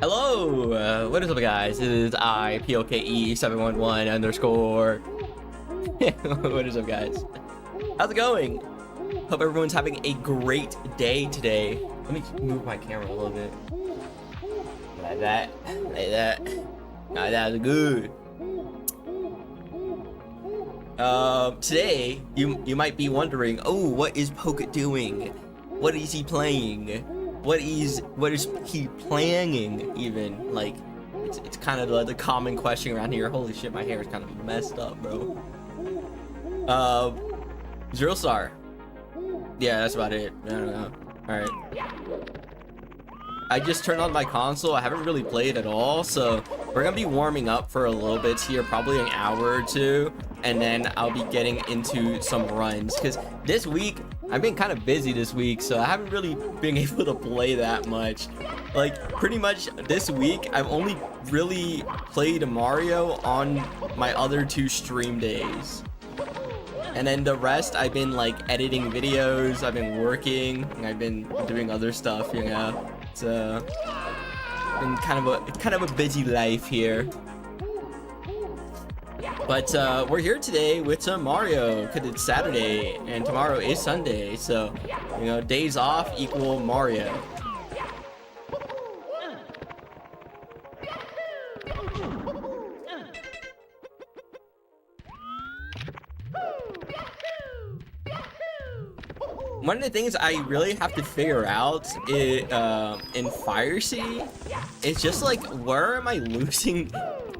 Hello, what is up guys? It is I, POKE711 underscore. What is up guys? How's it going? Hope everyone's having a great day today. Let me move my camera a little bit. Like that, like that. Now that's good. Today, you might be wondering, oh, what is Poke doing? What is he playing? What is he planning even? Like, it's kind of the common question around here. Holy shit, my hair is kind of messed up, bro. Zero Star. Yeah, that's about it. I don't know. Alright. I just turned on my console. I haven't really played at all, so we're gonna be warming up for a little bit here, probably an hour or two, and then I'll be getting into some runs, because this week I've been kind of busy this week, so I haven't really been able to play that much. Like, pretty much this week I've only really played Mario on my other two stream days, and then the rest I've been like editing videos, I've been working, and I've been doing other stuff, you know. It's been kind of a busy life here. But we're here today with some Mario because it's Saturday and tomorrow is Sunday, so you know, days off equal Mario. One of the things I really have to figure out is, in Fire Sea, it's just like, where am I losing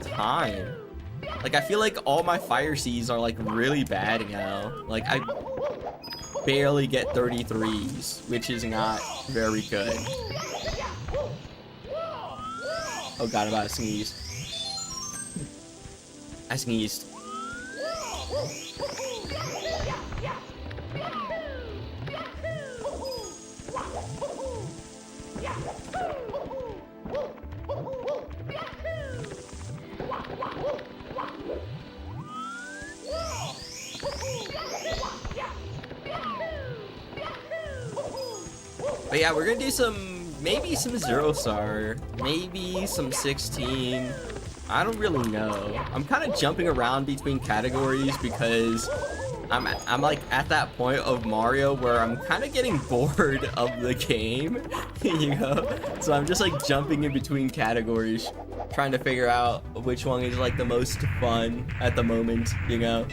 time? Like, I feel like all my Fire Seas are like really bad now. Like, I barely get 33s, which is not very good. Oh god, I'm about to sneeze. I sneezed. But yeah, we're gonna do maybe some Zero Star, maybe some 16. I don't really know. I'm kind of jumping around between categories because I'm like at that point of Mario where I'm kind of getting bored of the game, you know? So I'm just like jumping in between categories, trying to figure out which one is like the most fun at the moment, you know?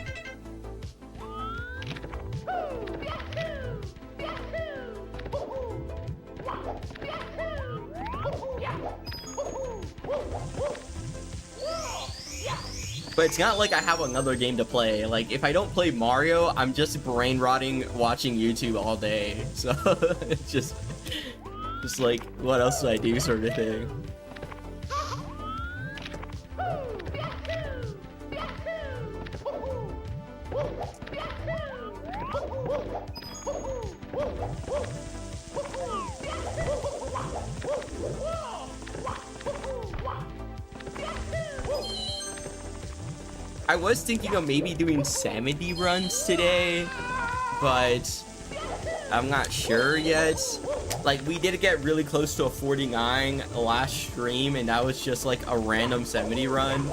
But it's not like I have another game to play. Like, if I don't play Mario, I'm just brain rotting watching YouTube all day. So it's just like, what else do I do, sort of thing. I was thinking of maybe doing 70 runs today, but I'm not sure yet. Like, we did get really close to a 49 last stream, and that was just like a random 70 run.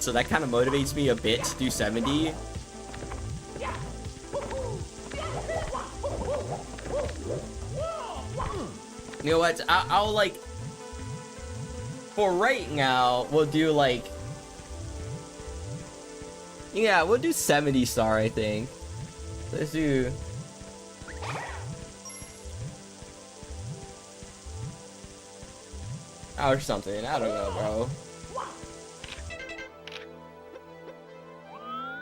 So that kind of motivates me a bit to do 70. You know what? I'll like, for right now, we'll do like, yeah, we'll do 70 star, I think. Let's do... or something, I don't know, bro.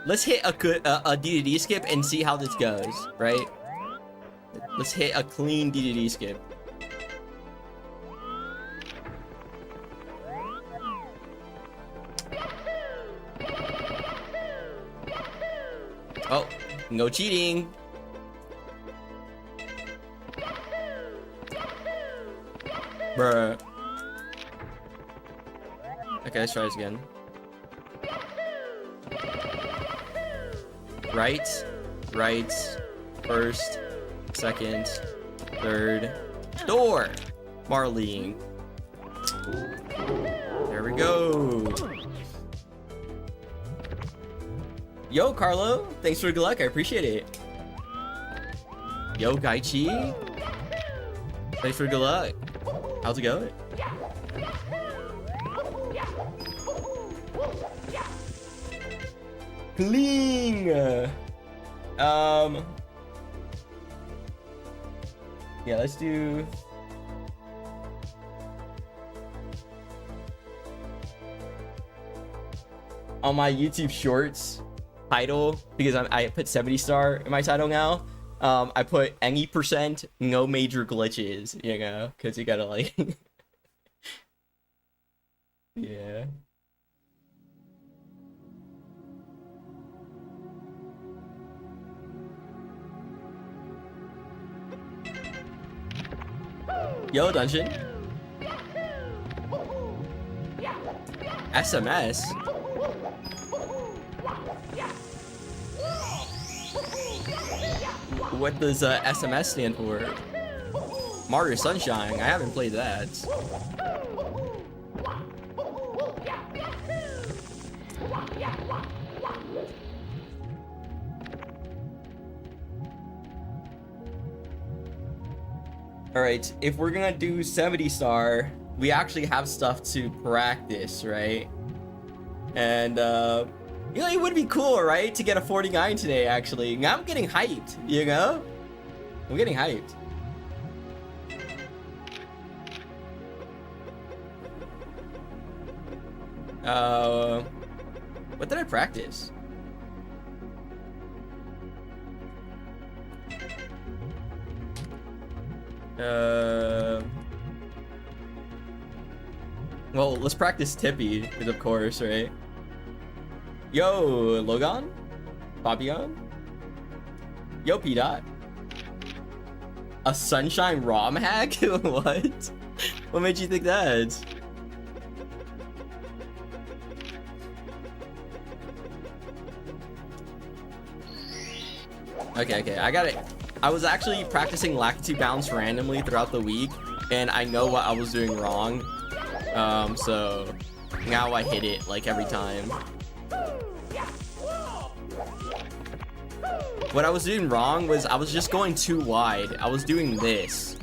Let's hit a DDD skip and see how this goes, right? Let's hit a clean DDD skip. Oh, no cheating. Bruh. Okay, let's try this again. Right, first, second, third, door. Marlene. There we go. Yo, Carlo. Thanks for the good luck. I appreciate it. Yo, Gaichi. Thanks for the good luck. How's it going? Clean. Yeah, let's do. On my YouTube Shorts title, because I put 70 star in my title now. I put any percent, no major glitches, you know, because you gotta like, yeah. Yo, Dungeon. SMS. What does SMS stand for? Mario Sunshine. I haven't played that. Alright, if we're gonna do 70 star, we actually have stuff to practice, right? And you know, it would be cool, right, to get a 49 today, actually. I'm getting hyped, you know? I'm getting hyped. What did I practice? Well, let's practice Tippy, of course, right? Yo, Logan? Fabian? Yo, P-Dot. A Sunshine ROM hack? What? What made you think that? Okay, I got it. I was actually practicing Lakitu Bounce randomly throughout the week, and I know what I was doing wrong. So now I hit it like every time. What I was doing wrong was I was just going too wide. I was doing this.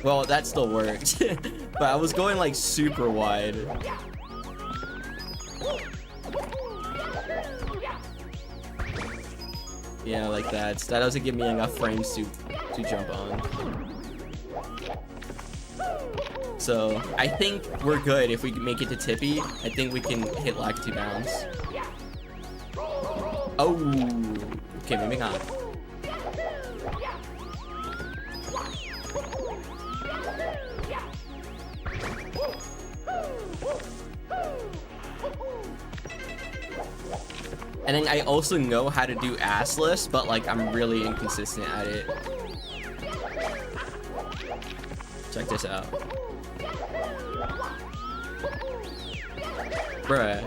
Well, that still worked. But I was going like super wide. Yeah, like that. That doesn't give me enough frames to jump on. So I think we're good if we make it to Tippy. I think we can hit Lakitu Bounce. Oh, okay, moving on. And then I also know how to do assless, but like I'm really inconsistent at it. Check this out. Bruh.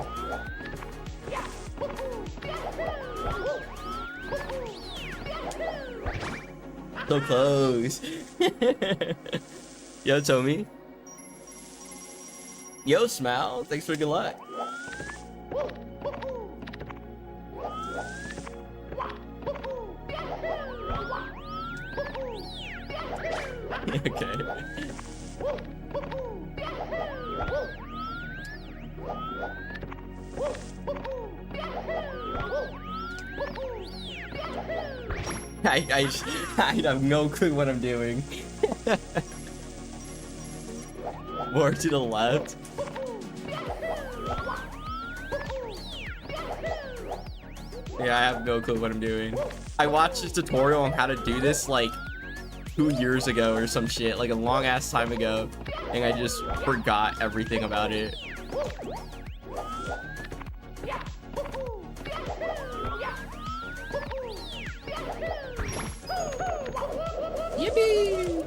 So close. Yo, Tommy. Yo, Smile. Thanks for good luck. Okay. I have no clue what I'm doing. More to the left. Yeah, I have no clue what I'm doing. I watched a tutorial on how to do this like 2 years ago or some shit, like a long ass time ago, and I just forgot everything about it. Yippee!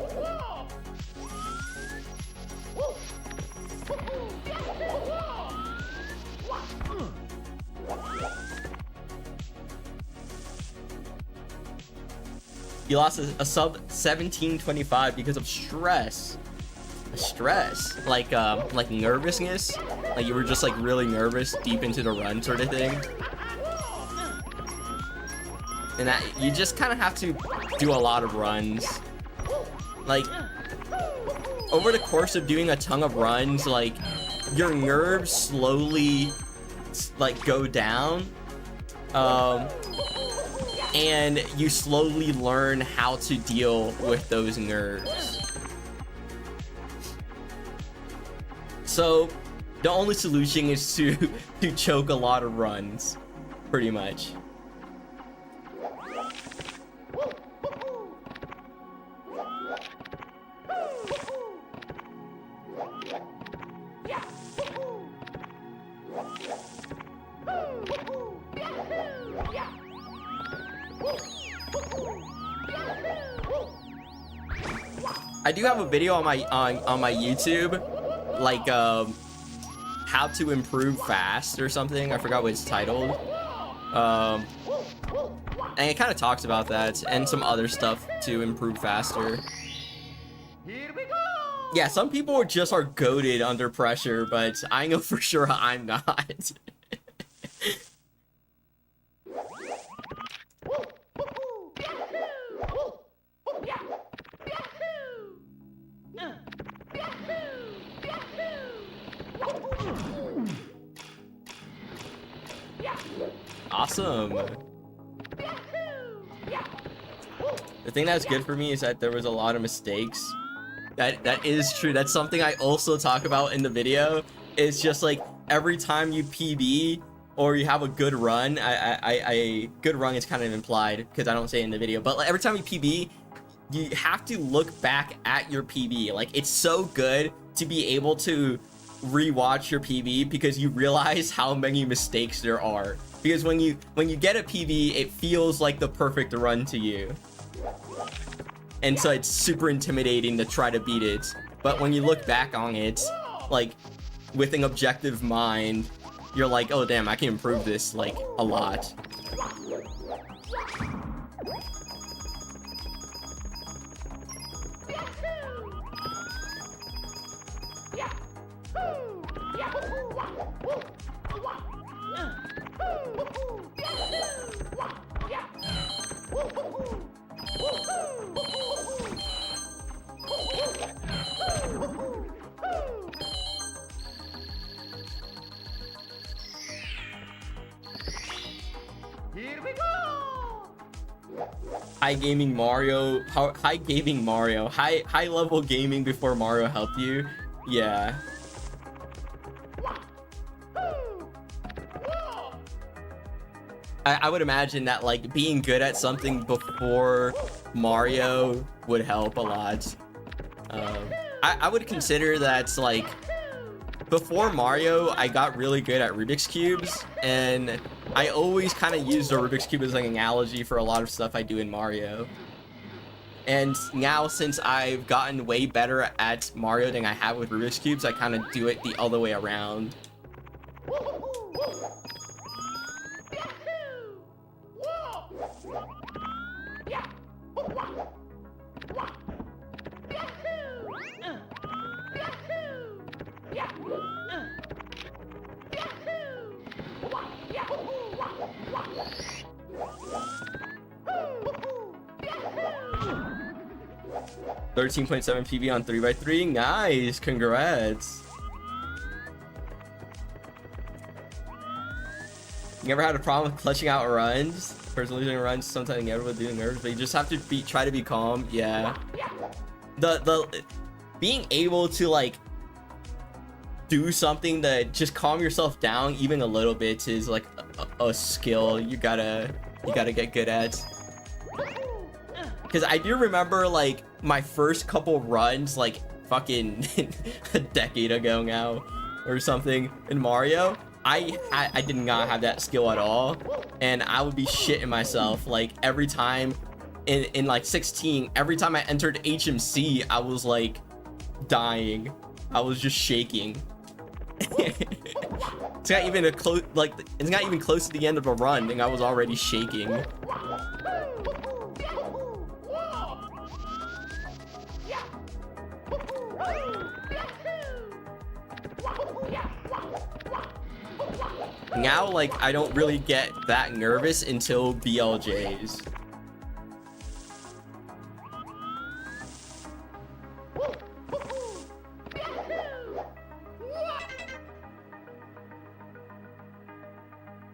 You lost a sub 1725 because of stress. stress, like nervousness, like you were just like really nervous deep into the run sort of thing. And that you just kind of have to do a lot of runs. Like over the course of doing a ton of runs, like your nerves slowly like go down, and you slowly learn how to deal with those nerves. So the only solution is to choke a lot of runs, pretty much. I do have a video on my YouTube, like how to improve fast or something. I forgot what it's titled. And it kind of talks about that and some other stuff to improve faster. Here we go. Yeah, some people just are goated under pressure, but I know for sure I'm not. Awesome. The thing that's good for me is that there was a lot of mistakes. That is true. That's something I also talk about in the video. It's just like every time you PB or you have a good run, good run is kind of implied because I don't say it in the video, but like every time you PB, you have to look back at your PB. Like it's so good to be able to rewatch your PB because you realize how many mistakes there are. Because when you get a PB, it feels like the perfect run to you. And so it's super intimidating to try to beat it. But when you look back on it, like with an objective mind, you're like, oh damn, I can improve this like a lot. Here we go. High gaming Mario, high level gaming before Mario helped you. Yeah. I would imagine that like being good at something before Mario would help a lot. I would consider that like before Mario, I got really good at Rubik's Cubes, and I always kind of use the Rubik's Cube as like an analogy for a lot of stuff I do in Mario. And now since I've gotten way better at Mario than I have with Rubik's Cubes, I kind of do it the other way around. 13.7 PB on 3x3. Nice, congrats. You ever had a problem with clutching out runs? Person losing runs, sometimes everyone doing nerves, but you just have to try to be calm. Yeah. The being able to like do something to just calm yourself down even a little bit is like a skill you gotta get good at. Because I do remember like my first couple runs like fucking a decade ago now or something in Mario. I did not have that skill at all, and I would be shitting myself like every time in like 16, every time I entered HMC, I was like dying. I was just shaking. It's not even it's not even close to the end of a run and I was already shaking. Now, like, I don't really get that nervous until BLJs.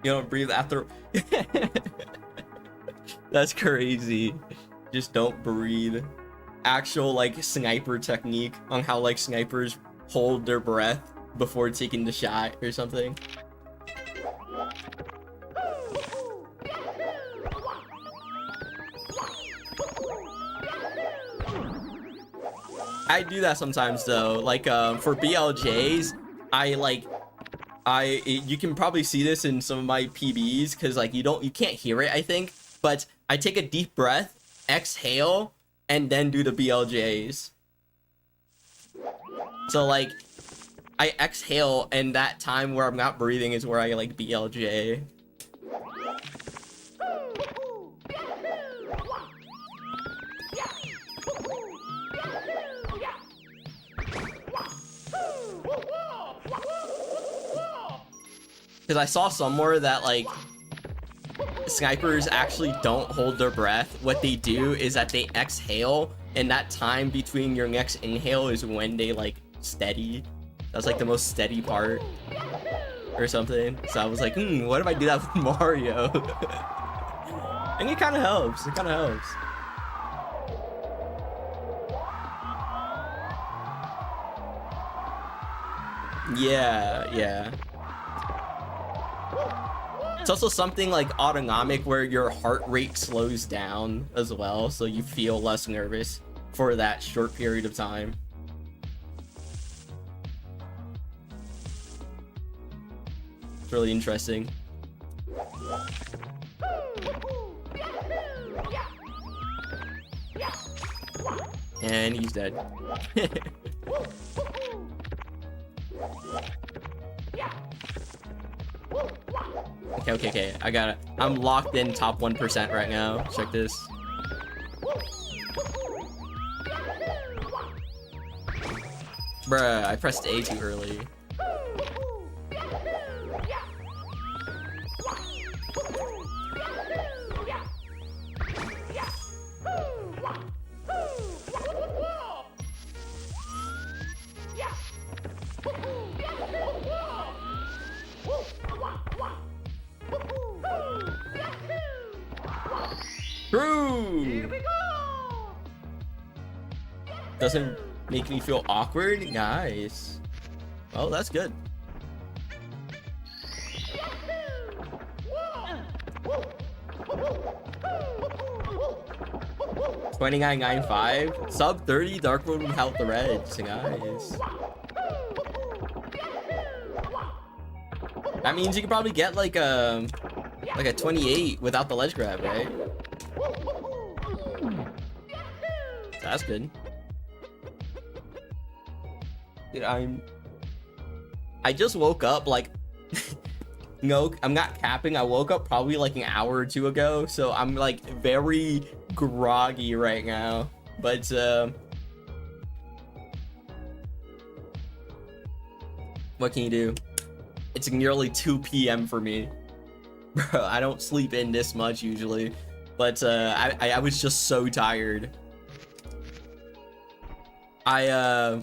You don't breathe after. That's crazy. Just don't breathe. Actual like sniper technique on how like snipers hold their breath before taking the shot or something. I do that sometimes though. Like for BLJs, you can probably see this in some of my PBs because like you can't hear it, I think, but I take a deep breath, exhale, and then do the BLJs. So like I exhale, and that time where I'm not breathing is where I like BLJ. Because I saw somewhere that like snipers actually don't hold their breath. What they do is that they exhale, and that time between your next inhale is when they like steady. That's like the most steady part or something. So I was like, what if I do that with Mario? And it kind of helps. It kind of helps. Yeah. It's also something like autonomic where your heart rate slows down as well, so you feel less nervous for that short period of time. It's really interesting. And he's dead. Okay. I got it. I'm locked in top 1% right now. Check this. Bruh, I pressed A too early. True. Doesn't make me feel awkward. Nice. Oh, that's good. $29.95 sub 30 Dark Road without the reds. Nice. That means you can probably get like a 28 without the ledge grab, right? That's good. Dude, I just woke up like no, I'm not capping. I woke up probably like an hour or two ago, so I'm like very groggy right now. But what can you do? It's nearly 2 p.m. for me. Bro, I don't sleep in this much usually, but I was just so tired. I've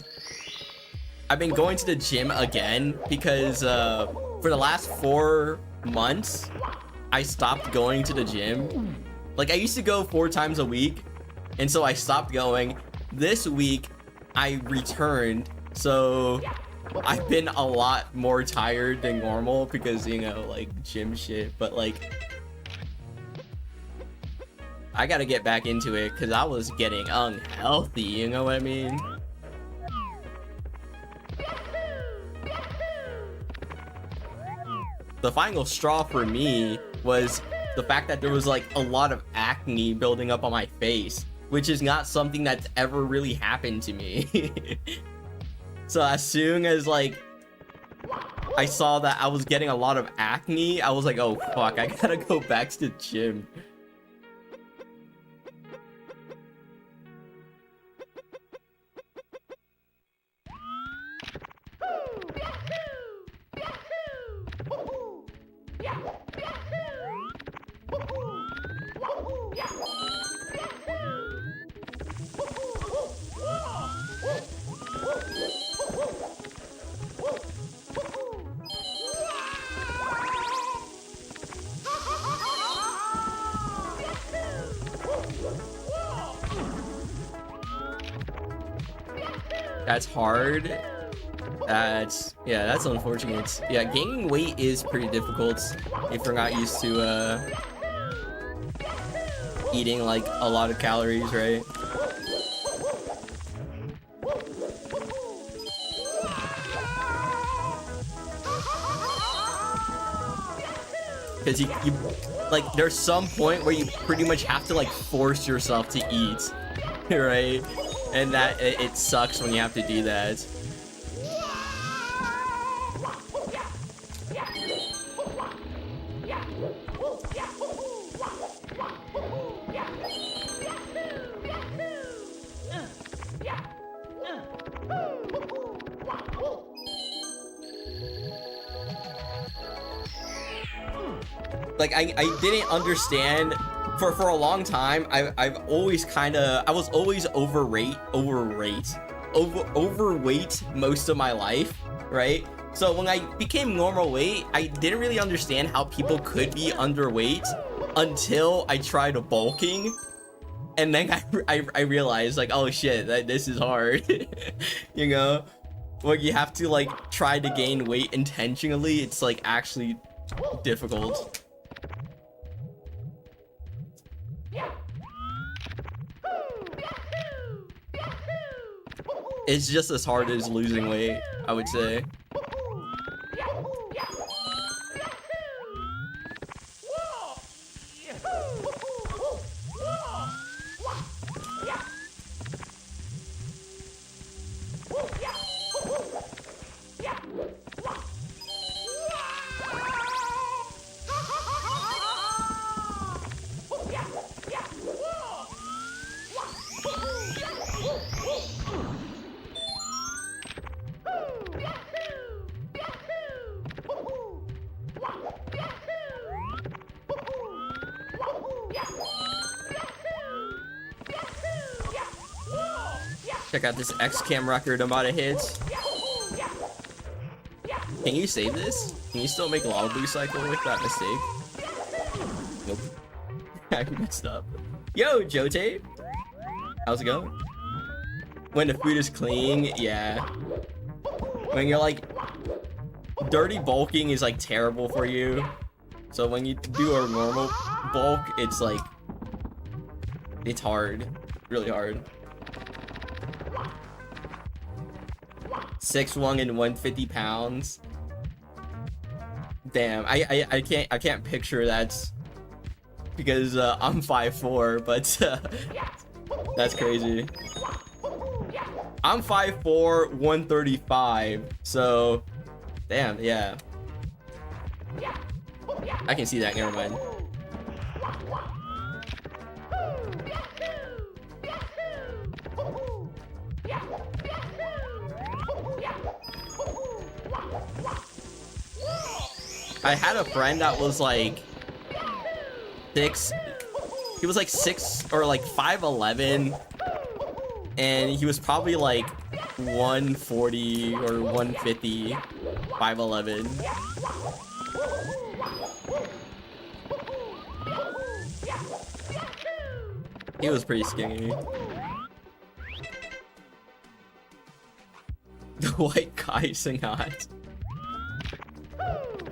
been going to the gym again because for the last 4 months I stopped going to the gym. Like I used to go 4 times a week, and so I stopped going. This week I returned, so I've been a lot more tired than normal because, you know, like gym shit, but like I gotta get back into it because I was getting unhealthy, you know what I mean? The final straw for me was the fact that there was like a lot of acne building up on my face, which is not something that's ever really happened to me. So as soon as like I saw that I was getting a lot of acne, I was like, oh fuck, I gotta go back to the gym. That's hard. That's unfortunate. Yeah, gaining weight is pretty difficult if you're not used to eating like a lot of calories, right? Because you like, there's some point where you pretty much have to like force yourself to eat, right? And that it sucks when you have to do that. Like, I didn't understand for a long time. I was always overweight most of my life, right? So when I became normal weight, I didn't really understand how people could be underweight until I tried bulking, and then I realized, like, oh shit, this is hard. You know, when you have to like try to gain weight intentionally, it's like actually difficult. It's just as hard as losing weight, I would say. Check out this X-Cam record I'm about to hit. Can you save this? Can you still make Lava Boost cycle with that mistake? Nope. I messed up. Yo, Jote! How's it going? When the food is clean, yeah. When you're like... Dirty bulking is like terrible for you. So when you do a normal bulk, it's like... It's hard. Really hard. 6'1" and 150 pounds. Damn, I can't picture that because I'm 5'4", but that's crazy. I'm 5'4", 135, so damn, yeah. I can see that, never mind. I had a friend that was like 6, he was like 6 or like 5'11", and he was probably like 140 or 150, 5'11". He was pretty skinny. The white guy sing hot.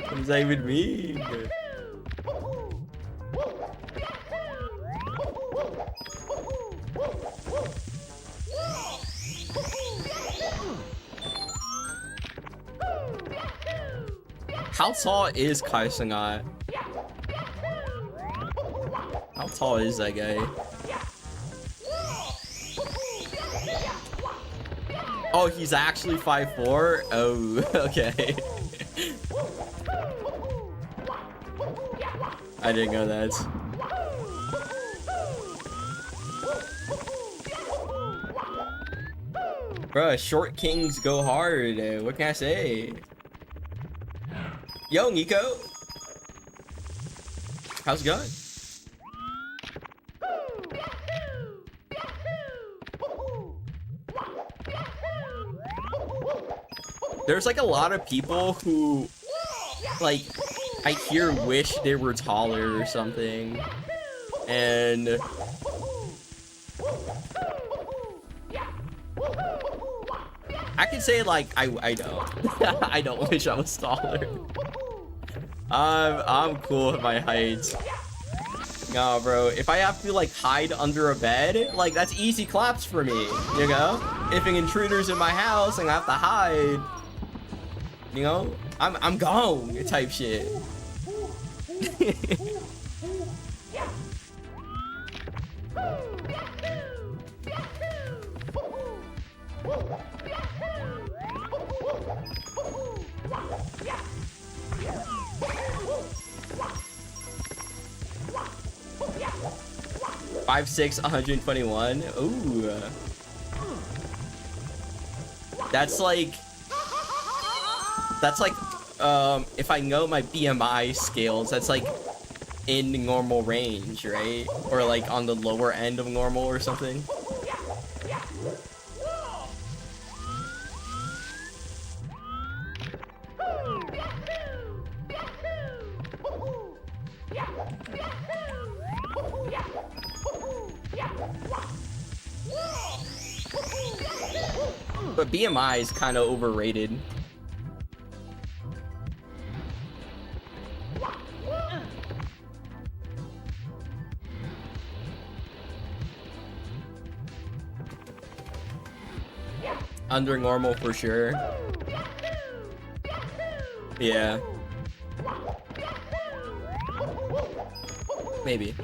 What does that even mean? How tall is Kai Sangat? How tall is that guy? Oh, he's actually 5'4"? Oh, okay. I didn't know that. Bruh, short kings go hard. What can I say? Yo, Nico. How's it going? There's like a lot of people who, like, I hear wish they were taller or something, and I can say like I don't. I don't wish I was taller. I'm cool with my height. No, bro. If I have to like hide under a bed, like that's easy claps for me. You know? If an intruder's in my house and I have to hide, you know, I'm gone type shit. 5'6", 121. Ooh. That's like if I know my BMI scales, that's like in normal range, right? Or like on the lower end of normal or something. But BMI is kind of overrated. Under normal for sure. Yeah. Maybe.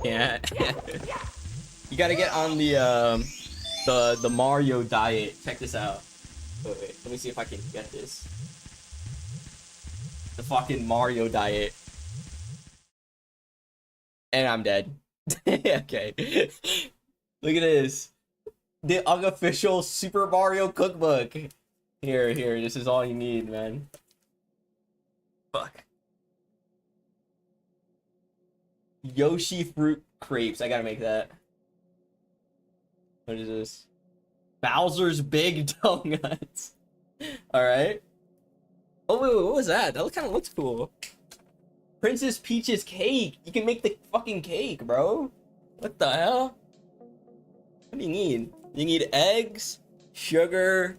Yeah. You gotta get on the Mario diet. Check this out. Wait, let me see if I can get this. The fucking Mario diet. And I'm dead. Okay. Look at this. The unofficial Super Mario cookbook. Here, this is all you need, man. Fuck. Yoshi fruit crepes. I gotta make that. What is this? Bowser's Big Donuts. Alright. Oh, wait, what was that? That kind of looks cool. Princess Peach's cake. You can make the fucking cake, bro. What the hell? What do you need? You need eggs, sugar.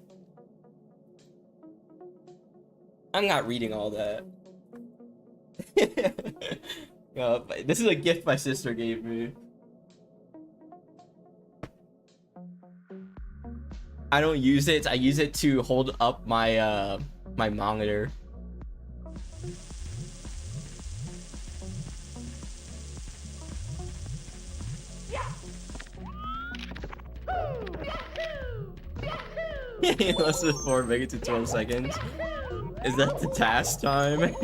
I'm not reading all that. This is a gift my sister gave me. I don't use it. I use it to hold up my my monitor. Less than 4, make it to 12 seconds. Is that the task time?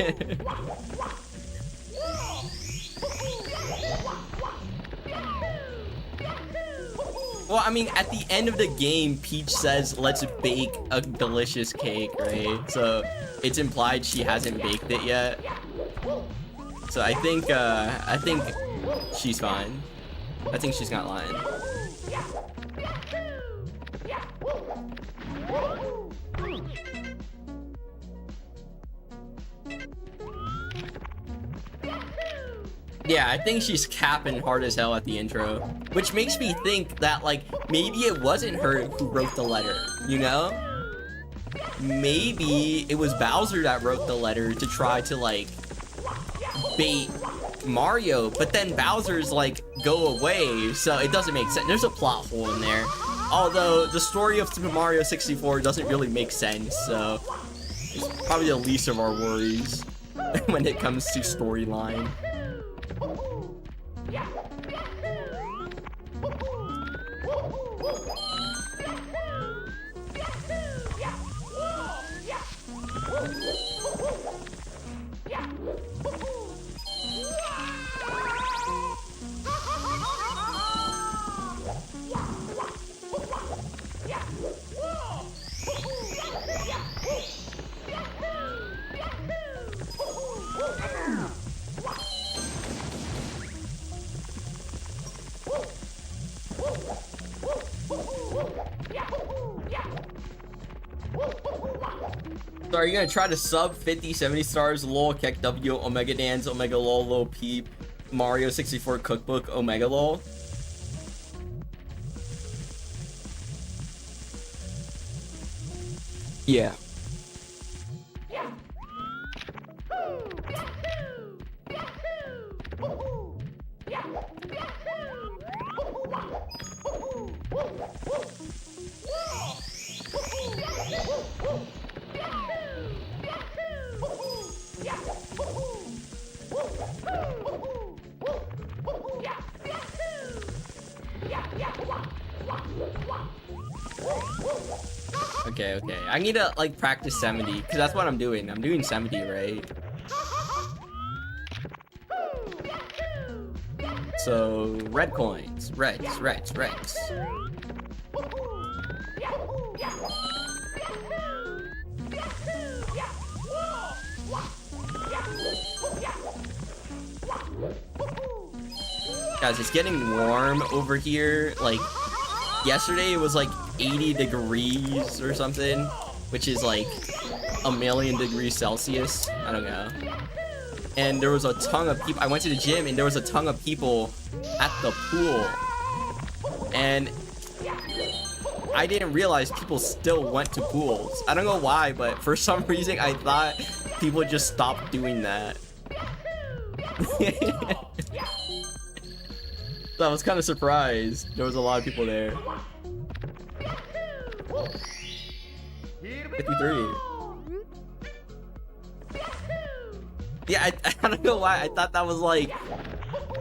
Well, I mean, at the end of the game, Peach says, "Let's bake a delicious cake," right? So it's implied she hasn't baked it yet. So I think she's fine. I think she's not lying. Yeah, I think she's capping hard as hell at the intro, which makes me think that, like, maybe it wasn't her who wrote the letter, you know? Maybe it was Bowser that wrote the letter to try to, like, bait Mario, but then Bowser's, like, go away, so it doesn't make sense. There's a plot hole in there. Although, the story of Super Mario 64 doesn't really make sense, so it's probably the least of our worries when it comes to storyline. So are you gonna try to sub 50, 70 stars, lol, Kek W, Omega Dance, Omega lol, lol, peep, Mario 64 cookbook, Omega lol? Yeah. Okay, okay. I need to like practice 70 because that's what I'm doing. I'm doing 70, right? So red coins, reds. Guys, it's getting warm over here. Like yesterday it was like 80 degrees or something, which is like a million degrees Celsius. I don't know. And there was a ton of people. I went to the gym and there was a ton of people at the pool. And I didn't realize people still went to pools. I don't know why, but for some reason I thought people just stopped doing that. So I was kind of surprised. There was a lot of people there. 53. Yeah, I don't know why. I thought that was like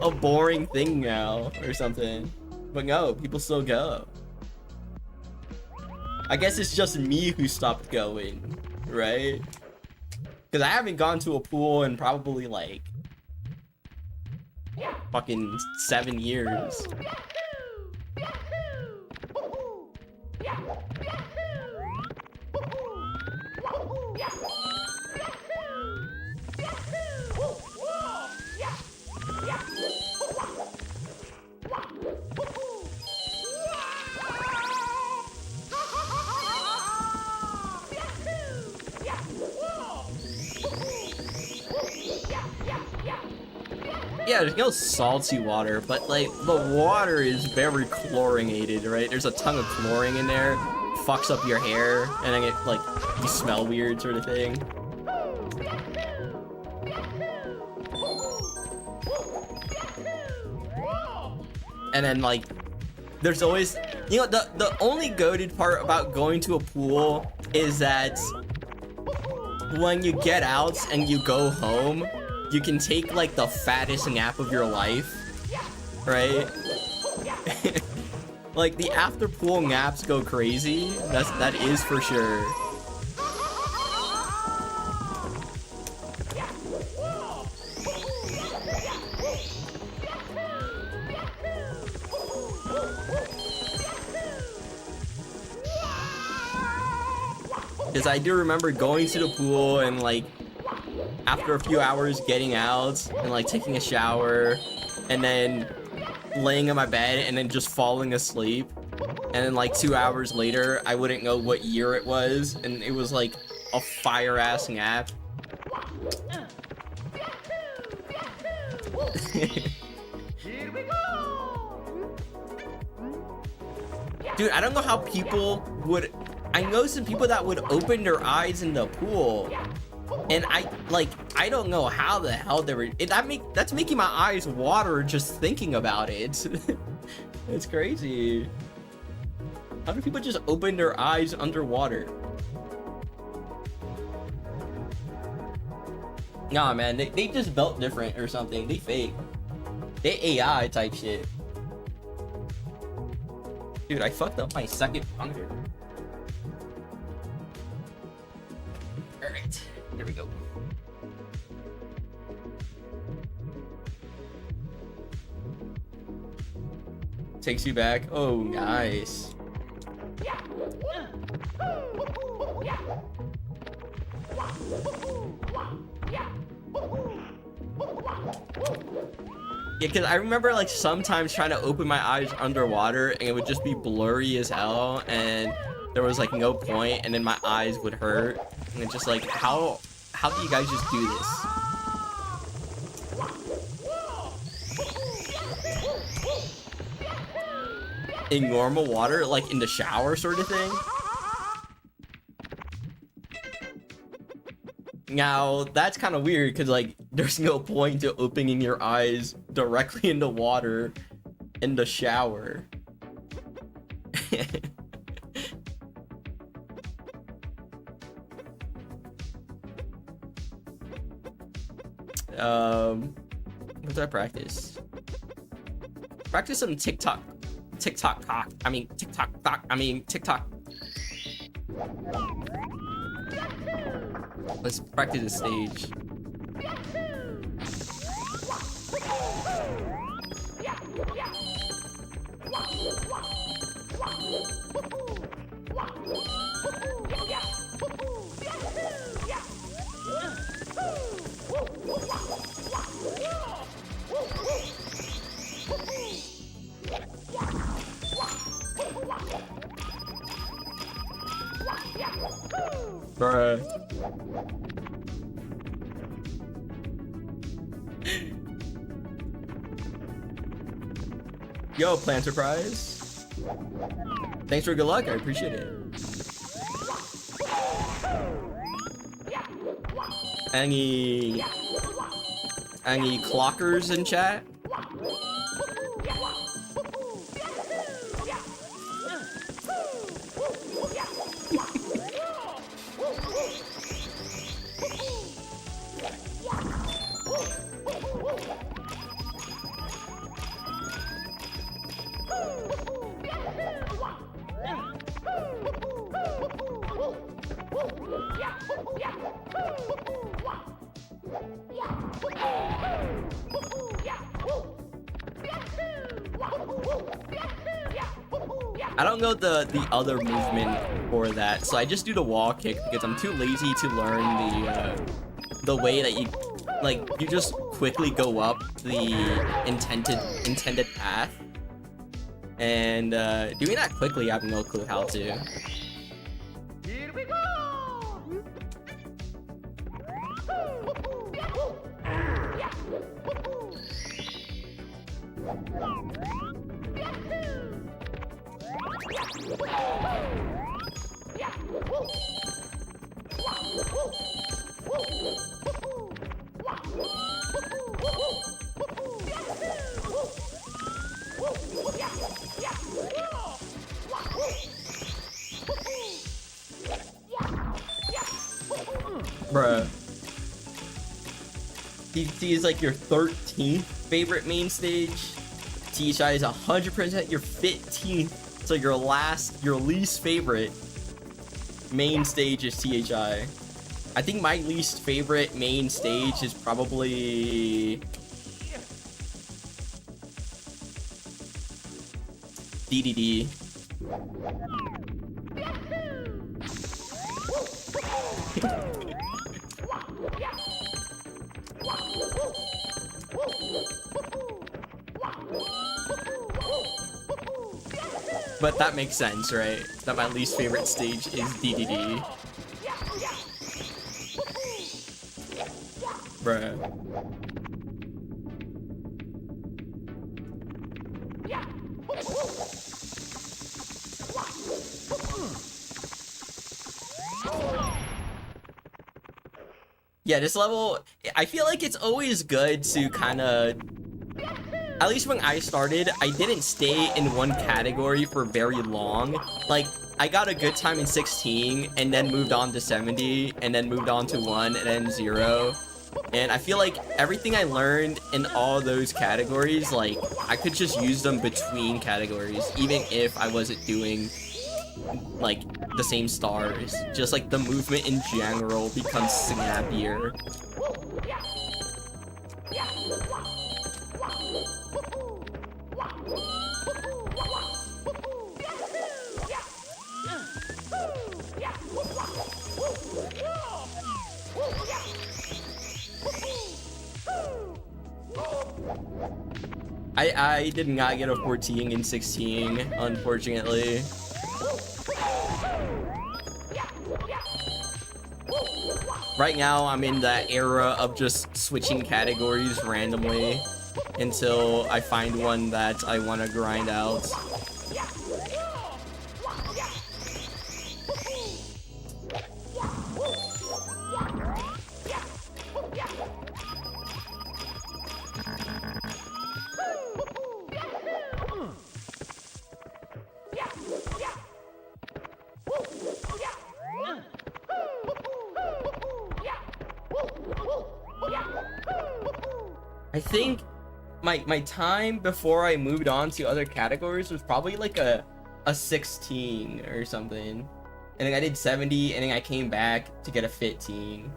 a boring thing now or something. But no, people still go. I guess it's just me who stopped going, right? Because I haven't gone to a pool in probably like fucking 7 years. Yeah, there's no salty water, but like the water is very chlorinated, right? There's a ton of chlorine in there, fucks up your hair, and then it like you smell weird, sort of thing. And then like, there's always, you know, the only goated part about going to a pool is that when you get out and you go home, you can take like the fattest nap of your life, right? Like the after pool naps go crazy. That is for sure. Because I do remember going to the pool and like after a few hours getting out and like taking a shower and then laying in my bed and then just falling asleep, and then like 2 hours later I wouldn't know what year it was and it was like a fire ass nap. Here we go. Dude, I don't know how people would. I know some people that would open their eyes in the pool, and I don't know how the hell they were. That's making my eyes water just thinking about it. It's crazy. How do people just open their eyes underwater? Nah, man, they just built different or something. They fake. They AI type shit. Dude, I fucked up my second hunger. Alright, there we go. Takes you back. Oh, nice. Yeah, because I remember like sometimes trying to open my eyes underwater and it would just be blurry as hell, and there was like no point, and then my eyes would hurt, and it's just like, how do you guys just do this? In normal water, like in the shower sort of thing? Now, that's kind of weird because, like, there's no point to opening your eyes directly into water in the shower. What do I practice? Practice some TikTok cock. I mean, TikTok cock. I mean, TikTok. Let's practice the stage. Bruh. Yo, Planter Prize. Thanks for good luck, I appreciate it. Any clockers in chat? I don't know the other movement for that, so I just do the wall kick because I'm too lazy to learn the way that you just quickly go up the intended path, and doing that quickly I have no clue how to. Here we go. Bruh. DT is like your 13th favorite main stage. THI is 100% your 15th. So your least favorite main stage is THI. I think my least favorite main stage is probably DDD. But that makes sense, right? That my least favorite stage is DDD. Bruh. Yeah, this level, I feel like it's always good to kind of, at least when I started, I didn't stay in one category for very long. Like, I got a good time in 16, and then moved on to 70, and then moved on to 1, and then 0. And I feel like everything I learned in all those categories, like, I could just use them between categories, even if I wasn't doing, like, the same stars. Just, like, the movement in general becomes snappier. I did not get a 14 and 16, unfortunately. Right now, I'm in that era of just switching categories randomly until I find one that I want to grind out. I think my time before I moved on to other categories was probably like a 16 or something. And then I did 70 and then I came back to get a 15.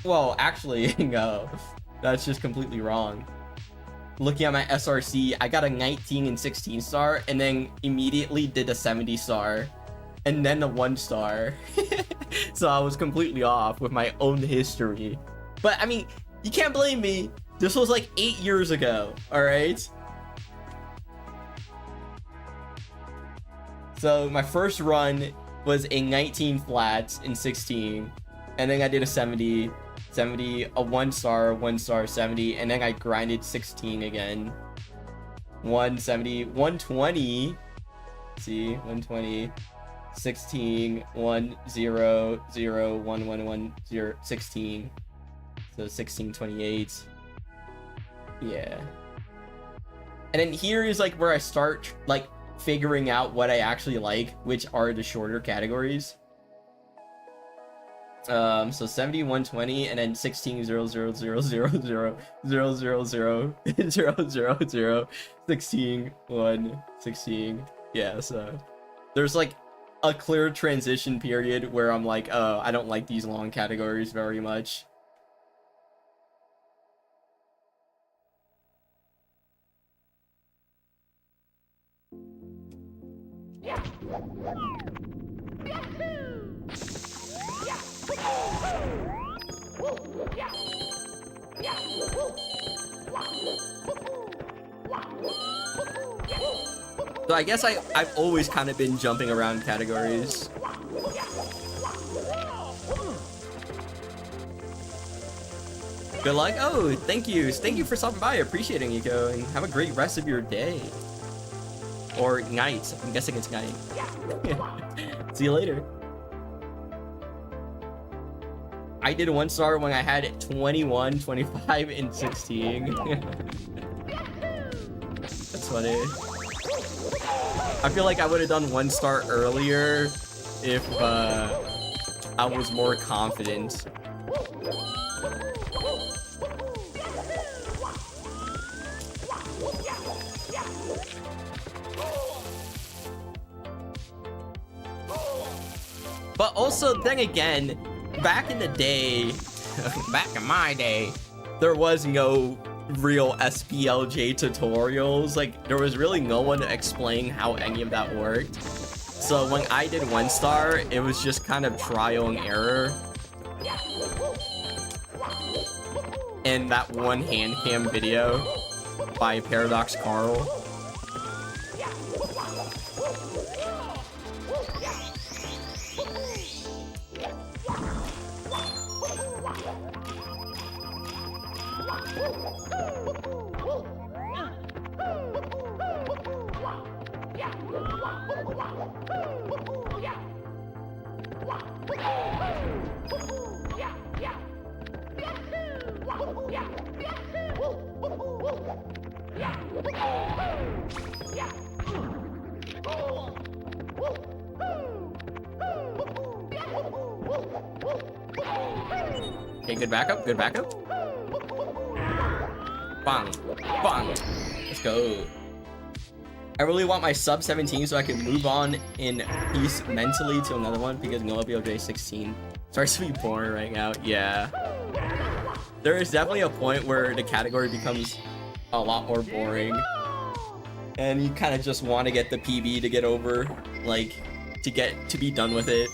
Well, actually, no. That's just completely wrong. Looking at my SRC, I got a 19 and 16 star and then immediately did a 70 star and then a 1 star. So I was completely off with my own history. But I mean, you can't blame me. This was like 8 years ago, alright? So my first run was a 19 flats in 16. And then I did a 70, a 1 star, 1 star, 70. And then I grinded 16 again. 170, 120. See, 120. 16 1 0 0 1 1 1 0 16, so 16 28. Yeah, and then here is like where I start like figuring out what I actually like, which are the shorter categories. So 70 120 and then 16 0 0 0 0 0 0 0 0 0 0 0 16 1 16. Yeah, so there's like a clear transition period where I'm like, oh, I don't like these long categories very much. So I guess I've always kind of been jumping around categories. Good luck. Oh, thank you. Thank you for stopping by. Appreciating you, Nico, and have a great rest of your day. Or night. I'm guessing it's night. See you later. I did a 1 star when I had 21, 25, and 16. That's funny. I feel like I would have done 1 star earlier if I was more confident. But also, then again, back in the day, back in my day, there was no real SPLJ tutorials. Like, there was really no one to explain how any of that worked. So when I did 1 star, it was just kind of trial and error. And that one hand cam video by Paradox Carl. Okay, good backup, good backup. Bang, bang. Let's go. I really want my sub 17 so I can move on in peace mentally to another one, because no LBOJ 16 starts to be boring right now. Yeah. There is definitely a point where the category becomes a lot more boring. And you kind of just want to get the PB to get over, like, to be done with it.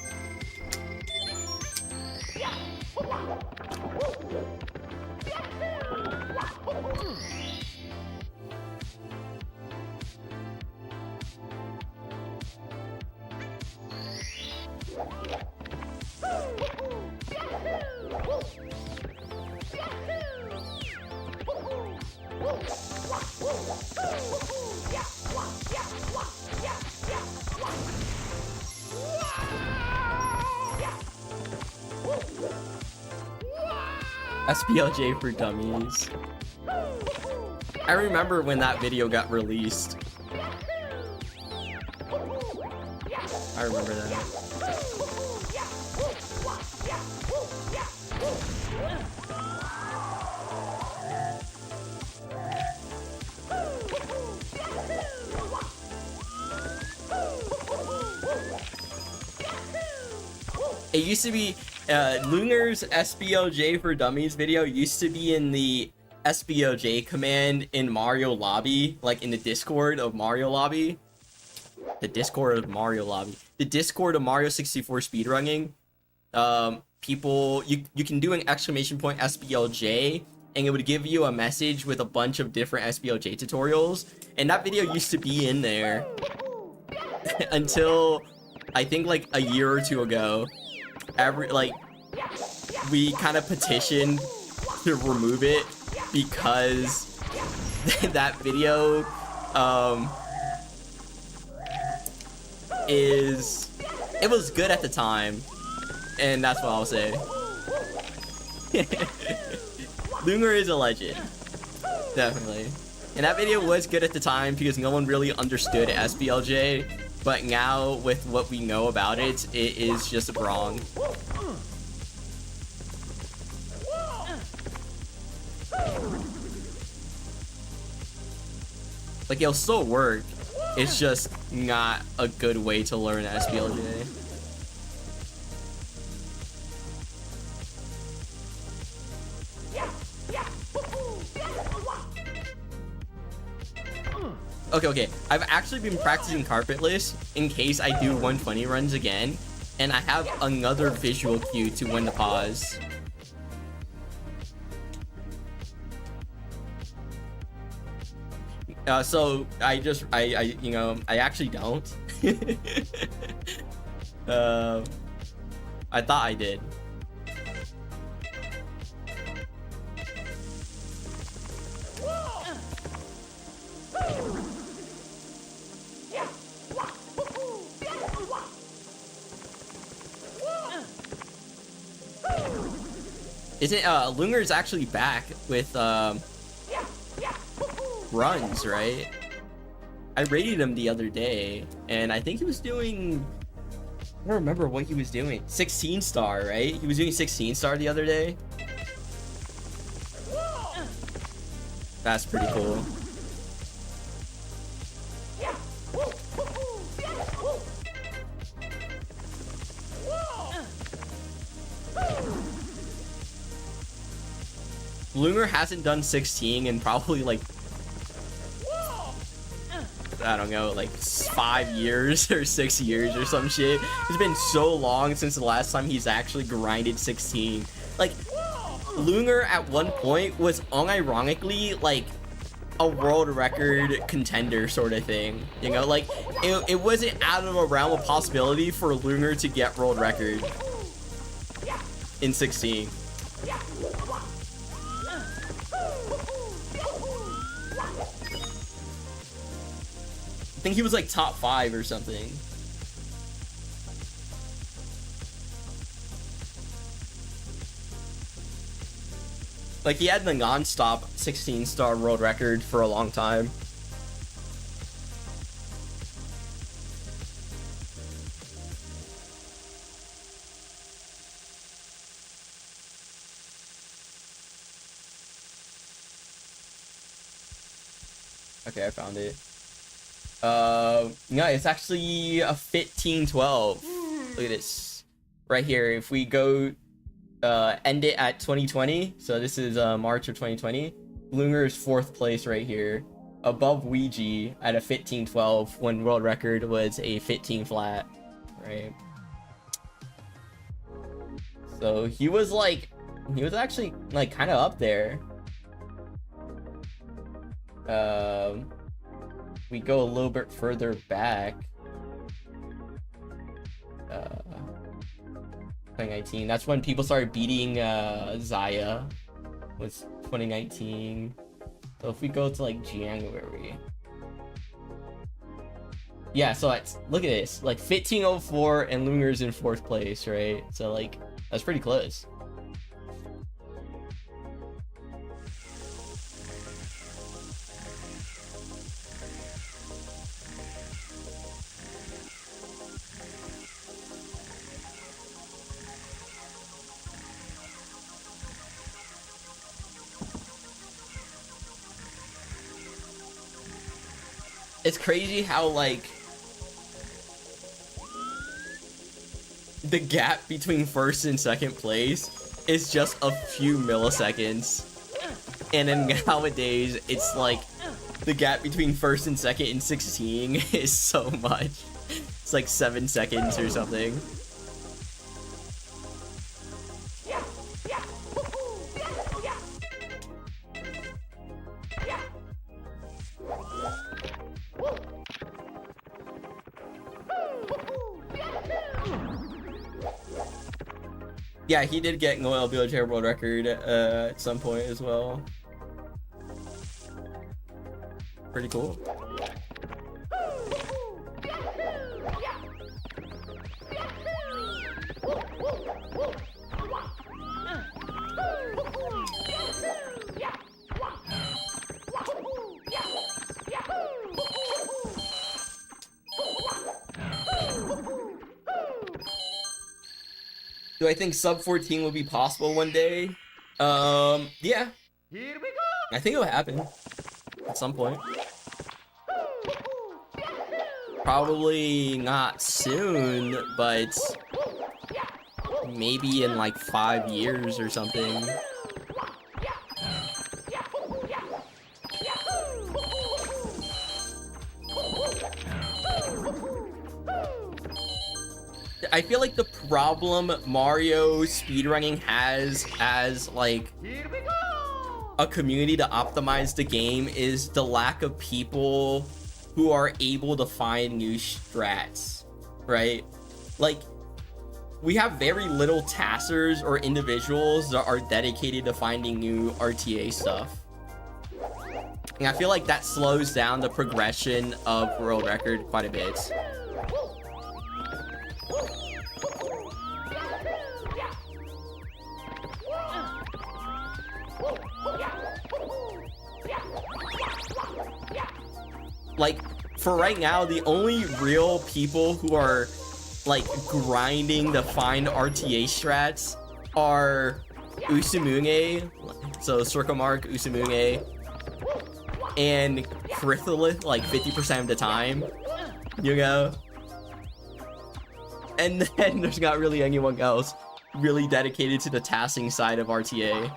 SPLJ for Dummies. I remember when that video got released. I remember that. It used to be Lunger's SPLJ for Dummies video used to be in the SPLJ command in Mario Lobby, like in the Discord of Mario Lobby. The Discord of Mario Lobby. The Discord of Mario 64 speedrunning. People, you can do an exclamation point SPLJ, and it would give you a message with a bunch of different SPLJ tutorials. And that video used to be in there until I think like a year or two ago. We kind of petitioned to remove it because that video it was good at the time, and that's what I'll say. Lunger is a legend, definitely, and that video was good at the time because no one really understood SPLJ. But now, with what we know about it, it is just wrong. Like, it'll still work. It's just not a good way to learn SPLJ. Okay. I've actually been practicing carpetless in case I do 120 runs again, and I have another visual cue to when to pause. So I actually don't. I thought I did. Isn't Lunger's actually back with runs, right? I rated him the other day, and I think he was doing, I don't remember what he was doing. 16 star, right? He was doing 16 star the other day. That's pretty cool. Lunger hasn't done 16 in probably like, I don't know, like 5 years or 6 years or some shit. It's been so long since the last time he's actually grinded 16. Like, Lunger at one point was unironically like a world record contender sort of thing. You know, like it wasn't out of a realm of possibility for Lunger to get world record in 16. I think he was like top 5 or something. Like, he had the non-stop 16-star world record for a long time. Okay, I found it. Yeah, it's actually a 1512. Look at this right here. If we go end it at 2020, so this is March of 2020, Lunger is 4th place right here, above Ouija at a 1512 when world record was a 15 flat, right? So he was actually like kind of up there. We go a little bit further back. 2019. That's when people started beating Zaya. Was 2019. So if we go to like January. Yeah, so it's, look at this, like 1504 and Lunger's in 4th place, right? So like, that's pretty close. It's crazy how like the gap between 1st and 2nd place is just a few milliseconds, and then nowadays it's like the gap between 1st and 2nd and 16 is so much. It's like 7 seconds or something. Yeah, he did get an oil wheelchair world record at some point as well. Pretty cool. Do I think sub 14 will be possible one day? Yeah. Here we go. I think it'll happen at some point. Probably not soon, but maybe in like 5 years or something. I feel like the problem Mario speedrunning has as like Here we go. a community to optimize the game is the lack of people who are able to find new strats, right? Like, we have very little taskers or individuals that are dedicated to finding new RTA stuff. And I feel like that slows down the progression of world record quite a bit. Like, for right now, the only real people who are like grinding to find RTA strats are Usamunge, so circle mark Usamunge, and Critholith like 50% of the time, you know? And then there's not really anyone else really dedicated to the tasking side of RTA.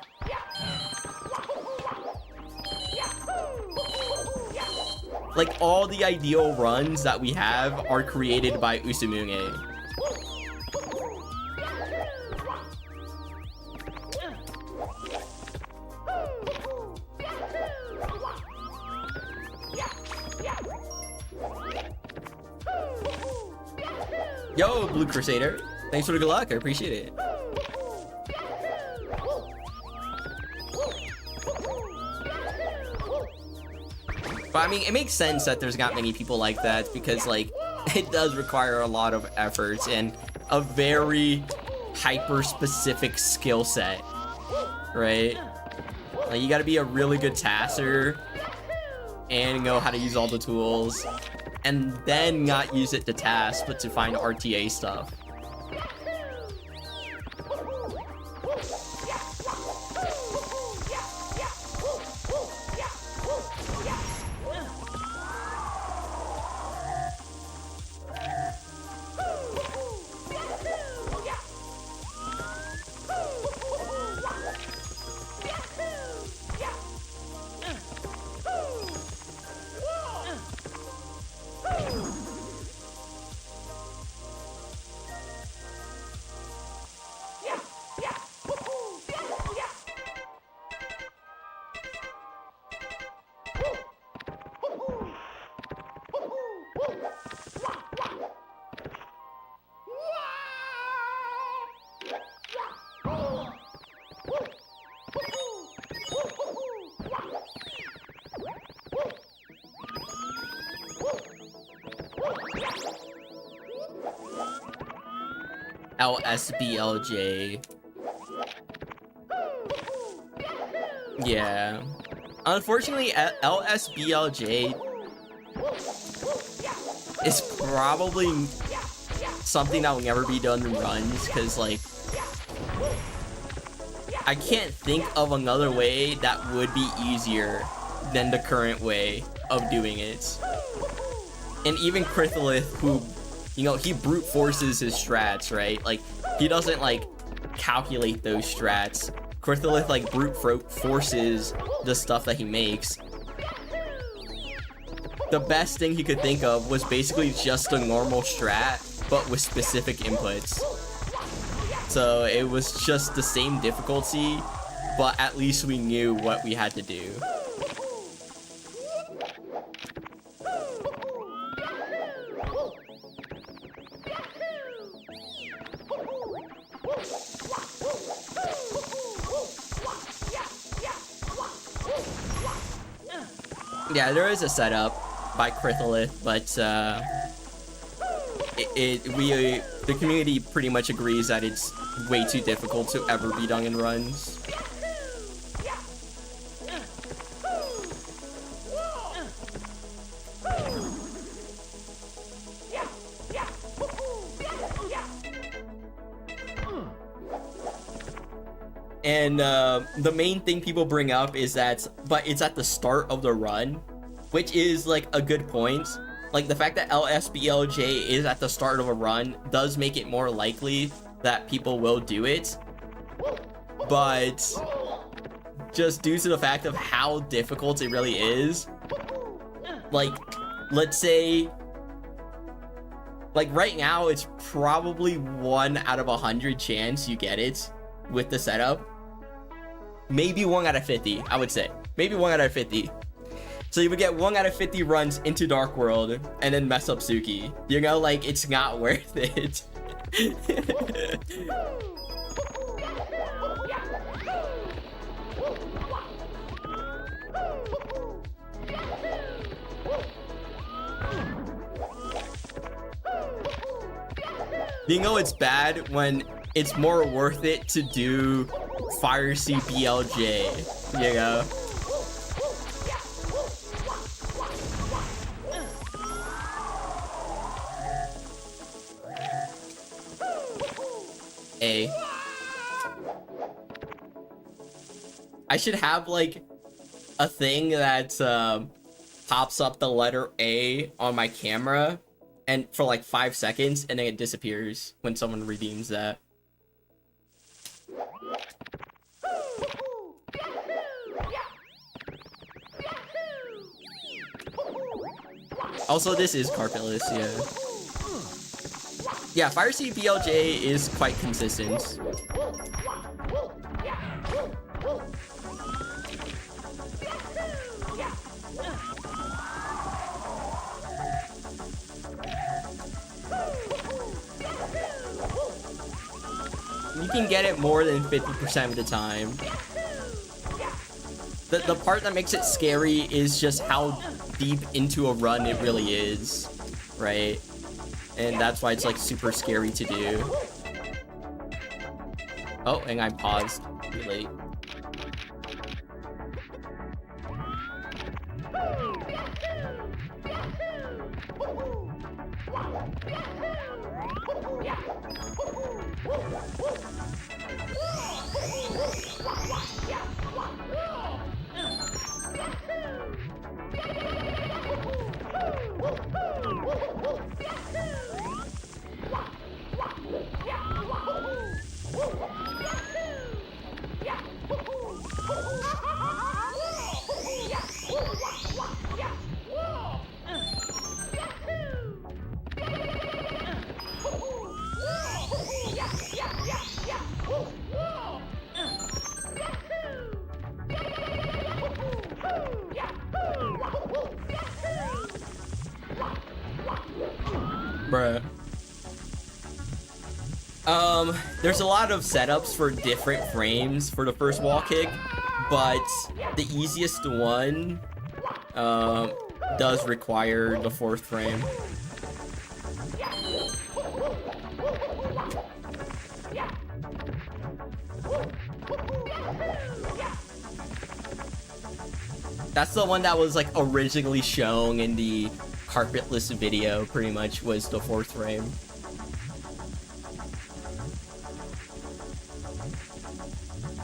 Like, all the ideal runs that we have are created by Usamunge. Yo, Blue Crusader. Thanks for the good luck. I appreciate it. But I mean, it makes sense that there's not many people like that because, like, it does require a lot of effort and a very hyper-specific skill set, right? Like, you gotta be a really good tasker and know how to use all the tools, and then not use it to task, but to find RTA stuff. LSBLJ. Yeah. Unfortunately, LSBLJ is probably something that will never be done in runs, because, like, I can't think of another way that would be easier than the current way of doing it. And even Critholith, who, you know, he brute forces his strats, right? Like, he doesn't, like, calculate those strats. Critholith, like, brute forces the stuff that he makes. The best thing he could think of was basically just a normal strat, but with specific inputs. So it was just the same difficulty, but at least we knew what we had to do. Yeah, there is a setup by Critholith, but the community pretty much agrees that it's way too difficult to ever be done in runs. And the main thing people bring up is that, but it's at the start of the run, which is like a good point. Like, the fact that LSBLJ is at the start of a run does make it more likely that people will do it. But just due to the fact of how difficult it really is, like, let's say, like, right now it's probably 1 out of 100 chance you get it with the setup. Maybe 1 out of 50, I would say. Maybe 1 out of 50. So you would get 1 out of 50 runs into Dark World and then mess up Suki. You know, like, it's not worth it. You know it's bad when it's more worth it to do Fire Sea BLJ, you know? A. I should have, like, a thing that pops up the letter A on my camera and for like 5 seconds, and then it disappears when someone redeems that. Also, this is Carpetless, yeah. Yeah, Fire Sea BLJ is quite consistent. You can get it more than 50% of the time. The part that makes it scary is just how deep into a run it really is, right? And that's why it's like super scary to do. Oh, and I paused too late. Bruh. There's a lot of setups for different frames for the first wall kick, but the easiest one does require the 4th frame. That's the one that was like originally shown in the carpetless video, pretty much, was the 4th frame.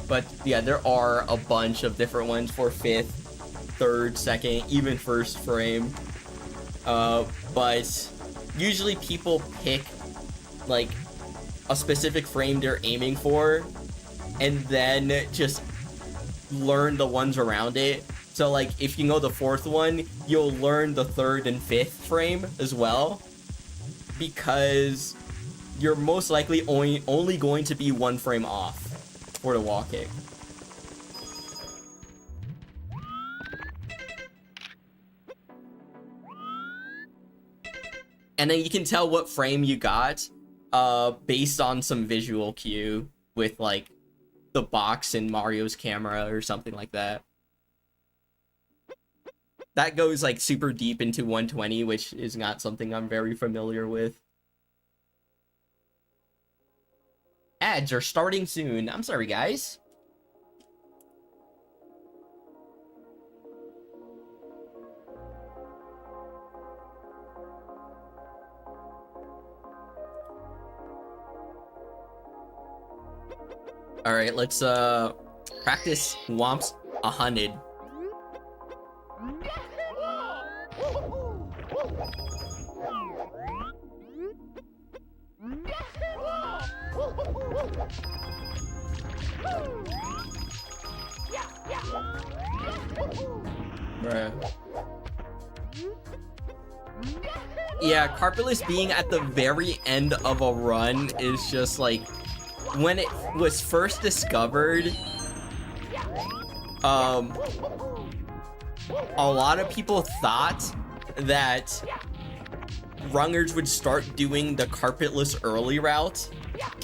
But yeah, there are a bunch of different ones for 5th, 3rd, 2nd, even 1st frame. But usually people pick like a specific frame they're aiming for and then just learn the ones around it. So like if you know the 4th one, you'll learn the 3rd and 5th frame as well, because you're most likely only going to be 1 frame off for the wall kick. And then you can tell what frame you got based on some visual cue with like the box in Mario's camera or something like that. That goes like super deep into 120, which is not something I'm very familiar with. Ads are starting soon. I'm sorry, guys. All right, let's practice Womps 100. Bruh. Yeah, carpetless being at the very end of a run is just like, when it was first discovered, a lot of people thought that runners would start doing the carpetless early route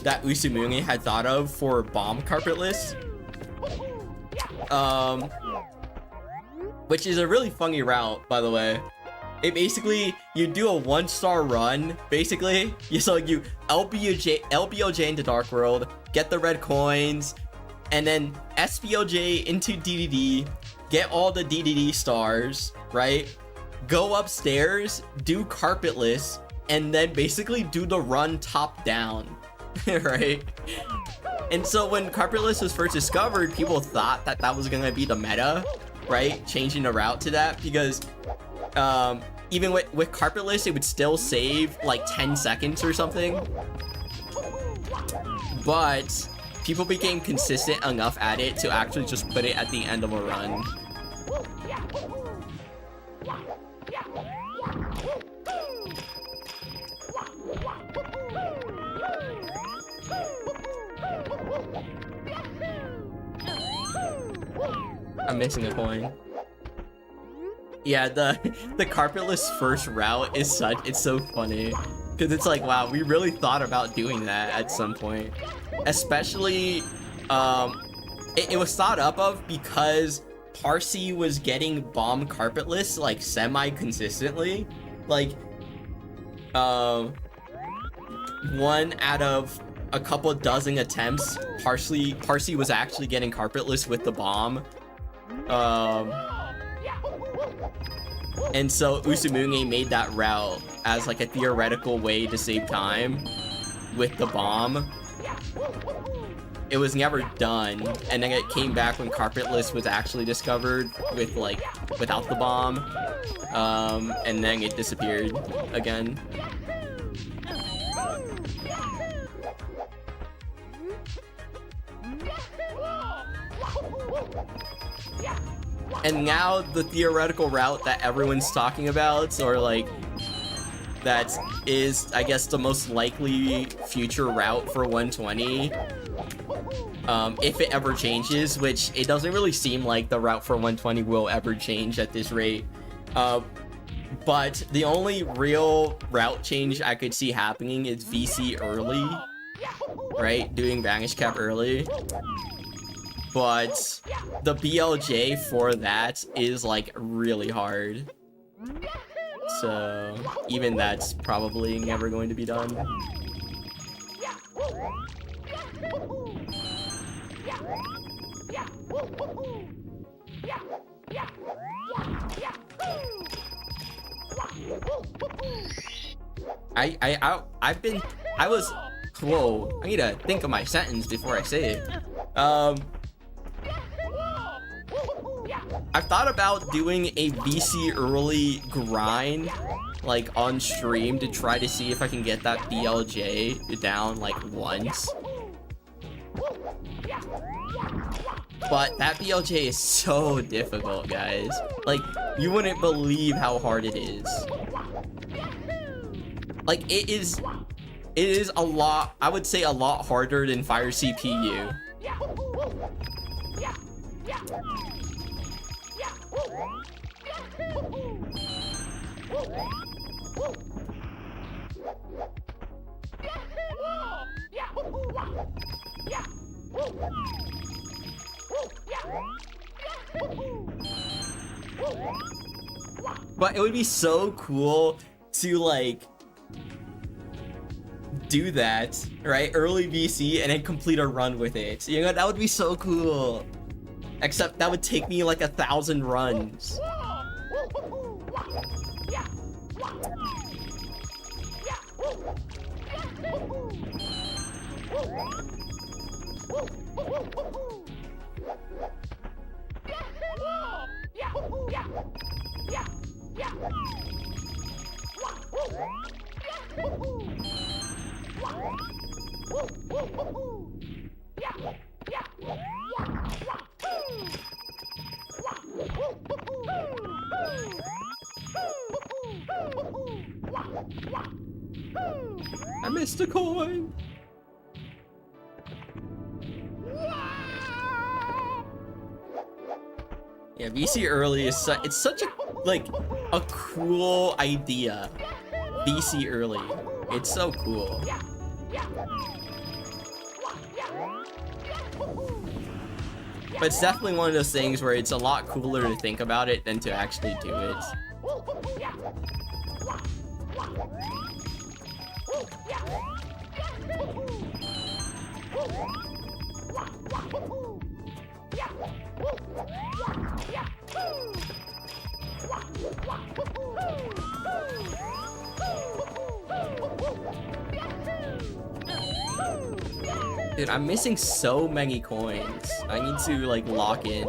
that Usumungi had thought of for bomb carpetless. Which is a really funny route, by the way. It basically, you do a 1-star run, basically. So you LBOJ into Dark World, get the red coins, and then SBOJ into DDD, get all the DDD stars, right? Go upstairs, do carpetless, and then basically do the run top down, right? And so when carpetless was first discovered, people thought that that was gonna be the meta, right? Changing the route to that, because even with carpetless, it would still save like 10 seconds or something. But people became consistent enough at it to actually just put it at the end of a run. I'm missing a coin. Yeah, the carpetless first route is it's so funny, because it's like, wow, we really thought about doing that at some point. Especially, it was thought up of because Parsi was getting bomb carpetless like semi-consistently. Like, 1 out of a couple dozen attempts, Parsi was actually getting carpetless with the bomb. And so Usumungi made that route as like a theoretical way to save time with the bomb. It was never done, and then it came back when carpetless was actually discovered with like without the bomb, and then it disappeared again. And now the theoretical route that everyone's talking about, or like that is, I guess, the most likely future route for 120, if it ever changes, which it doesn't really seem like the route for 120 will ever change at this rate. But the only real route change I could see happening is VC early, right? Doing Vanish Cap early. But the BLJ for that is like really hard. So even that's probably never going to be done. I was, whoa, I need to think of my sentence before I say it. I've thought about doing a VC early grind, like on stream, to try to see if I can get that BLJ down like once. But that BLJ is so difficult, guys. Like, you wouldn't believe how hard it is. Like, it is a lot, I would say a lot harder than Fire CPU. But it would be so cool to like do that, right? Early VC and then complete a run with it. You know, that would be so cool. Except that would take me like 1,000 runs. I missed a coin. Yeah, VC early is it's such a like a cool idea. VC early, it's so cool. But it's definitely one of those things where it's a lot cooler to think about it than to actually do it. Dude, I'm missing so many coins. I need to like lock in.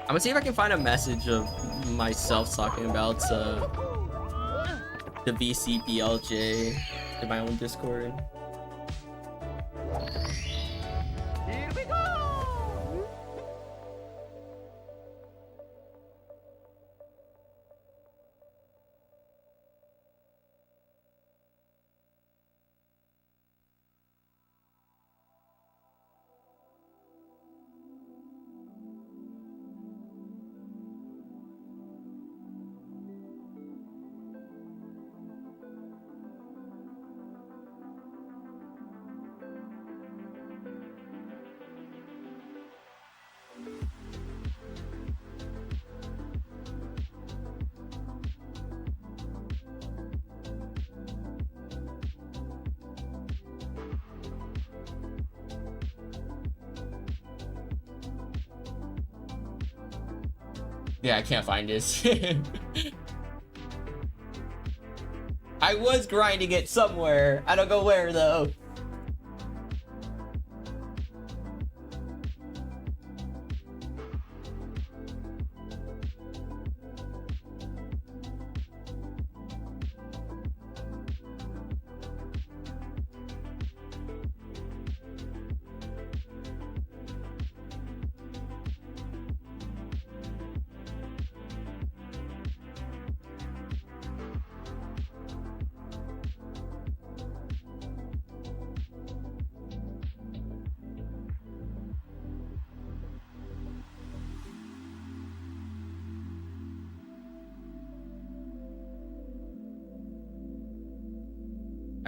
I'm gonna see if I can find a message of myself talking about the VC BLJ in my own Discord. Here we go! Yeah, I can't find this. I was grinding it somewhere. I don't know where though.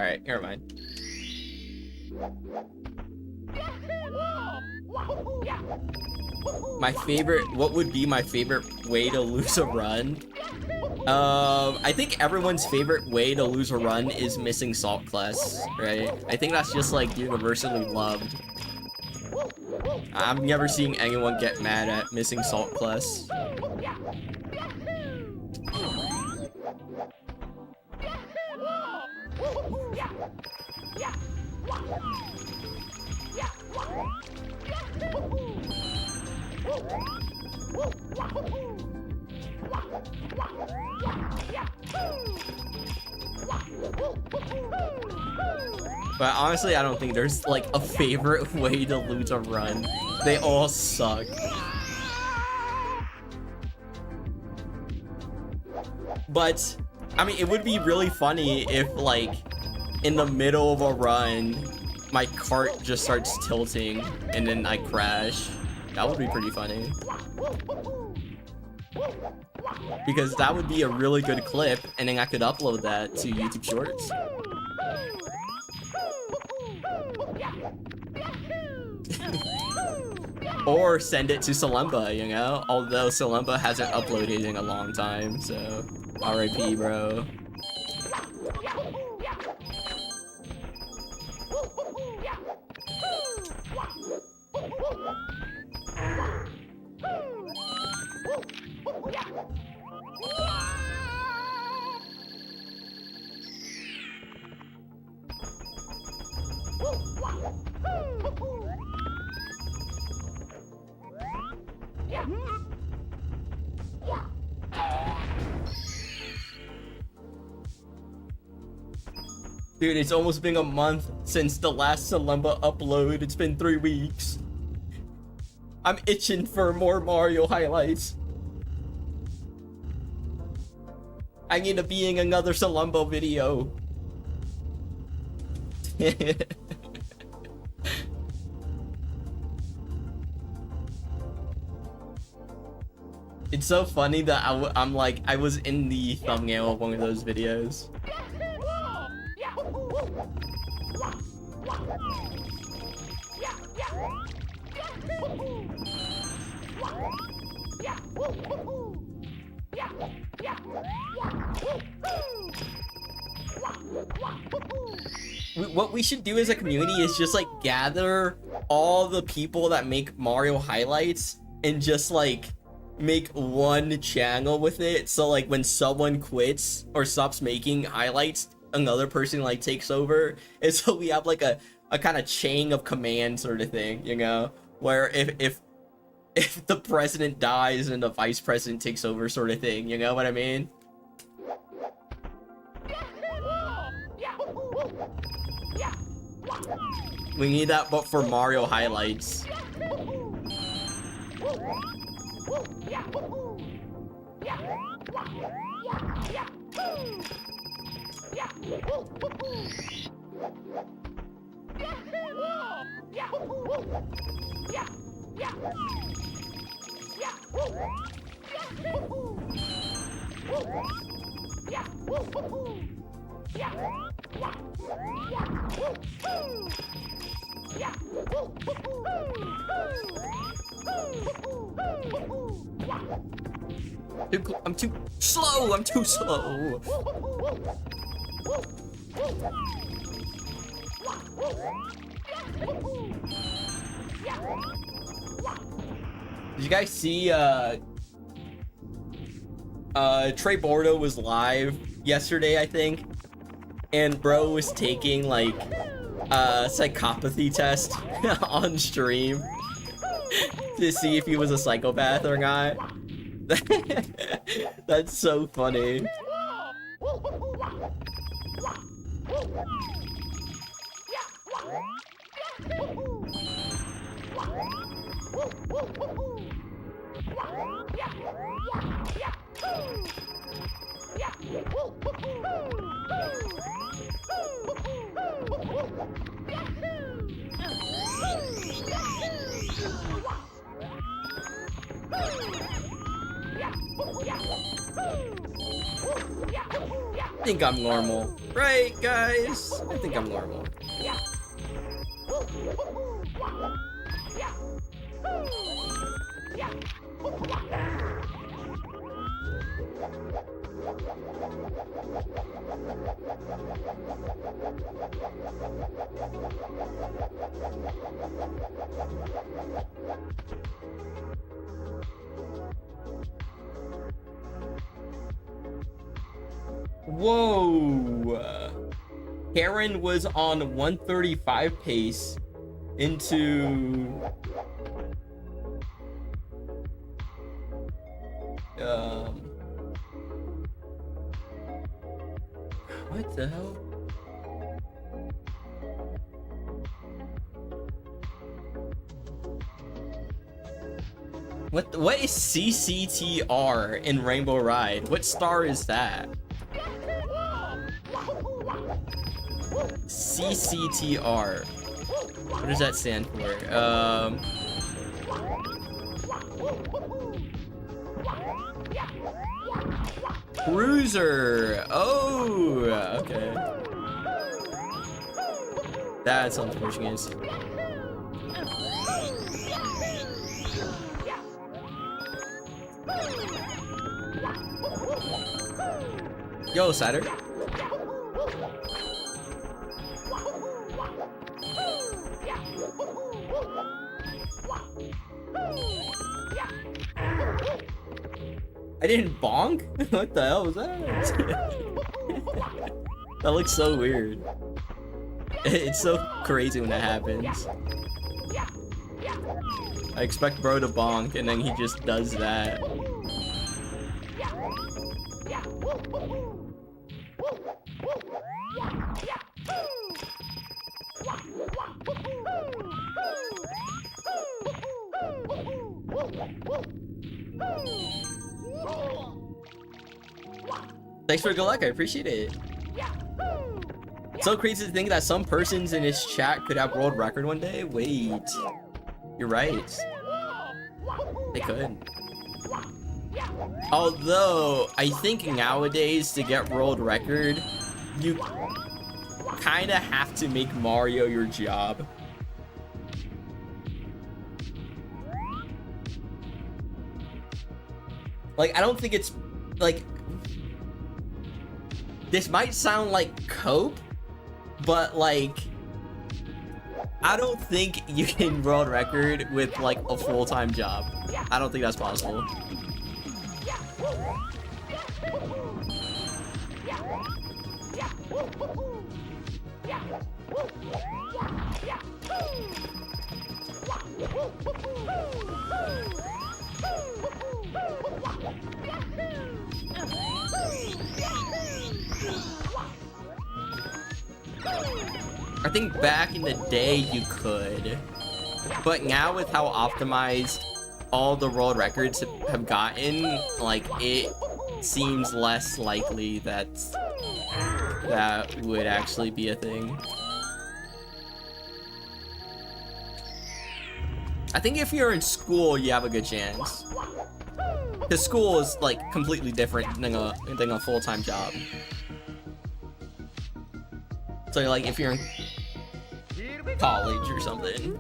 Alright, never mind. My favorite, what would be my favorite way to lose a run? I think everyone's favorite way to lose a run is missing Salt Class, right? I think that's just like universally loved. I'm never seeing anyone get mad at missing Salt Class. But honestly, I don't think there's like a favorite way to lose a run. They all suck. But I mean, it would be really funny if like in the middle of a run, my cart just starts tilting and then I crash. That would be pretty funny. Because that would be a really good clip and then I could upload that to YouTube Shorts. Or send it to Salemba, you know? Although Salemba hasn't uploaded in a long time, so RIP, bro. Dude, it's almost been a month since the last Salemba upload. It's been 3 weeks. I'm itching for more Mario highlights. I need to be in another Salemba video. It's so funny that I'm like, I was in the thumbnail of one of those videos. What we should do as a community is just like gather all the people that make Mario highlights and just like make one channel with it, so like when someone quits or stops making highlights, another person like takes over, and so we have like a kind of chain of command sort of thing, you know, where if the president dies and the vice president takes over sort of thing, you know what I mean? We need that, but for Mario highlights. I'm too slow. I'm too slow. Did you guys see Trey Bordo was live yesterday, I think, and bro was taking like a psychopathy test on stream to see if he was a psychopath or not. That's so funny. think I'm normal. Right, guys? I think I'm normal. Whoa! Karen was on 135 pace into what the hell? What is CCTR in Rainbow Ride? What star is that? CCTR. What does that stand for? Cruiser. Oh, okay. That's unfortunate. Yo, Cider. I didn't bonk? What the hell was that? That looks so weird. It's so crazy when that happens. I expect bro to bonk and then he just does that. Thanks for the good luck, I appreciate it. It's so crazy to think that some persons in his chat could have world record one day. Wait, you're right. They could. Although, I think nowadays to get world record, you kind of have to make Mario your job. Like, I don't think it's, like, this might sound like cope, but, like, I don't think you can world record with, like, a full-time job. I don't think that's possible. I think back in the day you could, but now with how optimized all the world records have gotten, like, it seems less likely that that would actually be a thing. I think if you're in school, you have a good chance. Because school is, like, completely different than a full-time job. So, like, if you're in college or something.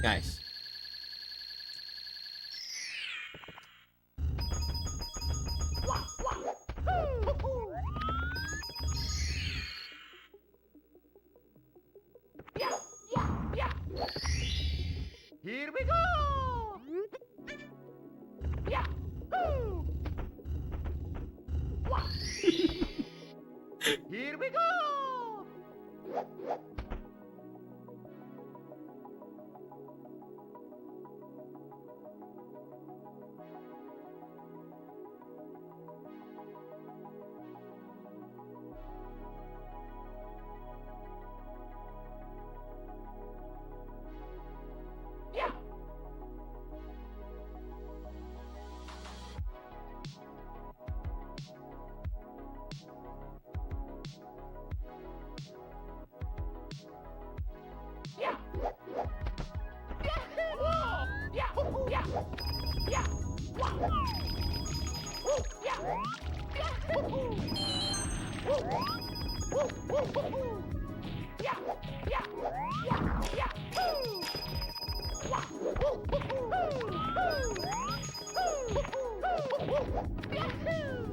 Nice. Here we go! Yeah! Here we go!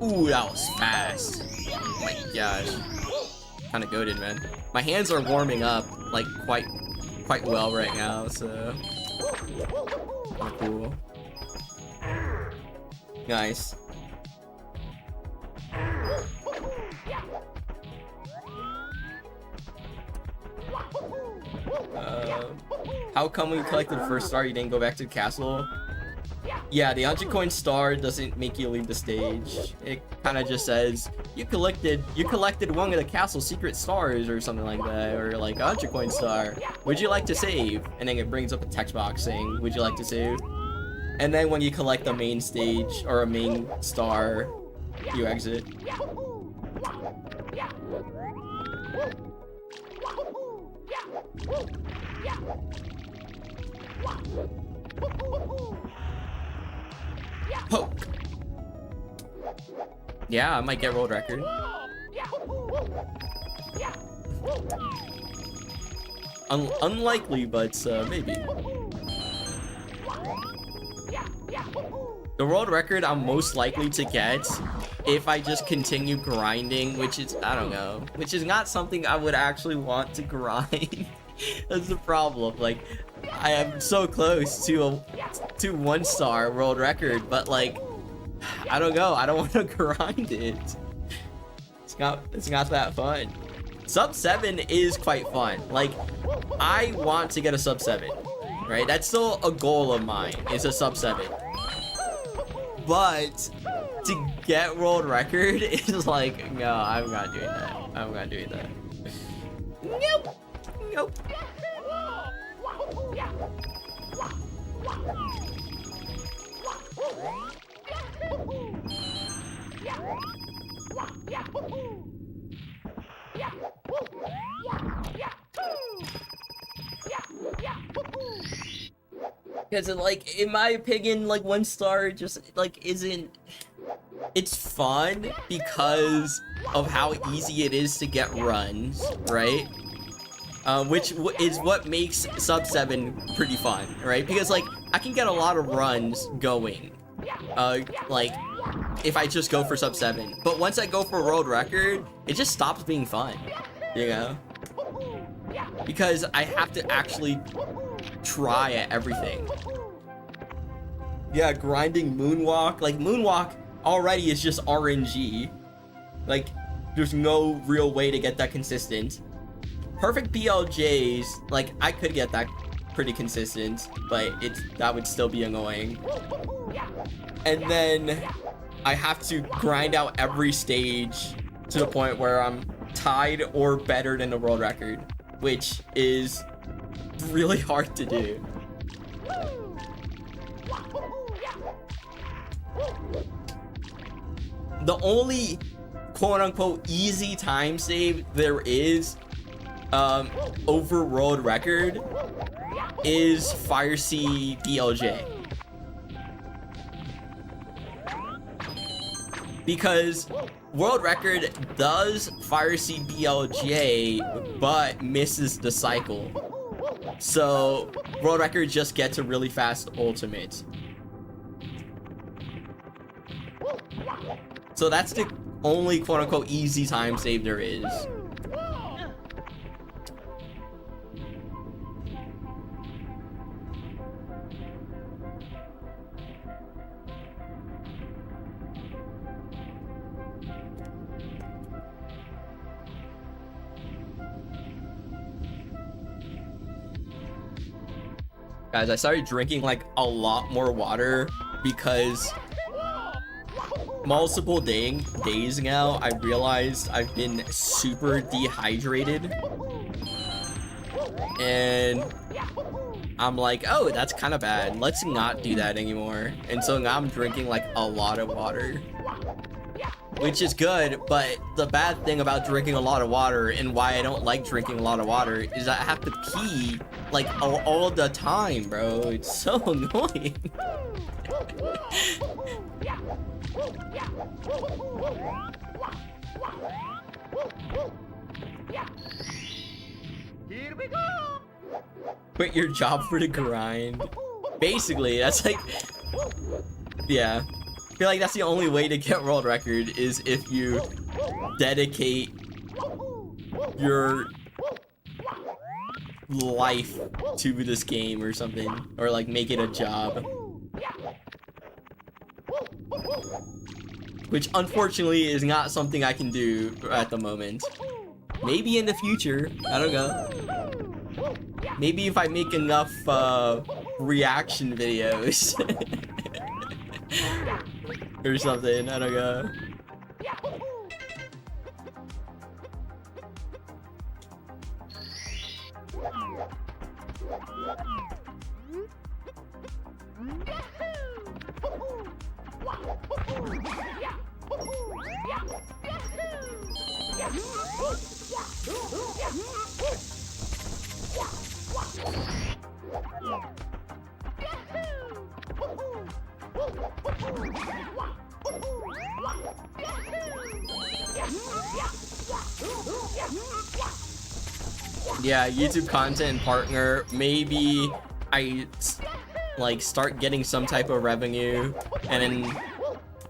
Ooh, that was fast. Oh my gosh. Kind of goated, man. My hands are warming up like quite well right now, so kinda cool. Nice. How come when you collected the first star you didn't go back to the castle? Yeah, the 100 coin star doesn't make you leave the stage. It kind of just says you collected one of the castle secret stars or something like that, or like a 100 coin star. Would you like to save? And then it brings up a text box saying, would you like to save? And then when you collect a main stage or a main star, you exit. Poke. Yeah, I might get world record. Unlikely, but maybe. The world record I'm most likely to get if I just continue grinding, which is, I don't know, which is not something I would actually want to grind. That's the problem. Like, I am so close to a 1-star world record, but like, I don't know. I don't want to grind it. It's not that fun. Sub 7 is quite fun. Like, I want to get a sub 7, right? That's still a goal of mine, is a sub 7. But to get world record is like, no, I'm not doing that. I'm not doing that. Nope. Nope. Because like, in my opinion, like 1 star just like isn't. It's fun because of how easy it is to get runs, right? Which is what makes sub 7 pretty fun, right? Because like, I can get a lot of runs going, like if I just go for sub 7. But once I go for world record, it just stops being fun, you know? Because I have to actually try at everything. Yeah, grinding moonwalk. Like, moonwalk already is just RNG. Like, there's no real way to get that consistent. Perfect BLJs, like, I could get that pretty consistent, but that would still be annoying. And then I have to grind out every stage to the point where I'm tied or better than the world record, which is really hard to do. The only quote-unquote easy time save there is over world record is Fire Sea BLJ. Because world record does Fire Sea BLJ but misses the cycle. So world record just gets a really fast ultimate. So that's the only quote-unquote easy time save there is. Guys, I started drinking like a lot more water because multiple days now I realized I've been super dehydrated, and I'm like, oh, that's kind of bad. Let's not do that anymore. And so now I'm drinking like a lot of water, which is good. But the bad thing about drinking a lot of water, and why I don't like drinking a lot of water, is that I have to pee like all the time, bro. It's so annoying. Here we go. Quit your job for the grind. Basically, that's like, yeah. I feel like that's the only way to get world record, is if you dedicate your life to this game or something, or like make it a job. Which unfortunately is not something I can do at the moment. Maybe in the future, I don't know. Maybe if I make enough reaction videos or something, I don't know. Yeah, YouTube content partner. Maybe I like start getting some type of revenue, and then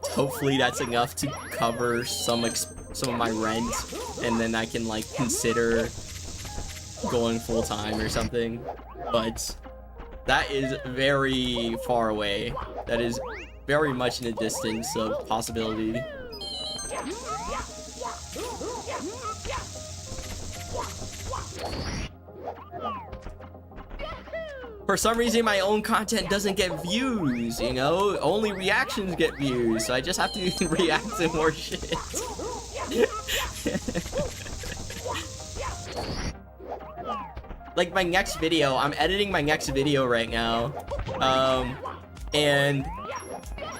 hopefully that's enough to cover some of my rent, and then I can like consider going full time or something. But that is very far away. That is very much in the distance of possibility. For some reason, my own content doesn't get views, you know? Only reactions get views, so I just have to react to more shit. Like my next video, I'm editing my next video right now. And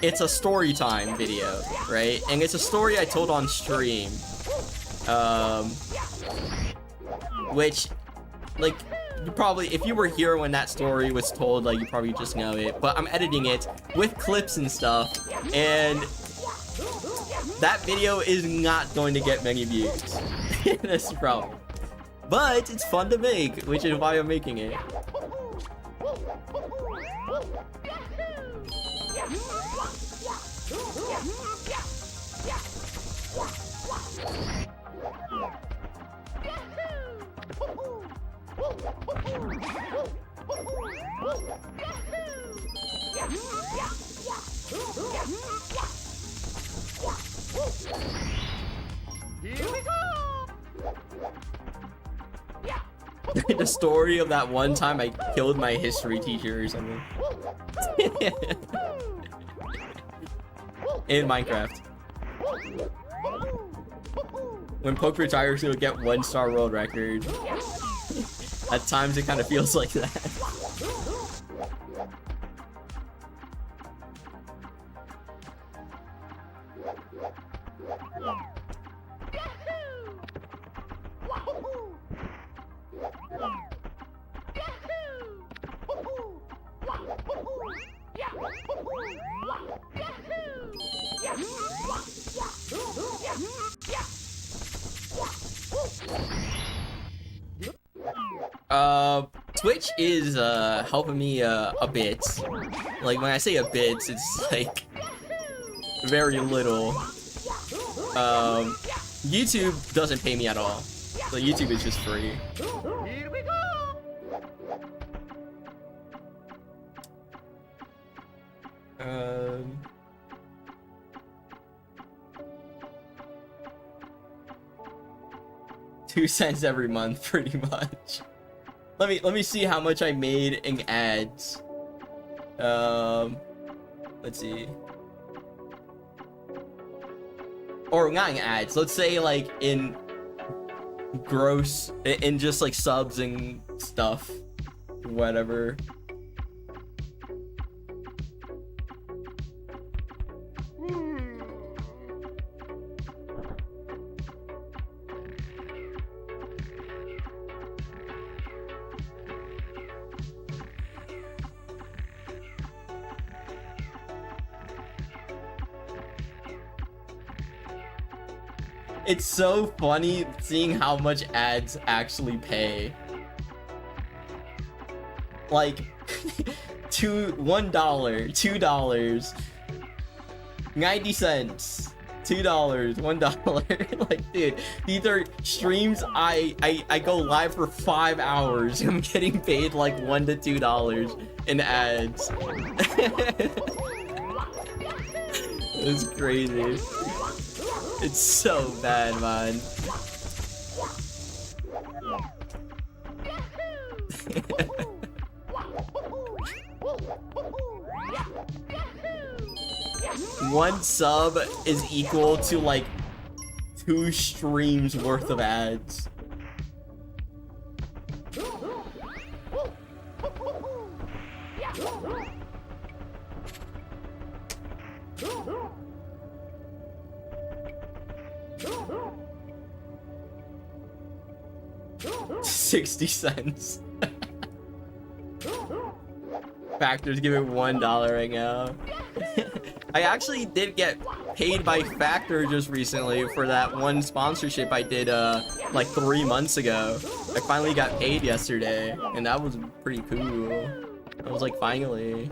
it's a story time video, right? And it's a story I told on stream. Which, like, you probably, if you were here when that story was told, like, you probably just know it. But I'm editing it with clips and stuff, and that video is not going to get many views. That's the problem. But it's fun to make, which is why I'm making it. Here we go. The story of that one time I killed my history teacher or something. In Minecraft. When Poke retires, he'll get 1-star world record. At times it kind of feels like that. Twitch is helping me a bit. Like when I say a bit, it's like very little. YouTube doesn't pay me at all. So YouTube is just free. Here we go. 2 cents every month, pretty much. let me see how much I made in ads. Let's see. Or not in ads. Let's say like in gross, in just like subs and stuff, whatever. It's so funny seeing how much ads actually pay. Like, $1, $2, 90 cents, $2, $1. Like, dude, these are streams I go live for 5 hours. I'm getting paid like $1 to $2 in ads. It's crazy. It's so bad, man. One sub is equal to like 2 streams worth of ads. $0.60. Factors give it $1 right now. I actually did get paid by Factor just recently for that one sponsorship I did like 3 months ago. I finally got paid yesterday, and that was pretty cool. I was like, finally.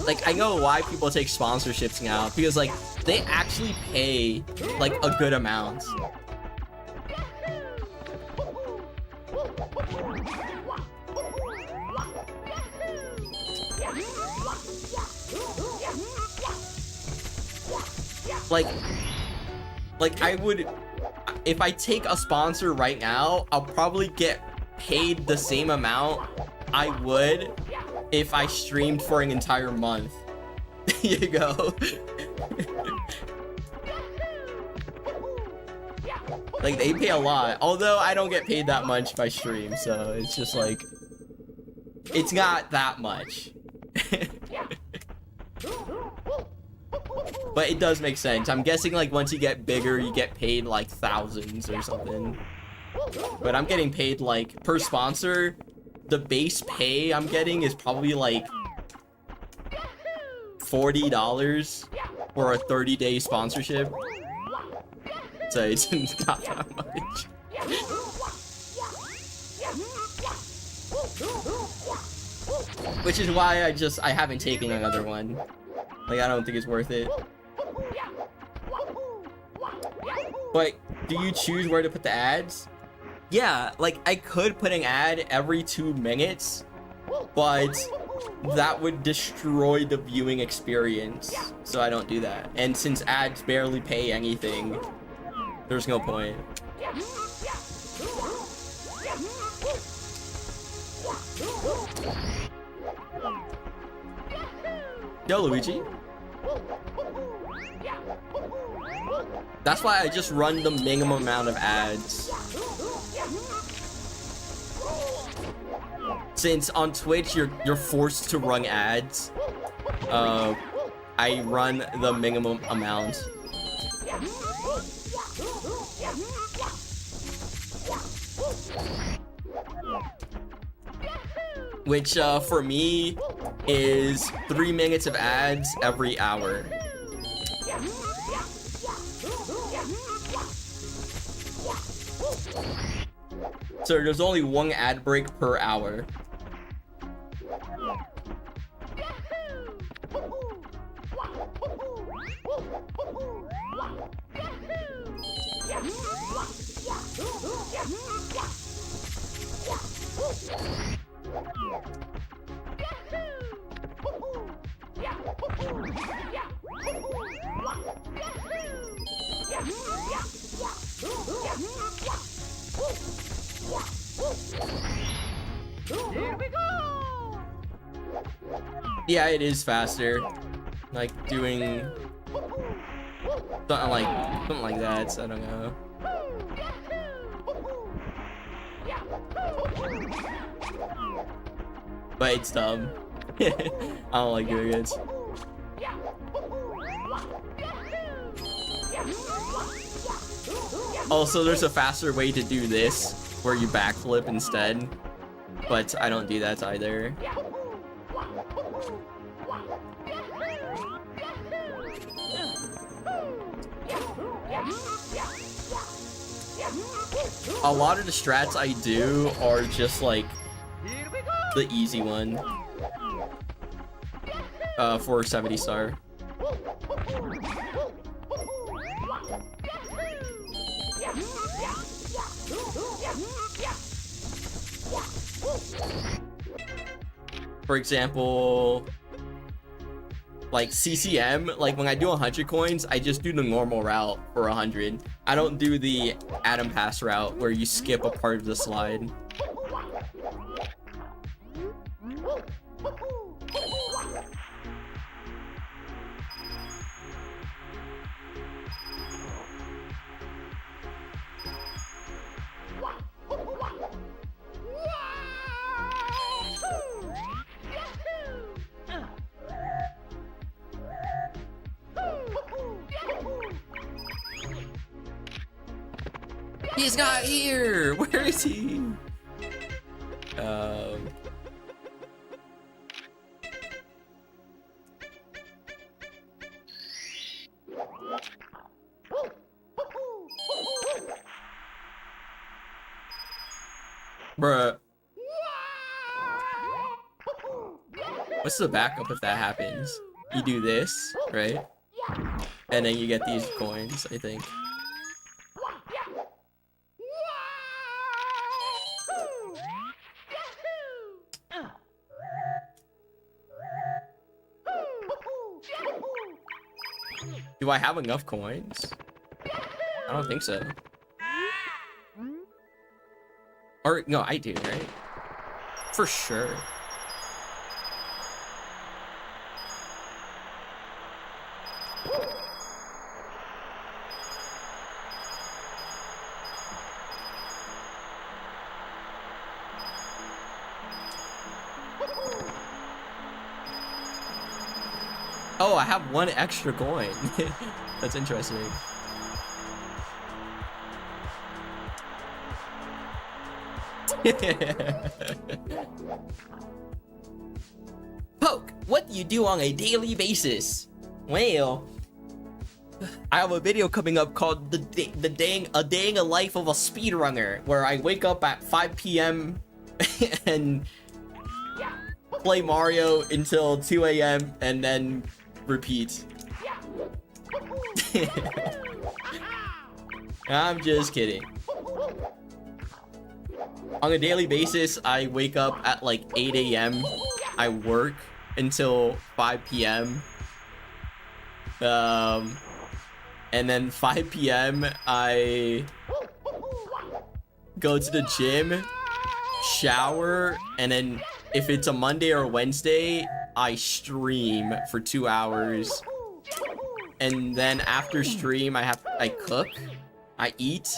Like, I know why people take sponsorships now, because like they actually pay like a good amount. Like I would, if I take a sponsor right now, I'll probably get paid the same amount I would if I streamed for an entire month. Here you go. Like, they pay a lot, although I don't get paid that much if I stream, so it's just like, it's not that much. But it does make sense. I'm guessing like once you get bigger, you get paid like thousands or something. But I'm getting paid like per sponsor. The base pay I'm getting is probably like $40 for a 30-day sponsorship. So it's not that much. Which is why I haven't taken another one. Like, I don't think it's worth it. But do you choose where to put the ads? Yeah, like I could put an ad every 2 minutes, but that would destroy the viewing experience. So I don't do that. And since ads barely pay anything, there's no point. Yo, Luigi. That's why I just run the minimum amount of ads. Since on Twitch you're forced to run ads, I run the minimum amount. Which for me is 3 minutes of ads every hour. So there's only 1 ad break per hour. Yeah, it is faster. Like doing something like that. So I don't know. But it's dumb. I don't like doing it. Also, there's a faster way to do this where you backflip instead, but I don't do that either. A lot of the strats I do are just like the easy one for 70 star. For example, like CCM, like when I do 100 coins, I just do the normal route for 100. I don't do the Atom Pass route where you skip a part of the slide. He's not here! Where is he? Bruh. What's the backup if that happens? You do this, right? And then you get these coins, I think. Do I have enough coins? I don't think so. Or, no, I do, right? For sure. Oh, I have one extra coin. That's interesting. Poke, what do you do on a daily basis? Well, I have a video coming up called A Day in the Life of a Speedrunner, where I wake up at 5 p.m. and play Mario until 2 a.m. and then repeat. I'm just kidding. On a daily basis, I wake up at like 8 a.m. I work until 5 p.m. And then 5 p.m. I go to the gym, shower, and then if it's a Monday or Wednesday, I stream for 2 hours. And then after stream, I cook, I eat,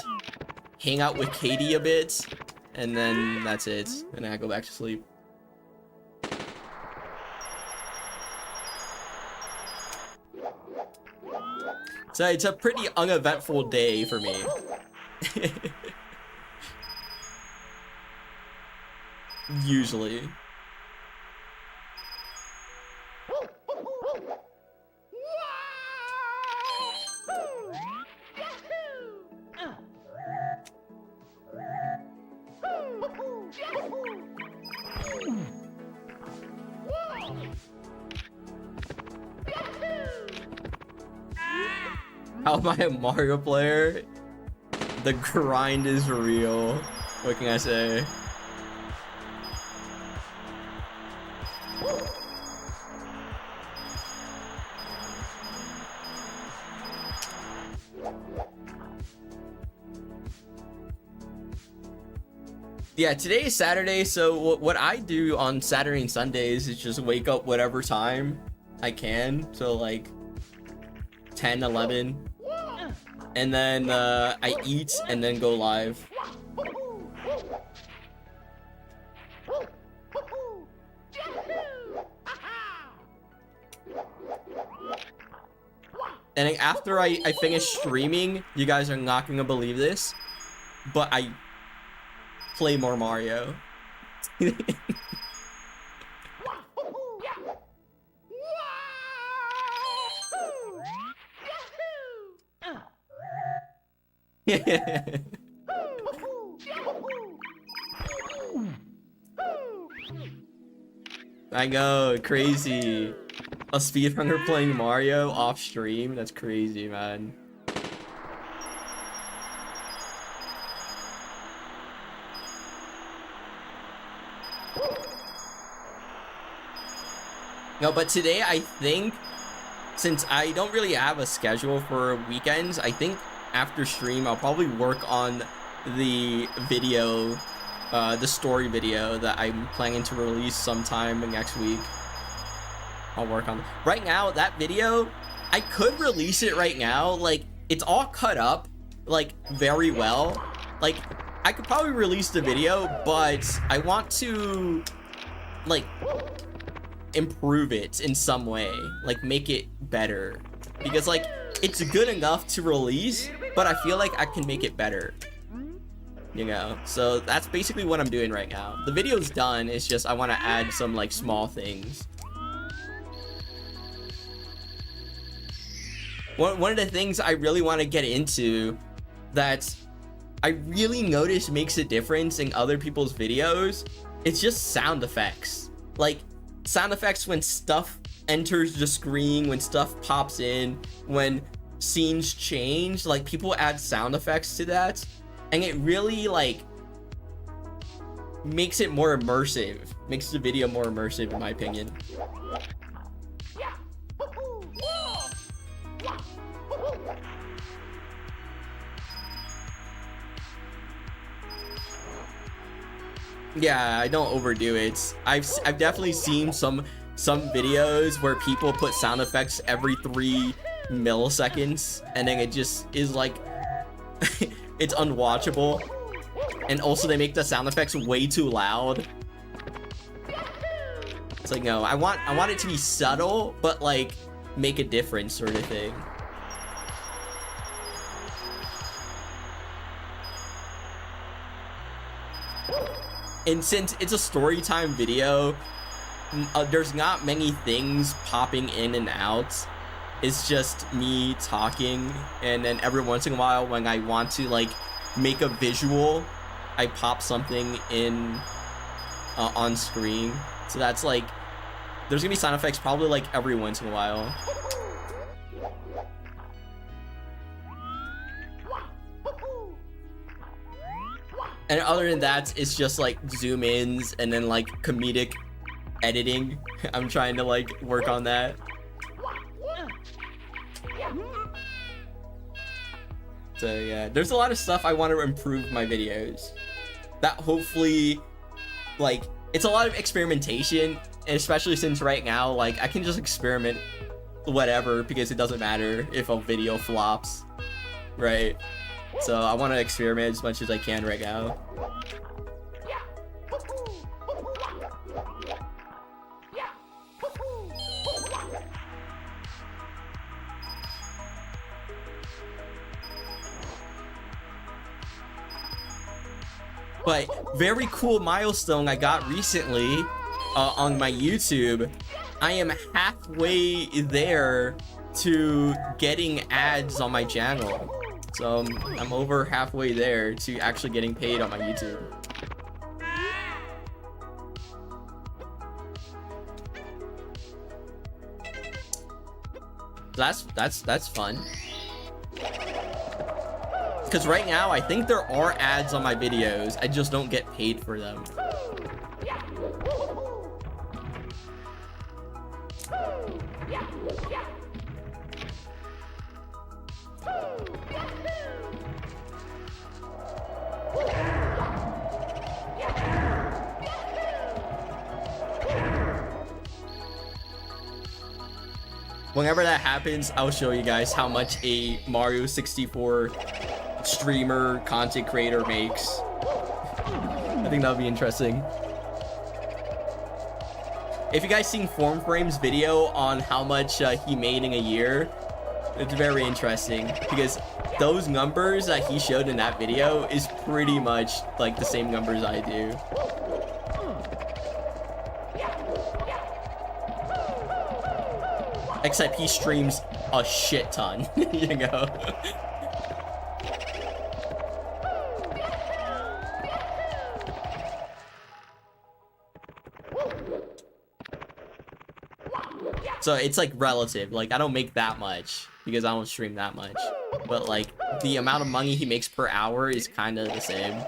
hang out with Katie a bit, and then that's it. And then I go back to sleep. So it's a pretty uneventful day for me. Usually. How am I a Mario player? The grind is real. What can I say? Yeah, today is Saturday, so what I do on Saturday and Sundays is just wake up whatever time I can, so like 10, 11, and then I eat and then go live. And then after I finish streaming, you guys are not gonna believe this, but I play more Mario. I know, crazy. A speedrunner playing Mario off stream? That's crazy, man. No, but today I think, since I don't really have a schedule for weekends, I think after stream I'll probably work on the video, the story video that I'm planning to release sometime next week. I'll work on. Right now, that video, I could release it right now. Like, it's all cut up, like, very well. Like, I could probably release the video, but I want to, like, improve it in some way. Like, make it better. Because, like, it's good enough to release, but I feel like I can make it better. You know? So, that's basically what I'm doing right now. The video's done, it's just I want to add some, like, small things. One of the things I really want to get into that I really notice makes a difference in other people's videos, it's just sound effects. Like, sound effects when stuff enters the screen, when stuff pops in, when scenes change, like, people add sound effects to that, and it really, like, makes it more immersive, makes the video more immersive, in my opinion. Yeah, I don't overdo it. I've definitely seen some videos where people put sound effects every 3 milliseconds, and then it just is like it's unwatchable. And also they make the sound effects way too loud. It's like, no, I want it to be subtle, but like make a difference, sort of thing. And since it's a story time video, there's not many things popping in and out. It's just me talking, and then every once in a while when I want to like make a visual, I pop something in on screen. So that's like, there's gonna be sound effects probably like every once in a while. And other than that, it's just like zoom ins and then like comedic editing. I'm trying to like work on that. So yeah, there's a lot of stuff I want to improve my videos. That hopefully, like, it's a lot of experimentation, and especially since right now, like, I can just experiment whatever because it doesn't matter if a video flops, right? So I want to experiment as much as I can right now. But very cool milestone I got recently on my YouTube. I am halfway there to getting ads on my channel. So I'm over halfway there to actually getting paid on my YouTube. That's fun. Because right now, I think there are ads on my videos. I just don't get paid for them. Whenever that happens, I'll show you guys how much a Mario 64 streamer content creator makes. I think that'll be interesting. If you guys seen Form Frame's video on how much he made in a year, it's very interesting because those numbers that he showed in that video is pretty much like the same numbers I do. Except he streams a shit ton, you know? So it's like relative, like I don't make that much because I don't stream that much, but like the amount of money he makes per hour is kind of the same.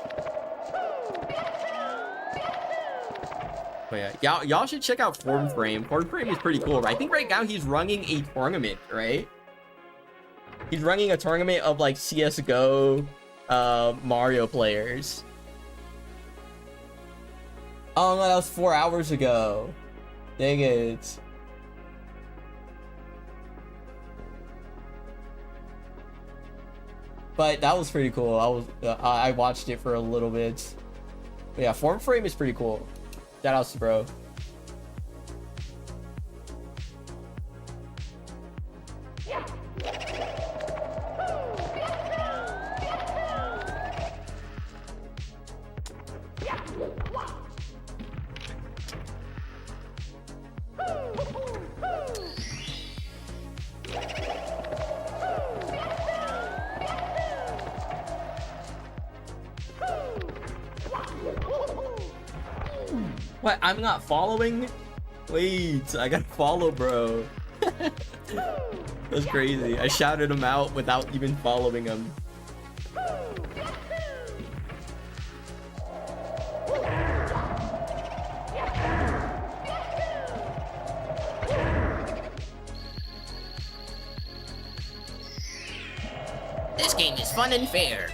But yeah, y'all should check out Form Frame. Form Frame is pretty cool. I think right now he's running a tournament, right? He's running a tournament of like CSGO Mario players. Oh no, that was 4 hours ago. Dang it. But that was pretty cool. I watched it for a little bit. But yeah, Form Frame is pretty cool. Shout out to bro. What? I'm not following? Wait, I gotta follow, bro. That's crazy. I shouted him out without even following him. This game is fun and fair.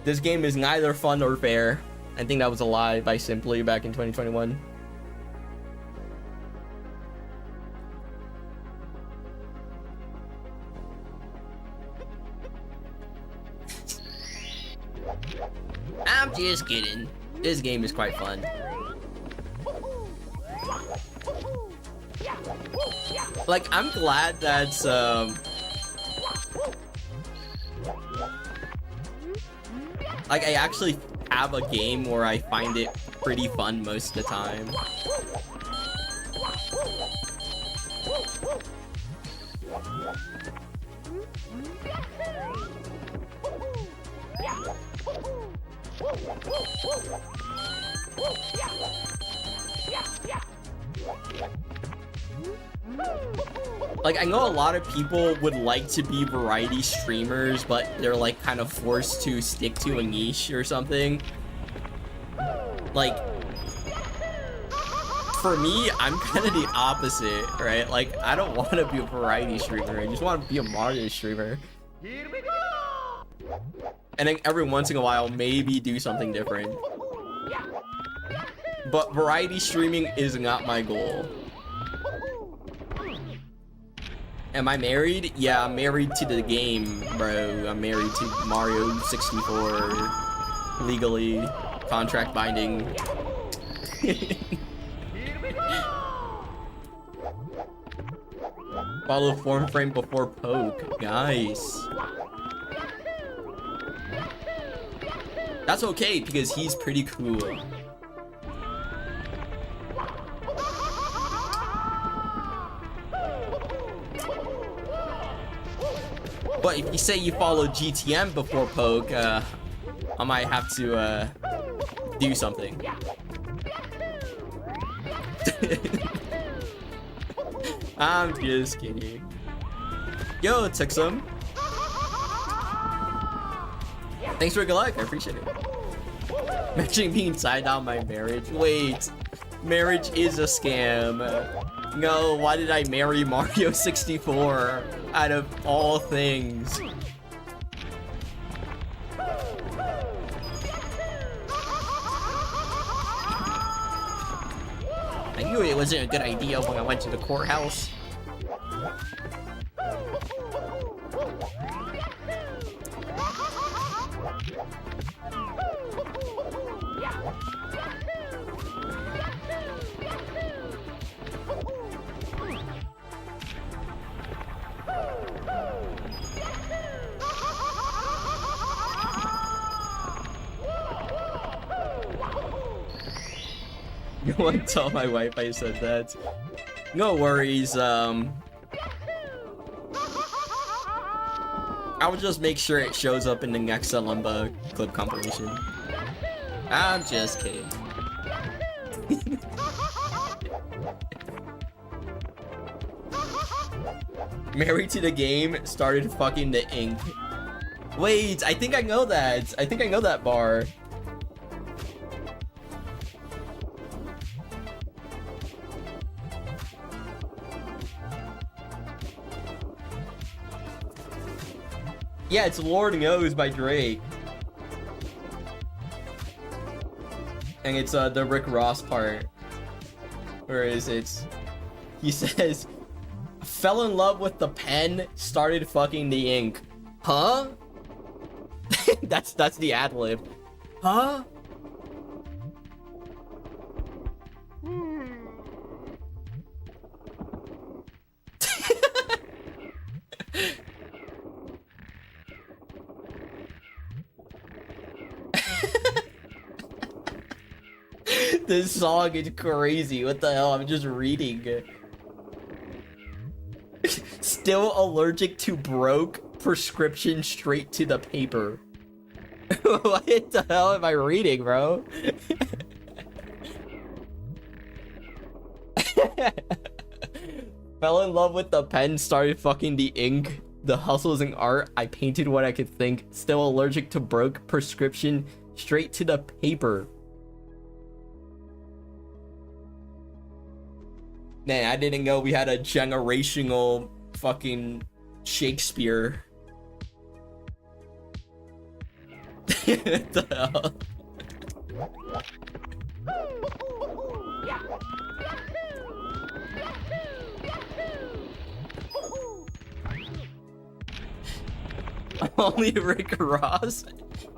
This game is neither fun or fair. I think that was a lie by Simply back in 2021. I'm just kidding. This game is quite fun. Like, I'm glad that like I actually have a game where I find it pretty fun most of the time. Like, I know a lot of people would like to be variety streamers, but they're like kind of forced to stick to a niche or something. Like, for me, I'm kind of the opposite, right? Like, I don't want to be a variety streamer. I just want to be a Mario streamer. Here we go! And then every once in a while, maybe do something different. But variety streaming is not my goal. Am I married? Yeah, I'm married to the game, bro. I'm married to Mario 64. Legally. Contract binding. Here we go! Follow Form Frame before poke. Nice. That's okay, because he's pretty cool. But if you say you follow GTM before poke, I might have to do something. I'm just kidding. Yo, Tixum. Thanks for good luck, I appreciate it. Imagine being tied down my marriage. Wait, marriage is a scam. No, why did I marry Mario 64 out of all things? I knew it wasn't a good idea when I went to the courthouse. No one tell my wife I said that. No worries, I'll just make sure it shows up in the next Lumba clip compilation. I'm just kidding. Married to the game, started fucking the ink. Wait, I think I know that. I think I know that bar. Yeah, it's Lord Knows by Drake. And it's the Rick Ross part. Where is it? He says, fell in love with the pen, started fucking the ink. Huh? that's the ad lib. Huh? This song is crazy. What the hell? I'm just reading. Still allergic to broke, prescription straight to the paper. What the hell am I reading, bro? Fell in love with the pen, started fucking the ink. The hustles in art, I painted what I could think. Still allergic to broke, prescription straight to the paper. Man, I didn't know we had a generational fucking Shakespeare. What the hell? Only Rick Ross?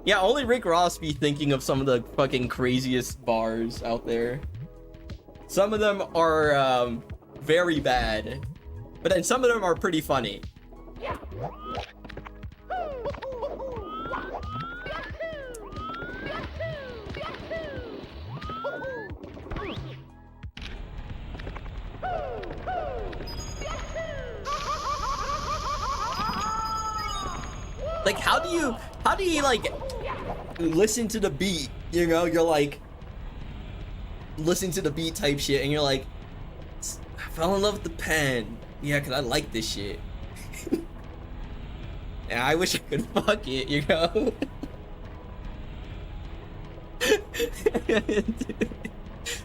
Yeah, only Rick Ross be thinking of some of the fucking craziest bars out there. Some of them are very bad, but then some of them are pretty funny. Like, how do you like listen to the beat? You know, you're like listen to the beat type shit, and you're like, I fell in love with the pen. Yeah, cause I like this shit. And I wish I could fuck it, you know.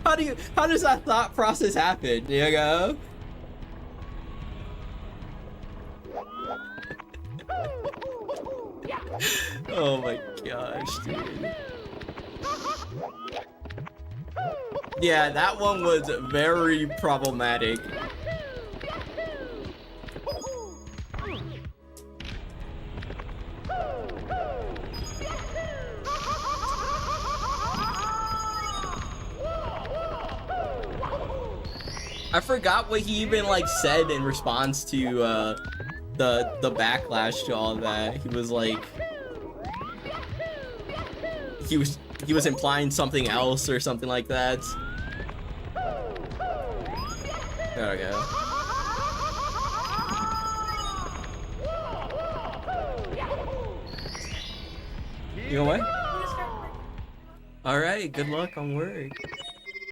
How does that thought process happen? You know. Oh my gosh, dude. Yeah, that one was very problematic. I forgot what he even like said in response to the backlash to all of that. He was like, he was implying something else or something like that. There we go. You know what? All right, good luck on work.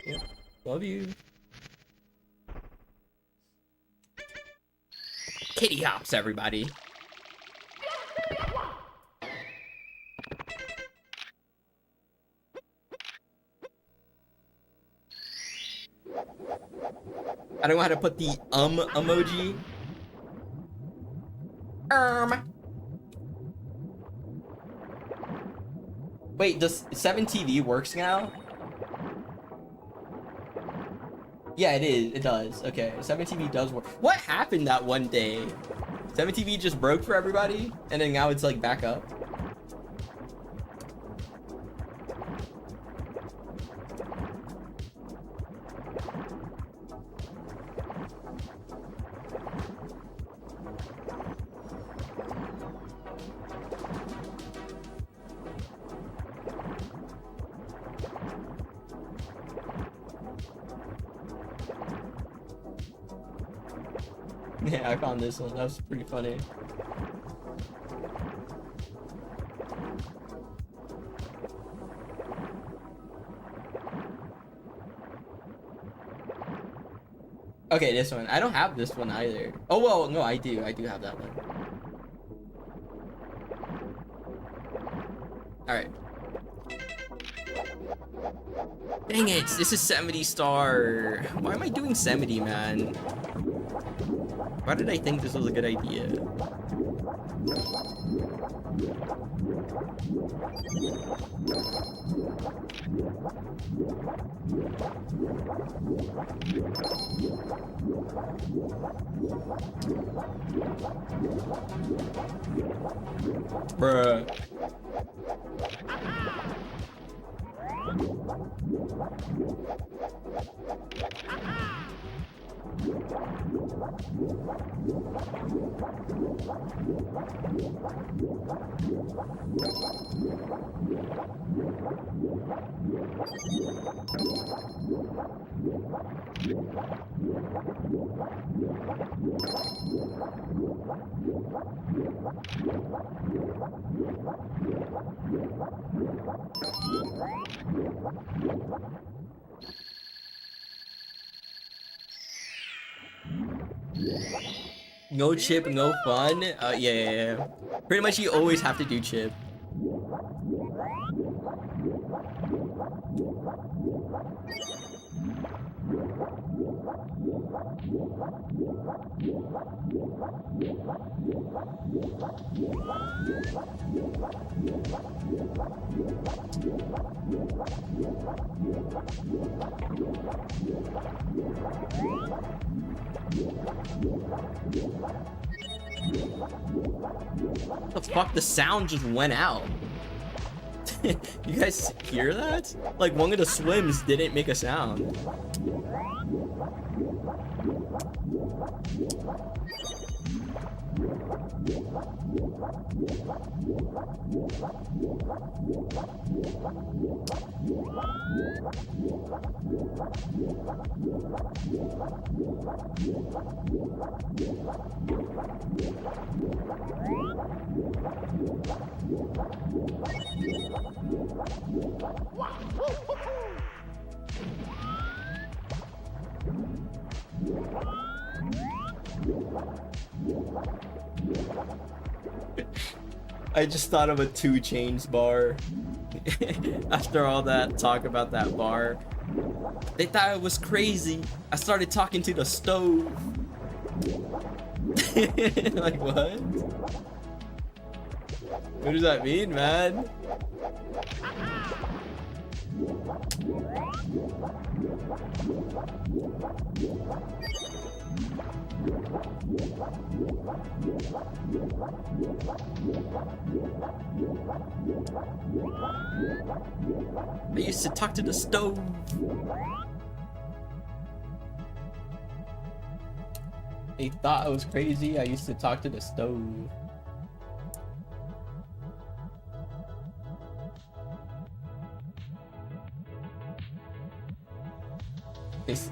Yep. Love you. Kitty hops, everybody. I don't know how to put the emoji. Wait, does 7TV works now? Yeah, it is. It does. Okay, 7TV does work. What happened that one day? 7TV just broke for everybody, and then now it's like back up. Yeah, I found this one. That was pretty funny. Okay, this one. I don't have this one either. Oh, well, no, I do. I do have that one. Alright. Dang it, this is 70 star. Why am I doing 70, man? Why did I think this was a good idea? Bruh. No chip, no fun. Yeah. Pretty much you always have to do chip. What the fuck? The sound just went out. You guys hear that? Like one of the swims didn't make a sound. I just thought of a 2 Chainz bar. After all that talk about that bar, they thought I was crazy. I started talking to the stove. Like what? What does that mean, man? I used to talk to the stove. They thought I was crazy. I used to talk to the stove. This.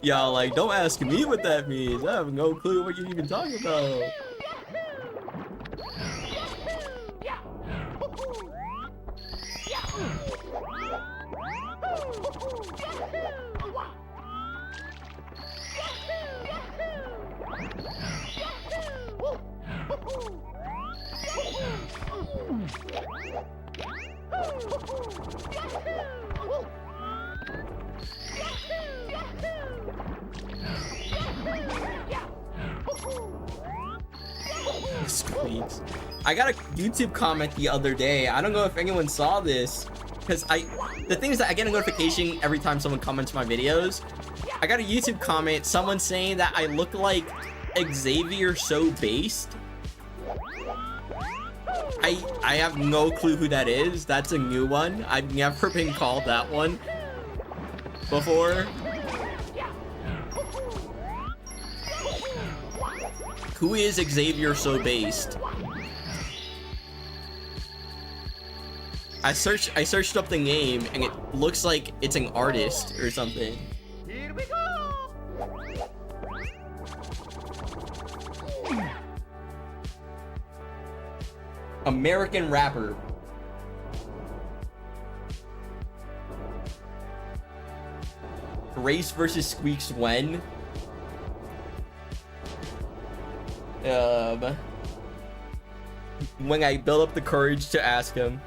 Y'all like, don't ask me what that means. I have no clue what you're even talking about. Squeaks. I got a YouTube comment the other day. I don't know if anyone saw this, because the thing is that I get a notification every time someone comments my videos. I got a YouTube comment, someone saying that I look like Xavier So Based. I have no clue who that is. That's a new one. I've never been called that one before. Who is Xavier So Based? I searched up the name and it looks like it's an artist or something. Here we go. American rapper. Race versus Squeaks when? When I build up the courage to ask him.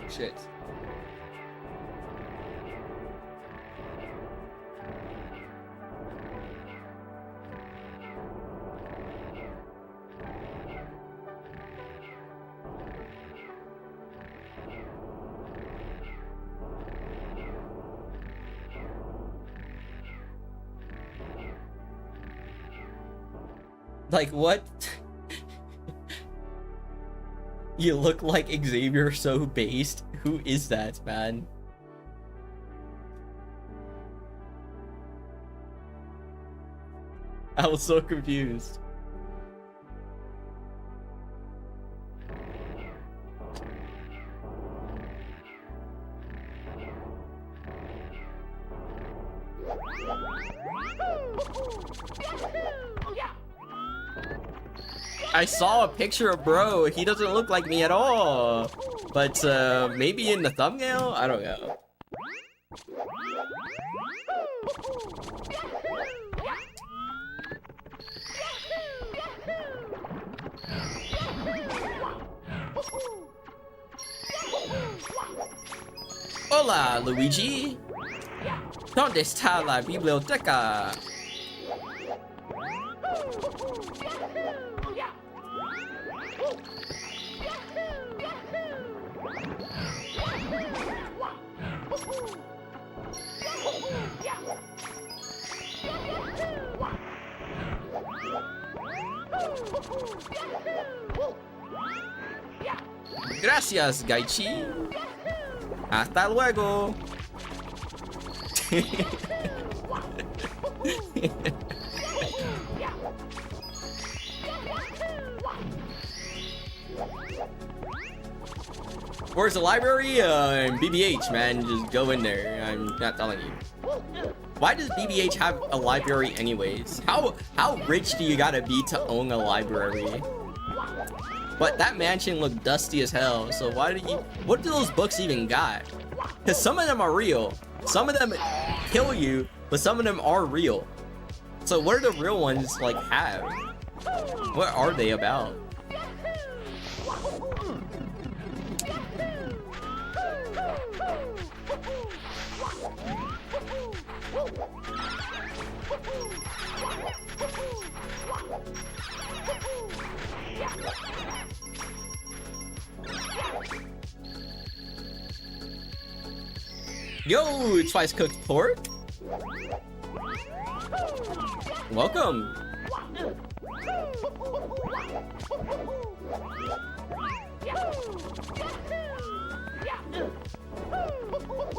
Shit. Like what? You look like Xavier So Based? Who is that, man? I was so confused. I saw a picture of bro. He doesn't look like me at all. But maybe in the thumbnail? I don't know. Hola, Luigi. ¿Dónde está la biblioteca? Gracias, Gaichi. Hasta luego. Where's the library? In BBH, man. Just go in there. I'm not telling you. Why does BBH have a library anyways? How rich do you gotta be to own a library? But that mansion looked dusty as hell, so what do those books even got? Because some of them are real. Some of them kill you, but some of them are real. So what do the real ones like have? What are they about? Yo, twice cooked pork. Welcome.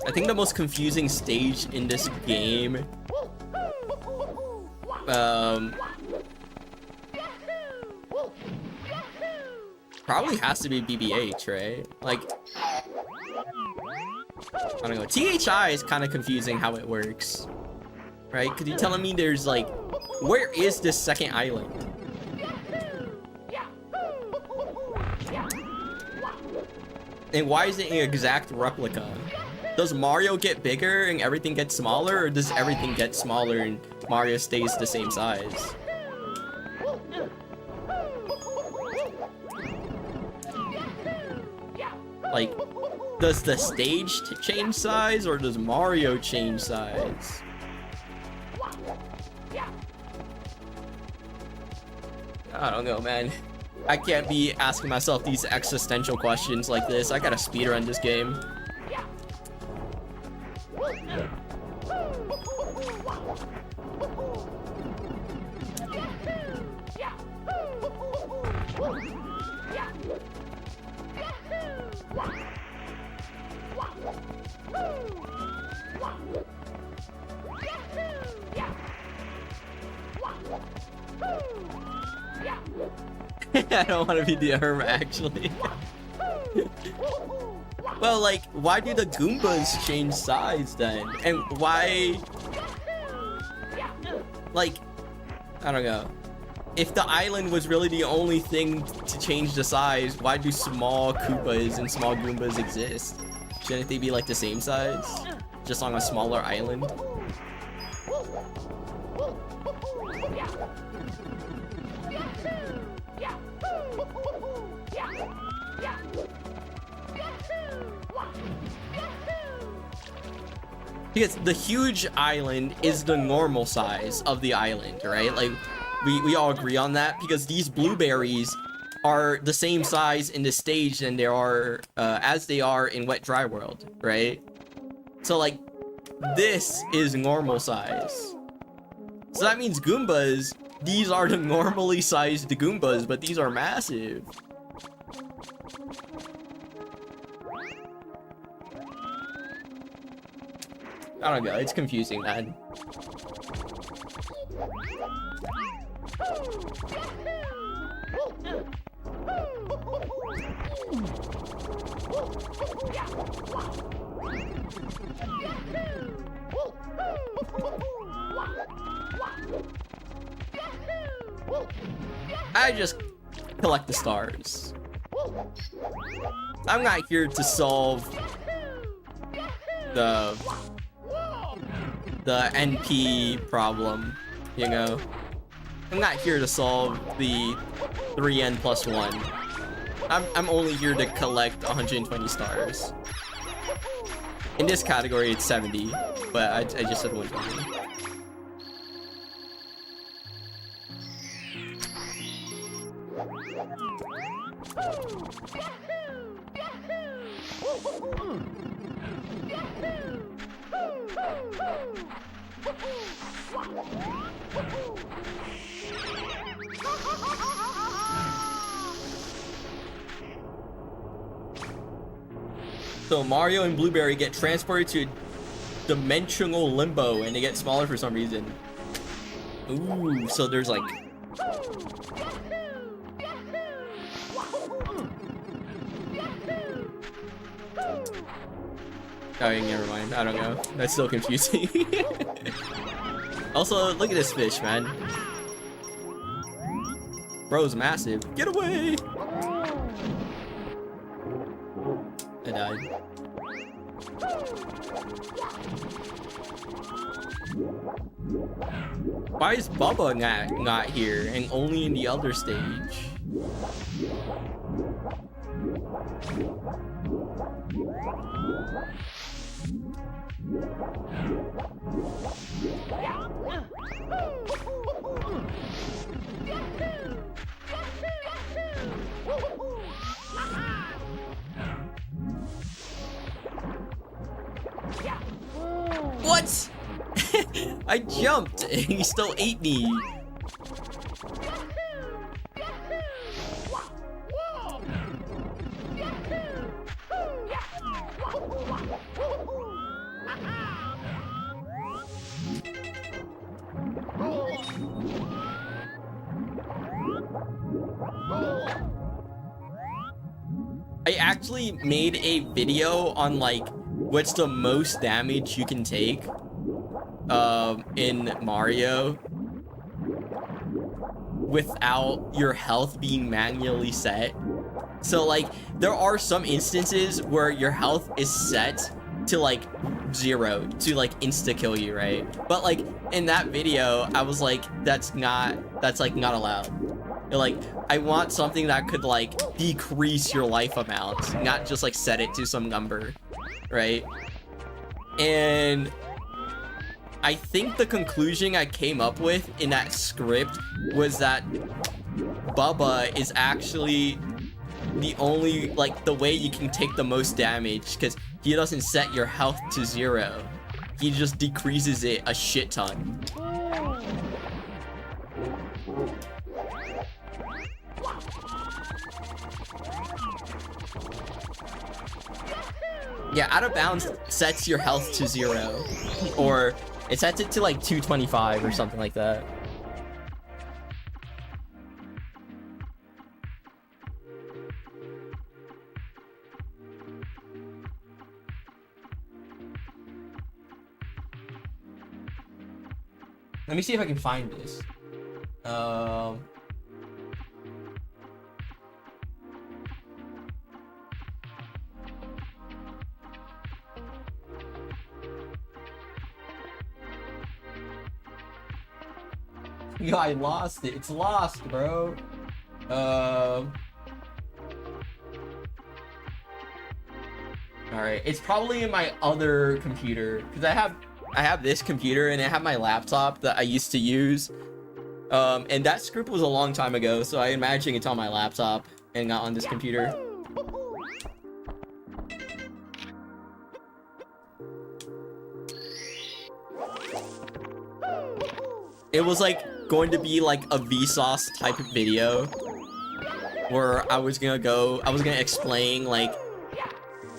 I think the most confusing stage in this game probably has to be BBH, right? Like, I don't know. THI is kind of confusing how it works, right? Because you're telling me there's like, where is this second island? And why is it an exact replica? does Mario get bigger and everything gets smaller, or does everything get smaller and Mario stays the same size? Like, does the stage change size, or does Mario change size? I don't know, man. I can't be asking myself these existential questions like this. I gotta speedrun this game. I don't want to be the hermit, actually. Well, like, why do the Goombas change size then? And why... Like, I don't know. If the island was really the only thing to change the size, why do small Koopas and small Goombas exist? Shouldn't they be like the same size? Just on a smaller island? Because the huge island is the normal size of the island, right? Like, we all agree on that, because these blueberries are the same size in the stage than they are, as they are in Wet Dry World, right? So, like, this is normal size. So that means Goombas, these are the normally sized Goombas, but these are massive. I don't know, it's confusing, man. I just collect the stars. I'm not here to solve the NP problem, you know? I'm not here to solve the 3n plus 1. I'm only here to collect 120 stars. In this category, it's 70, but I just said 120. So Mario and Blueberry get transported to dimensional limbo and they get smaller for some reason. Ooh, so there's like... Oh, never mind. I don't know. That's still confusing. Also, look at this fish, man. Bro's massive. Get away! I died. Why is Bubba not here and only in the other stage? What? I jumped and he still ate me. I actually made a video on like what's the most damage you can take in Mario without your health being manually set. So like there are some instances where your health is set to like 0 to like insta kill you, right? But like in that video, I was like, that's like not allowed. Like, I want something that could like decrease your life amount, not just like set it to some number, right? And I think the conclusion I came up with in that script was that Bubba is actually the only, like, the way you can take the most damage, because he doesn't set your health to 0. He just decreases it a shit ton. Yeah, out of bounds sets your health to 0. Or it sets it to like 225 or something like that. Let me see if I can find this. Yo, I lost it. It's lost, bro. Alright, it's probably in my other computer, because I have this computer and I have my laptop that I used to use. And that script was a long time ago, so I imagine it's on my laptop and not on this computer. It was like going to be like a Vsauce type of video where I was gonna explain like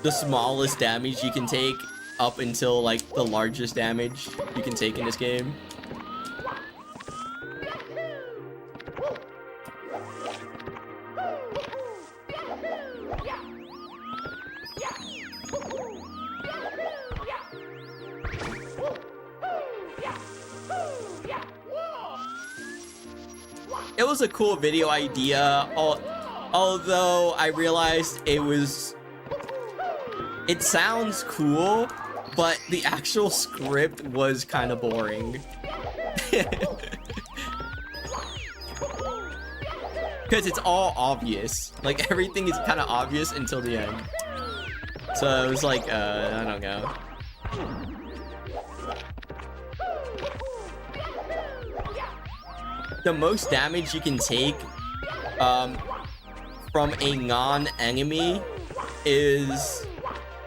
the smallest damage you can take up until like the largest damage you can take in this game. It was a cool video idea, although I realized it sounds cool, but the actual script was kind of boring. Because it's all obvious. Like, everything is kind of obvious until the end. So it was like, I don't know. The most damage you can take from a non-enemy is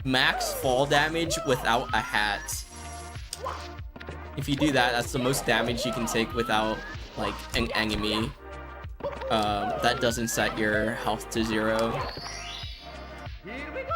max fall damage without a hat. If you do that, that's the most damage you can take without like an enemy that doesn't set your health to 0. Here we go!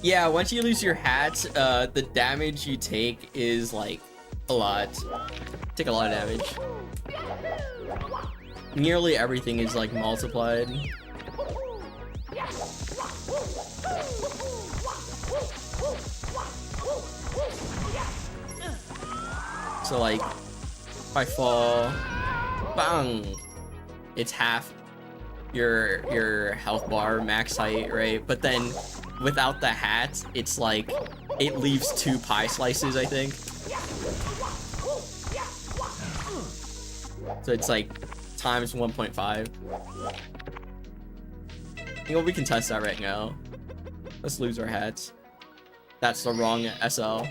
Yeah, once you lose your hat, the damage you take is like a lot. Take a lot of damage. Nearly everything is like multiplied. So like, if I fall, bang, it's half your health bar max height, right? But then without the hat, it's like it leaves 2 pie slices, I think. So it's like times 1.5. You know, we can test that right now. Let's lose our hats. That's the wrong SL.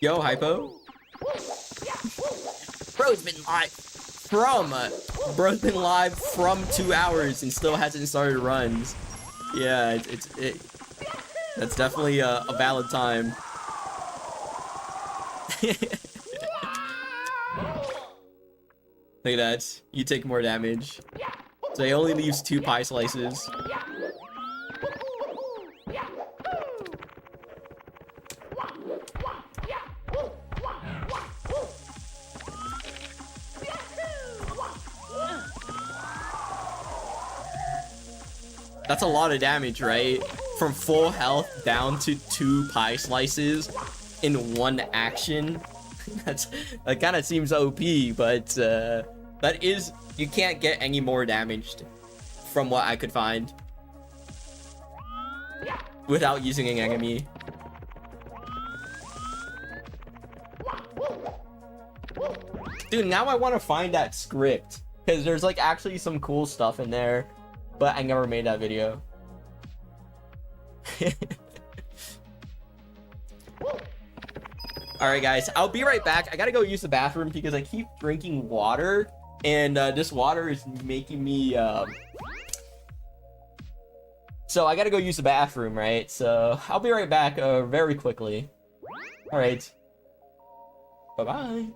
Yo, Hypo. Bro's been live. Bro's been live from 2 hours and still hasn't started runs. Yeah, that's definitely a valid time. Look at that. You take more damage. So he only leaves 2 pie slices. That's a lot of damage, right? From full health down to 2 pie slices in one action. That kind of seems OP, but that is, you can't get any more damaged from what I could find without using an enemy. Dude, now I want to find that script because there's like actually some cool stuff in there, but I never made that video. Alright guys, I'll be right back. I gotta go use the bathroom because I keep drinking water and this water is making me so I gotta go use the bathroom, right? So I'll be right back very quickly. Alright, bye bye.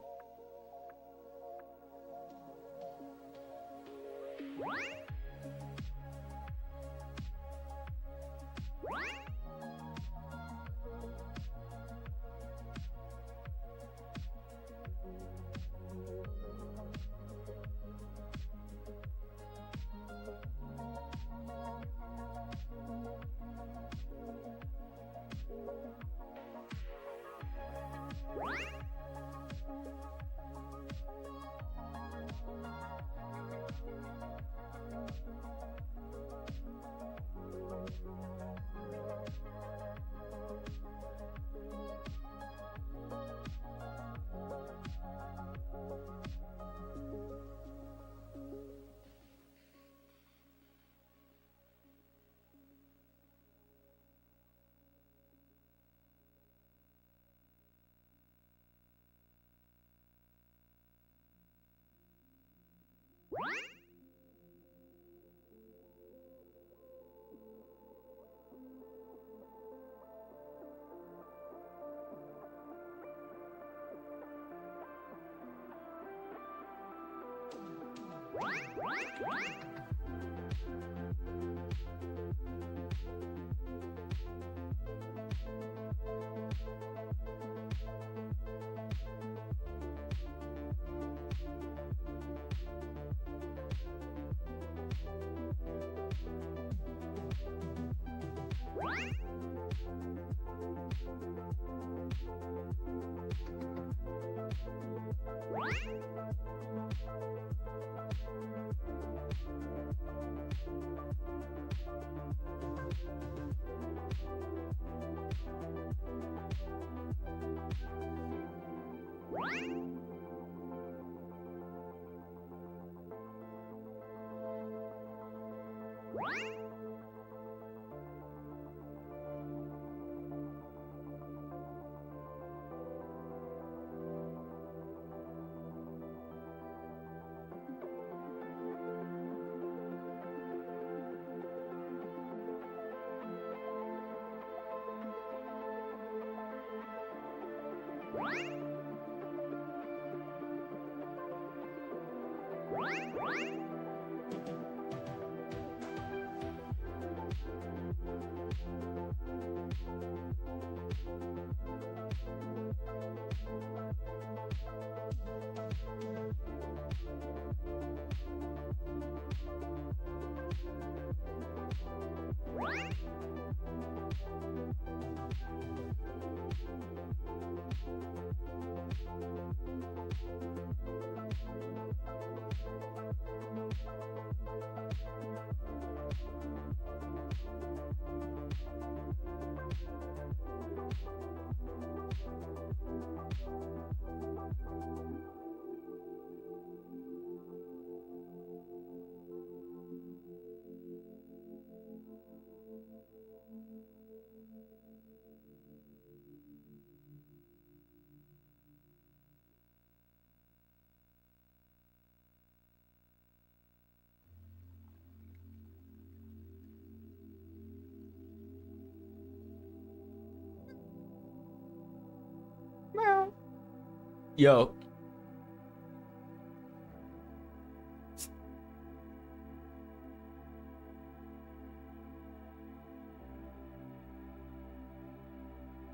Yo.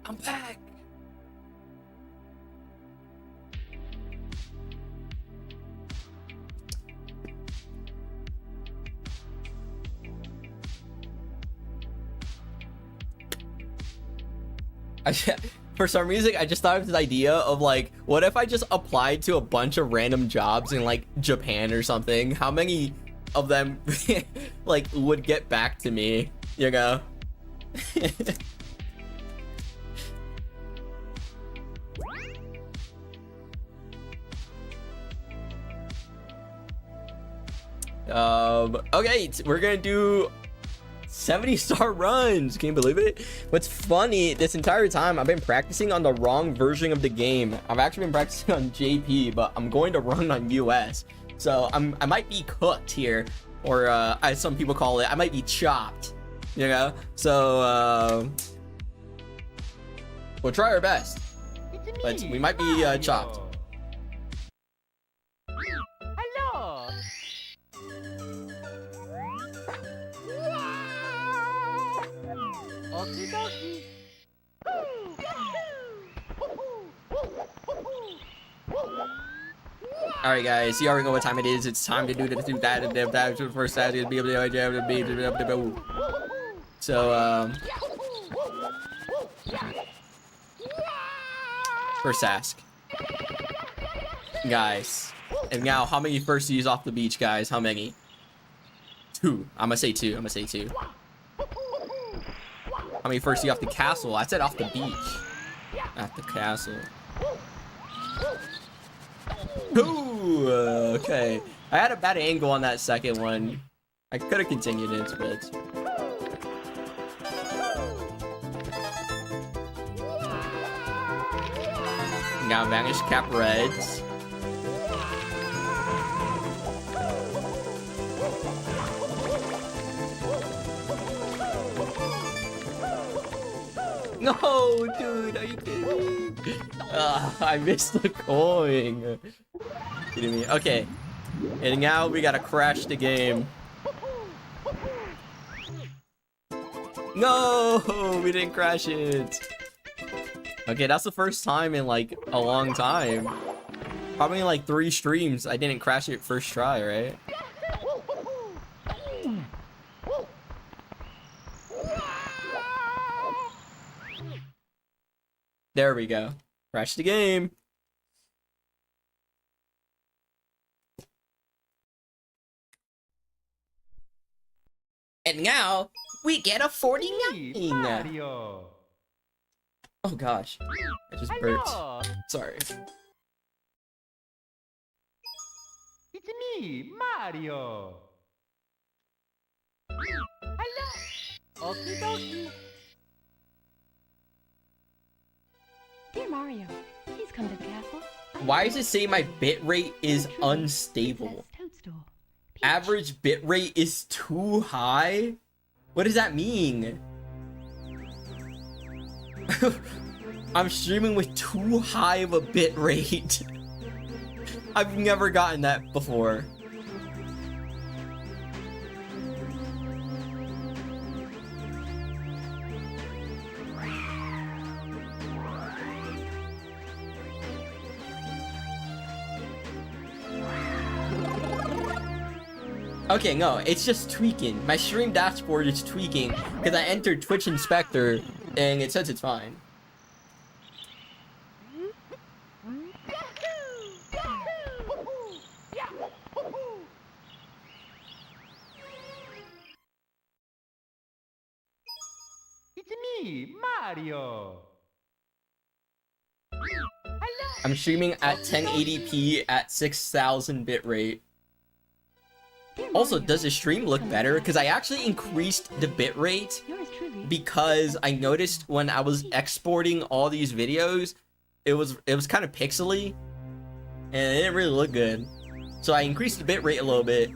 I'm back. For some reason, I just thought of this idea of like, what if I just applied to a bunch of random jobs in like Japan or something? How many of them like would get back to me, you know? Okay, we're gonna do 70-star runs. Can you believe it? What's funny, this entire time I've been practicing on the wrong version of the game. I've actually been practicing on JP, but I'm going to run on US. So I might be cooked here, or as some people call it, I might be chopped, you know? So we'll try our best, but we might be chopped. Hello. Okie dokie. All right, guys, you already know what time it is. It's time to do this, do that, and that. First, that is be able to. So, first ask, guys. And now, how many firsties off the beach, guys? How many? 2. I'm gonna say 2. I'm gonna say 2. How many firsties off the castle? I said off the beach. At the castle. Ooh, okay. I had a bad angle on that second one. I could have continued it, but now Vanish Cap Reds. No, dude, are you kidding me? I missed the coin. Kidding me? Okay, and now we gotta crash the game. No, we didn't crash it. Okay, that's the first time in like a long time. Probably in like 3 streams I didn't crash it first try, right? There we go. Crash the game. And now we get a 49. Mario. Oh gosh, I just burped. Hello. Sorry. It's me, Mario. Hello. Okie dokie. Dear Mario, please come to the castle. Why does it say my bitrate is unstable? Average bitrate is too high? What does that mean? I'm streaming with too high of a bitrate. I've never gotten that before. Okay, no, it's just tweaking. My stream dashboard is tweaking because I entered Twitch Inspector and it says it's fine. It's me, Mario. I'm streaming at 1080p at 6000 bitrate. Dear Also, Mario, does the stream look better? Because I actually increased the bitrate yours truly. because I noticed when I was exporting all these videos, it was kind of pixely and it didn't really look good. So I increased the bitrate a little bit.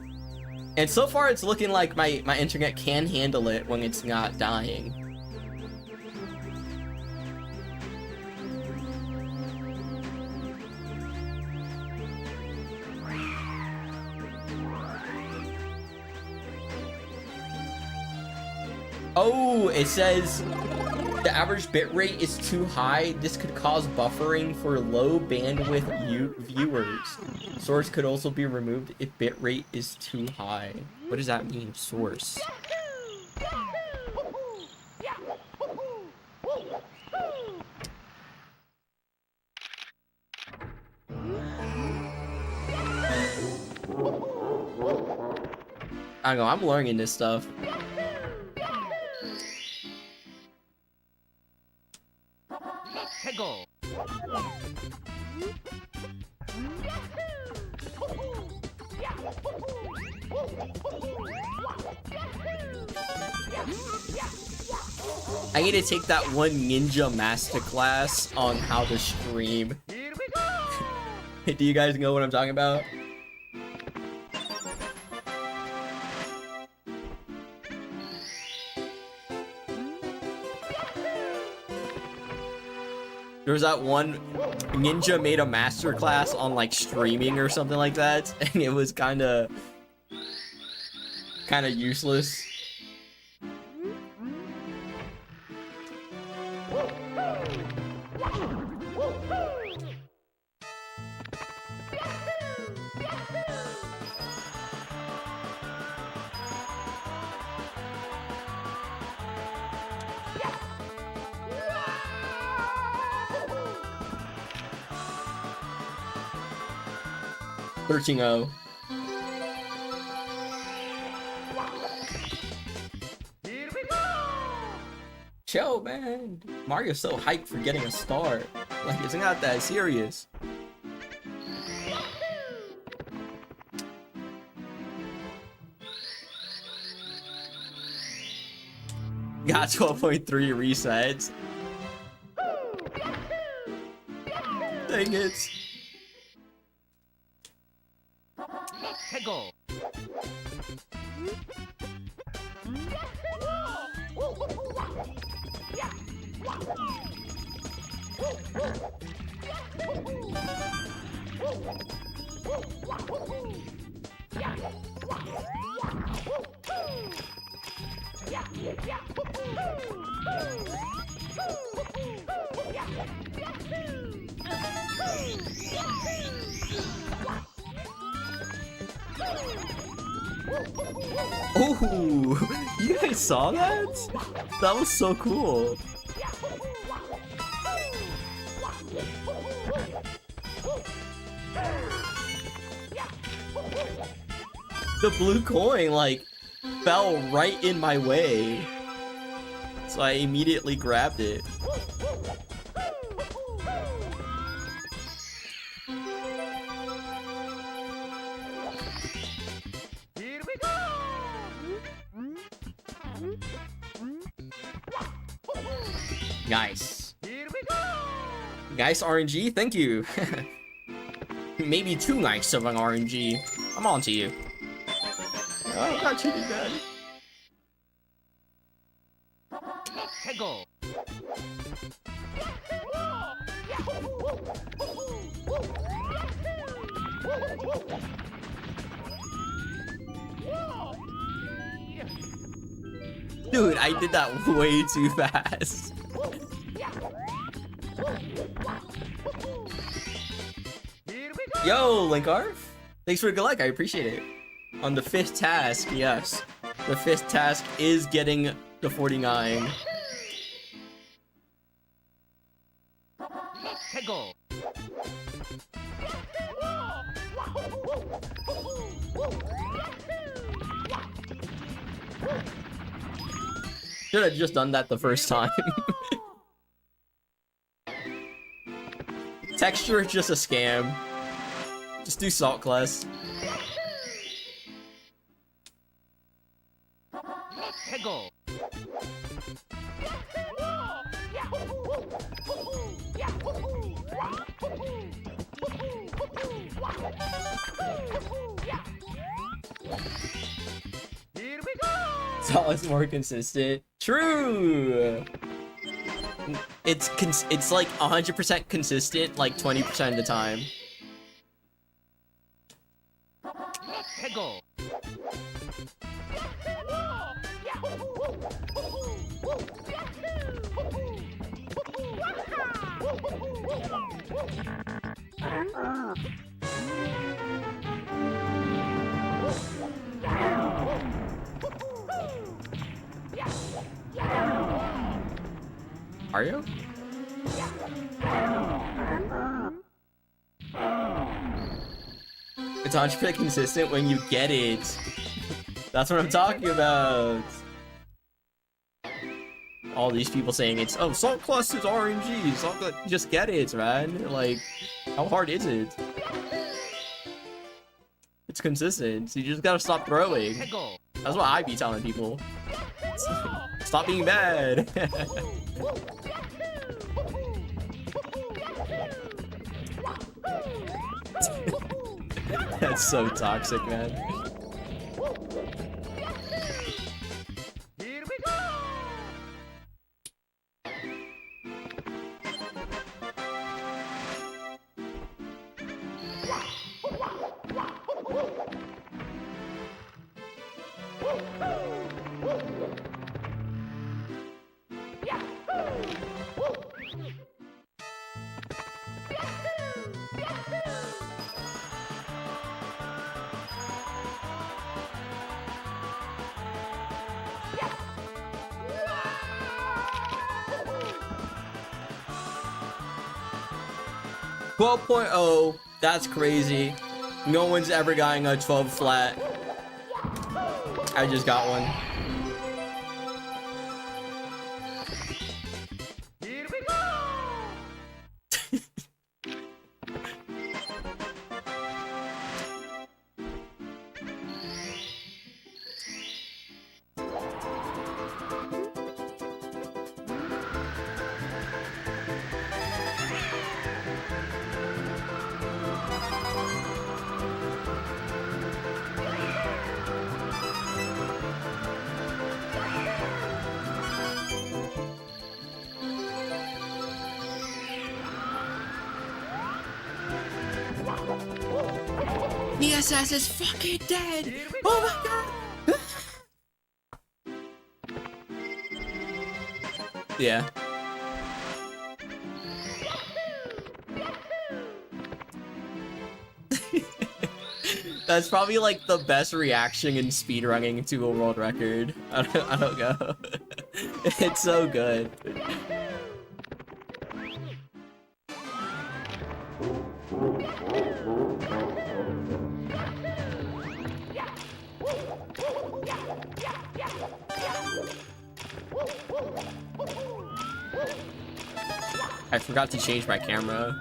And so far it's looking like my internet can handle it when it's not dying. Oh, it says the average bitrate is too high. This could cause buffering for low bandwidth viewers. Source could also be removed if bitrate is too high. What does that mean, source? I don't know, I'm learning this stuff. Let's go. I need to take that one ninja masterclass on how to stream. Here we go. Do you guys know what I'm talking about? There was that one ninja made a masterclass on like streaming or something like that, and it was kind of useless. Thirteen oh. Here we go. Chill, man. Mario's so hyped for getting a star. Like, it's not that serious. Got 12.3 resets. Dang it. Let's go. Ooh, you guys saw that? That was so cool. The blue coin, like, fell right in my way. So I immediately grabbed it. Here we go. Nice. Here we go. Nice RNG, thank you. Maybe too nice of an RNG. I'm on to you. Oh, I'm not cheating, man. Let's go. Dude, I did that way too fast. Here we go. Yo, Linkarf. Thanks for the good luck, I appreciate it. On the 5th task, yes. The 5th task is getting the 49. 해고. Should have just done that the first time. Texture is just a scam. Just do Salt Class. 해고. Here we go. Salt is more consistent. True. It's like 100% consistent, like 20% of the time. 해고. Are you? It's 100% consistent when you get it. That's what I'm talking about. All these people saying it's, oh, Salt Class is RNG. Salt Class, just get it, man. Like, how hard is it? It's consistent. So you just gotta stop throwing. 해고. That's what I be telling people. Stop being bad. That's so toxic, man. Here we go. .0, that's crazy. No one's ever gotten a 12 flat. I just got one. Here we go. ESS is fucking dead! Oh my god! Yeah. That's probably like the best reaction in speedrunning to a world record. I don't know. It's so good. I forgot to change my camera.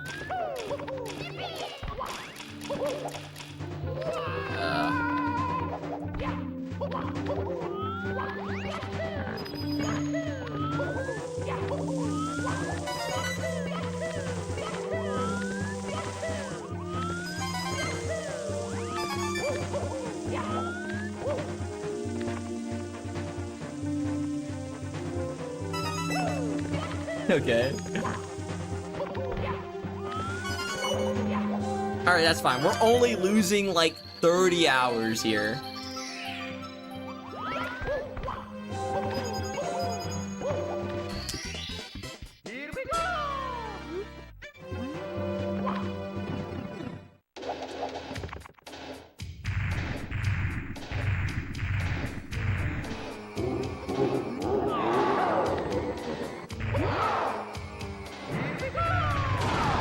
Okay. Alright, that's fine. We're only losing like 30 hours here. Here we go.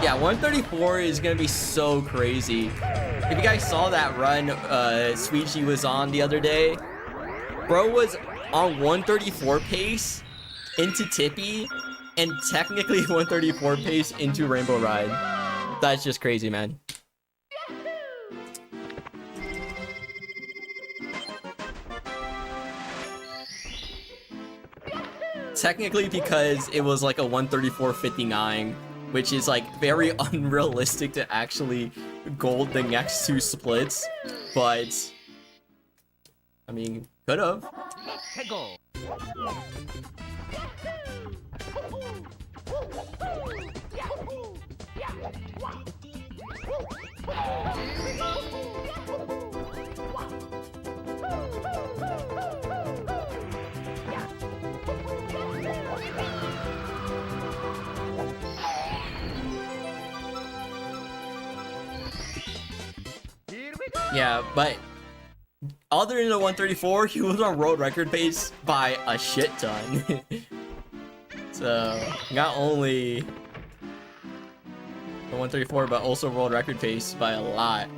Yeah, 134 is gonna be so crazy. If you guys saw that run Sweet G was on the other day, bro was on 134 pace into Tippy and technically 134 pace into Rainbow Ride. That's just crazy, man. Technically because it was like a 134.59, which is like very unrealistic to actually gold the next two splits, but I mean, could have. 해고. Yeah, but other than the 134, he was on world record pace by a shit ton. So, not only the 134, but also world record pace by a lot.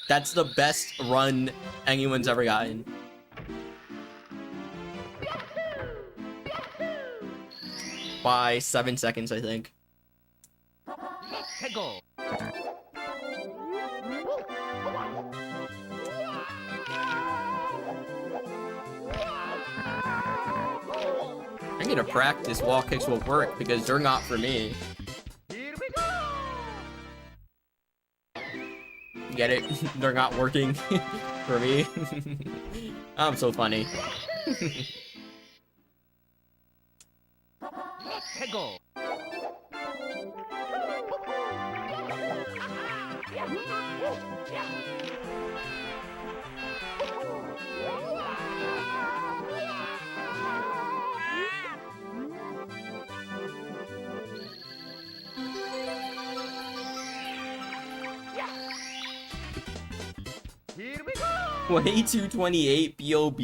That's the best run anyone's ever gotten. By 7 seconds, I think. 해고. I need to practice wall kicks will work because they're not for me. Here we go. Get it? They're not working for me. I'm so funny. 해고. Here we go. 2228 BOB?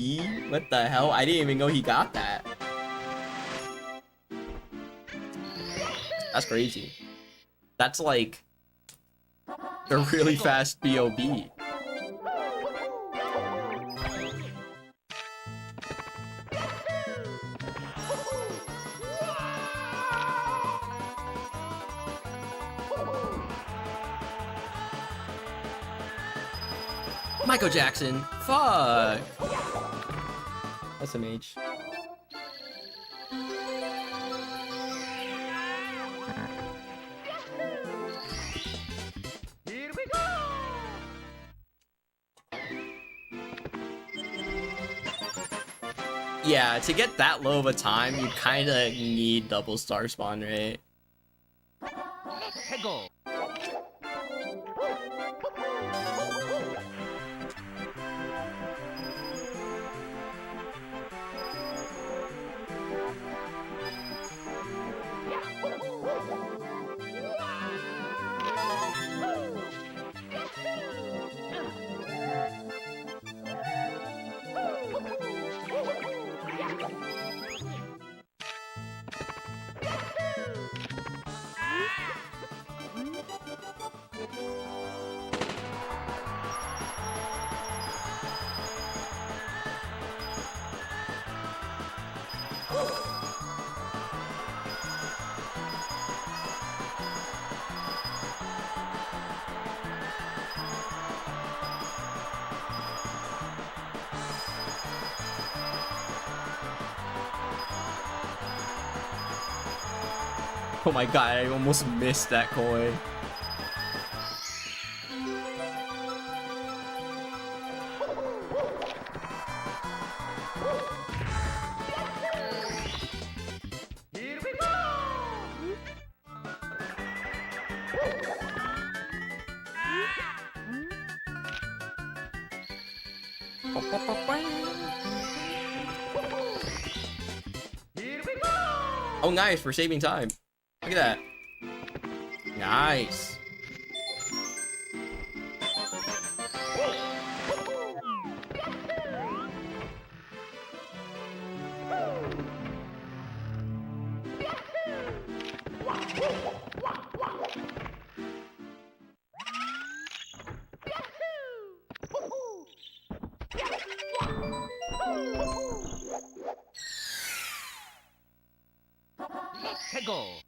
What the hell? I didn't even know he got that. That's crazy. That's like a really fast BOB. Michael Jackson. Fuck. SMH. Here we go. Yeah, to get that low of a time, you kind of need double star spawn rate. 해고. Oh my god, I almost missed that coin. Here we go. Here we go. Oh, nice, for saving time. Look at that. Nice. 해고.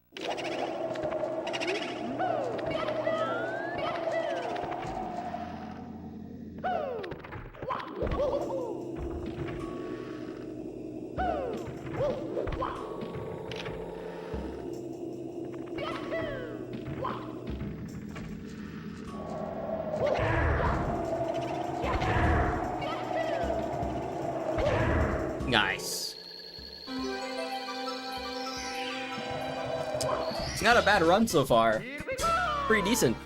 Nice. It's not a bad run so far. Pretty decent.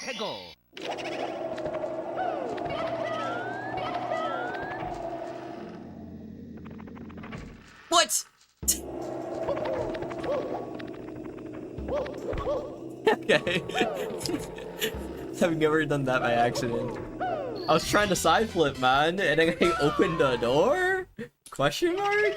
해고. What? Okay. I've never done that by accident. I was trying to side flip, man, and then I opened the door? Question mark?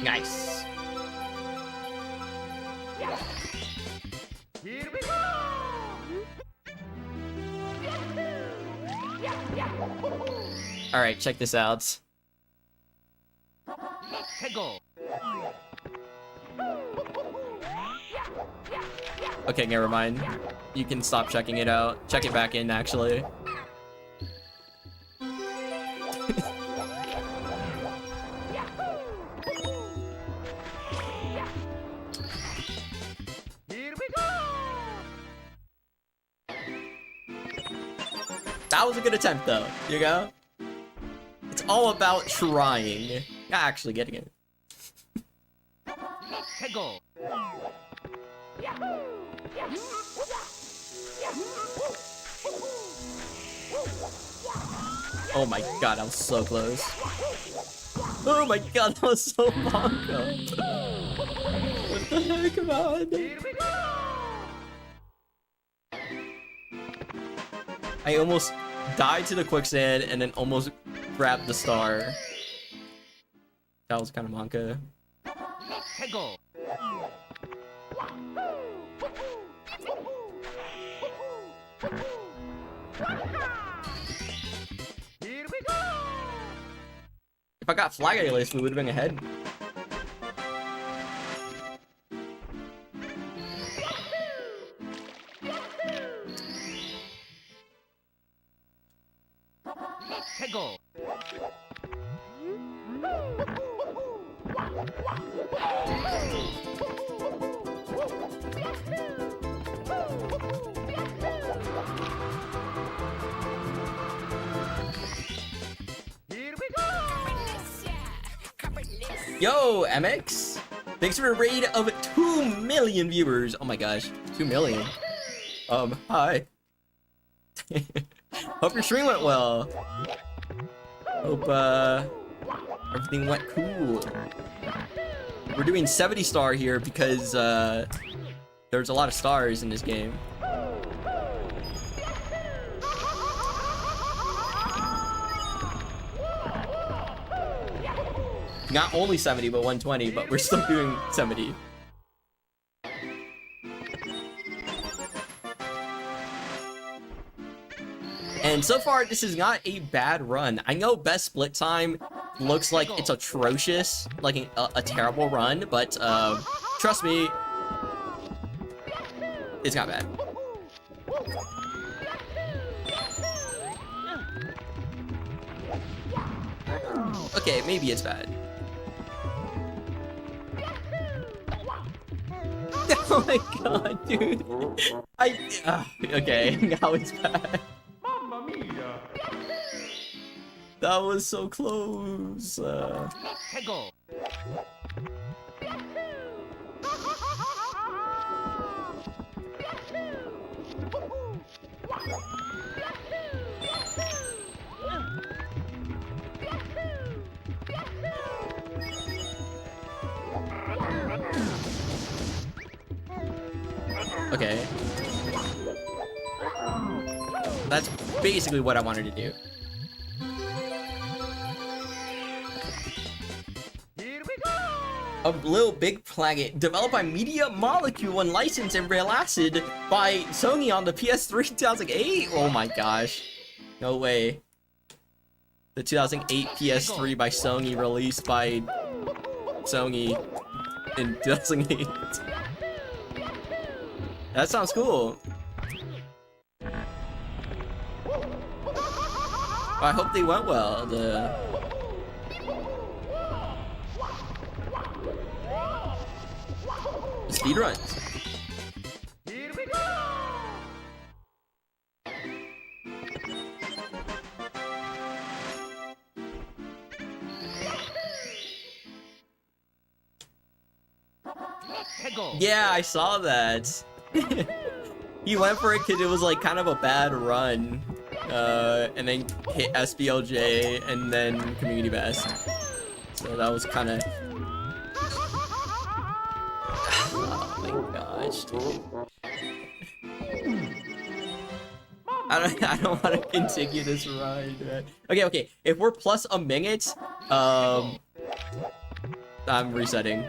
Nice. Here we go. Alright, check this out. 해고. Okay, never mind. You can stop checking it out. Check it back in, actually. Here we go. That was a good attempt, though. You go? It's all about trying. Not actually getting it. 해고. Oh my god, that was so close. Oh my god, that was so bongo. What the heck, man? Here we go. I almost died to the quicksand and then almost grabbed the star. That was kind of monka. 해고. Here we go. If I got flag at least, we would have been ahead. 해고. Here we go. Yo, MX! Thanks for a raid of 2 million viewers. Oh my gosh, 2 million. Hi. Hope your stream went well. Hope, everything went cool. We're doing 70 star here because, there's a lot of stars in this game. Not only 70, but 120, but we're still doing 70. And so far, this is not a bad run. I know best split time looks like it's atrocious, like a terrible run, but trust me, it's not bad. Okay, maybe it's bad. Oh my god, dude. Okay, now it's bad. Mamma mia. That was so close. 해고. Okay. That's basically what I wanted to do. Here we go. A Little Big Planet, developed by Media Molecule and licensed and released by Sony on the PS3 in 2008? Oh my gosh. No way. The 2008 PS3 by Sony, released by Sony in 2008. That sounds cool. I hope they went well. The speedruns. Here we go. 해고. Yeah, I saw that. He went for it because it was like kind of a bad run. And then hit SBLJ and then community best. So that was kind of. Oh my gosh, dude. I don't want to continue this ride. Man. Okay. If we're plus a minute, I'm resetting.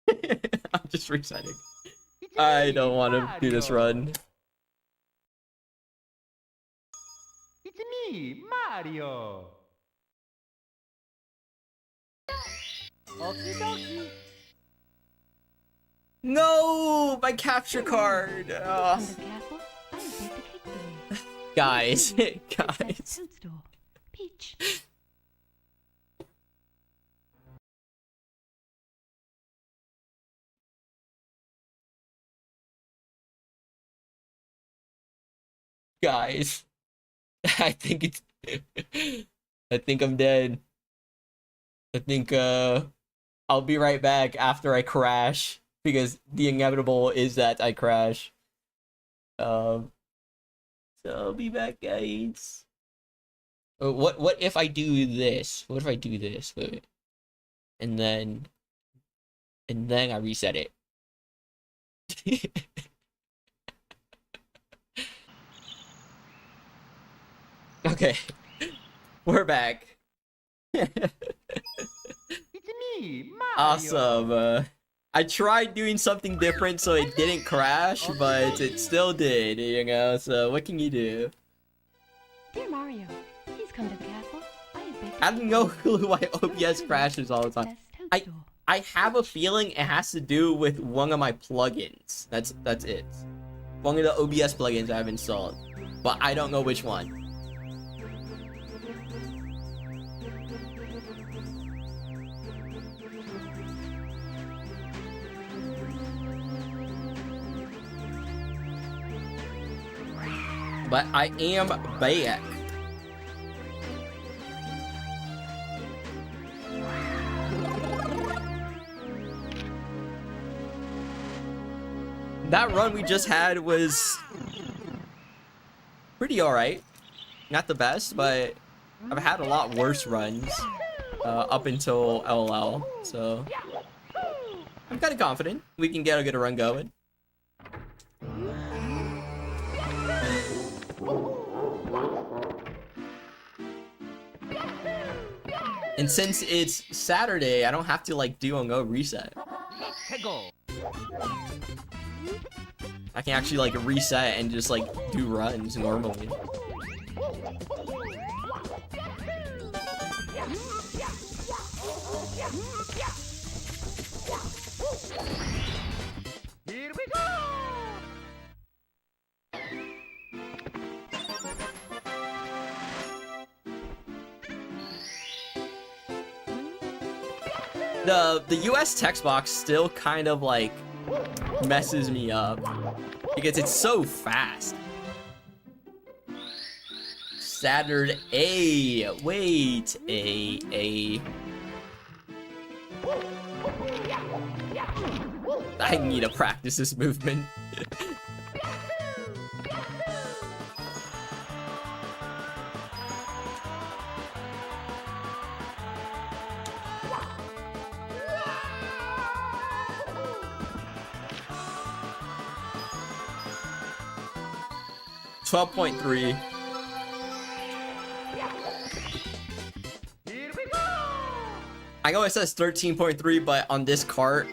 I'm just resetting. I don't want to do this run. It's me, Mario. Okie dokie. No, my capture card. Come to the castle. I will bake the cake for you. Guys, It's at the guys. food store. Peach. Guys, I think it's. I think I'm dead. I think I'll be right back after I crash because the inevitable is that I crash. So I'll be back, guys. What if I do this? What if I do this? Wait. And then I reset it. Okay, we're back. It's me, Mario. Awesome. I tried doing something different so it didn't crash, but it still did, you know, so what can you do? Dear Mario, please come to the castle. I have baked I have no clue why OBS crashes all the time. best toad I- store. I have a feeling it has to do with one of my plugins. That's it. One of the OBS plugins I have installed, but I don't know which one. But I am back. That run we just had was pretty alright. Not the best, but I've had a lot worse runs up until LOL. So I'm kind of confident we can get a good run going. And since it's Saturday, I don't have to like do a no reset. 해고. I can actually like reset and just like do runs normally. Here we go. The US text box still kind of like messes me up because it's so fast. Saturday. Wait, A. I need to practice this movement. $12.3. I know it says 13.3, but on this cart,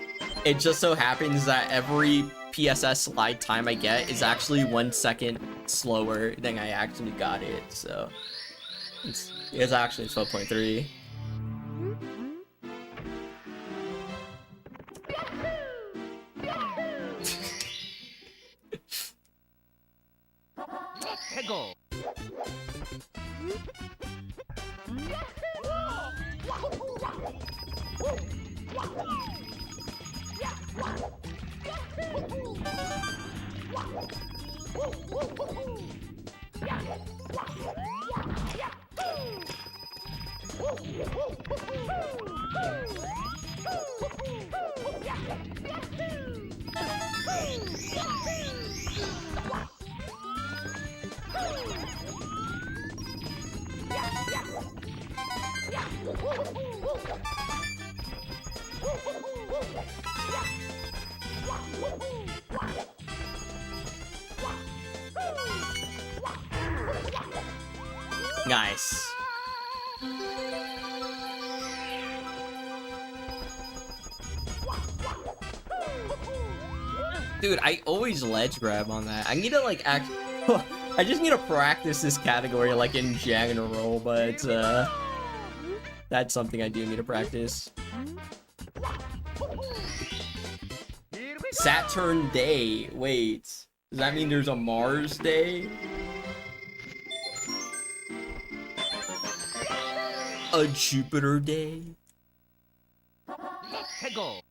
it just so happens that every PSS slide time I get is actually 1 second slower than I actually got it. So it's actually 12.3. 해고. Nice. Dude, I always ledge grab on that. I need to like act. I just need to practice this category like in general, but that's something I do need to practice. Saturn Day. Wait, does that mean there's a Mars Day? A Jupiter Day? 해고.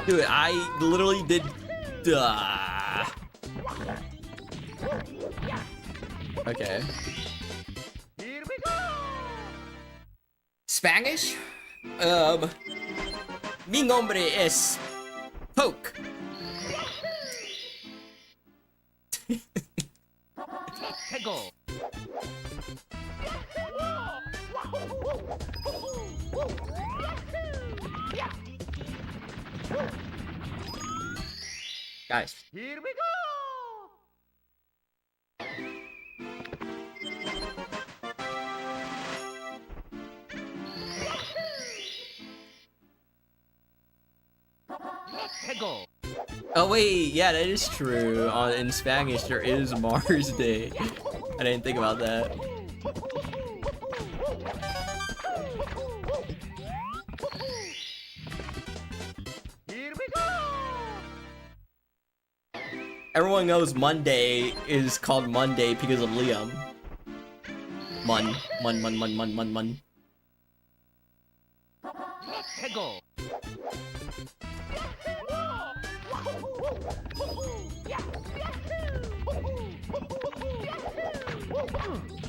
Dude, I literally did. Okay. Spanish? Mi nombre es Poke. 해고. Guys. Here we go. 해고. Oh wait, yeah, that is true. In Spanish, there is Mars Day. I didn't think about that. Here we go. Everyone knows Monday is called Monday because of Liam. Mun. 해고.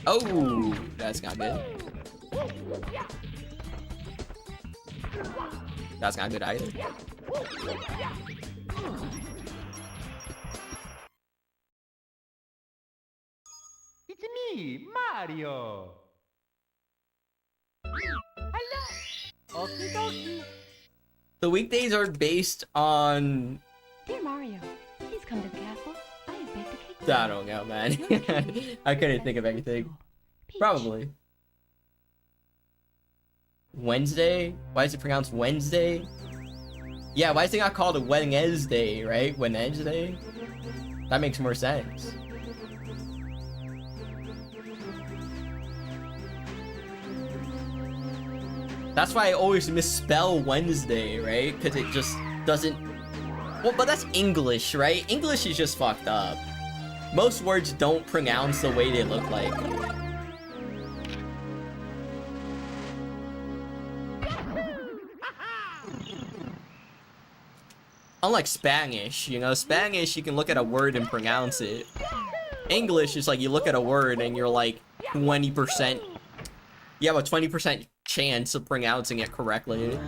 Oh, that's not good. That's not good either. It's me, Mario. Hello. Okie dokie. The weekdays are based on. Dear Mario, please come to the castle. I have baked a cake. for I you. don't know, man. Your cake. I couldn't think of anything. Peach. Probably. Wednesday? Why is it pronounced Wednesday? Yeah, why is it not called a Wednesday, right? Wednesday? That makes more sense. That's why I always misspell Wednesday, right? Because it just doesn't... Well, but that's English, right? English is just fucked up. Most words don't pronounce the way they look like. Unlike Spanish, you know, Spanish, you can look at a word and pronounce it. English is like you look at a word and you're like 20%. You have a 20% chance of pronouncing it correctly.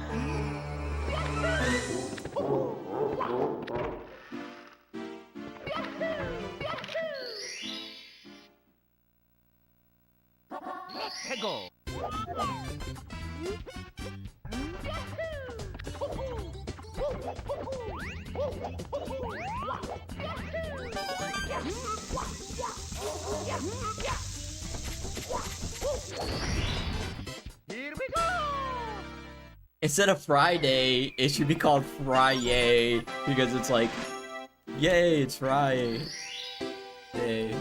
해고. Here we go. Instead of Friday, it should be called Fry-yay, because it's like, yay, it's Friday. Yay.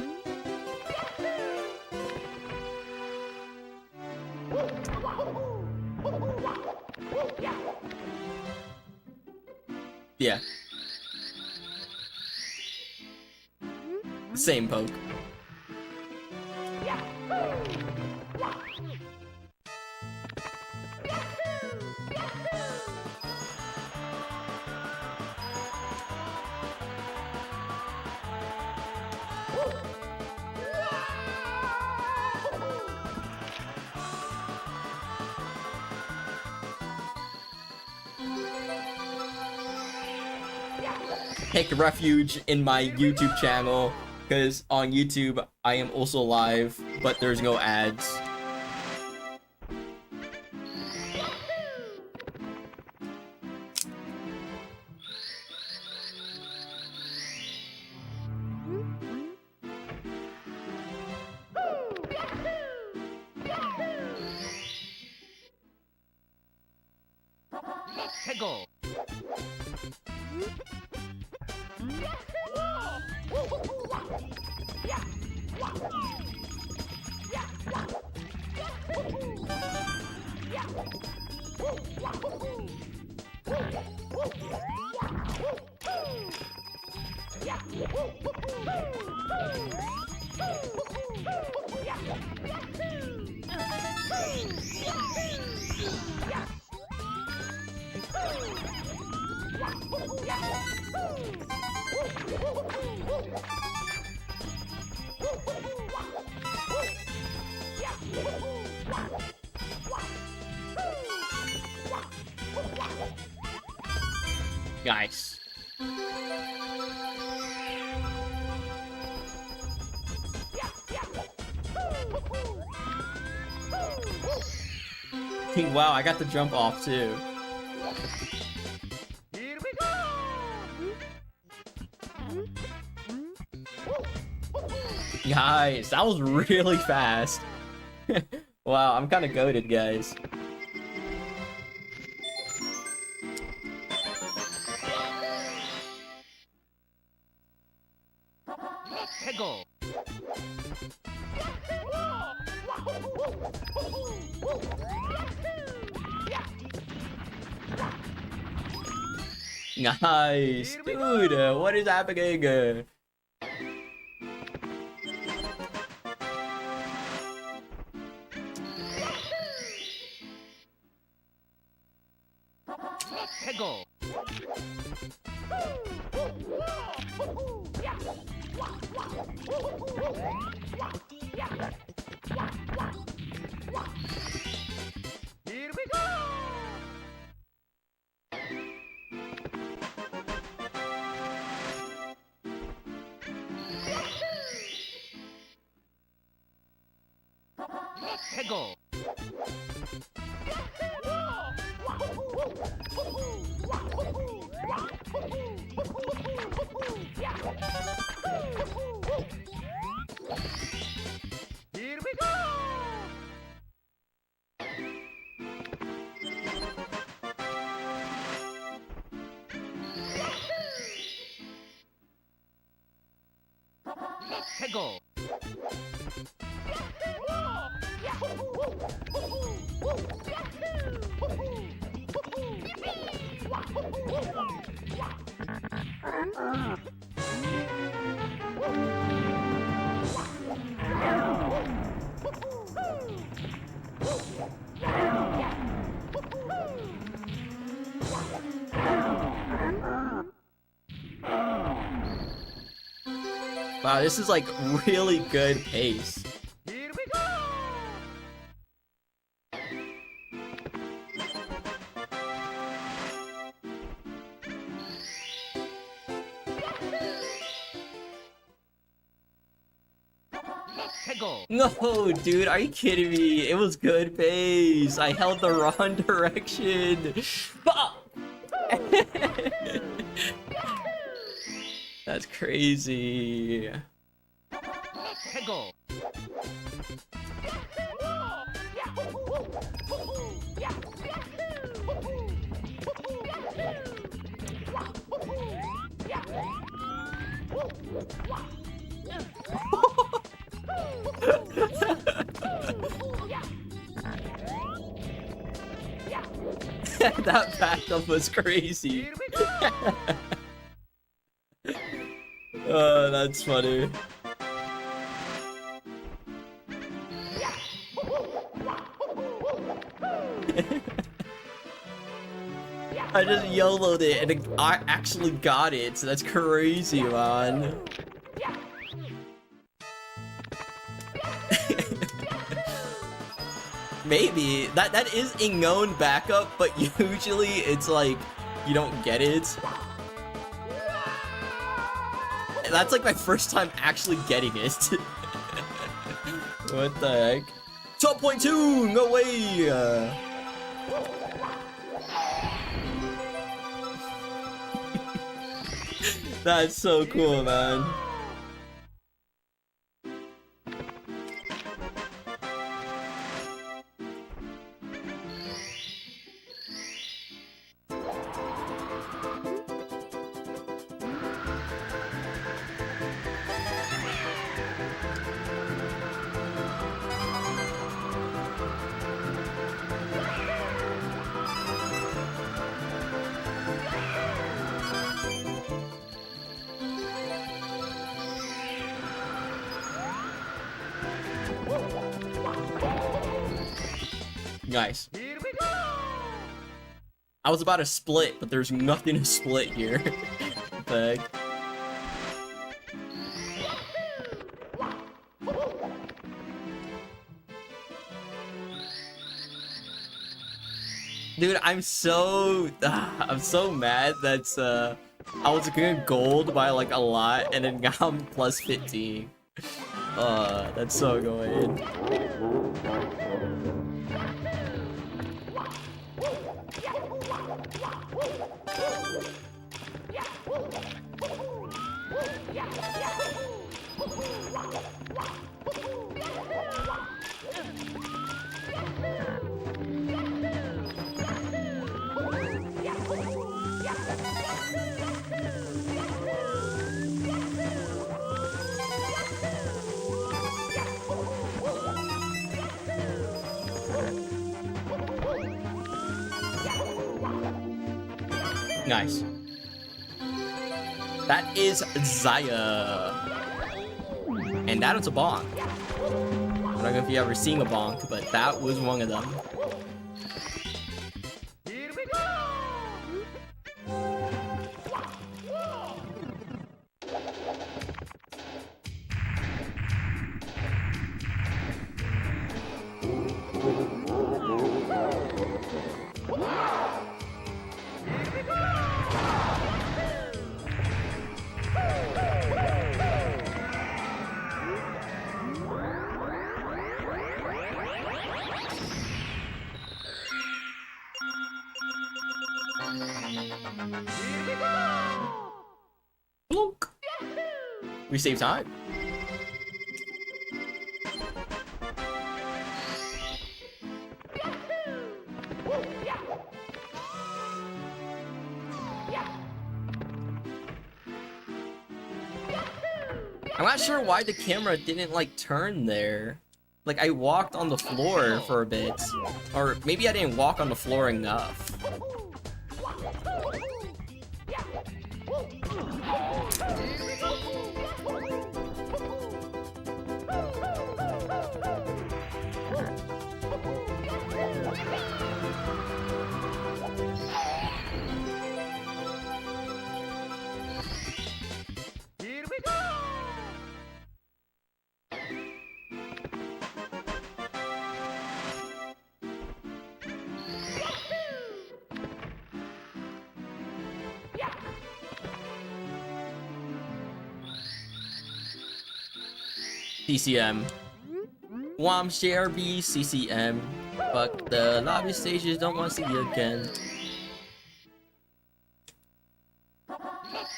Yeah. Same poke. Take refuge in my YouTube channel, because on YouTube I am also live, but there's no ads. 해고. Nice. Wow, I got the jump off too. Here we go. Nice, that was really fast. Wow, I'm kind of goated, guys. 해고. Nice, dude. What is happening? 해고. Here we go. 해고. Here we go. 해고. Wow, this is like really good pace. Here we go! Let's go! No, dude, are you kidding me? It was good pace. I held the wrong direction. Fuck! That's crazy. Let's go! That backup was crazy. Here we go! Oh, that's funny. I just YOLO'd it and I actually got it, so that's crazy, man. Maybe that is a known backup, but usually it's like you don't get it. That's like my first time actually getting it. What the heck? 12.2! No way! That's so cool, man. Nice. Here we go! I was about to split, but there's nothing to split here. What the heck? Dude, I'm so mad that I was getting gold by like a lot and then now I'm plus 15. That's so annoying. Nice. That is Zaya. And that is a bonk. I don't know if you ever seen a bonk, but that was one of them. Here we go! Blunk. We save time. I'm not sure why the camera didn't like turn there. Like I walked on the floor for a bit. Or maybe I didn't walk on the floor enough. Here we go! CCM. Wom share B CCM. Fuck the lobby stages, don't want to see you again.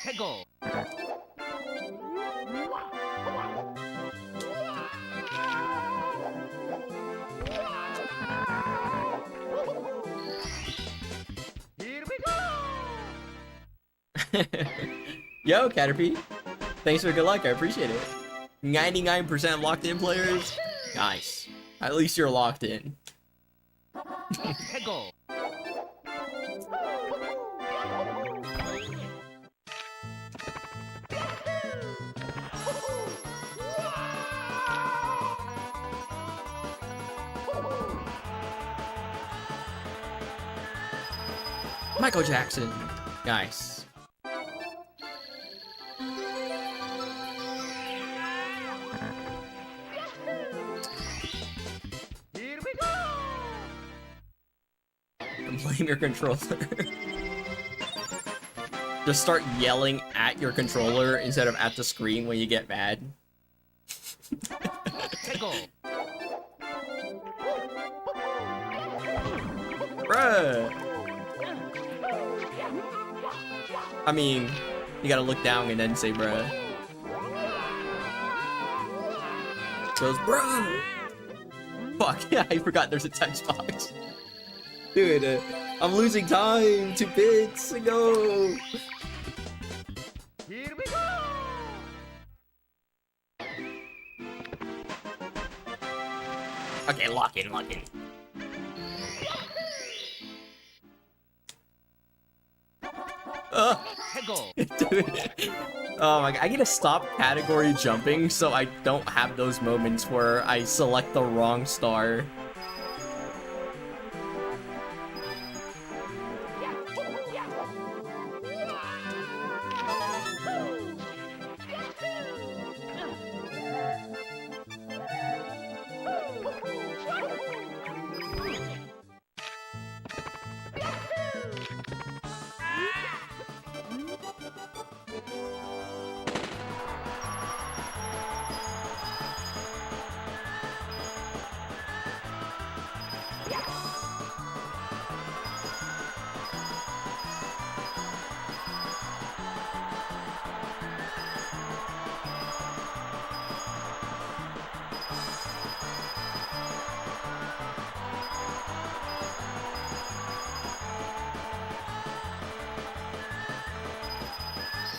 해고. Here we go. Yo, Caterpie. Thanks for good luck, I appreciate it. 99% locked in players. Nice. At least you're locked in. 해고. Michael Jackson. Nice. Here we go. And blame your controller. Just start yelling at your controller instead of at the screen when you get mad. 해고. Bruh. I mean, you gotta look down and then say bruh. Goes bruh. Fuck, yeah, I forgot there's a text box. Dude, I'm losing time. 2 bits. No. Here we go. Okay, lock in, lock in. 해고. Dude. Oh my god, I need to stop category jumping so I don't have those moments where I select the wrong star.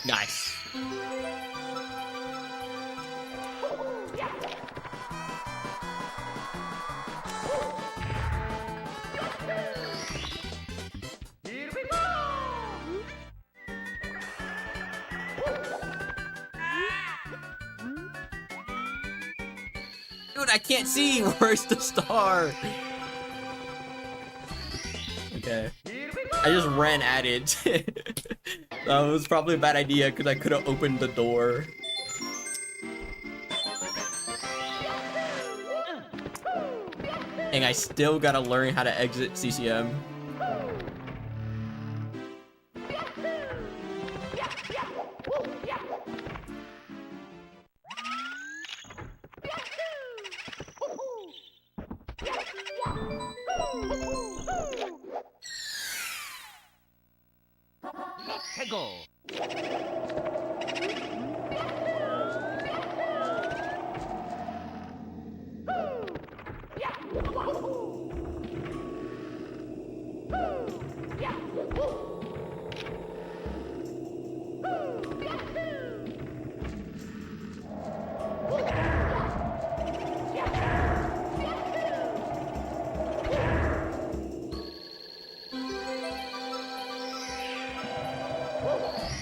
Nice. Here we go. Dude, I can't see. Where's the star? Okay. Here we go. I just ran at it. That was probably a bad idea because I could have opened the door. And I still gotta learn how to exit CCM. 해고.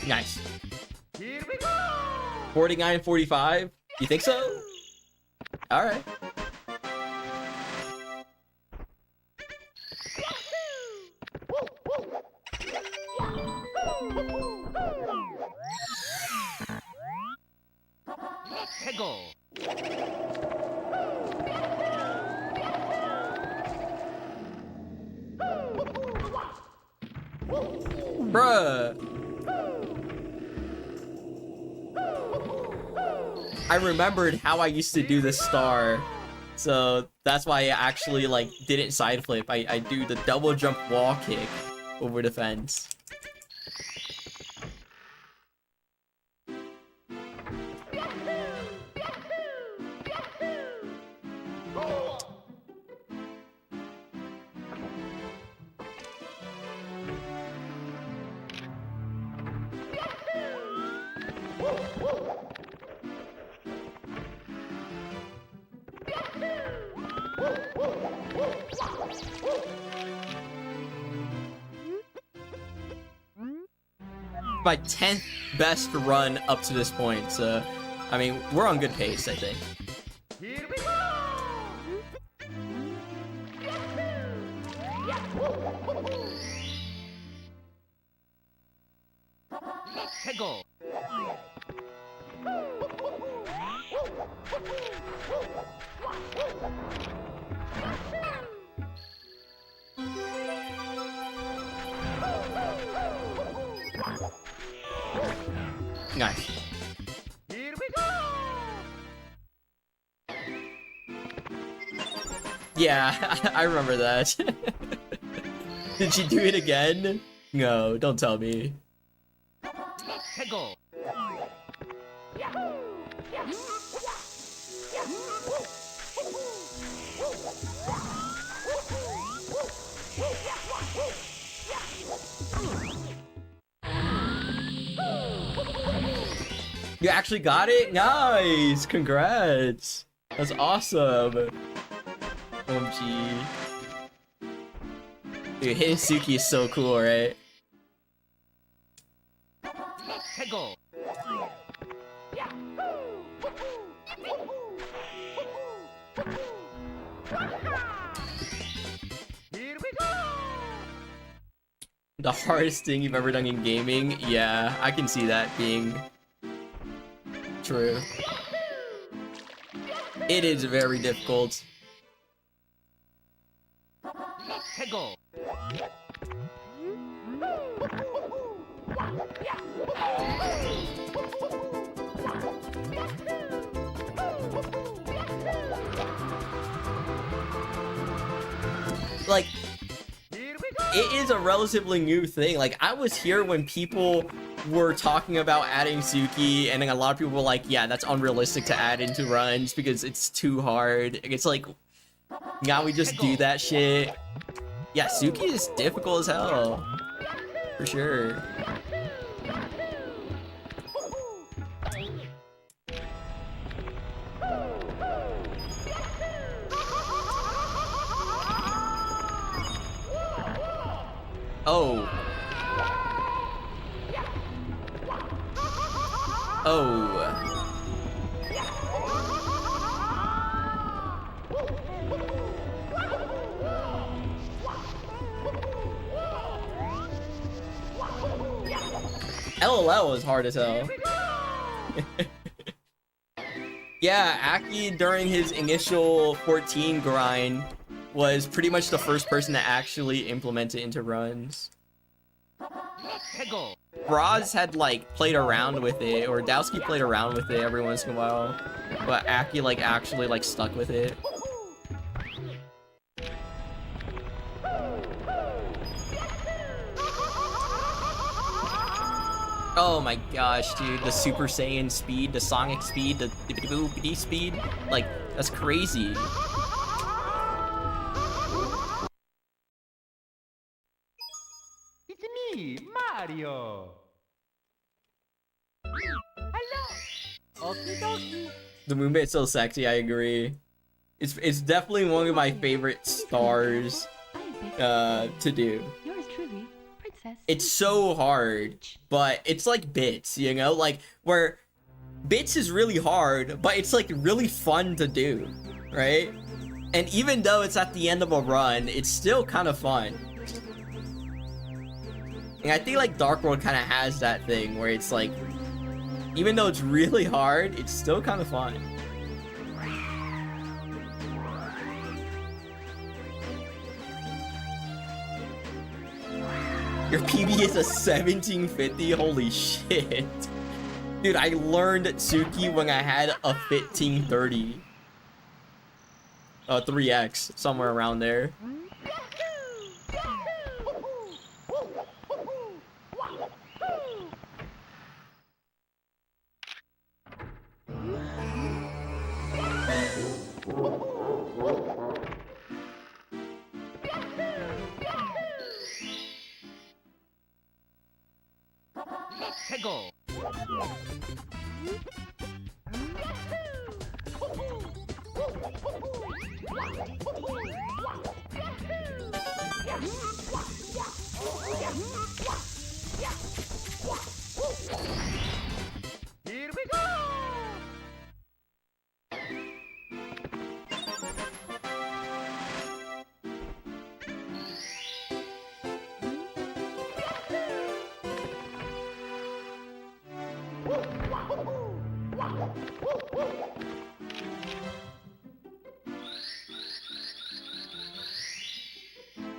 Nice. Here we go. 49, 45? You think so? Alright. 해고. Bruh. I remembered how I used to do the star. So that's why I actually like didn't side flip. I do the double jump wall kick over the fence. My 10th best run up to this point, so I mean we're on good pace, I think. Here we go! Let's go! Nice. Here we go! Yeah, I remember that. Did she do it again? No, don't tell me. Let's go! You actually got it? Nice! Congrats! That's awesome! OMG. Dude, hitting Suki is so cool, right? Let's go! Here we go! The hardest thing you've ever done in gaming? Yeah, I can see that being true. It is very difficult. Let's go! Like, Here we go! it is a relatively new thing. Like, I was here when people were talking about adding Suki, and then a lot of people were like, yeah, that's unrealistic to add into runs because it's too hard. It's like, now we just do that shit. Yeah, Suki is difficult as hell. For sure. Oh. Oh. LLL is hard as hell. Yeah, Aki during his initial 14 grind was pretty much the first person to actually implement it into runs. Let's go! Braz had like played around with it, or Dowski played around with it every once in a while, but Aki like actually like stuck with it. Oh my gosh, dude, the Super Saiyan speed, the Sonic speed, the bippity speed, like, that's crazy. It's me, Mario! Hello! Okie dokie! The Moonbit's so sexy, I agree. It's definitely one of my favorite stars to do. Yours truly, Princess. It's so hard, but it's like Bits, you know? Like, where Bits is really hard, but it's like really fun to do, right? And even though it's at the end of a run, it's still kind of fun. And I think like Dark World kind of has that thing where it's like, even though it's really hard, it's still kind of fun. Your PB is a 1750? Holy shit. Dude, I learned Tsuki when I had a 1530. 3x, somewhere around there. Let's go. Here we go.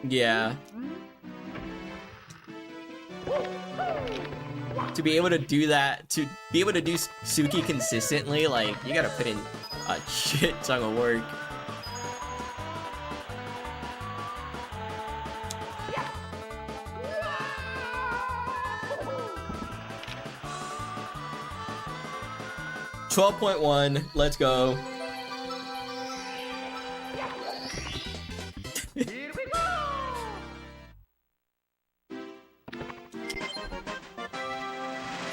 Yeah. To be able to do that, to be able to do Tsuki consistently, like, you gotta put in a shit ton of work. $12.1, let's go. Here we go.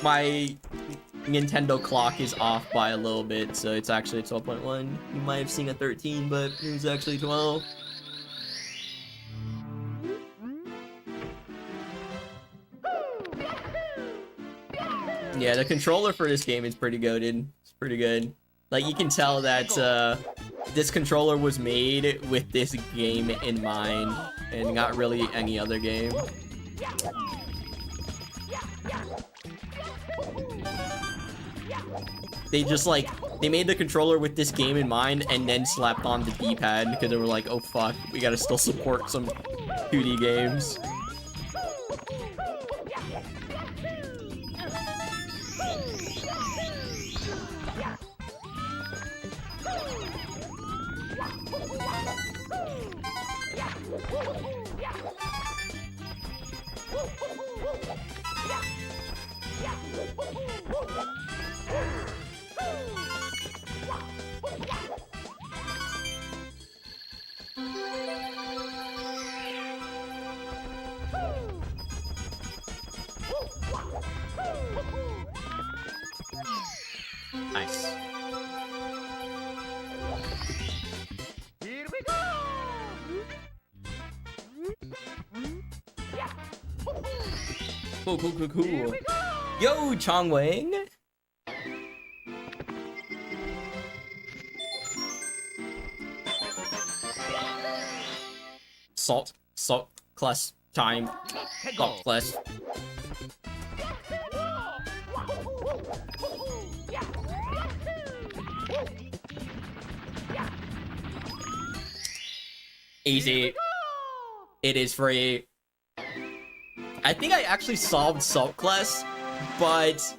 My Nintendo clock is off by a little bit, so it's actually 12.1. You might have seen a 13, but it was actually 12. Yeah, the controller for this game is pretty goated. It's pretty good. Like, you can tell that this controller was made with this game in mind, and not really any other game. They just, like, they made the controller with this game in mind and then slapped on the D-pad because they were like, oh fuck, we gotta still support some 2D games. Nice. Here we go. Cool, cool, cool, cool. Yo, Chongwang! Salt class time. Salt class. Easy. It is free. I think I actually solved Salt class, but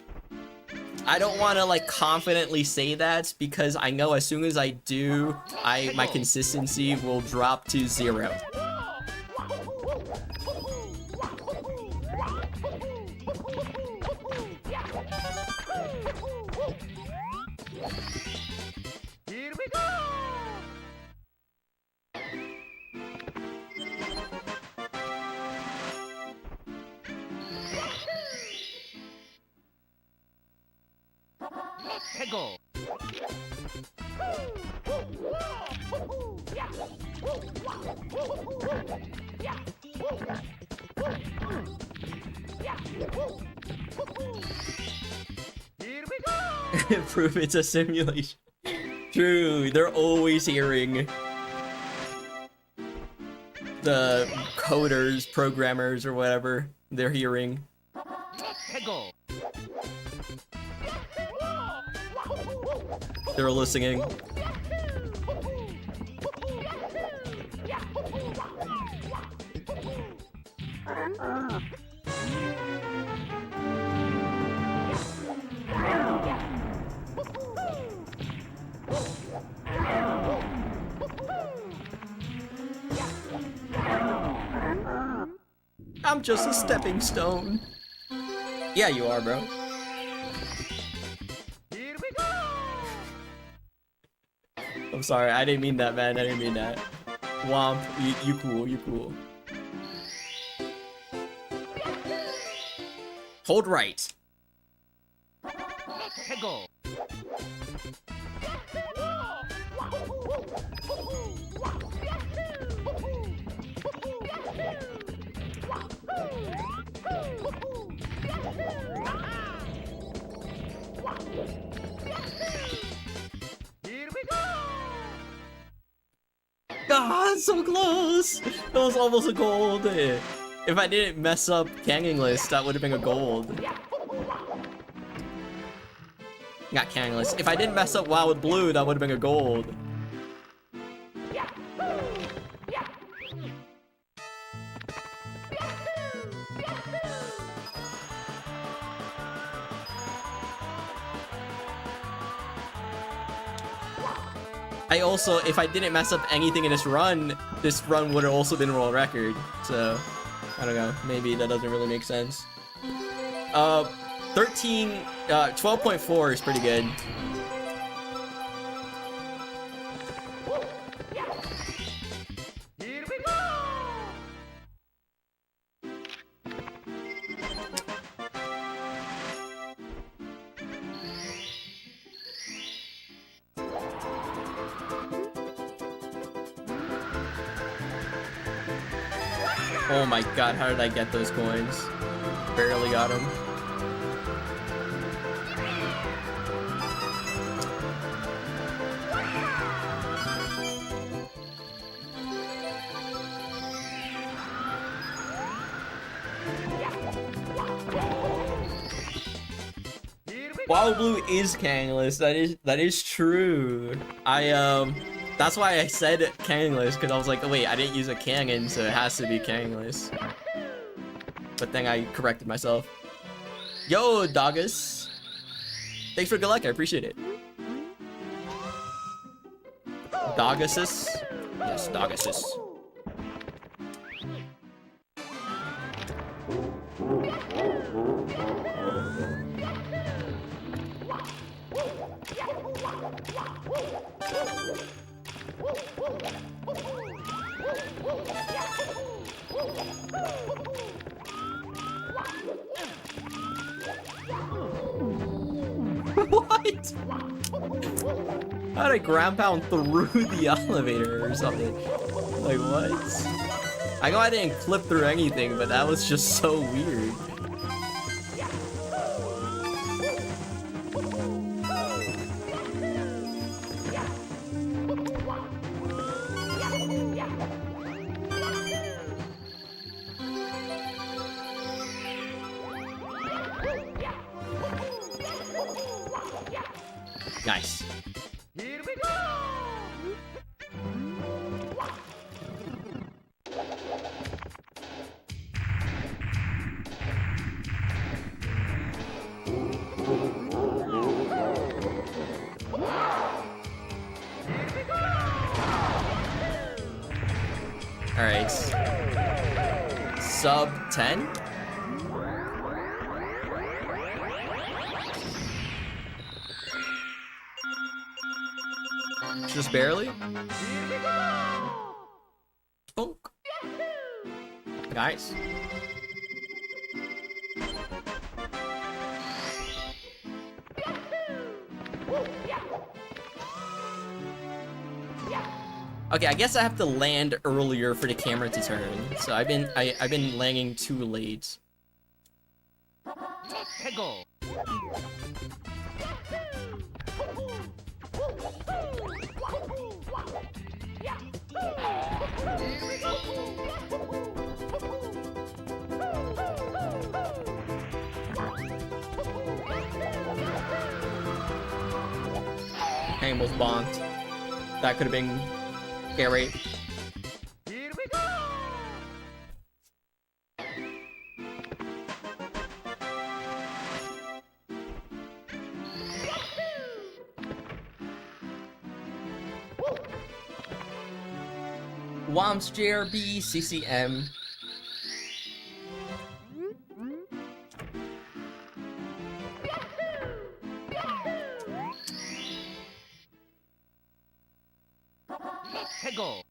I don't want to like confidently say that because I know as soon as I do, my consistency will drop to 0. Here we go. Let's go. Here we go. Prove it's a simulation. True, they're always hearing the coders, programmers, or whatever they're hearing. Let's go. They're listening. I'm just a stepping stone. Yeah, you are, bro. Here we go! I'm sorry, I didn't mean that, man. I didn't mean that. Womp, you cool, you cool. Hold right. Hegel! Here we go! Ah, so close! That was almost a gold. If I didn't mess up Kangless, that would have been a gold. Not Kangless. If I didn't mess up WoW with blue, that would have been a gold. I also, if I didn't mess up anything in this run would have also been world record. So, I don't know. Maybe that doesn't really make sense. 12.4 is pretty good. Here we go! Oh my god, how did I get those coins? Barely got them. WoW Blue is Kangless. That is true. That's why I said Kangless, because I was like, oh wait, I didn't use a Kangen, so it has to be Kangless. But then I corrected myself. Yo, Doggus. Thanks for good luck, I appreciate it. Dogguses? Yes, Dogguses. What? How did I ground pound through the elevator or something? Like, what? I know I didn't clip through anything, but that was just so weird. Nice. Here we go! All right. Sub 10? Just barely? Bonk. Nice. Okay, I guess I have to land earlier for the camera to turn. So I've been landing too late. Hegel! I almost bonked. That could have been scary. Here we go! Womps JRB CCM. 최고.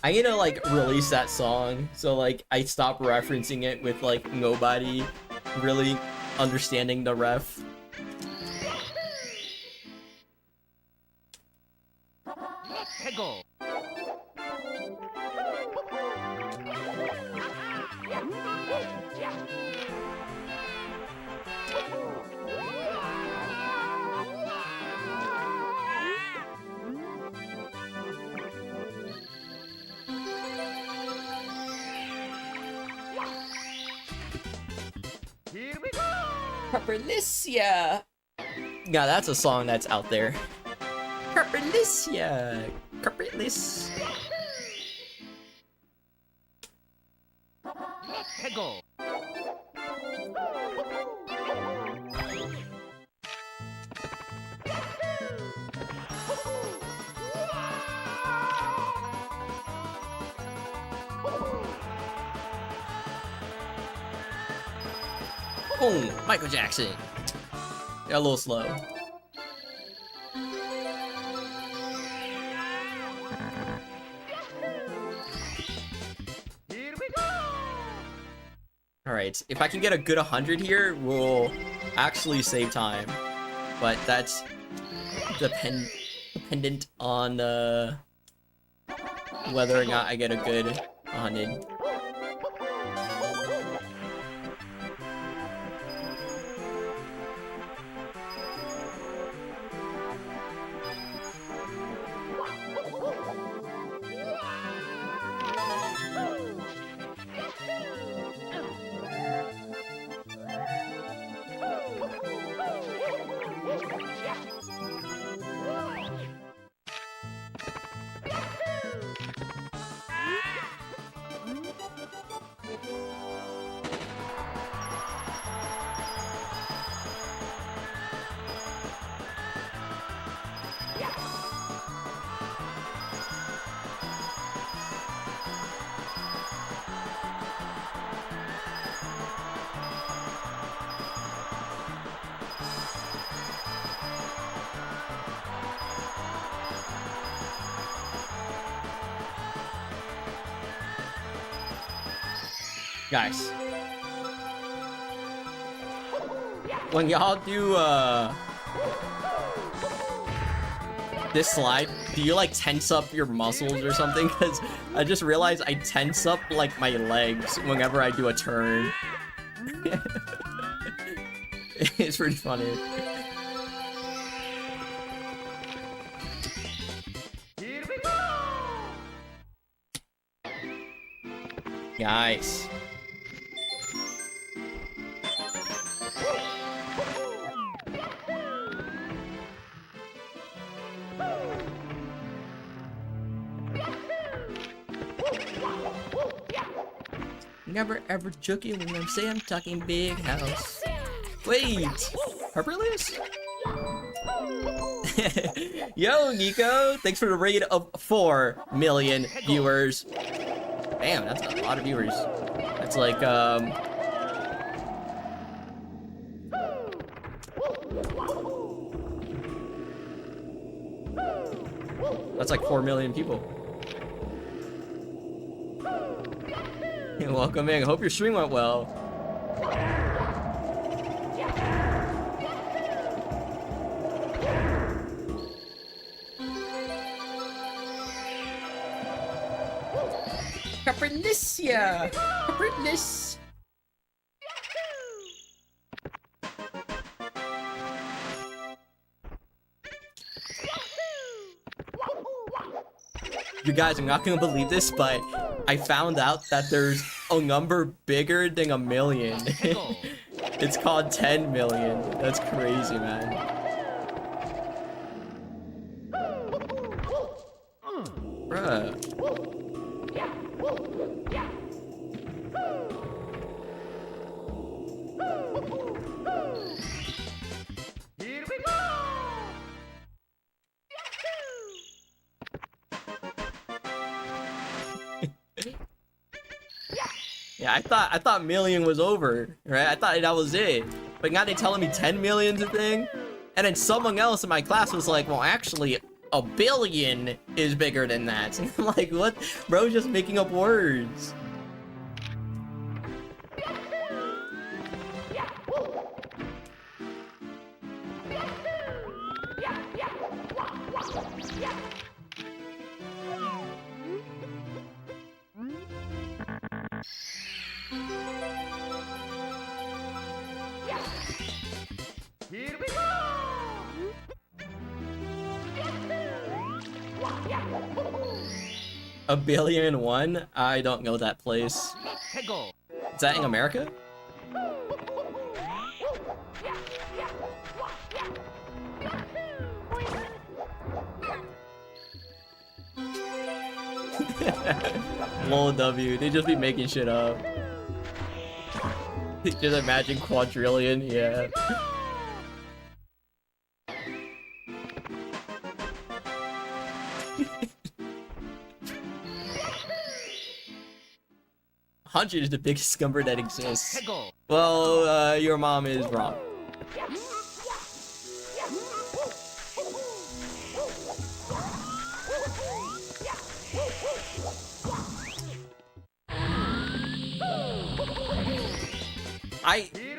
I need to like release that song so like I stop referencing it with like nobody really understanding the ref. 최고. Here we go. Purplicia. Yeah, that's a song that's out there. Purplicia. Purplice. 최고. Boom. Michael Jackson. Yeah, a little slow. Here we go. Alright, if I can get a good 100 here, we'll actually save time. But that's dependent on whether or not I get a good 100. Guys, when y'all do this slide, do you like tense up your muscles or something? Because I just realized I tense up like my legs whenever I do a turn. It's pretty funny. Here we go. Nice. Never ever joking when I'm saying I'm talking big house. Wait, Harperless? Yo, Nico, thanks for the raid of 4 million viewers. Damn, that's a lot of viewers. That's like, that's like 4 million people. Welcome in. I hope your stream went well. Capricia! Caprice! You guys are not gonna believe this, but I found out that there's a number bigger than a million. It's called 10 million. That's crazy, man. Bruh. Here we go. Yeah, I thought million was over, right? I thought that was it. But now they telling me 10 million's a thing? And then someone else in my class was like, well, actually, a billion is bigger than that. And I'm like, what? Bro's just making up words. Here we go! A billion and one? I don't know that place. Let's go! Is that in America? Lol W, they just be making shit up. Just imagine quadrillion, yeah. Hundred is the biggest number that exists. Let's go! Well, your mom is wrong.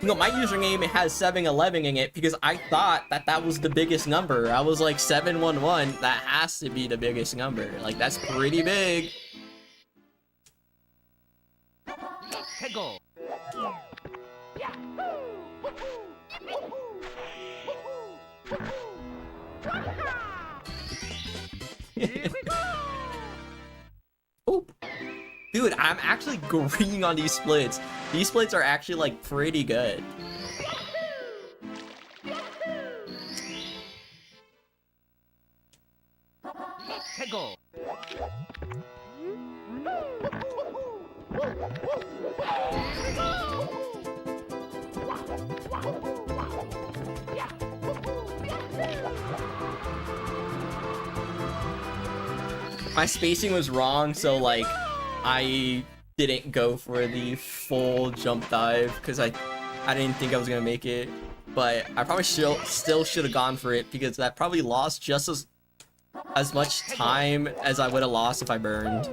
My username has 711 in it because I thought that that was the biggest number. I was like 711. That has to be the biggest number. Like, that's pretty big. Let's go! Here we go! Oop. Dude, I'm actually agreeing on these splits. These splits are actually like pretty good. Let's go! My spacing was wrong, so like I didn't go for the full jump dive because I didn't think I was gonna make it. But I probably still should have gone for it because that probably lost just as much time as I would have lost if I burned.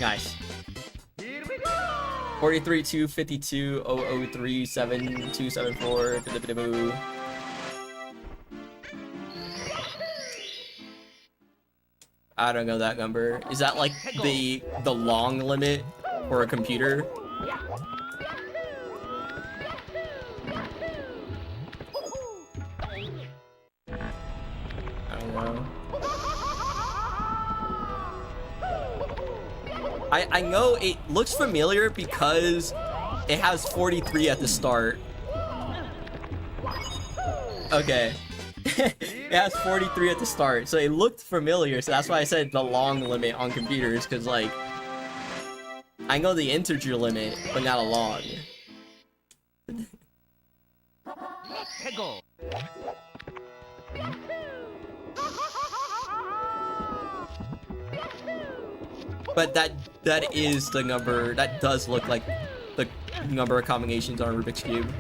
Nice. 43 252 003 7274. I don't know that number. Is that like the long limit for a computer? I don't know. I know it looks familiar because it has 43 at the start. Okay. It has 43 at the start, so it looked familiar, so that's why I said the long limit on computers, because like I know the integer limit, but not a long. Let's go! But that is the number. That does look like the number of combinations on a Rubik's Cube.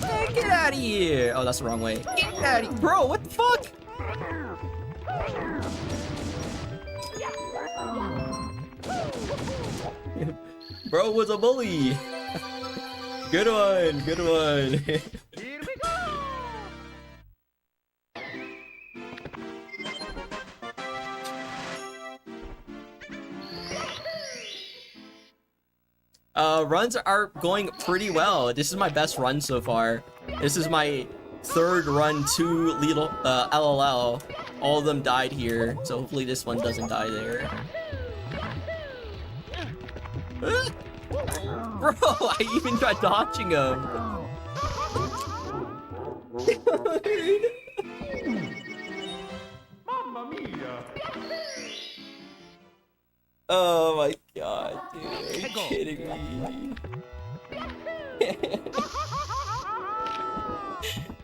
Hey, get out of here! Oh, that's the wrong way. Get out of here, bro! What the fuck? Bro was a bully. Good one. Good one. Here we go! Runs are going pretty well. This is my best run so far. This is my third run to LLL. All of them died here, so hopefully this one doesn't die there. Bro, I even tried dodging him. Oh my god, dude. Are you Pickle. kidding me?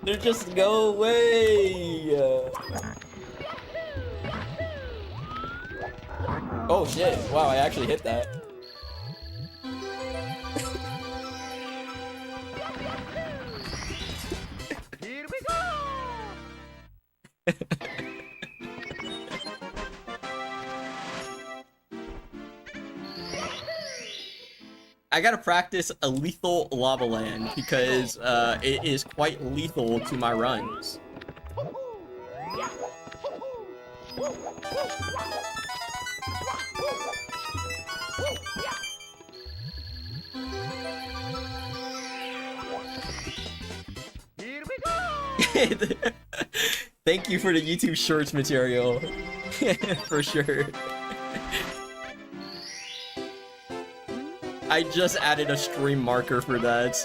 They're just go away. Oh shit. Wow, I actually hit that. Here we go! I gotta practice a lethal lava land because it is quite lethal to my runs. Here we go! Thank you for the YouTube Shorts material. For sure. I just added a stream marker for that.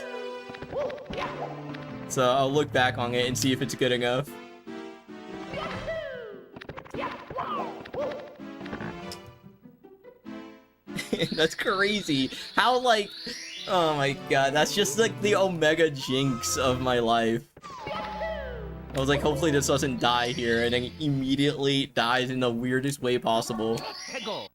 So I'll look back on it and see if it's good enough. That's crazy. How, like, oh my god, that's just like the omega jinx of my life. I was like, hopefully this doesn't die here, and then immediately dies in the weirdest way possible. Pickle.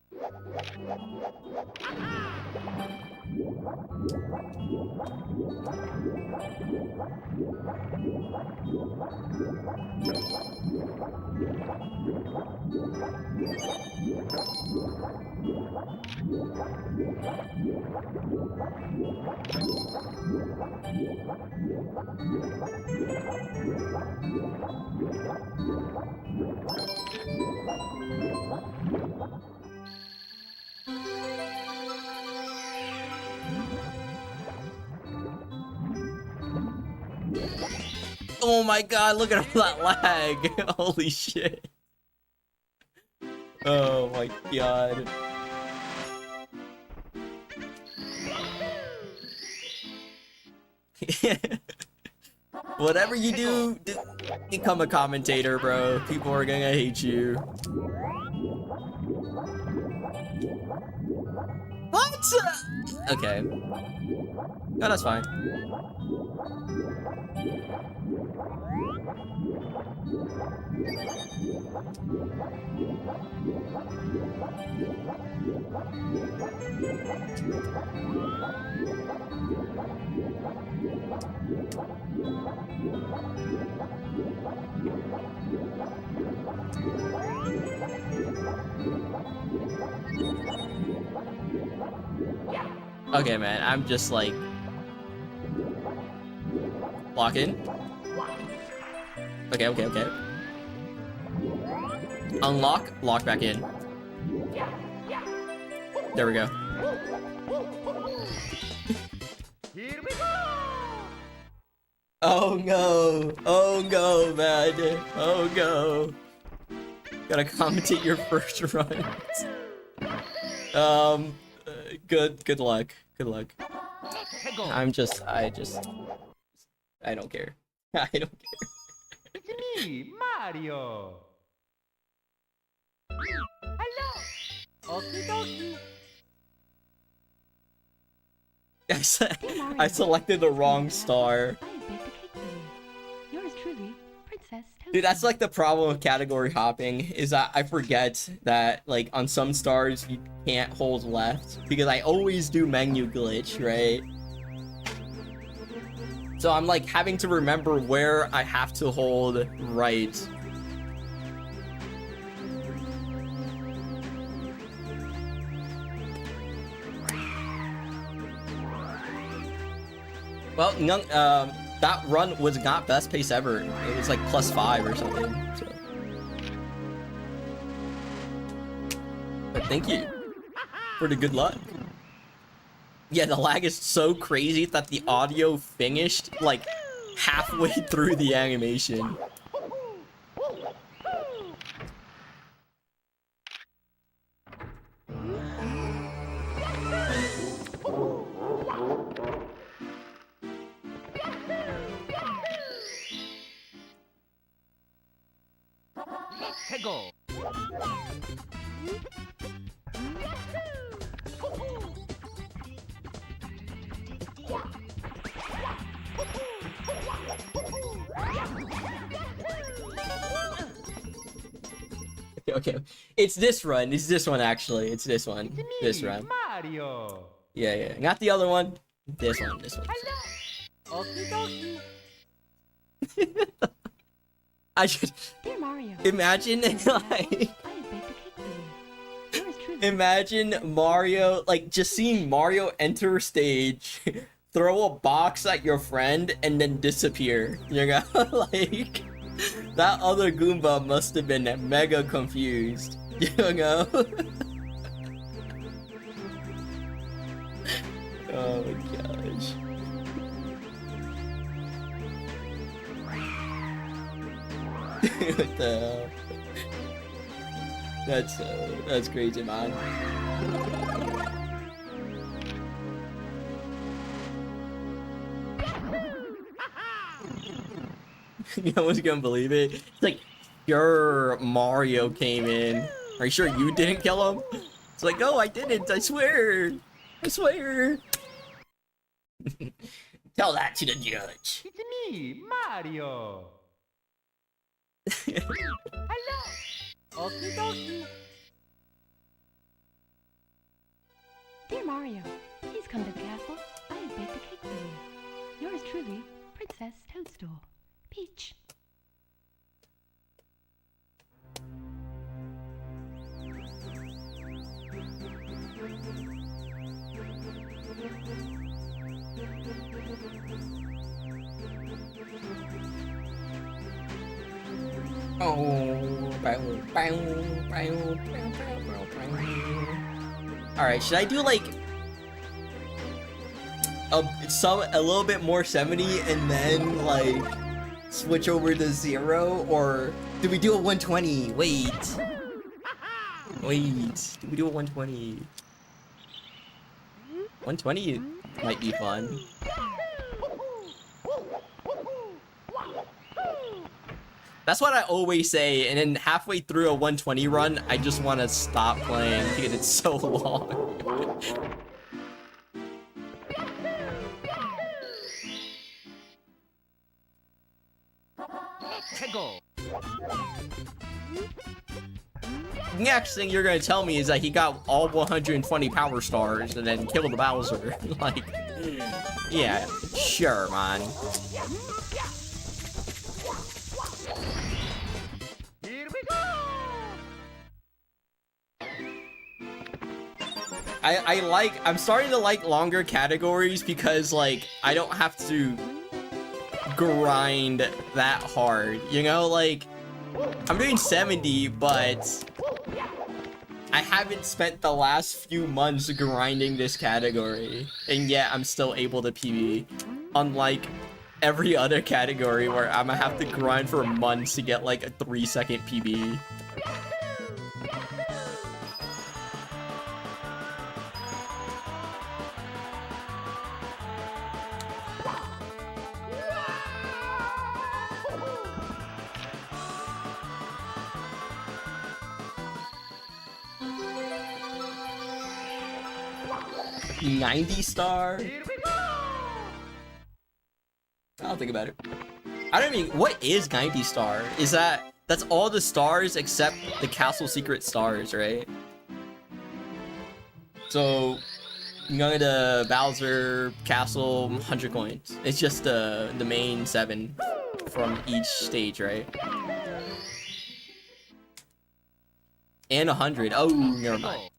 Oh my god, look at all that lag. Holy shit. Oh my god. Whatever you do, become a commentator, bro. People are gonna hate you. What? Okay. No, that's fine. Okay, man, I'm just like... Lock in. Okay, okay, okay. Unlock, lock back in. There we go. Here we go! Oh no! Oh no, man! Oh no! Gotta commentate your first runs. Good luck. Good luck. Pickle. I don't care. I don't care. It's me, Mario. Hello. Okie dokie. I selected the wrong star. I have baked a cake for you. Yours truly, Princess Toasty. Dude, that's like the problem with category hopping, is that I forget that, like, on some stars you can't hold left, because I always do menu glitch, right? So I'm like having to remember where I have to hold right. Well, that run was not best pace ever. It was like +5 or something. So. But thank you for the good luck. Yeah, the lag is so crazy that the audio finished like halfway through the animation. Pickle. okay. It's this run. It's this one actually. It's this one. It's me, This run. Mario. Yeah. Not the other one. This one. Hello. Okie dokie. I should Dear Mario, imagine like I have baked a cake for you. Yours truly. imagine Mario like just seeing Mario enter stage, throw a box at your friend and then disappear. You know, like that other Goomba must have been mega confused. You know. Oh my gosh. What the hell? That's crazy, man. No one's gonna believe it. It's like, sure, Mario came in. Are you sure you didn't kill him? It's like, no, I didn't. I swear. I swear. Tell that to the judge. It's me, Mario. Hello. Okie dokie. Dear Mario, please come to the castle. I have baked a cake for you. Yours truly, Princess Toadstool. Peach. Alright, should I do like a little bit more 70 and then like switch over to 0, or do we do a 120? Wait, do we do a 120? 120 might be fun. That's what I always say, and then halfway through a 120 run, I just want to stop playing because it's so long. Go. Next thing you're gonna tell me is that he got all 120 power stars and then killed the Bowser. Like, yeah, sure, man. Here we go. I'm starting to like longer categories because like I don't have to grind that hard, you know? Like, I'm doing 70, but I haven't spent the last few months grinding this category, and yet I'm still able to PB, unlike every other category where I'm gonna have to grind for months to get like a 3-second PB. $90 star? Here we go. I'll think about it. I don't mean, what is 90 star? Is that's all the stars except the castle secret stars, right? So, you go to Bowser Castle, 100 coins. It's just the main 7 from each stage, right? And 100. Oh, never mind.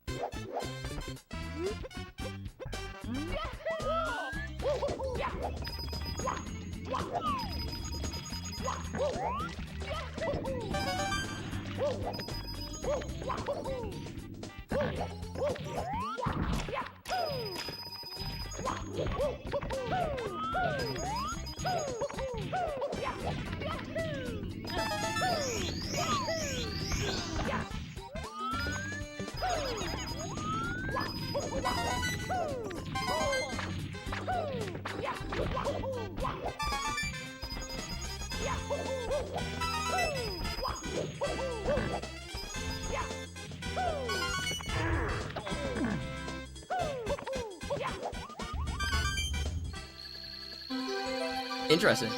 Interesting.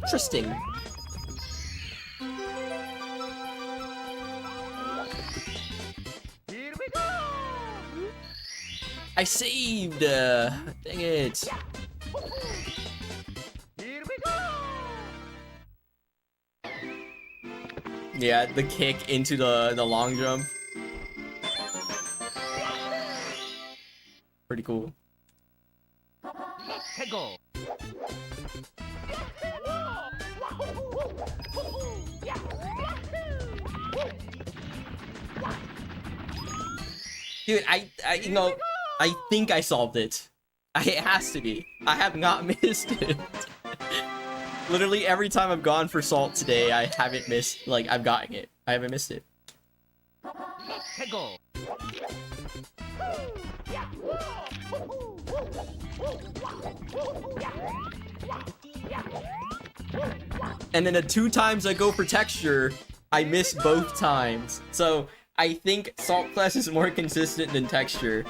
Interesting. Here we go! I saved! Dang it. Here we go! Yeah, the kick into the long jump. Pretty cool. Let's go! Dude, you know, I think I solved it. It has to be. I have not missed it. Literally every time I've gone for salt today, I haven't missed, like, I've gotten it. I haven't missed it. Let's go! And then the 2 times I go for texture, I miss both times. So I think salt class is more consistent than texture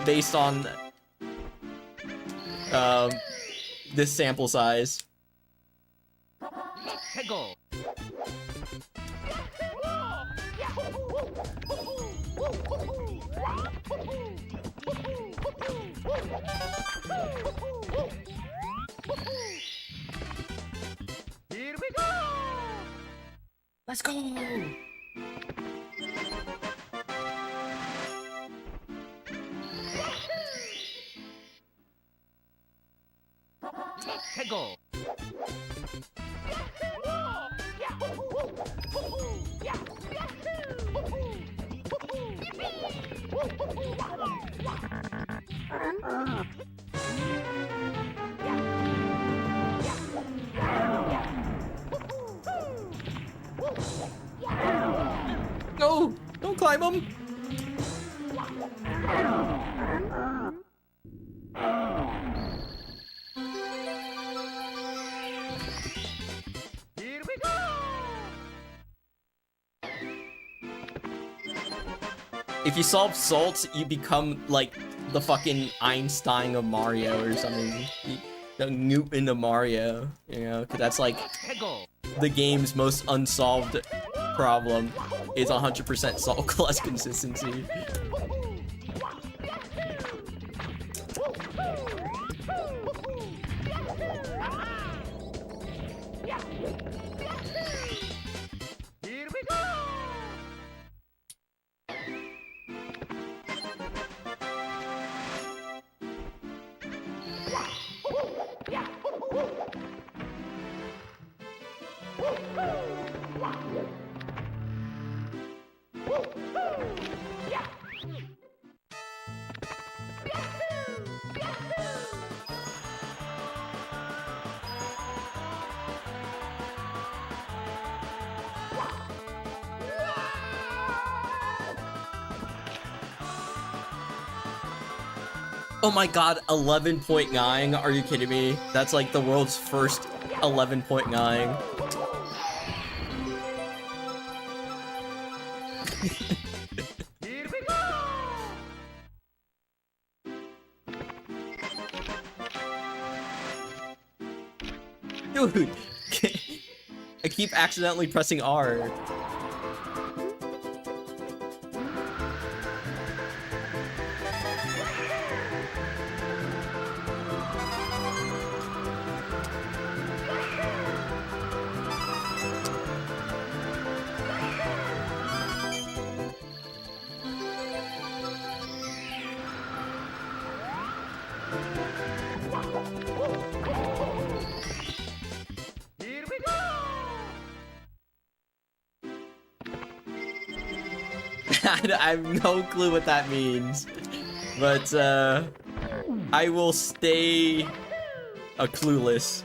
based on this sample size. Let's go! Here we go! Let's go! Let's go! No! Don't climb them! Here we go! If you solve salt, you become like the fucking Einstein of Mario or something. The Newton of Mario, you know? Because that's like Let's go! the game's most unsolved problem is 100% salt class consistency. Here we go! Oh my god, 11.9? Are you kidding me? That's like the world's first 11.9. Here we go! Dude, I keep accidentally pressing R. Here we go! I have no clue what that means. But, I will stay clueless.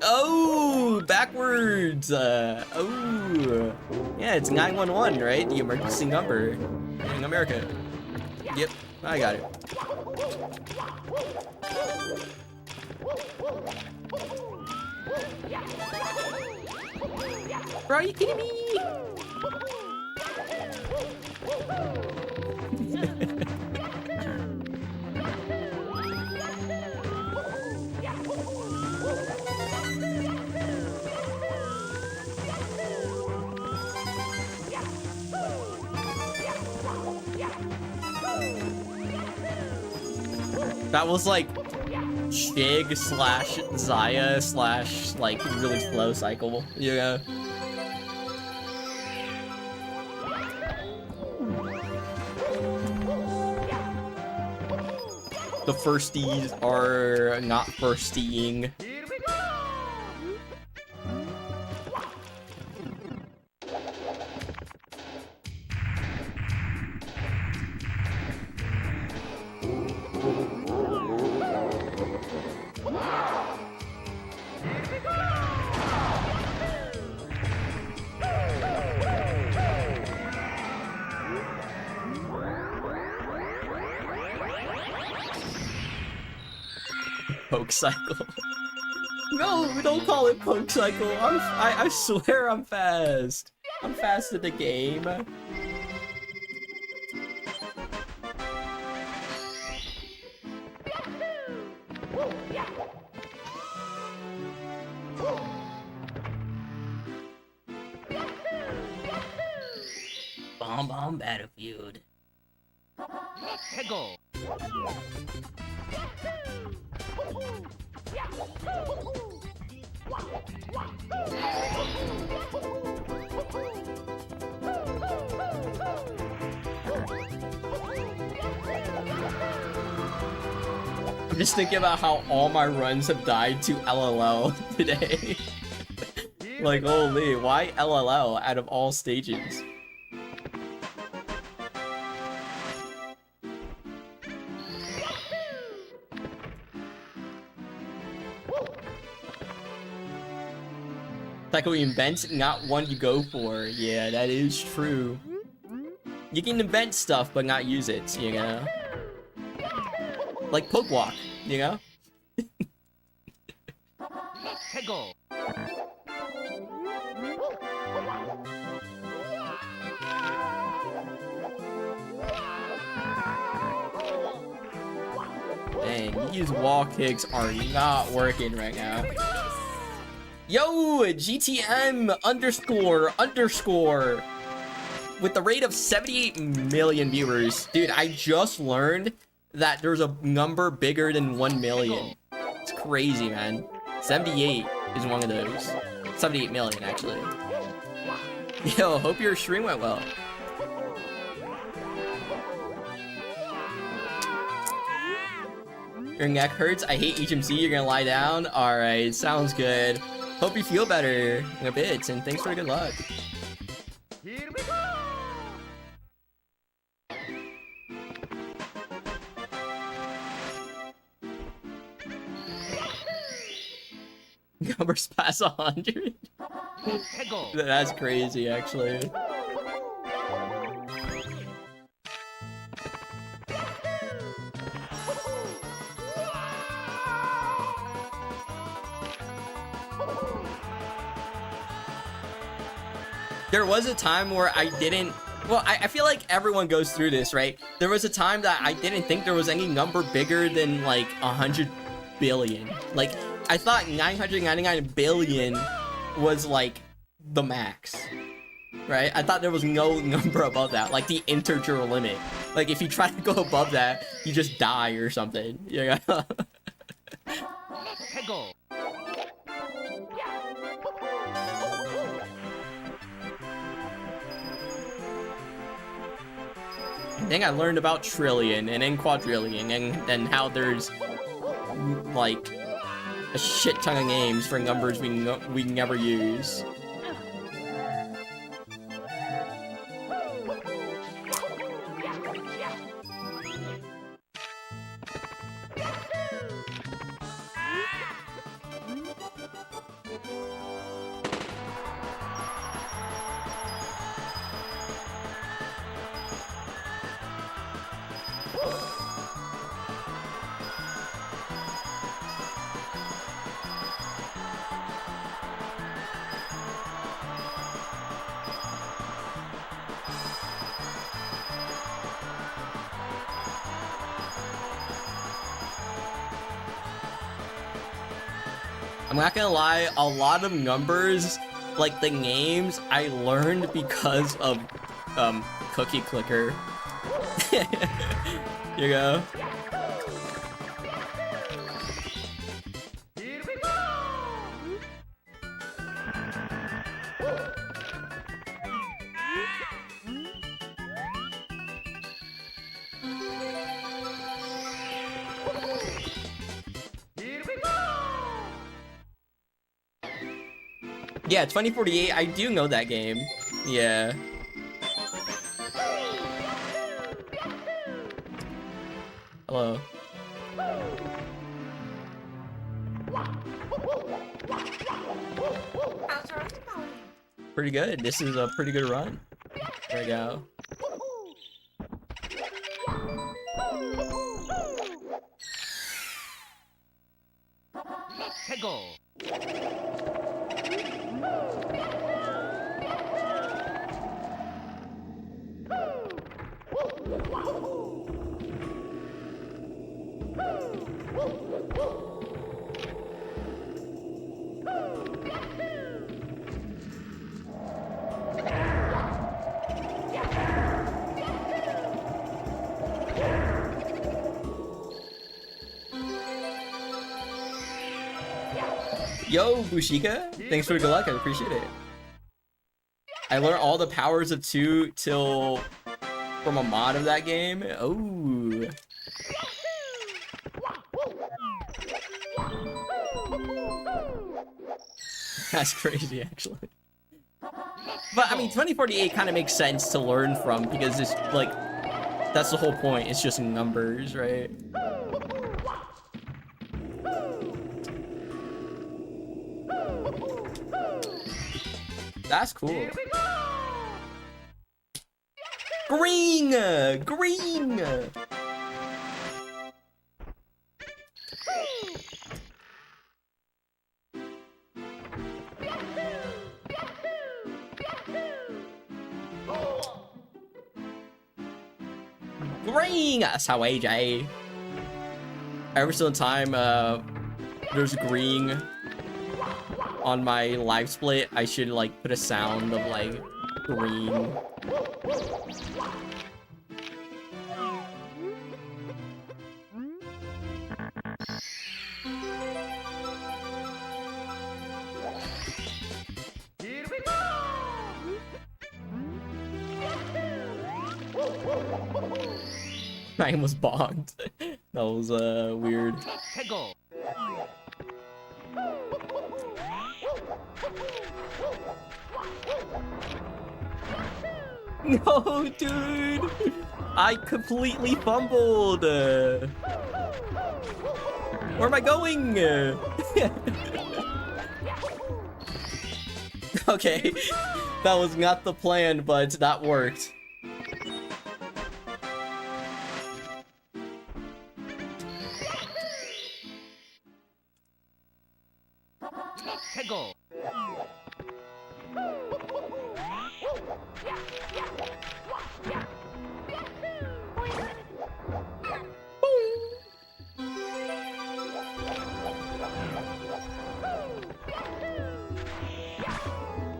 Oh, backwards. Oh. Yeah, it's 911, right? The emergency number in America. Yep, I got it. Bro, are you kidding me? That was like Shig slash Zaya slash like really slow cycle, you know? The firsties are not firstying. Here we go! Poke cycle. No, don't call it poke cycle. I swear I'm fast. I'm fast at the game. Bomb Battlefield. 해고. I'm just thinking about how all my runs have died to LLL today. Like, holy, why LLL out of all stages? Like we invent, not one you go for. Yeah, that is true. You can invent stuff, but not use it, you know? Like Poke Walk, you know? 해고. Dang, these wall kicks are not working right now. Yo, GTM __ with the rate of 78 million viewers. Dude, I just learned that there's a number bigger than 1 million. It's crazy, man. 78 is one of those. 78 million, actually. Yo, hope your stream went well. Your neck hurts? I hate HMC. You're gonna lie down? Alright, sounds good. Hope you feel better in a bit, and thanks for the good luck. Here we go! Numbers pass 100. 해고. That's crazy, actually. There was a time where I didn't... Well, I feel like everyone goes through this, right? There was a time that I didn't think there was any number bigger than, like, 100 billion. Like, I thought 999 billion was, like, the max. Right? I thought there was no number above that. Like, the integer limit. Like, if you try to go above that, you just die or something. Yeah. 해고. Then I learned about trillion and then quadrillion and then how there's like a shit ton of names for numbers we never use. I'm not gonna lie, a lot of numbers, like the names, I learned because of Cookie Clicker. You know? Yeah, 2048. I do know that game. Yeah. Hello. Pretty good. This is a pretty good run. There we go. 해고. Yo, Bushika, thanks for the good luck. I appreciate it. I learned all the powers of 2 till from a mod of that game. Oh. That's crazy, actually. But I mean, 2048 kind of makes sense to learn from because it's like, that's the whole point. It's just numbers, right? That's cool. Green! Green! Green! That's how AJ. Every single time there's green on my live split, I should like put a sound of like green. I almost bogged. That was weird. 해고. No, dude! I completely fumbled! Where am I going? Okay, that was not the plan, but that worked. 해고.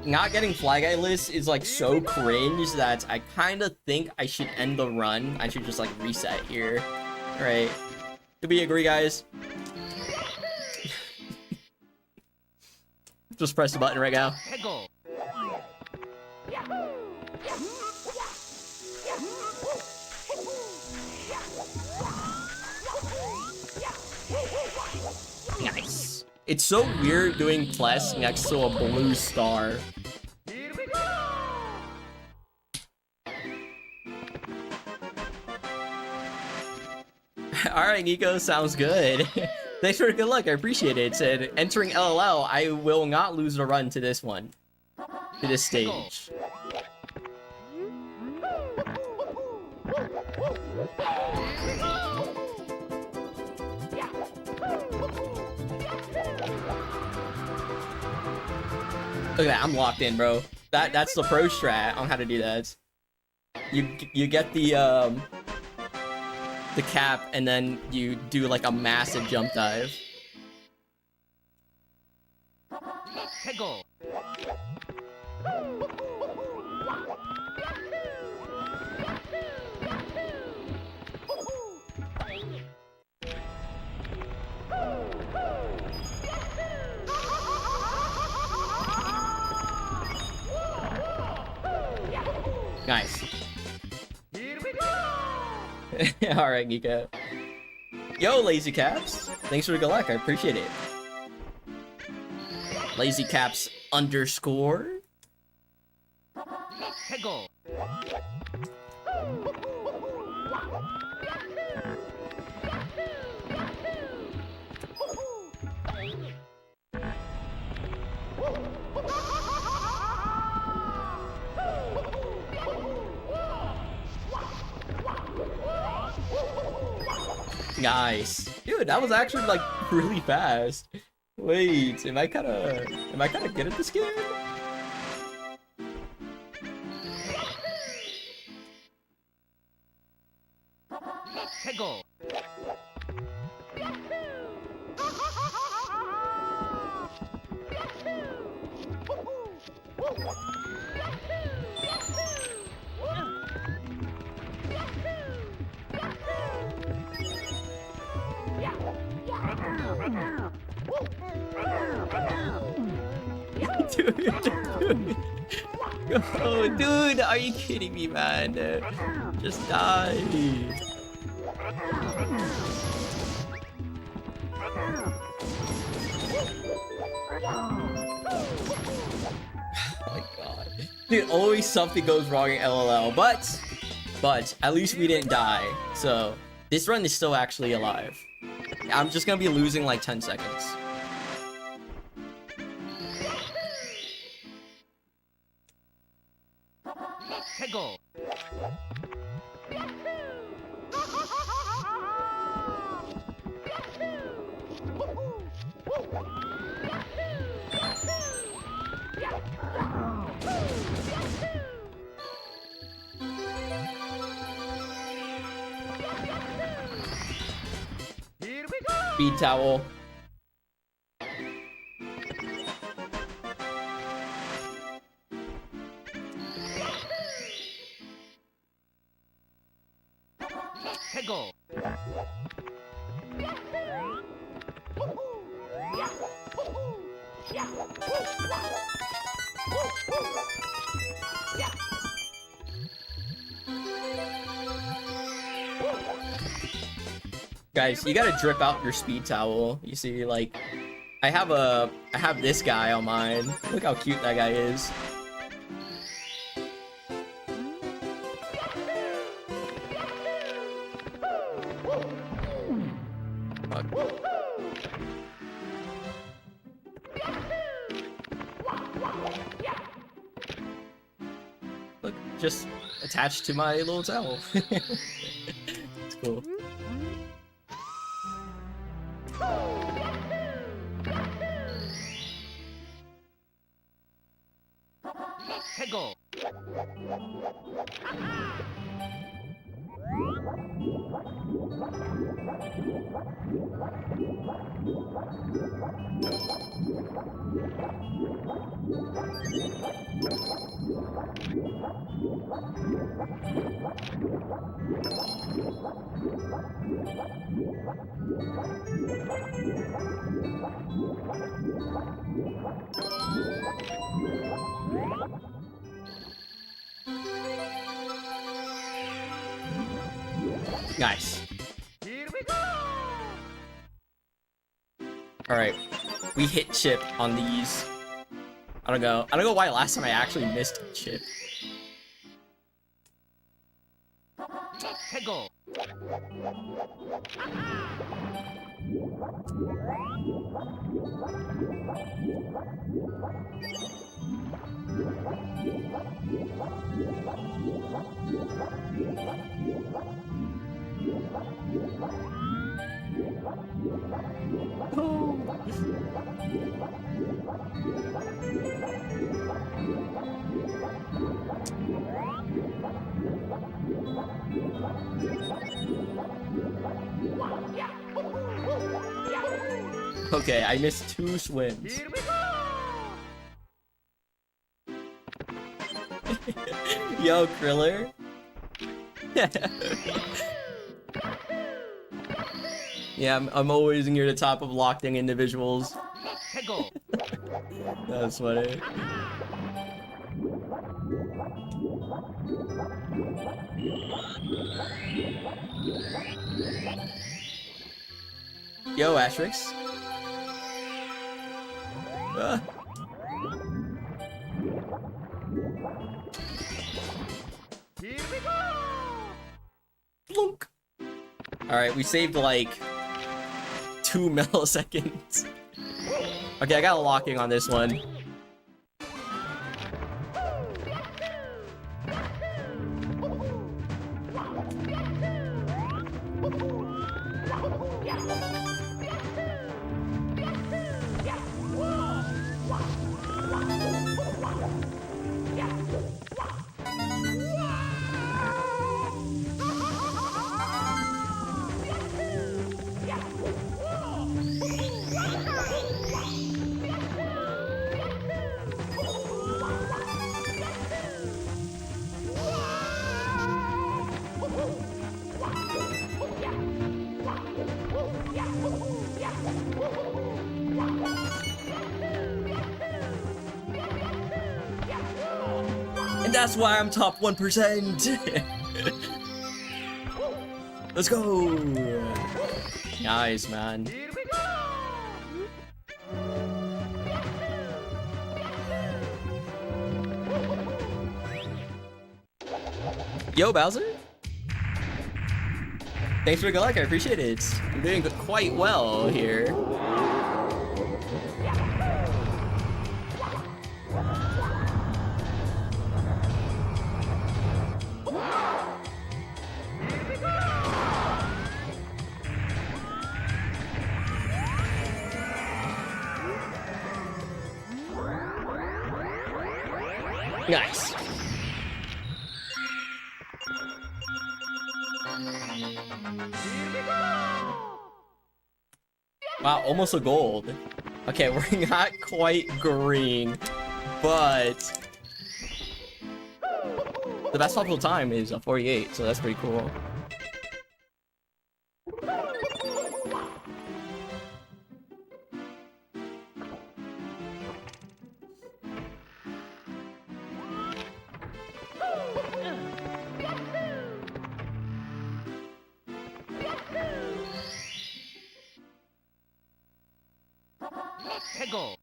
Not getting Fly Guy list is like so cringe that I kind of think I should end the run. I should just like reset here. Right. Do we agree, guys? Just press the button right now. 해고. Nice. It's so weird doing Pless next to a blue star. Alright, Nico, sounds good. Thanks for the good luck, I appreciate it. It said, entering LLL, I will not lose the run to this one. To this stage. Look at that, I'm locked in, bro. That's the pro strat on how to do that. You get the cap and then you do like a massive jump dive. 해고. Nice. Alright, Nico. Yo, Lazy Caps. Thanks for the good luck. I appreciate it. Lazy Caps underscore. 해고. Nice. Dude, that was actually like really fast. Wait, am I kind of good at this game? 해고. Dude. Oh, dude, are you kidding me, man? Just die. Oh my god. Dude, always something goes wrong in LLL, but at least we didn't die. So this run is still actually alive. I'm just gonna be losing like 10 seconds. 해고. Speed towel. 해고. Guys, you gotta drip out your speed towel. You see, like, I have this guy on mine. Look how cute that guy is. Fuck. Look, just attached to my little towel. It's cool. 해고. Nice. Alright. We hit chip on these. I don't know why last time I actually missed chip. 해고. Okay, I missed 2 swims. Yo, Kriller. Yeah, I'm always near the top of locked-in individuals. 해고. That's funny. Yo, Asterix. Alright, we saved like 2 milliseconds. Okay, I got a locking on this one. And that's why I'm top 1%. Let's go. Nice, man. Yo, Bowser. Thanks for the good luck. I appreciate it. I'm doing quite well here. Nice. Wow, almost a gold. Okay, we're not quite green, but the best possible time is a 48, so that's pretty cool. 해고.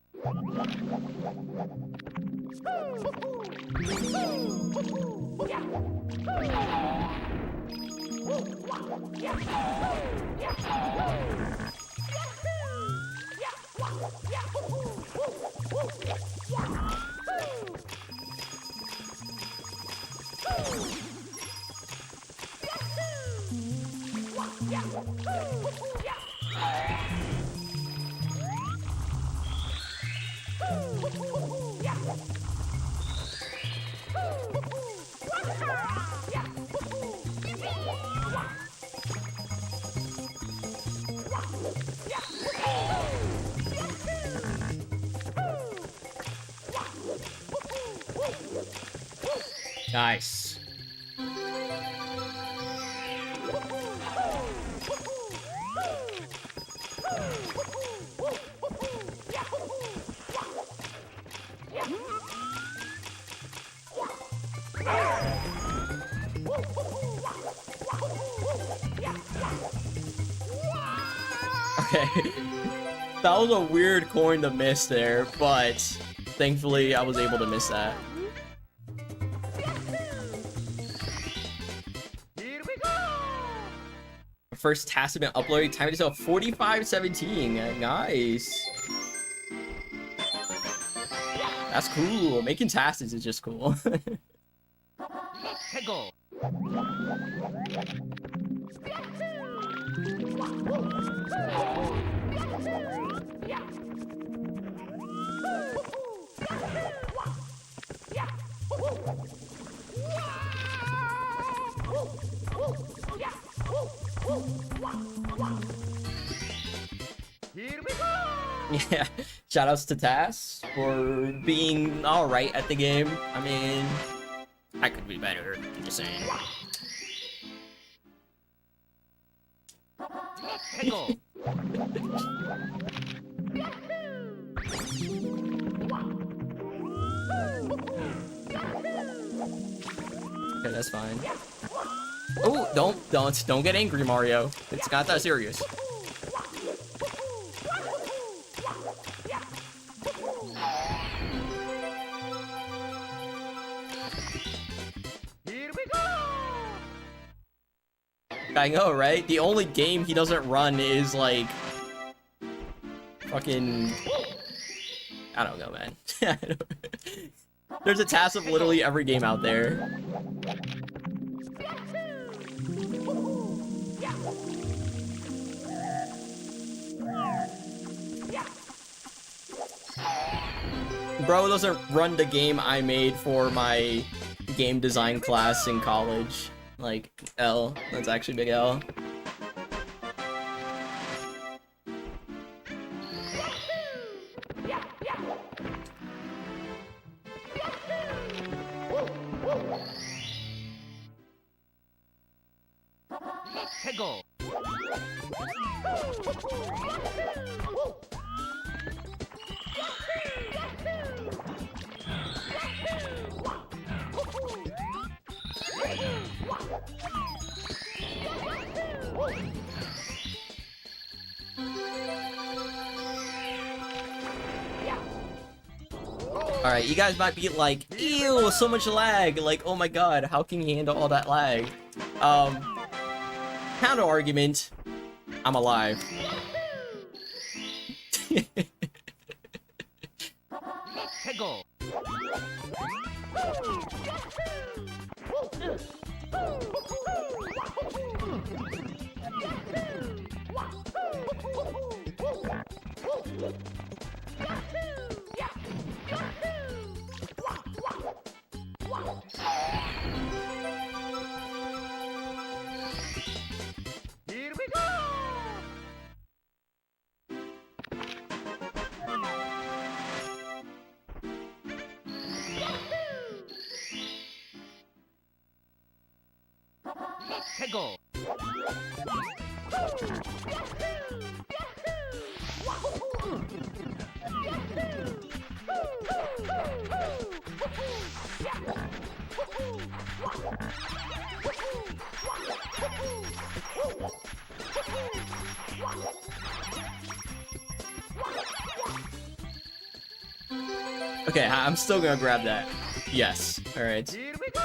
Nice. Okay. That was a weird coin to miss there, but thankfully I was able to miss that. First Testament uploading time is 45:17. Nice. That's cool. Making tasks is just cool. 해고. Yeah, shoutouts to Tass for being alright at the game. I mean, I could be better, I'm just saying. 해고. Okay, that's fine. Oh, don't get angry, Mario. It's not that serious. I know, right? The only game he doesn't run is like fucking, I don't know, man. There's a task of literally every game out there. Bro doesn't run the game I made for my game design class in college. Like, L. That's actually big L. 해고. Alright, you guys might be like, ew, so much lag. Like, oh my god, how can you handle all that lag? Counter argument, I'm alive. 해고. Here we go. 해고. Okay, I'm still gonna grab that. Yes. Alright. Here we go.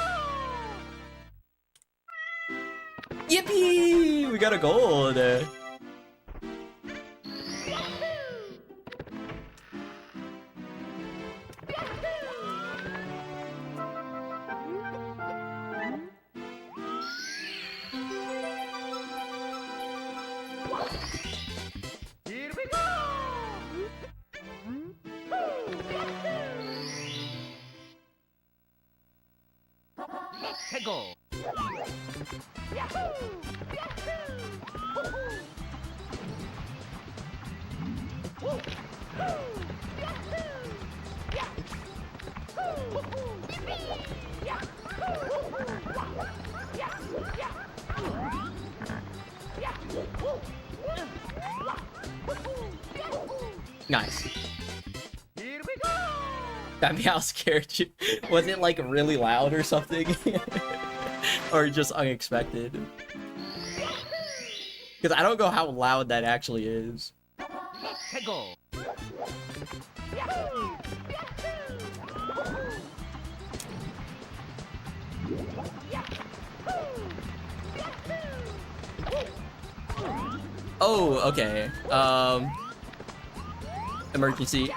Yippee! We got a gold! Here we go. 해고. Nice. Here we go. That meow scared you. Was it like really loud or something? Or just unexpected? Because I don't know how loud that actually is. 해고. Oh, okay. Emergency.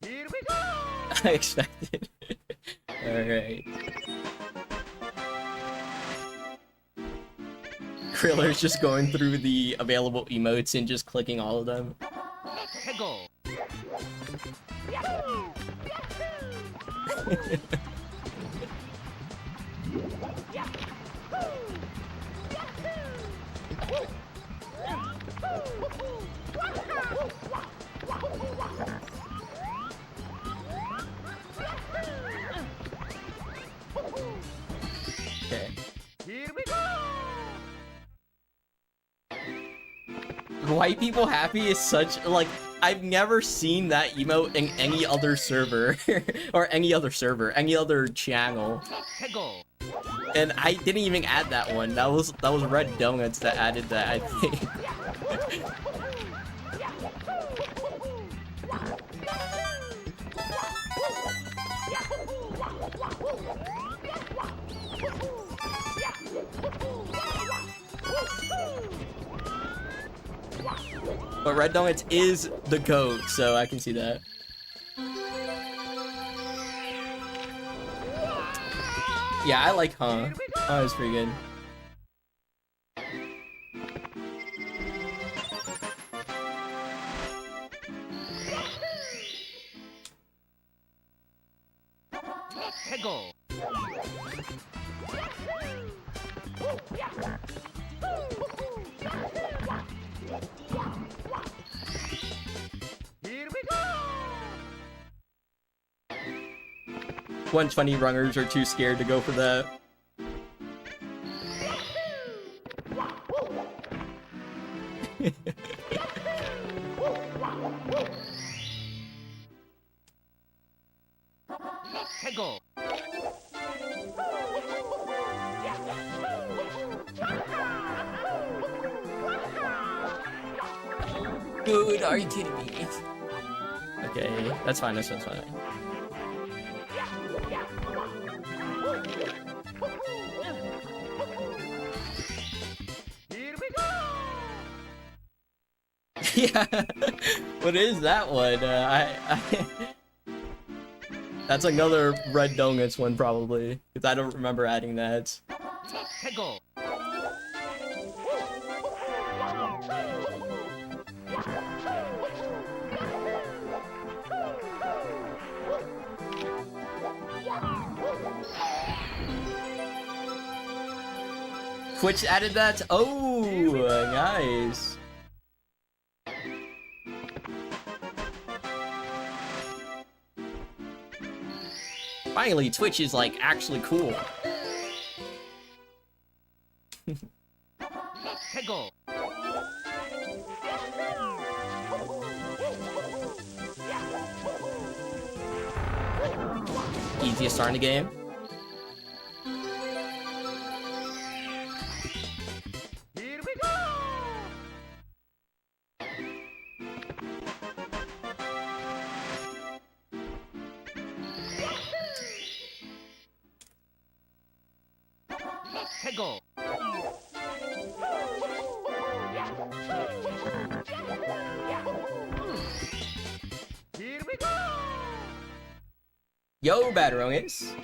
Here we go. I expected. Alright. Kriller's just going through the available emotes and just clicking all of them. 해고. Okay. Here we go. White people happy is such, like, I've never seen that emote in any other server. Or any other server, any other channel. 해고. And I didn't even add that one. That was Red Donuts that added that, I think. But Red Donuts is the GOAT, so I can see that. Yeah, I like Huh. Huh is pretty good. 해고. Here we go. One funny runners are too scared to go for that. 해고. Dude, are you kidding me? Okay, that's fine, that's fine. Here we go. Yeah, what is that one? That's another Red Donuts one probably, because I don't remember adding that. 해고. Twitch added that? Oh, nice. Finally, Twitch is like actually cool. 해고. Easiest start in the game. Here we go. 해고. Here we go. Yo, Batarongis.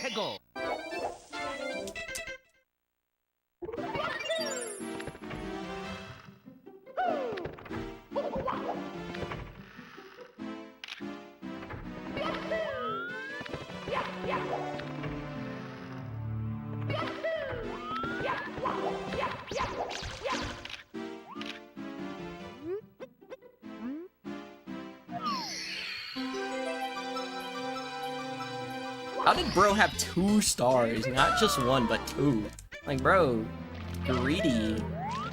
해고. How did bro have 2 stars? Not just 1, but 2. Like, bro, greedy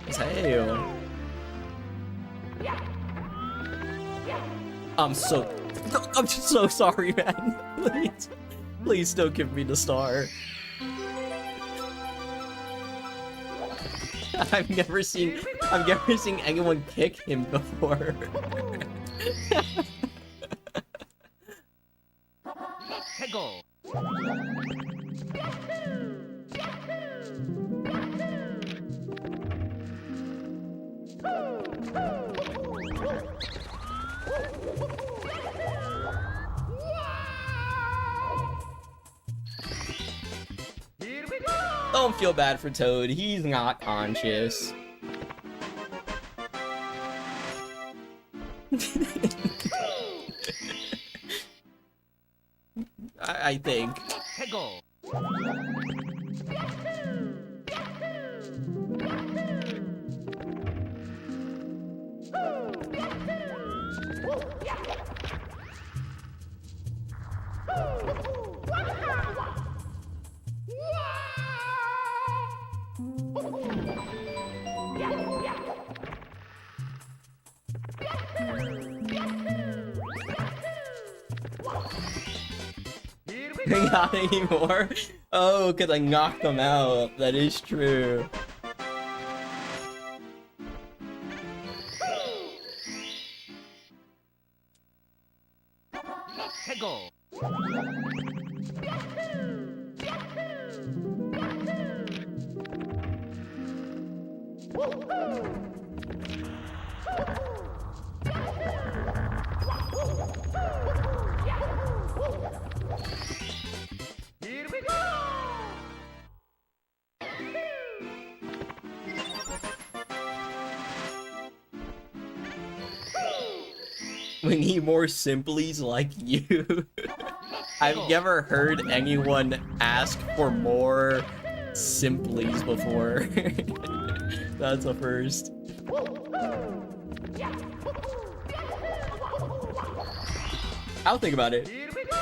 as hell. I'm just so sorry, man. Please don't give me the star. I've never seen anyone kick him before. 해고. Here we go. Don't feel bad for Toad, he's not conscious. I think. 해고. Not anymore? Oh, because I knocked them out. That is true. 해고. Here we go! We need more simplies like you. I've never heard anyone ask for more simplies before. That's a first. I'll think about it. Here we go!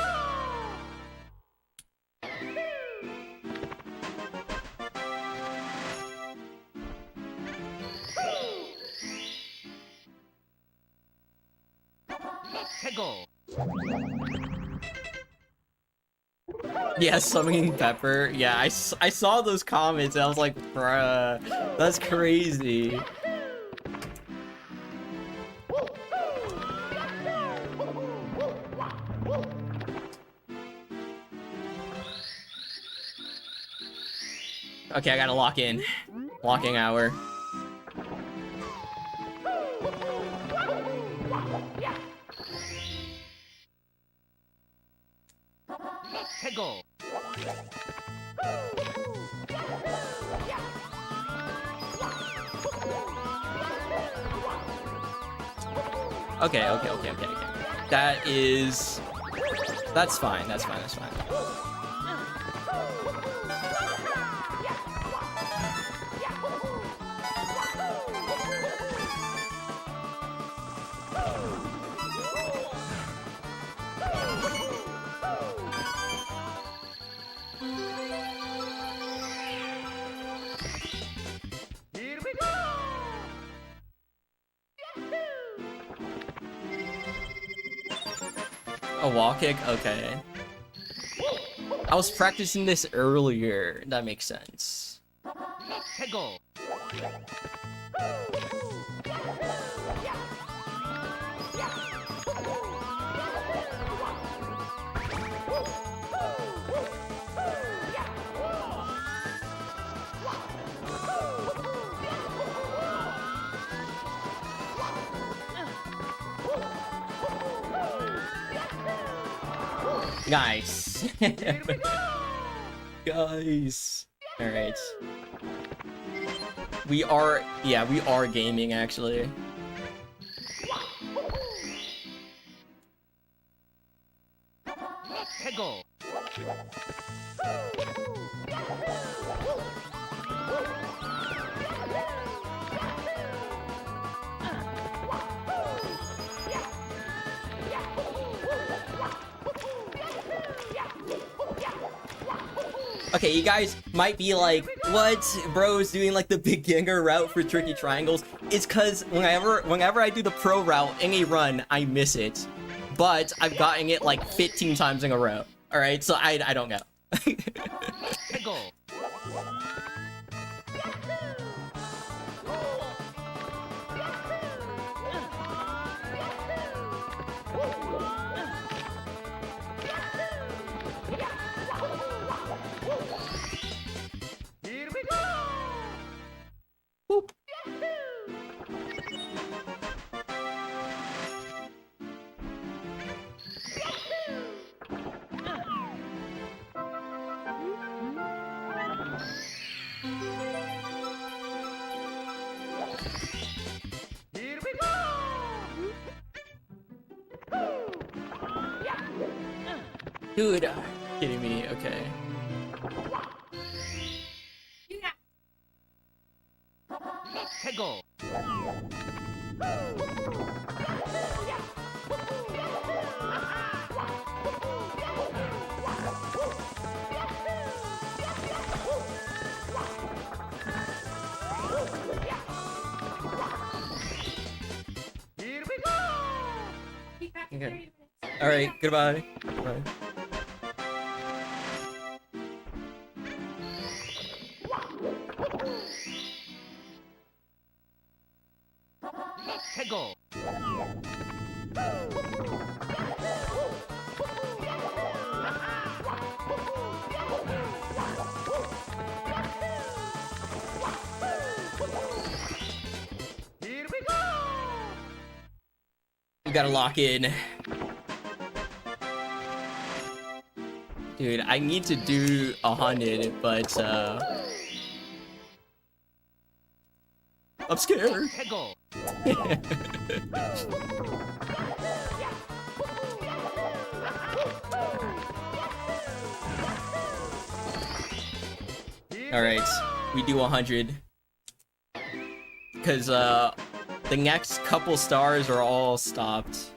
Tego. Yeah, summoning Pepper. Yeah, I saw those comments and I was like, bruh, that's crazy. Okay, I gotta lock in. Locking hour. Tego. Okay. That's fine. That's fine. Here we go! A wall kick? Okay. I was practicing this earlier. That makes sense. Tego. Nice. Guys. Alright. We are gaming actually. Tego. Okay, you guys might be like, what? Bro's doing like the beginner route for tricky triangles. It's cause whenever I do the pro route in a run, I miss it. But I've gotten it like 15 times in a row. Alright, so I don't know. Tego. Here we go! Boop. Here we go! Dude, kidding me, okay. Tego. Here we go! Okay. Alright, goodbye. Bye. Tego. gotta lock in. Dude, I need to do 100, but I'm scared. 해고. Alright, we do 100. Because the next couple stars are all stopped.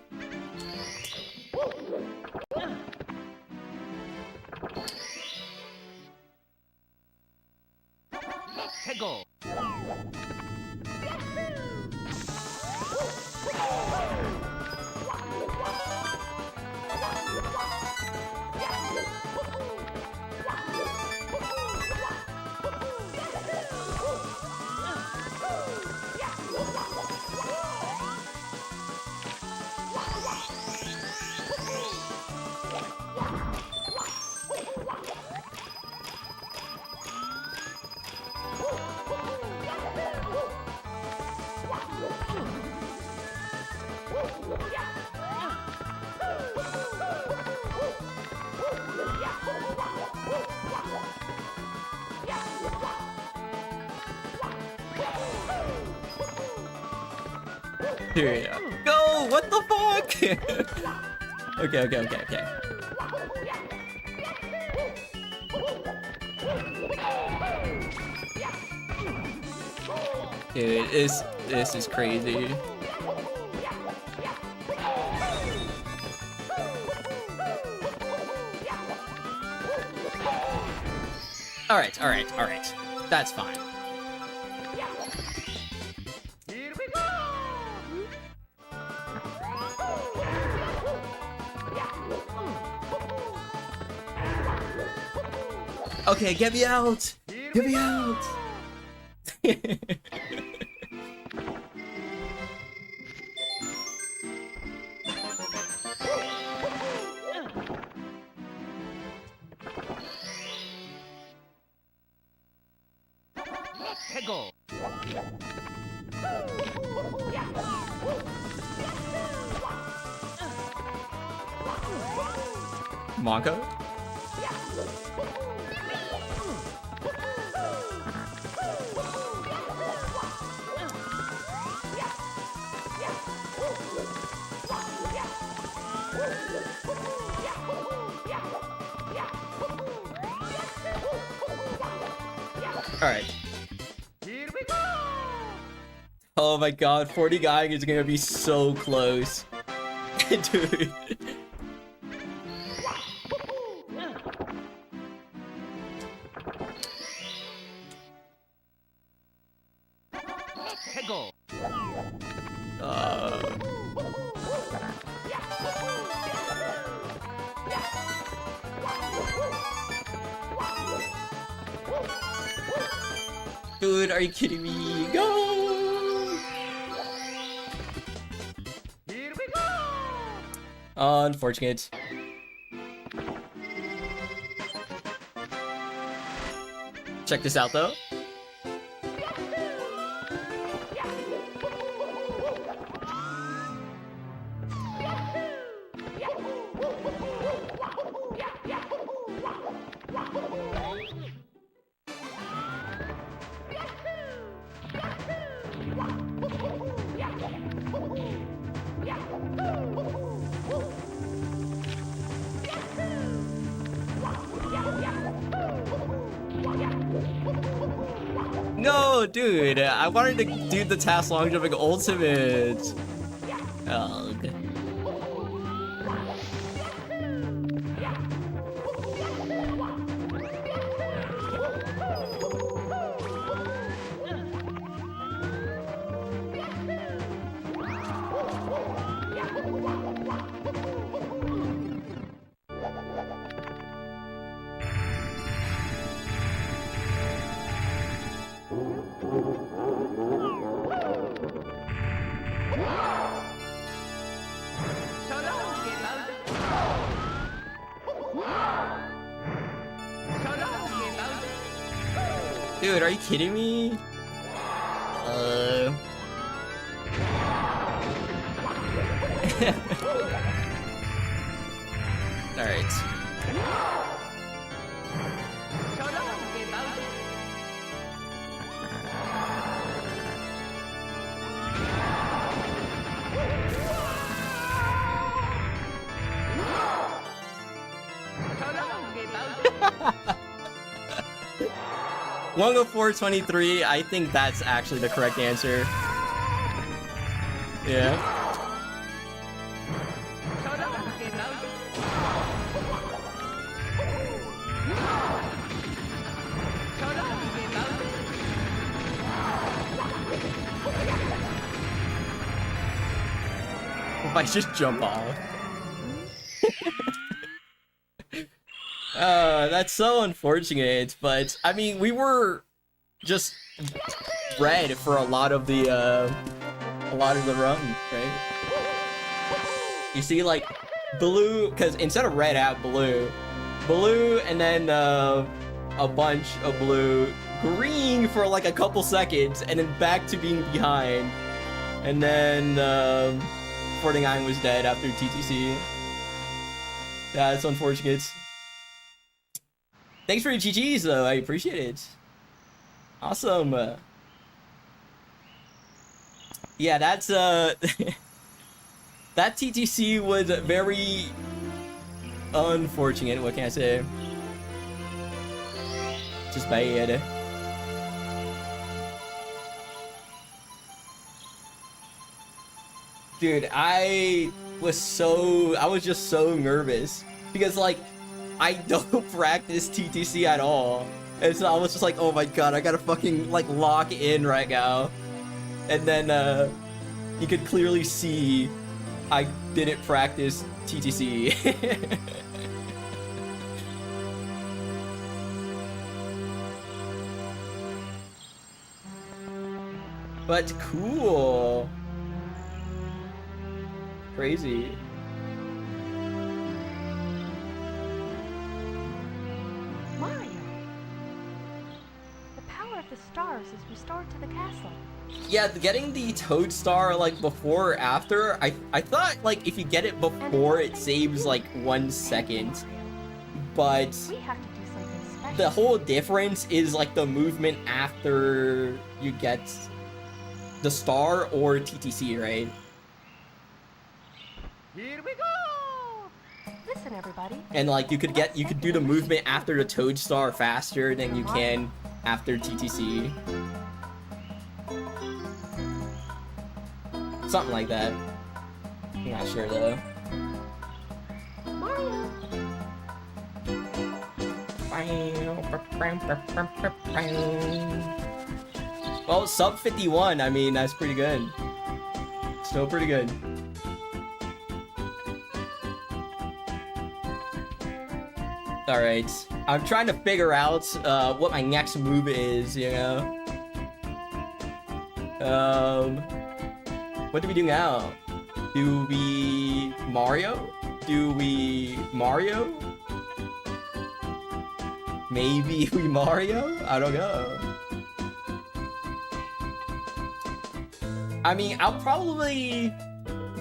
해고. Dude, go! What the fuck? Okay. Dude, this is crazy. Alright. That's fine. Here we go. Okay, get me out! Get me out! 해고. Monko? Alright. Here we go. Oh my god, 40 Geiger is gonna be so close. Dude. 해고. Dude, are you kidding me? Go! Here we go. Unfortunate. Check this out though. No, dude, I wanted to do the task long jumping ultimate. Ugh. Dude, are you kidding me? Alright. One go 423. I think that's actually the correct answer. Yeah. If I just jump off. That's so unfortunate, but I mean, we were just red for a lot of the run, right? You see, like, blue, because instead of red, I have blue, and then a bunch of blue, green for like a couple seconds, and then back to being behind, and then 49 was dead after TTC. Yeah, it's unfortunate. Thanks for the GGs though, I appreciate it. Awesome. Yeah, that's that TTC was very unfortunate, what can I say? Just bad. Dude, I was just so nervous because like I don't practice TTC at all. And so I was just like, oh my god, I gotta fucking like lock in right now. And then you could clearly see I didn't practice TTC. But cool. Crazy. Mario! The power of the stars is restored to the castle. Yeah, getting the Toad Star like before or after, I thought like if you get it before it saves like 1 second. But We have to do something special. the whole difference is like the movement after you get the star or TTC, right? Here we go! Listen, everybody. And like you could do the movement after the Toad Star faster than you can after TTC. Something like that. I'm not sure though. Mario! Well, sub 51, I mean, that's pretty good. Still pretty good. Alright, I'm trying to figure out what my next move is, you know? What do we do now? Do we Mario? Do we Mario? Maybe we Mario? I don't know. I mean, I'll probably...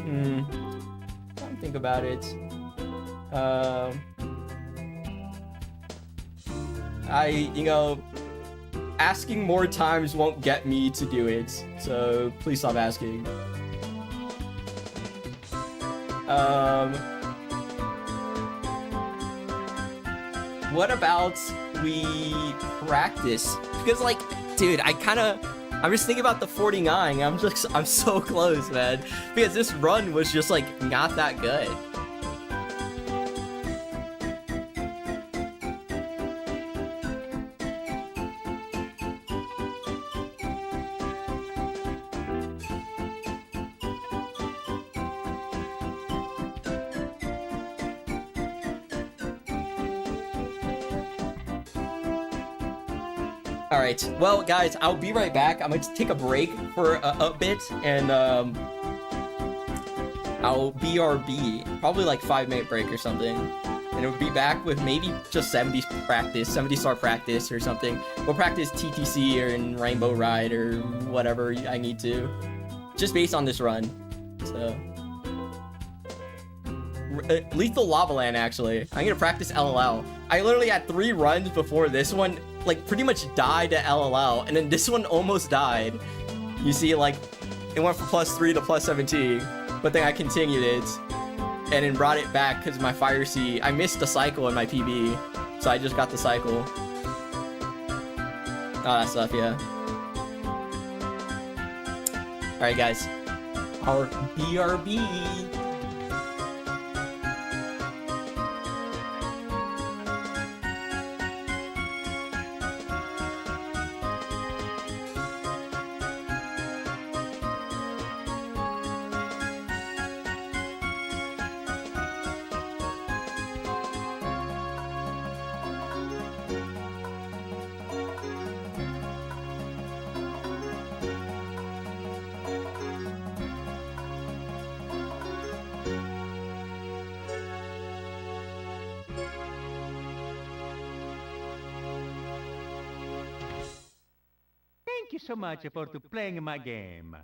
Don't think about it. You know, asking more times won't get me to do it, so please stop asking. What about we practice? Because like, dude, I'm just thinking about the 49. I'm so close, man. Because this run was just like not that good. Alright, well guys, I'll be right back. I'm going to take a break for a bit, and I'll BRB, probably like 5-minute break or something. And it'll be back with maybe just 70 star practice or something. We'll practice TTC or in Rainbow Ride or whatever I need to. Just based on this run. So Lethal Lava Land, actually. I'm gonna practice LLL. I literally had 3 runs before this one, like, pretty much died to LLL, and then this one almost died. You see, like, it went from +3 to +17, but then I continued it, and then brought it back because my Fire Sea, I missed the cycle in my PB, so I just got the cycle. All that stuff, yeah. Alright, guys. Our BRB. Thank you so much for to playing my game.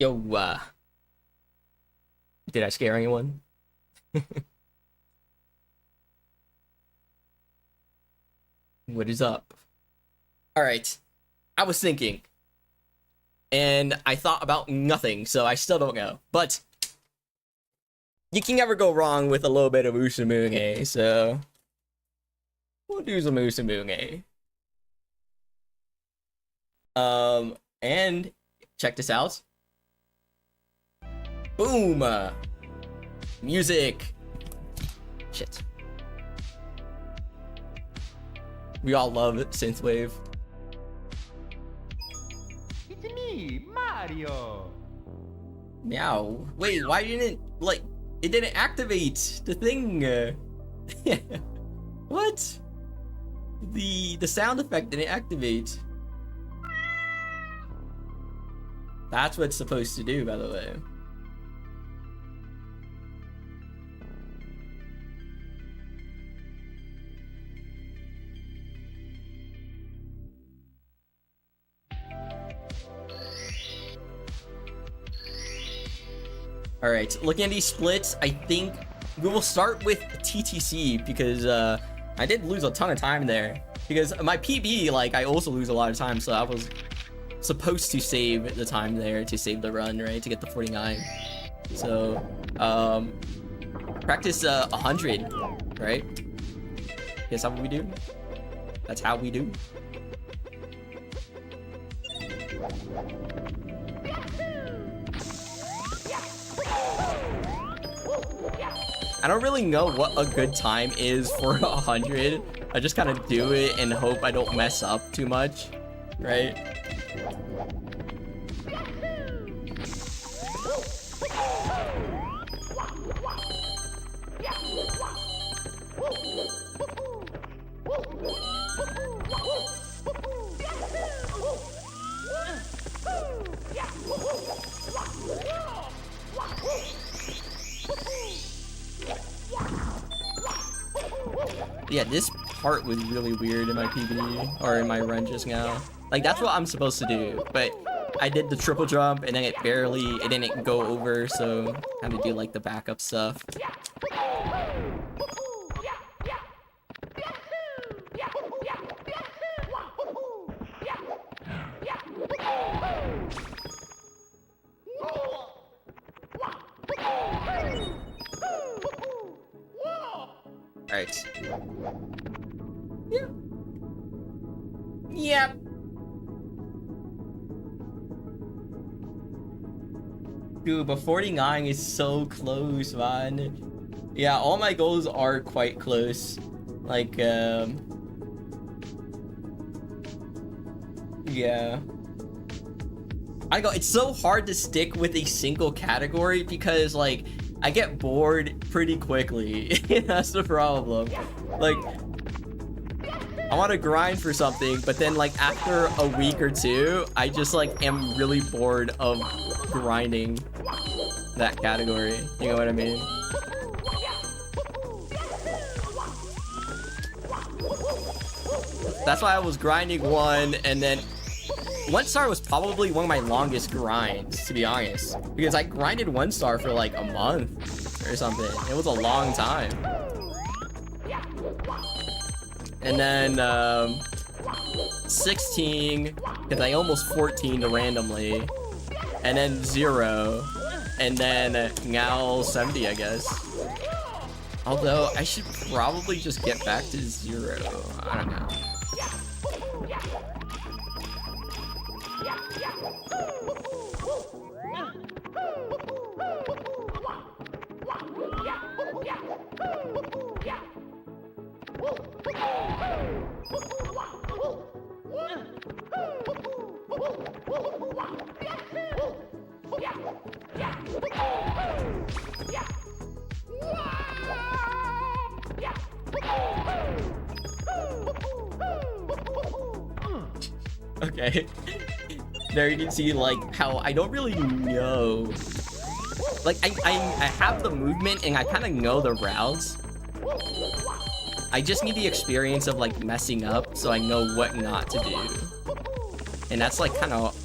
Yo, did I scare anyone? What is up? All right, I was thinking, and I thought about nothing, so I still don't know. But you can never go wrong with a little bit of Usamunge, so we'll do some Usamunge. And check this out. Boom! Music! Shit. We all love synthwave. It's me, Mario. Meow. Wait, why didn't, like, it didn't activate the thing? What? The sound effect didn't activate. That's what it's supposed to do, by the way. Alright, looking at these splits, I think we will start with TTC because I did lose a ton of time there. Because my PB, like, I also lose a lot of time, so I was supposed to save the time there to save the run, right? To get the 49. So, practice 100, right? Guess how we do? That's how we do. I don't really know what a good time is for 100. I just kind of do it and hope I don't mess up too much, right? Yeah, this part was really weird in my PB, or in my run just now. Like, that's what I'm supposed to do, but I did the triple jump, and then it didn't go over, so I had to do, like, the backup stuff. Alright. Yeah. Yep. Dude, but 49 is so close, man. Yeah, all my goals are quite close. Like, yeah. It's so hard to stick with a single category because, like, I get bored pretty quickly. That's the problem. Like, I want to grind for something, but then, like, after a week or two, I just, like, am really bored of grinding that category. You know what I mean? That's why I was grinding one, and then 1 star was probably one of my longest grinds, to be honest. Because I grinded 1 star for like a month or something. It was a long time. And then 16, because I almost 14'd randomly. And then 0. And then now 70, I guess. Although, I should probably just get back to 0. I don't know. Okay. There you can see, like, how I don't really know. Like, I have the movement and I kind of know the routes. I just need the experience of, like, messing up so I know what not to do. And that's, like, kind of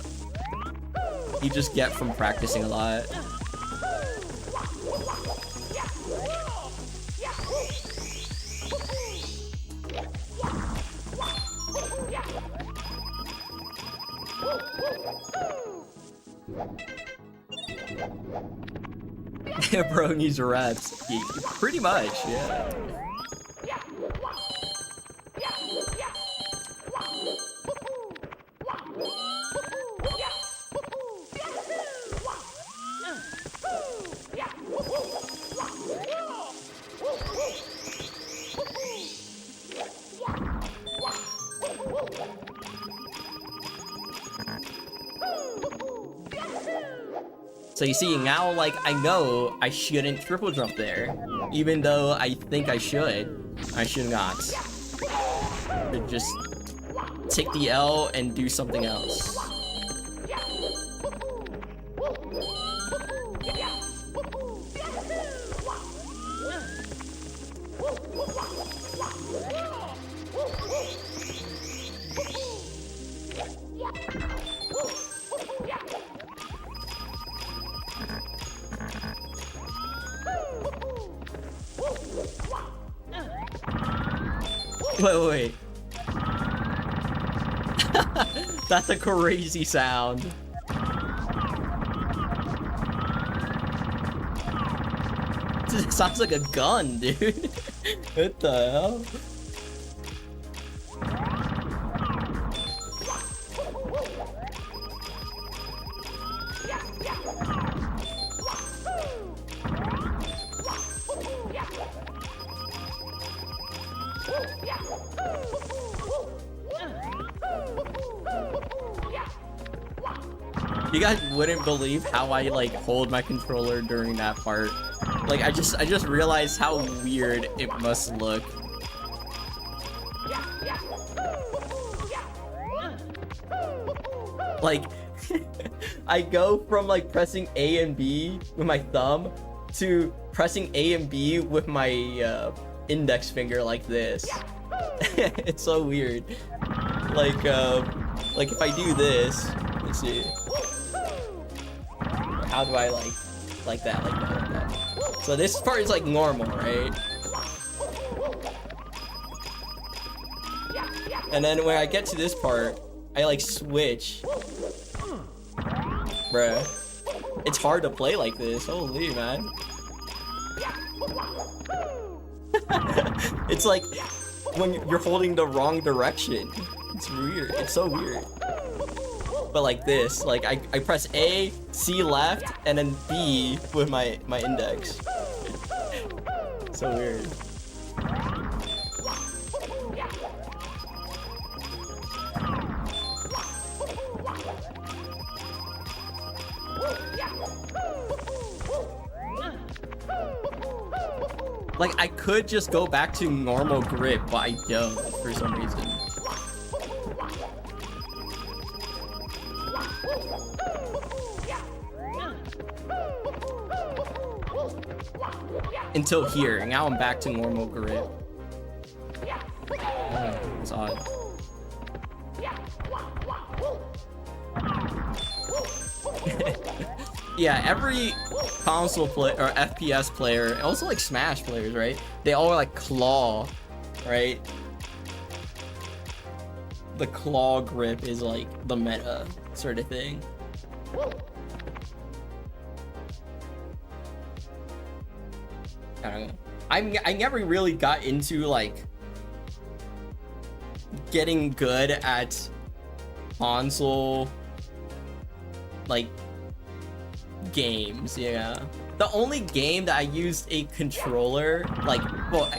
you just get from practicing a lot. Bro needs reps. Yeah, pretty much, yeah. So you see, now, like, I know I shouldn't triple jump there. Even though I think I should. I should not. Should just take the L and do something else. Wait. That's a crazy sound. It sounds like a gun, dude. What the hell? You guys wouldn't believe how I like hold my controller during that part. Like I just realized how weird it must look. Like I go from like pressing A and B with my thumb to pressing A and B with my index finger like this. It's so weird. Like if I do this, let's see. How do I like that? So this part is like normal, right? And then when I get to this part, I like switch. Bruh. It's hard to play like this. Holy man. It's like when you're holding the wrong direction. It's weird. It's so weird. But like this, like I press A, C left, and then B with my index. So weird. Like I could just go back to normal grip, but I don't for some reason. Until here, and now I'm back to normal grip. Oh, it's odd. Yeah, every console player or FPS player, also like Smash players, right? They all like claw, right? The claw grip is like the meta sort of thing. I don't know. I never really got into like getting good at console like games. Yeah, the only game that I used a controller, like, well,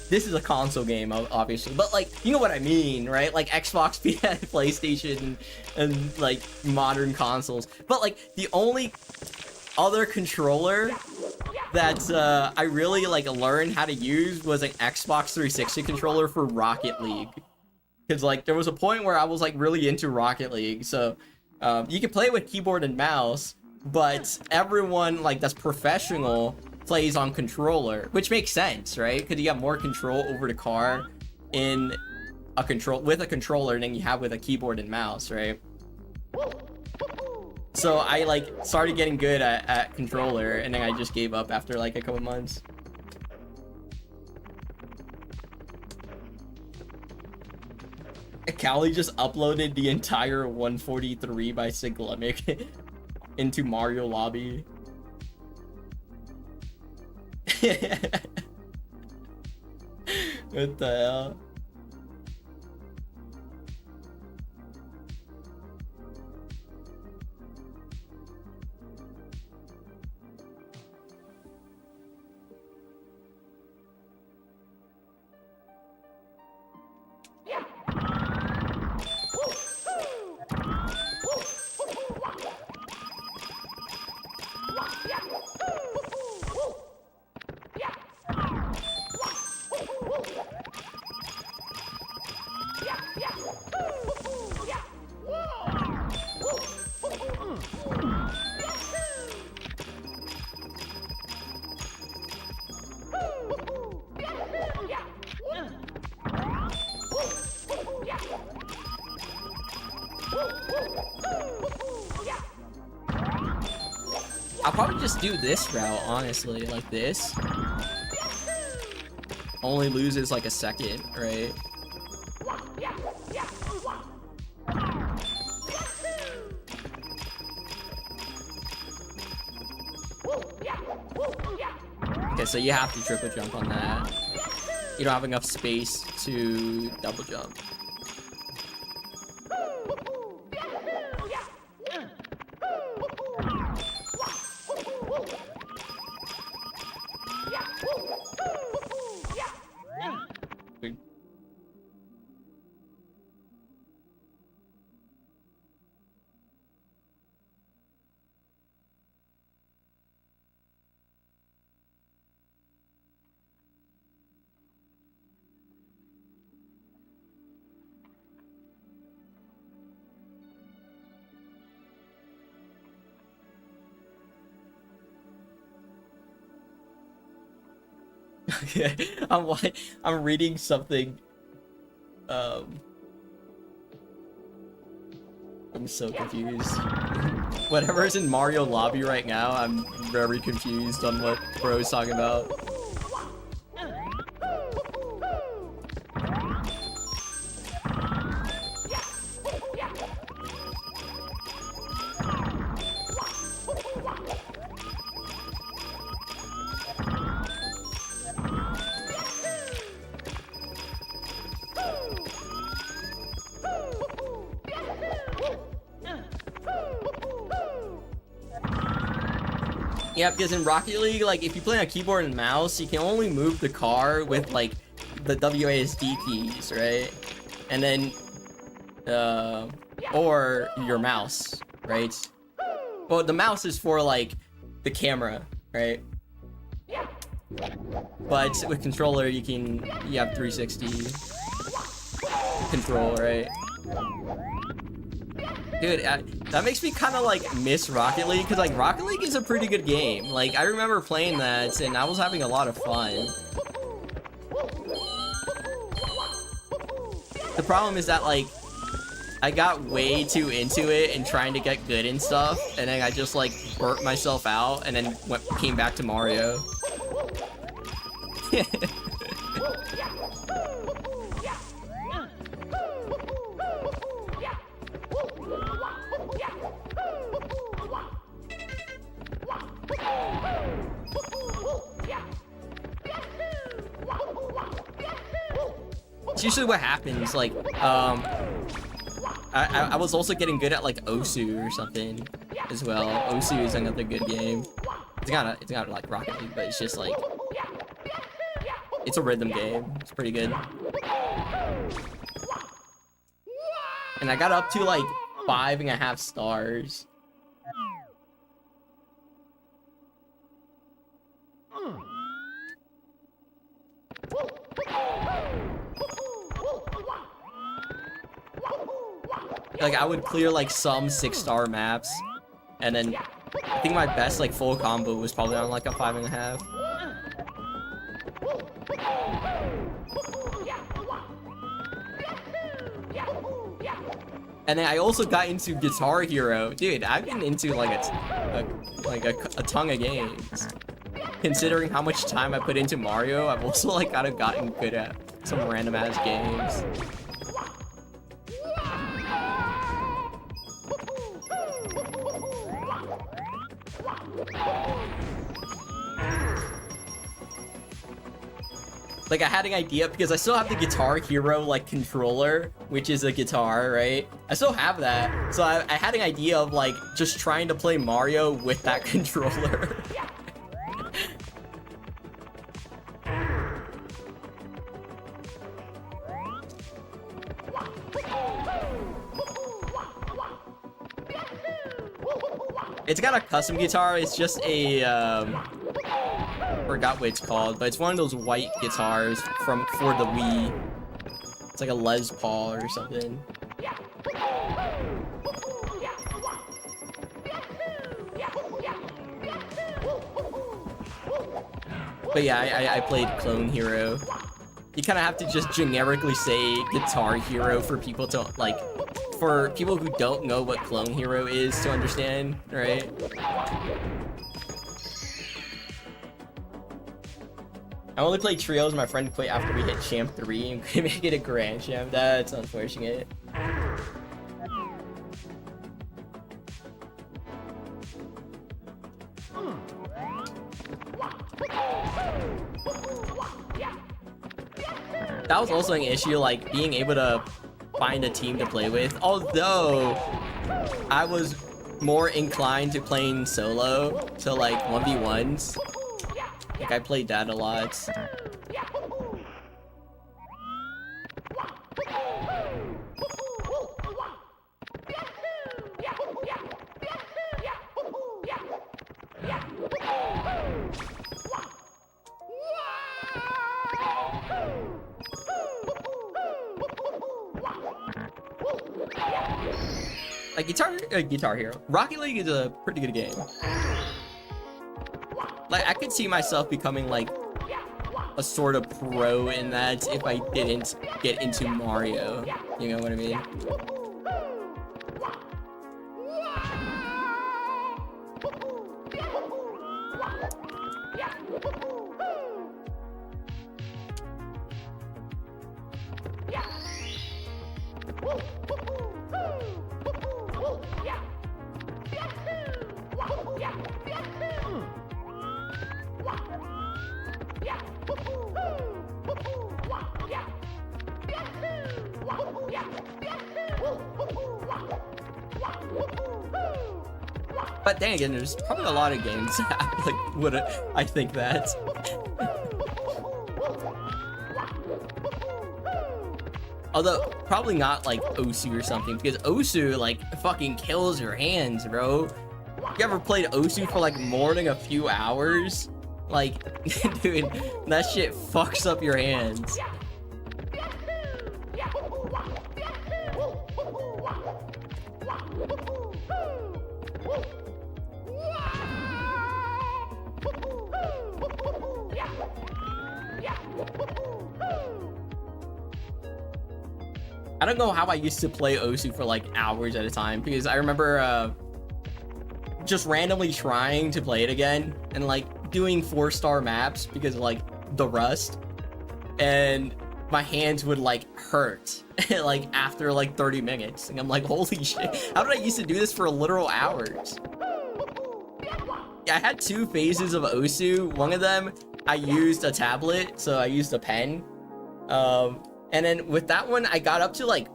this is a console game obviously, but like, you know what I mean, right? Like Xbox, PS, PlayStation, and like modern consoles. But like the only other controller that I really like learned how to use was an Xbox 360 controller for Rocket League. Because like there was a point where I was like really into Rocket League, so you can play with keyboard and mouse, but everyone like that's professional plays on controller, which makes sense, right? Because you have more control over the car in with a controller than you have with a keyboard and mouse, right? So I like started getting good at controller, and then I just gave up after like a couple months. Callie just uploaded the entire 143 by Siglemic into Mario Lobby. What the hell? I'll probably just do this route, honestly, like this. Only loses like a second, right? Okay, so you have to triple jump on that. You don't have enough space to double jump. Okay, I'm reading something. I'm so confused. Whatever's in Mario Lobby right now, I'm very confused on what bro's talking about. Yeah, because in Rocket League, like, if you play on keyboard and mouse, you can only move the car with, like, the WASD keys, right? And then, or your mouse, right? Well, the mouse is for, like, the camera, right? But with controller, you have 360 control, right? Dude, that makes me kind of like miss Rocket League, because like Rocket League is a pretty good game. Like I remember playing that and I was having a lot of fun. The problem is that like I got way too into it and trying to get good and stuff, and then I just like burnt myself out and then came back to Mario. It's usually what happens, like, I was also getting good at, like, Osu or something, as well. Osu is another good game. It's not like Rocket League, but it's just, like, it's a rhythm game. It's pretty good. And I got up to, like, 5.5 stars. Like, I would clear, like, some 6-star maps, and then I think my best, like, full combo was probably on, like, a 5.5. And then I also got into Guitar Hero. Dude, I've been into like a ton of games. Considering how much time I put into Mario, I've also like kind of gotten good at some random ass games. Like, I had an idea because I still have the Guitar Hero like controller, which is a guitar, right? I still have that. So I had an idea of like just trying to play Mario with that controller. It's got a custom guitar. It's just a forgot what it's called, but it's one of those white guitars for the Wii. It's like a Les Paul or something. But yeah, I played Clone Hero. You kind of have to just generically say Guitar Hero for people to like, for people who don't know what Clone Hero is to understand, right? I only played trios. My friend quit after we hit Champ 3 and couldn't make it a Grand Champ. That's unfortunate. That was also an issue, like being able to find a team to play with. Although I was more inclined to playing solo, to like 1v1s. Like I played that a lot. Like Guitar Hero. Rocket League is a pretty good game. Like I could see myself becoming like a sort of pro in that if I didn't get into Mario. You know what I mean? But then again, there's probably a lot of games that like would I think that. Although probably not like Osu or something, because Osu like fucking kills your hands, bro. You ever played Osu for like more than a few hours? Like, dude, that shit fucks up your hands. I don't know how I used to play Osu for like hours at a time, because I remember just randomly trying to play it again and like doing 4-star maps because of like the rust, and my hands would like hurt like after like 30 minutes, and I'm like, holy shit, how did I used to do this for literal hours? Yeah, I had 2 phases of Osu. One of them I used a tablet, so I used a pen. And then with that one, I got up to like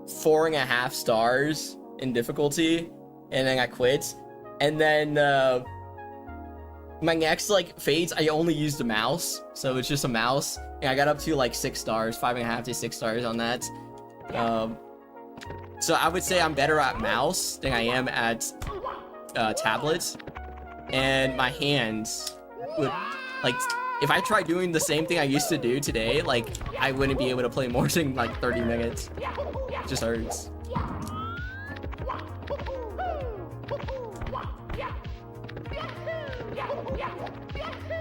4.5 stars in difficulty, and then I quit. And then my next like phase, I only used a mouse, so it's just a mouse, and I got up to like 6 stars, 5.5 to 6 stars on that. So I would say I'm better at mouse than I am at tablets, and my hands would like. If I tried doing the same thing I used to do today, like, I wouldn't be able to play more than, like, 30 minutes. It just hurts.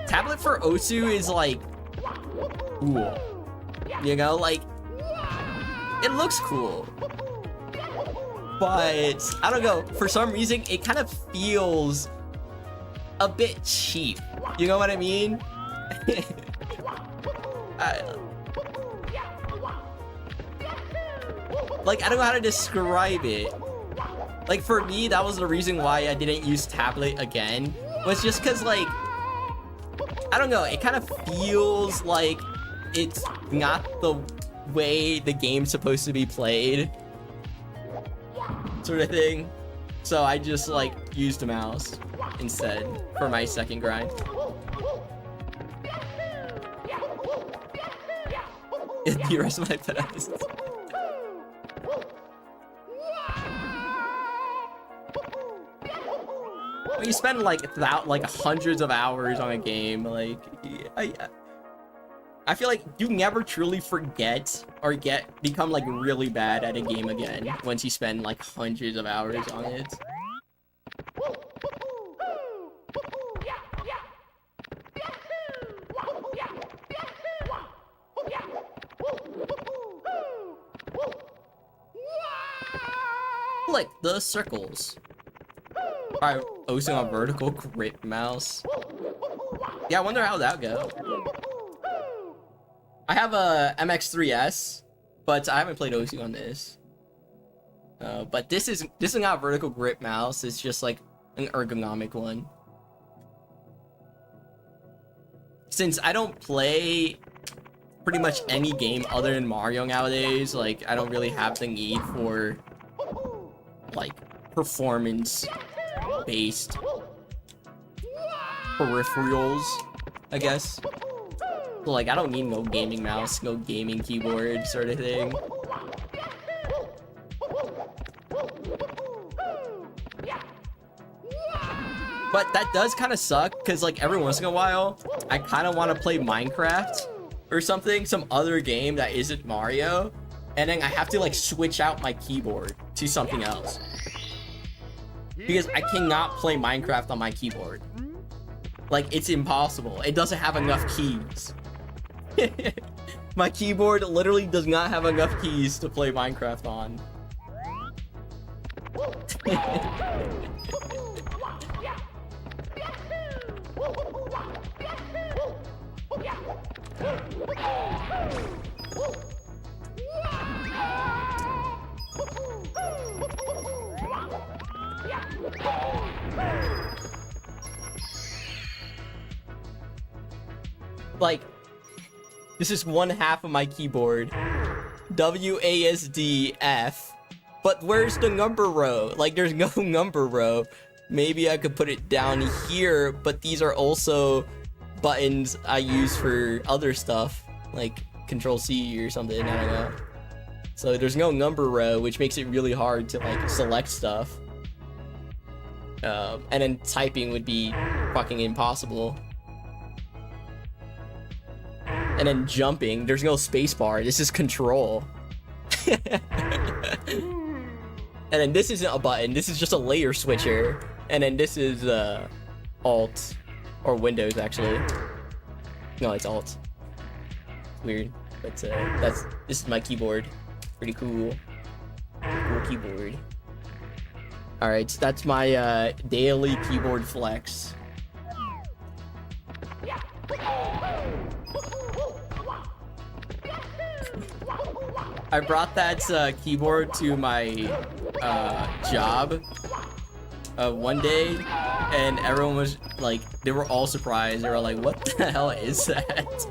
Tablet for Osu is, like, cool. You know, like, it looks cool. but I don't know, for some reason it kind of feels a bit cheap. You know what I mean? Like, I don't know how to describe it. Like, for me, that was the reason why I didn't use tablet again, was just because, like, I don't know, it kind of feels like it's not the way the game's supposed to be played, sort of thing. So I just, like, used a mouse instead for my second grind. The rest of my best. When you spend like hundreds of hours on a game, like I feel like you never truly forget or become like really bad at a game again once you spend like hundreds of hours on it. Like the circles. Alright, using a vertical grip mouse. Yeah, I wonder how that go. I have a MX3S, but I haven't played OC on this. But this is not a vertical grip mouse. It's just like an ergonomic one. Since I don't play pretty much any game other than Mario nowadays, like I don't really have the need for like performance based peripherals, I guess. So, like, I don't need no gaming mouse, no gaming keyboard sort of thing. But that does kind of suck, because, like, every once in a while, I kind of want to play Minecraft or something, some other game that isn't Mario, and then I have to, like, switch out my keyboard to something else. Because I cannot play Minecraft on my keyboard. Like, it's impossible. It doesn't have enough keys. My keyboard literally does not have enough keys to play Minecraft on. Like, this is one half of my keyboard. WASD-F. But where's the number row? Like, there's no number row. Maybe I could put it down here, but these are also buttons I use for other stuff, like Control-C or something, I don't know. So there's no number row, which makes it really hard to, like, select stuff. And then typing would be fucking impossible. And then jumping, there's no spacebar, this is control. And then this isn't a button, this is just a layer switcher. And then this is Alt, or Windows actually. No, it's Alt. It's weird, but this is my keyboard. Pretty cool. Cool keyboard. Alright, so that's my daily keyboard flex. I brought that keyboard to my job one day, and everyone was like, they were all surprised. They were like, what the hell is that?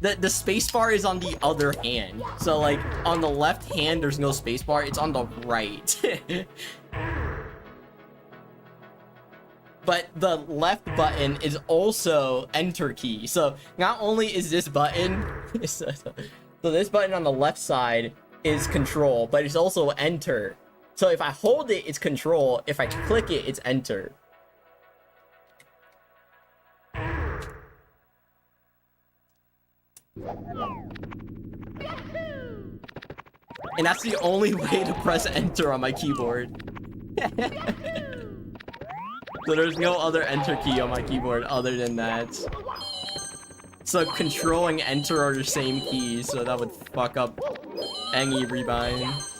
The spacebar is on the other hand. So, like, on the left hand, there's no spacebar. It's on the right. But the left button is also enter key. So not only is this button, so this button on the left side is control, but it's also enter. So if I hold it, it's control. If I click it, it's enter. And that's the only way to press enter on my keyboard. So there's no other enter key on my keyboard other than that. So control and enter are the same keys, so that would fuck up any rebind.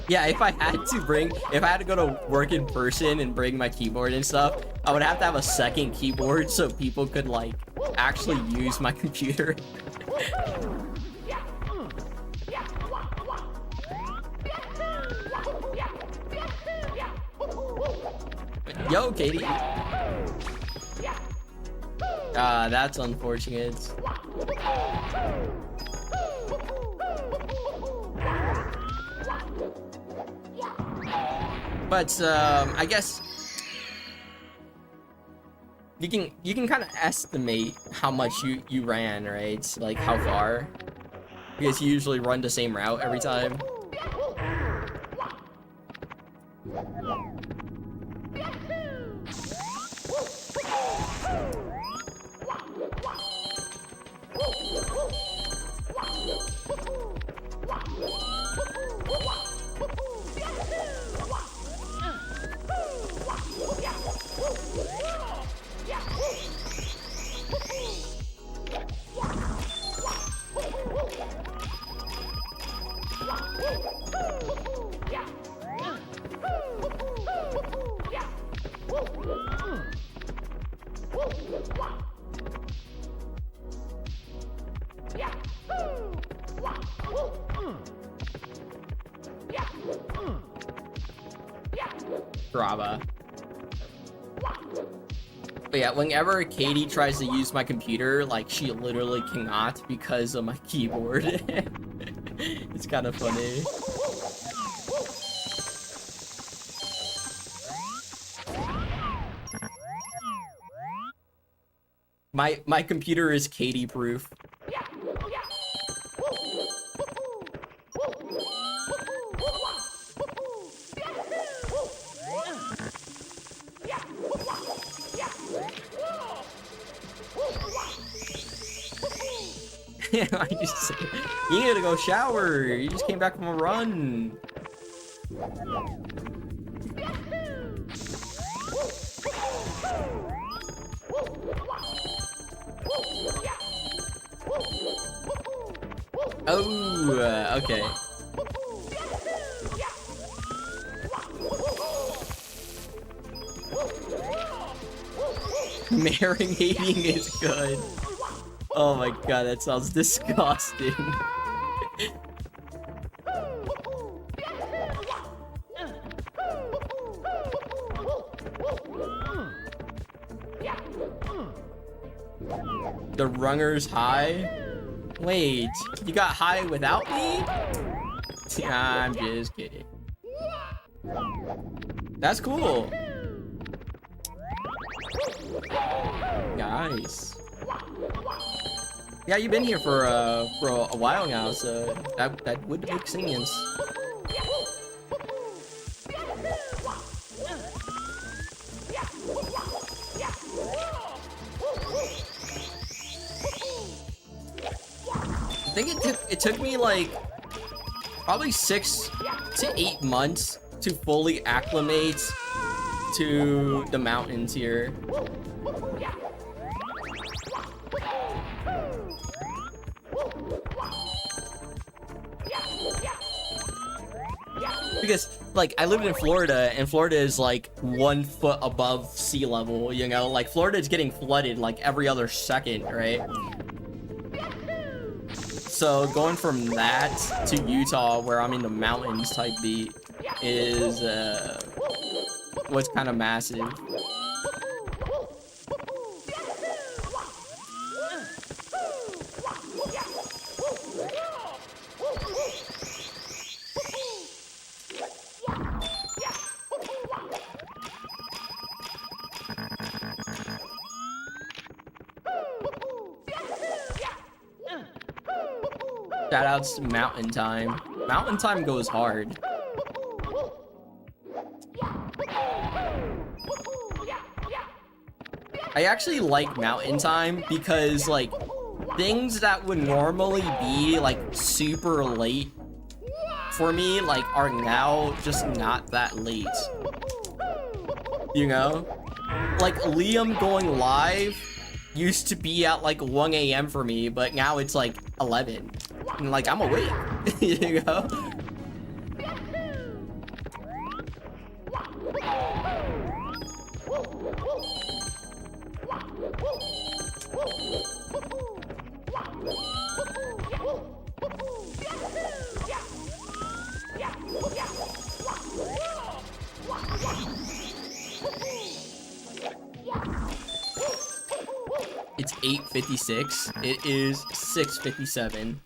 Yeah, if I had to go to work in person and bring my keyboard and stuff, I would have to have a second keyboard so people could like actually use my computer. Yo, Katie. That's unfortunate. But I guess you can kind of estimate how much you ran, right? Like how far, because you usually run the same route every time. Brava. But yeah, whenever Katie tries to use my computer, like she literally cannot because of my keyboard. It's kind of funny. My computer is Katie proof. I just, you need to go shower. You just came back from a run. Oh, okay. Marinating is good. Oh my god, that sounds disgusting. The runger's high? Wait, you got high without me? I'm just kidding. That's cool. Nice. Yeah, you've been here for a while now, so that would make sense. I think it took me like probably 6 to 8 months to fully acclimate to the mountains here. Because like I lived in Florida, and Florida is like 1 foot above sea level, you know, like Florida is getting flooded like every other second, right? So going from that to Utah, where I'm in the mountains type beat, is was kind of massive. Shoutouts to Mountain Time. Mountain Time goes hard. I actually like mountain time because like things that would normally be like super late for me like are now just not that late. You know? Like Liam going live used to be at like 1 a.m. for me, but now it's like 11. And like I'm awake. You know? It's 8:56. It is 6:57.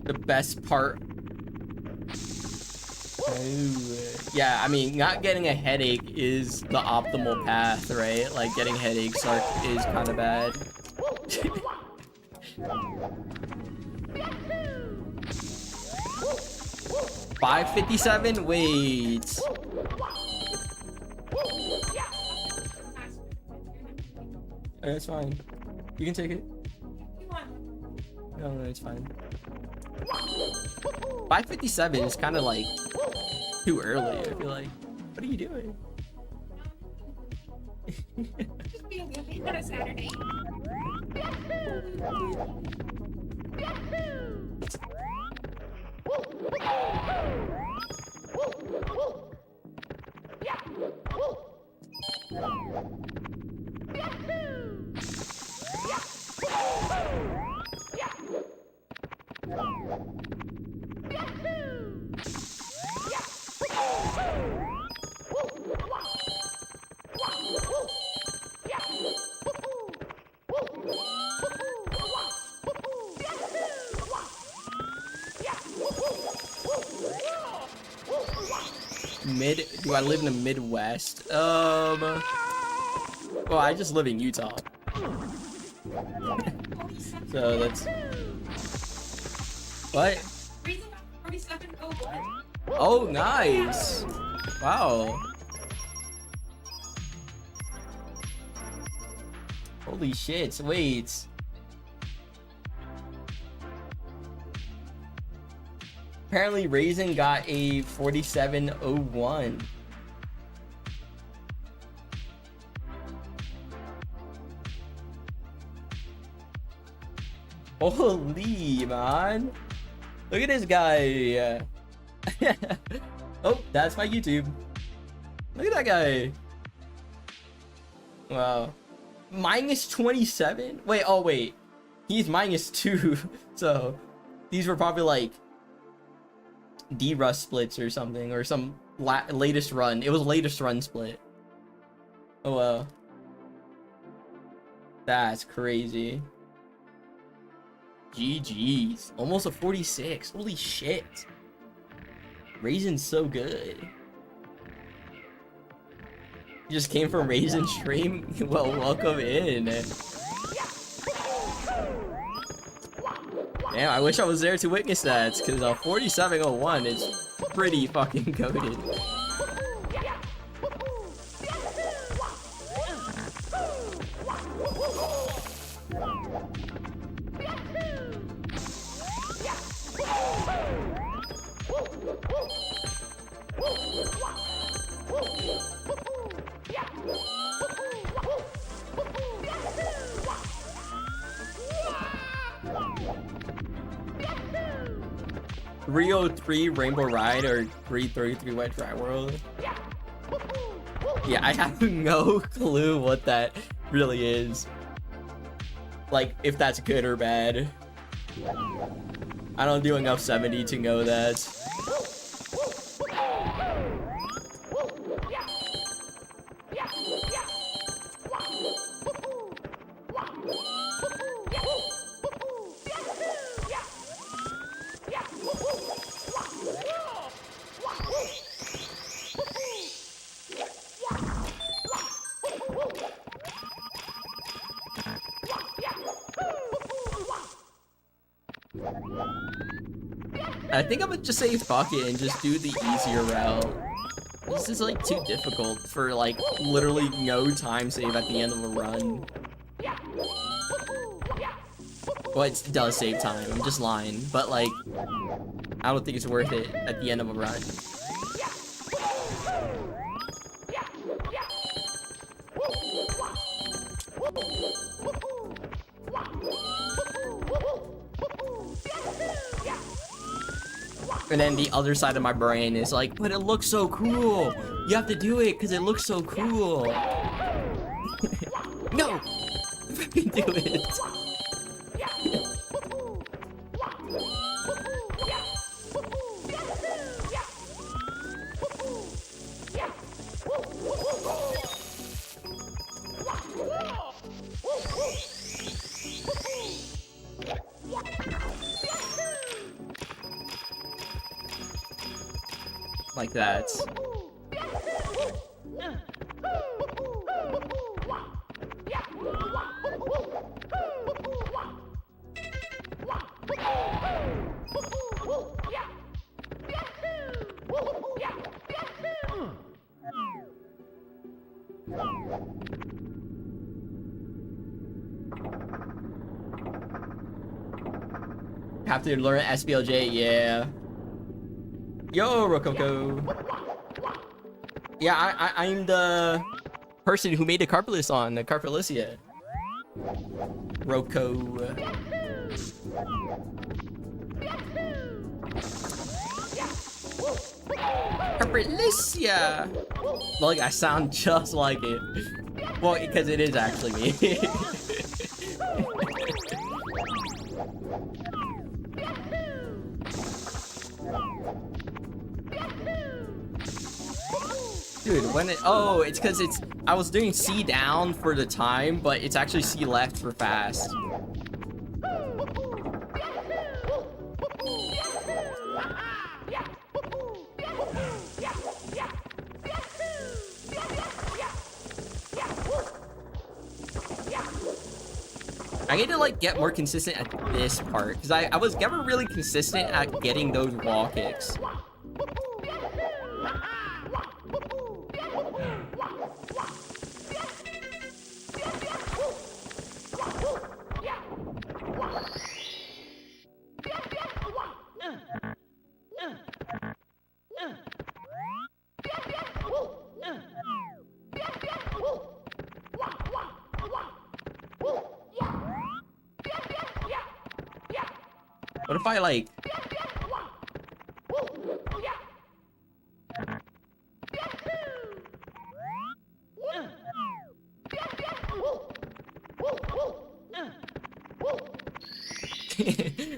The best part. Yeah, I mean, not getting a headache is the optimal path, right? Like getting headaches is kind of bad. 5:57? Wait. That's fine. You can take it. No, it's fine. 5:57 is kind of like too early, I feel like. What are you doing? Just being goofy on a Saturday. Do I live in the Midwest? Well, I just live in Utah. So that's... What? 47, oh what? Oh, nice! Wow. Holy shit, wait. Apparently Raisin got a 4701. Holy man. Look at this guy. Oh, that's my YouTube. Look at that guy. Wow. Minus 27? Wait, oh wait. He's minus 2. So these were probably like D-Rust splits or something, or some latest run. It was latest run split. Oh wow. That's crazy. GG's. Almost a 46. Holy shit. Raisin's so good. You just came from Raisin stream? Well, welcome in. Damn, I wish I was there to witness that, because 4701 is pretty fucking goated. Rio 3 Rainbow Ride or 333 Wet Dry World. Yeah, I have no clue what that really is. Like, if that's good or bad. I don't do enough 70 to know that. I think I'm gonna just say fuck it and just do the easier route. This is like too difficult for like literally no time save at the end of a run. Well, it does save time, I'm just lying. But like, I don't think it's worth it at the end of a run. And then the other side of my brain is like, but it looks so cool. You have to do it because it looks so cool. No! Fucking do it. Like that. Have to learn SBLJ, yeah. Yo, Rococo. Yeah, I'm the person who made the carpet list on the Carpelicia. Roco. Carpelicia. Look, I sound just like it. Well, because it is actually me. Dude, when it, oh, it's because it's, I was doing C down for the time, but it's actually C left for fast. I need to like get more consistent at this part, because I was never really consistent at getting those wall kicks. What if I like...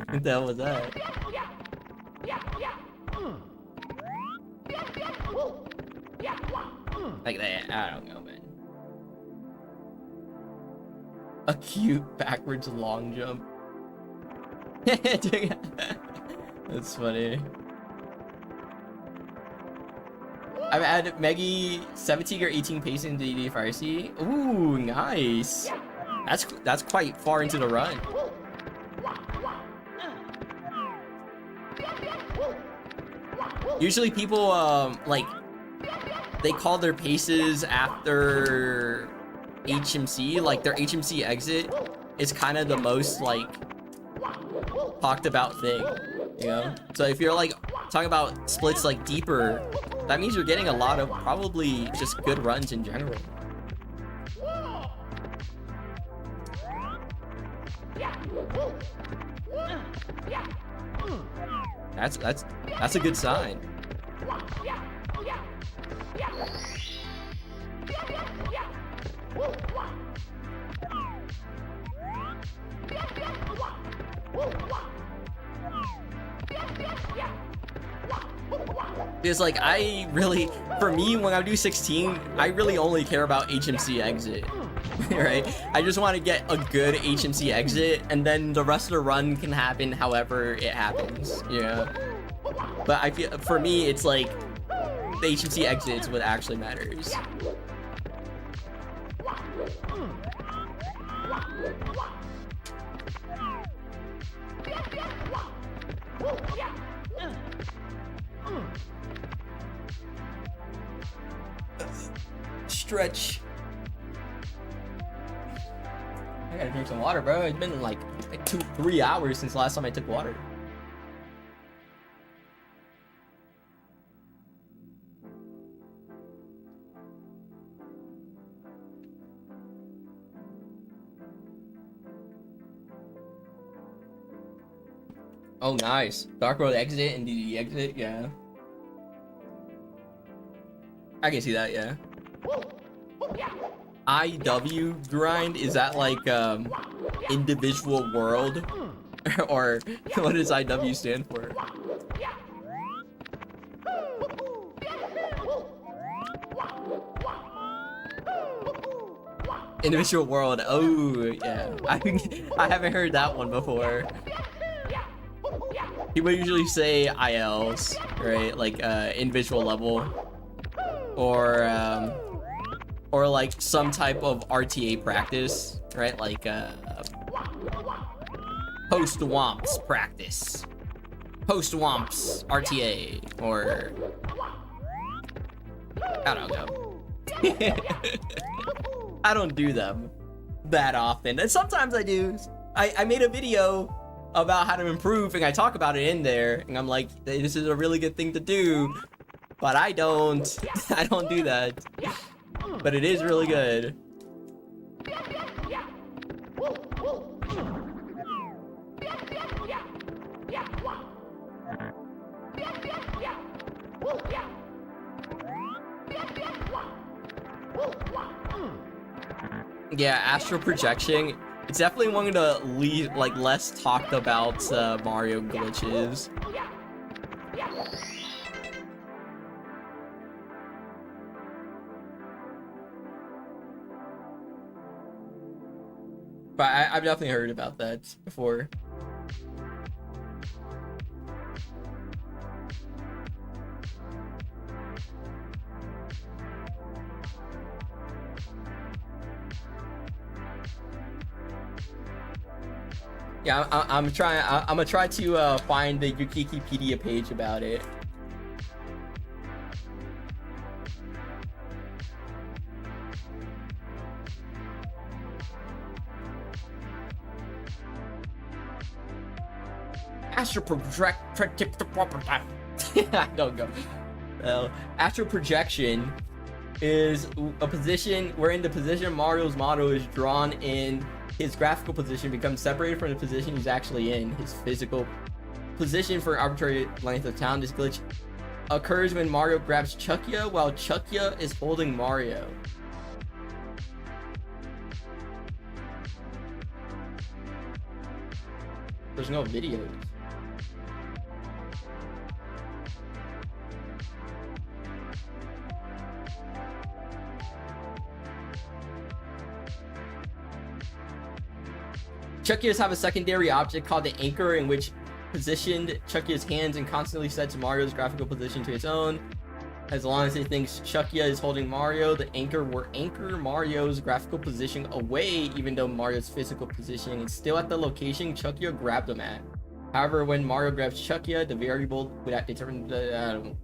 What the hell was that? Like that, I don't know, man. A cute backwards long jump. That's funny. I've added Meggy 17 or 18 pace into DD Farsi. Ooh, nice. That's quite far into the run. Usually people like they call their paces after HMC, like their HMC exit is kind of the most like talked about thing, you know? So if you're like talking about splits like deeper, that means you're getting a lot of probably just good runs in general. That's a good sign. Because like I really, for me, when I do 16, I really only care about HMC exit, right? I just want to get a good HMC exit, and then the rest of the run can happen however it happens, you know? But I feel, for me, it's like the HMC exit is what actually matters. Stretch. I gotta drink some water, bro. It's been like 2-3 hours since the last time I took water. Oh, nice. Dark Road exit and DD exit, yeah. I can see that, yeah. IW grind, is that like individual world? Or what does IW stand for? Individual world. Oh yeah, I haven't heard that one before. People usually say ILs, right? Like individual level, or like some type of RTA practice, right? Like post womps practice, post womps RTA, or I don't know. I don't do them that often, and sometimes I do. I made a video about how to improve, and I talk about it in there, and I'm like, this is a really good thing to do, but I don't do that. But it is really good. Yeah, astral projection. It's definitely one of the less talked about Mario glitches. But I've definitely heard about that before. Yeah, I'm gonna try to find the Wikipedia page about it. Astral project. I don't go. Astral projection is a position wherein the position Mario's model is drawn in. His graphical position becomes separated from the position he's actually in, his physical position for an arbitrary length of time. This glitch occurs when Mario grabs Chuckya while Chuckya is holding Mario. There's no videos. Chuckyas have a secondary object called the anchor, in which positioned Chuckyas hands and constantly sets Mario's graphical position to its own. As long as it thinks Chuckya is holding Mario, the anchor will anchor Mario's graphical position away, even though Mario's physical position is still at the location Chuckya grabbed him at. However, when Mario grabs Chuckya, the variable that determines the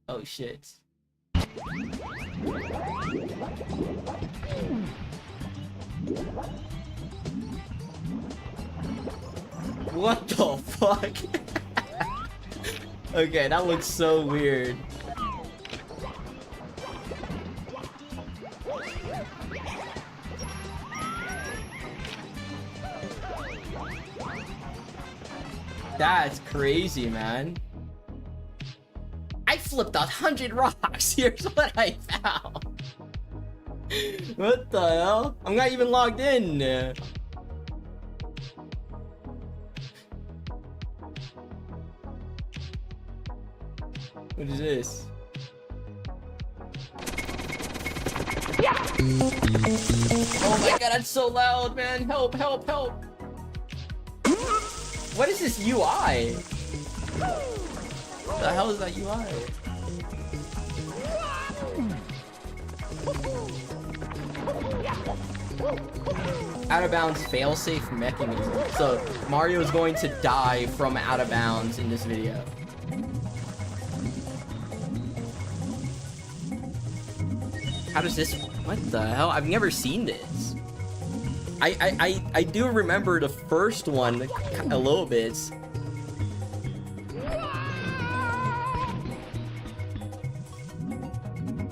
oh shit. What the fuck? Okay, that looks so weird. That's crazy, man. I flipped 100 rocks. Here's what I found. What the hell? I'm not even logged in. What is this? Oh my god, that's so loud, man. Help, help, help. What is this UI? What the hell is that UI? Out of bounds failsafe mechanism. So Mario is going to die from out of bounds in this video. How does this? What the hell? I've never seen this. I do remember the first one a little bit.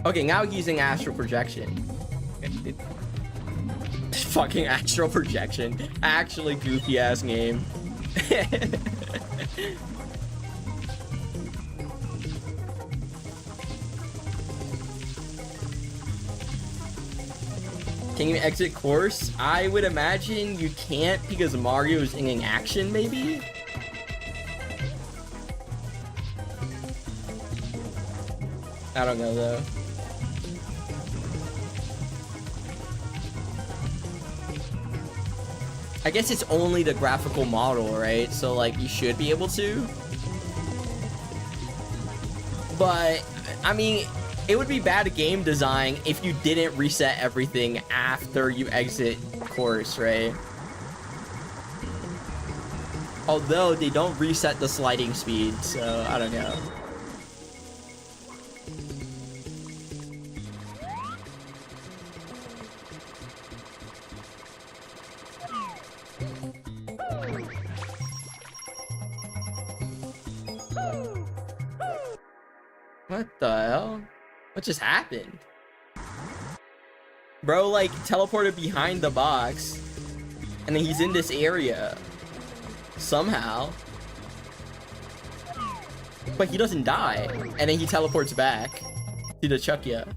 Okay, now using astral projection. Fucking astral projection. Actually goofy ass game. Can you exit course? I would imagine you can't because Mario is in action, maybe? I don't know though. I guess it's only the graphical model, right? So like you should be able to. But I mean, it would be bad game design if you didn't reset everything after you exit course, right? Although they don't reset the sliding speed, so I don't know. What the hell? What just happened? Bro, like, teleported behind the box. And then he's in this area. Somehow. But he doesn't die. And then he teleports back to the Chuckya.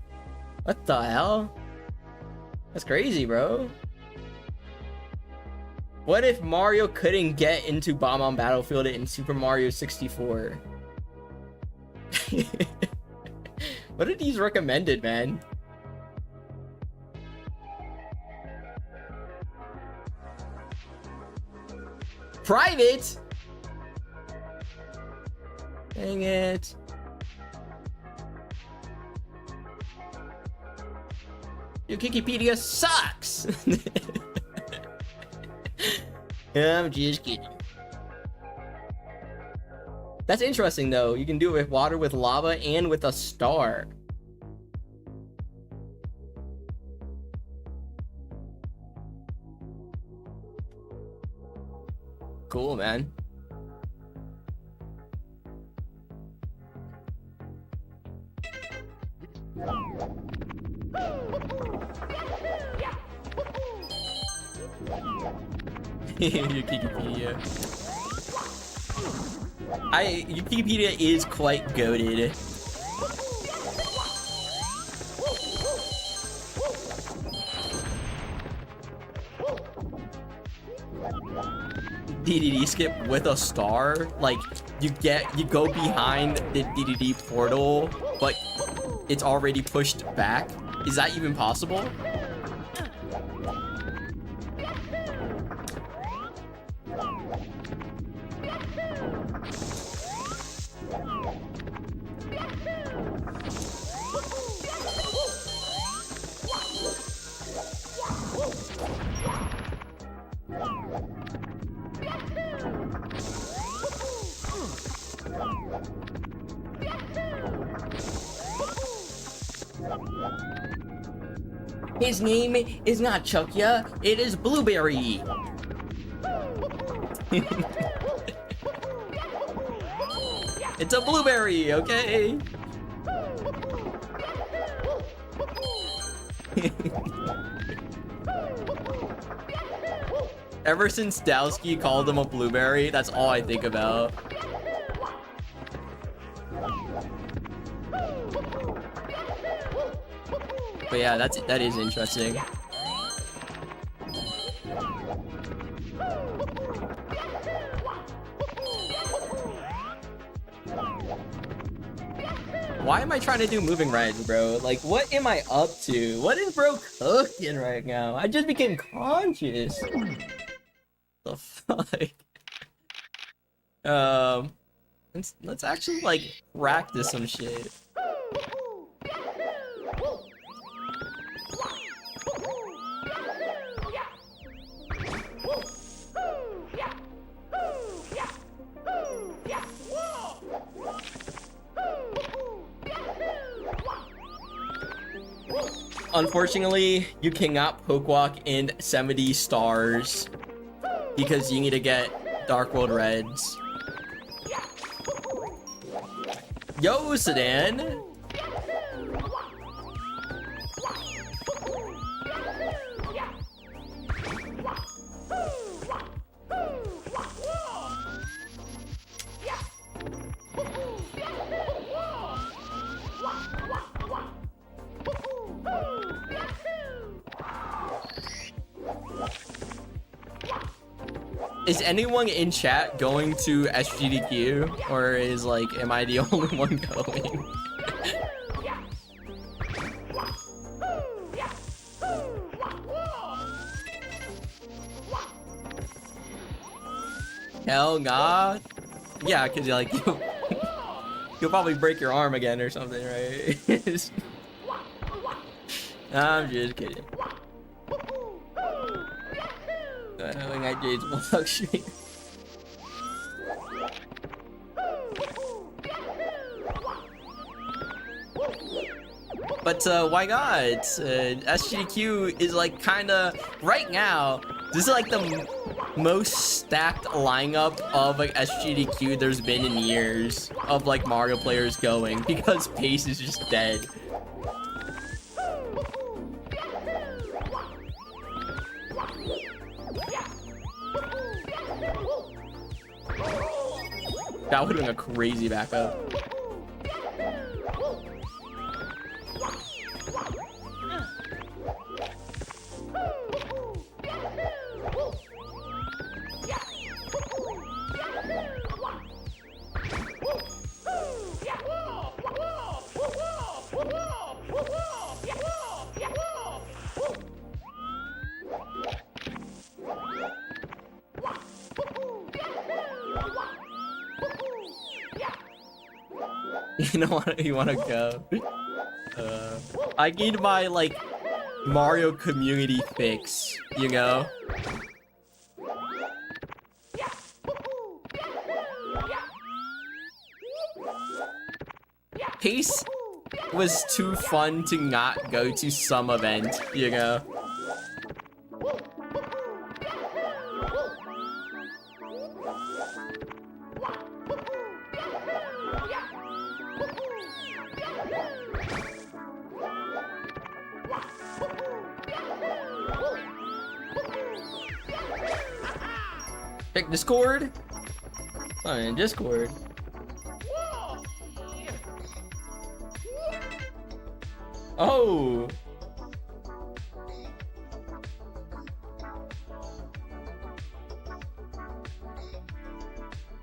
What the hell? That's crazy, bro. What if Mario couldn't get into Bomb on Battlefield in Super Mario 64? What are these recommended, man? Private? Dang it. Your Wikipedia sucks! I'm just kidding. That's interesting though. You can do it with water, with lava, and with a star. Cool, man. Wikipedia. Wikipedia is quite goated. DDD skip with a star, like you go behind the DDD portal, but it's already pushed back. Is that even possible? His name is not Chuckya, it is Blueberry. It's a blueberry, okay? Ever since Dowski called him a blueberry, that's all I think about. But yeah, that is interesting. Why am I trying to do moving rides, bro? Like, what am I up to? What is bro cooking right now? I just became conscious. The fuck? Let's actually like practice some shit. unfortunately, you cannot poke walk in 70 stars because you need to get Dark World Reds. Yo, Sedan! Is anyone in chat going to SGDQ, or is like, am I the only one going? Hell nah. Yeah, cause you're like you'll probably break your arm again or something, right? I'm just kidding. I got Jade's Bulldog stream. But why not? SGDQ is like kinda right now. This is like the most stacked lineup of like SGDQ there's been in years of like Mario players going because pace is just dead. That would have been a crazy backup. You wanna go? I need my like Mario community fix, you know? Pace was too fun to not go to some event, you know? Pick Discord? Oh, in Discord. Oh!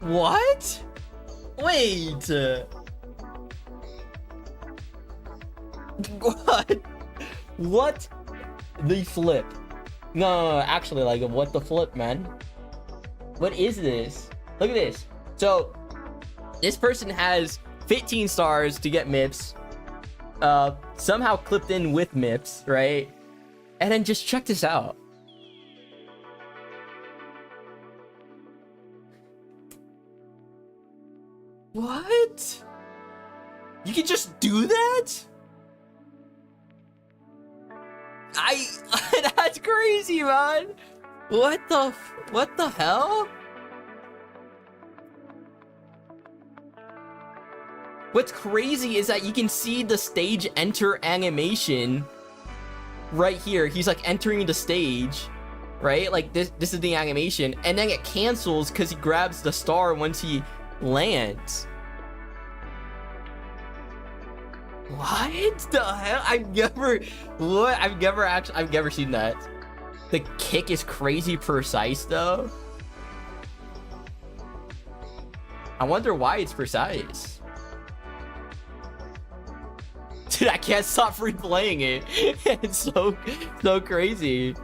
What? Wait! What? What the flip? No, actually, like, what the flip, man? What is this? Look at this. So, this person has 15 stars to get MIPS. Somehow clipped in with MIPS, right? And then just check this out. What? You can just do that? That's crazy, man. What the hell? What's crazy is that you can see the stage enter animation right here. He's like entering the stage, right? Like this is the animation, and then it cancels because he grabs the star once he lands. What the hell? I've never seen that. The kick is crazy precise though. I wonder why it's precise. Dude, I can't stop replaying it. It's so crazy.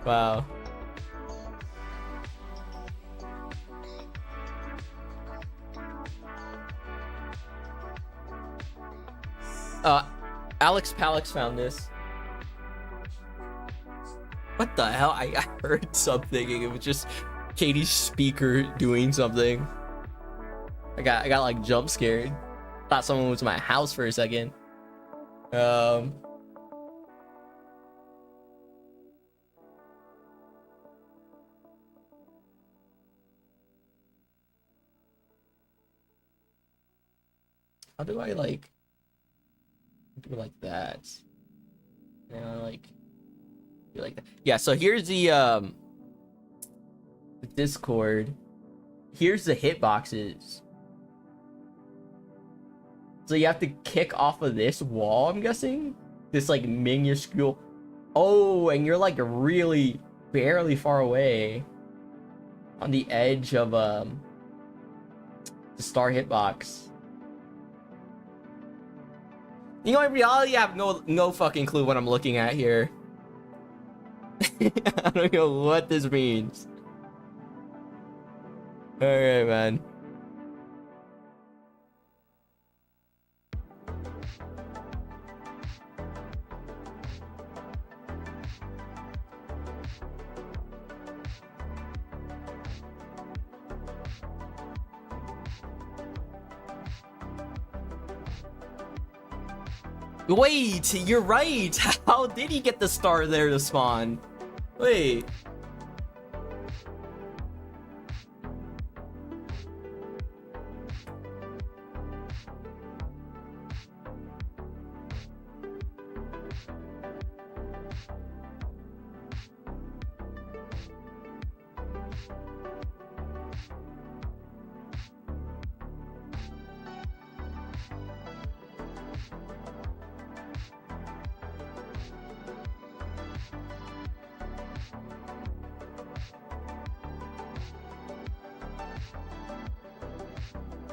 Wow. Alex Palix found this. What the hell? I heard something and it was just Katie's speaker doing something. I got like jump scared. Thought someone was in my house for a second. How do I like do like that? Like do like that. Yeah, so here's the Discord. Here's the hitboxes. So you have to kick off of this wall, I'm guessing? This like minuscule. Oh, and you're like really barely far away on the edge of the star hitbox. You know, in reality, I have no fucking clue what I'm looking at here. I don't know what this means. Alright, man. Wait, you're right. How did he get the star there to spawn? Wait.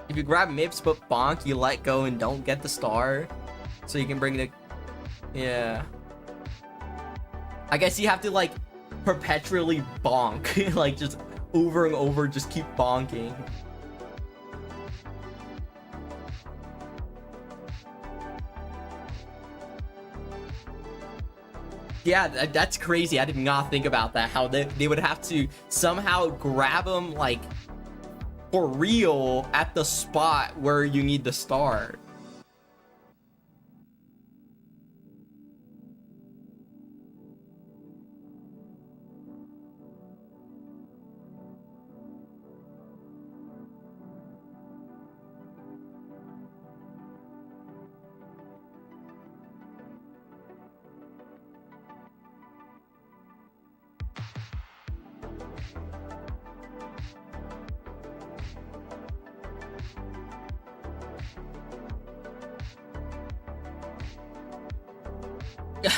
If you grab Mips but bonk, you let go and don't get the star. So you can bring the... Yeah. I guess you have to like perpetually bonk. Like just over and over, just keep bonking. Yeah, that's crazy. I did not think about that. How they would have to somehow grab him like for real at the spot where you need the star.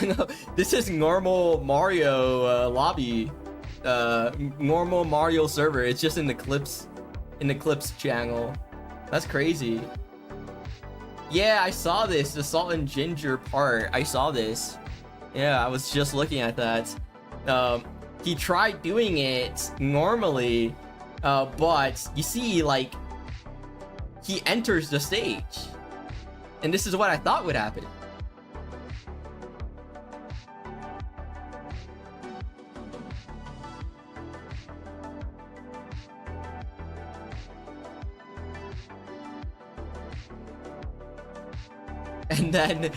No, this is normal Mario lobby, normal Mario server. It's just in the clips channel. That's crazy. Yeah, I saw this, the salt and ginger part. I saw this. Yeah, I was just looking at that. He tried doing it normally, but you see, like, he enters the stage, and this is what I thought would happen. And then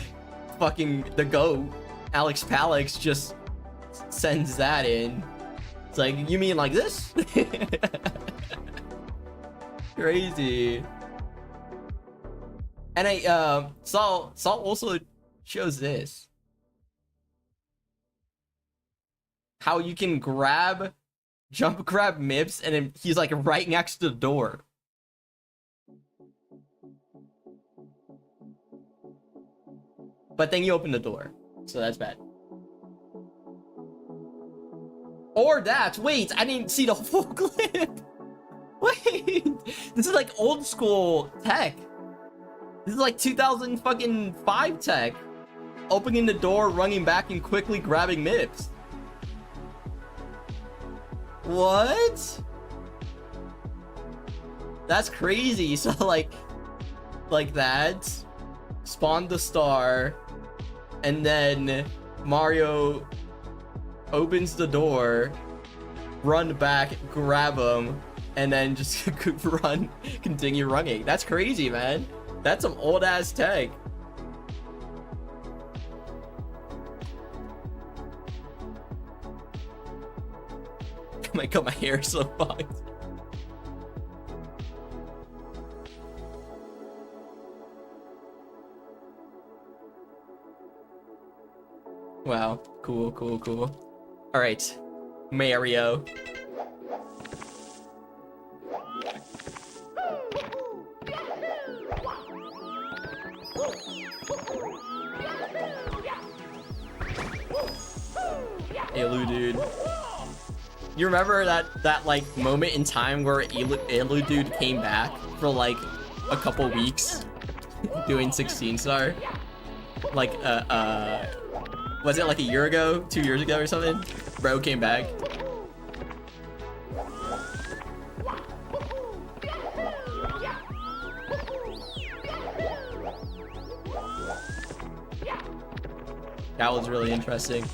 fucking the GOAT, Alex Palix, just sends that in. It's like, you mean like this? Crazy. And Salt also shows this. How you can jump grab Mips, and then he's like right next to the door. But then you open the door, so that's bad. Or that. Wait, I didn't see the whole clip. Wait, this is like old school tech. This is like 2005 tech. Opening the door, running back, and quickly grabbing Mips. What? That's crazy. So like that. Spawn the star. And then Mario opens the door, run back, grab him, and then just run, continue running. That's crazy, man. That's some old ass tech. I got my hair so fucked. Wow, cool, cool, cool. All right, Mario. Elu, dude. You remember that like moment in time where Elu dude came back for like a couple weeks doing 16 star? Like was it like a year ago, 2 years ago or something? Bro came back. That was really interesting.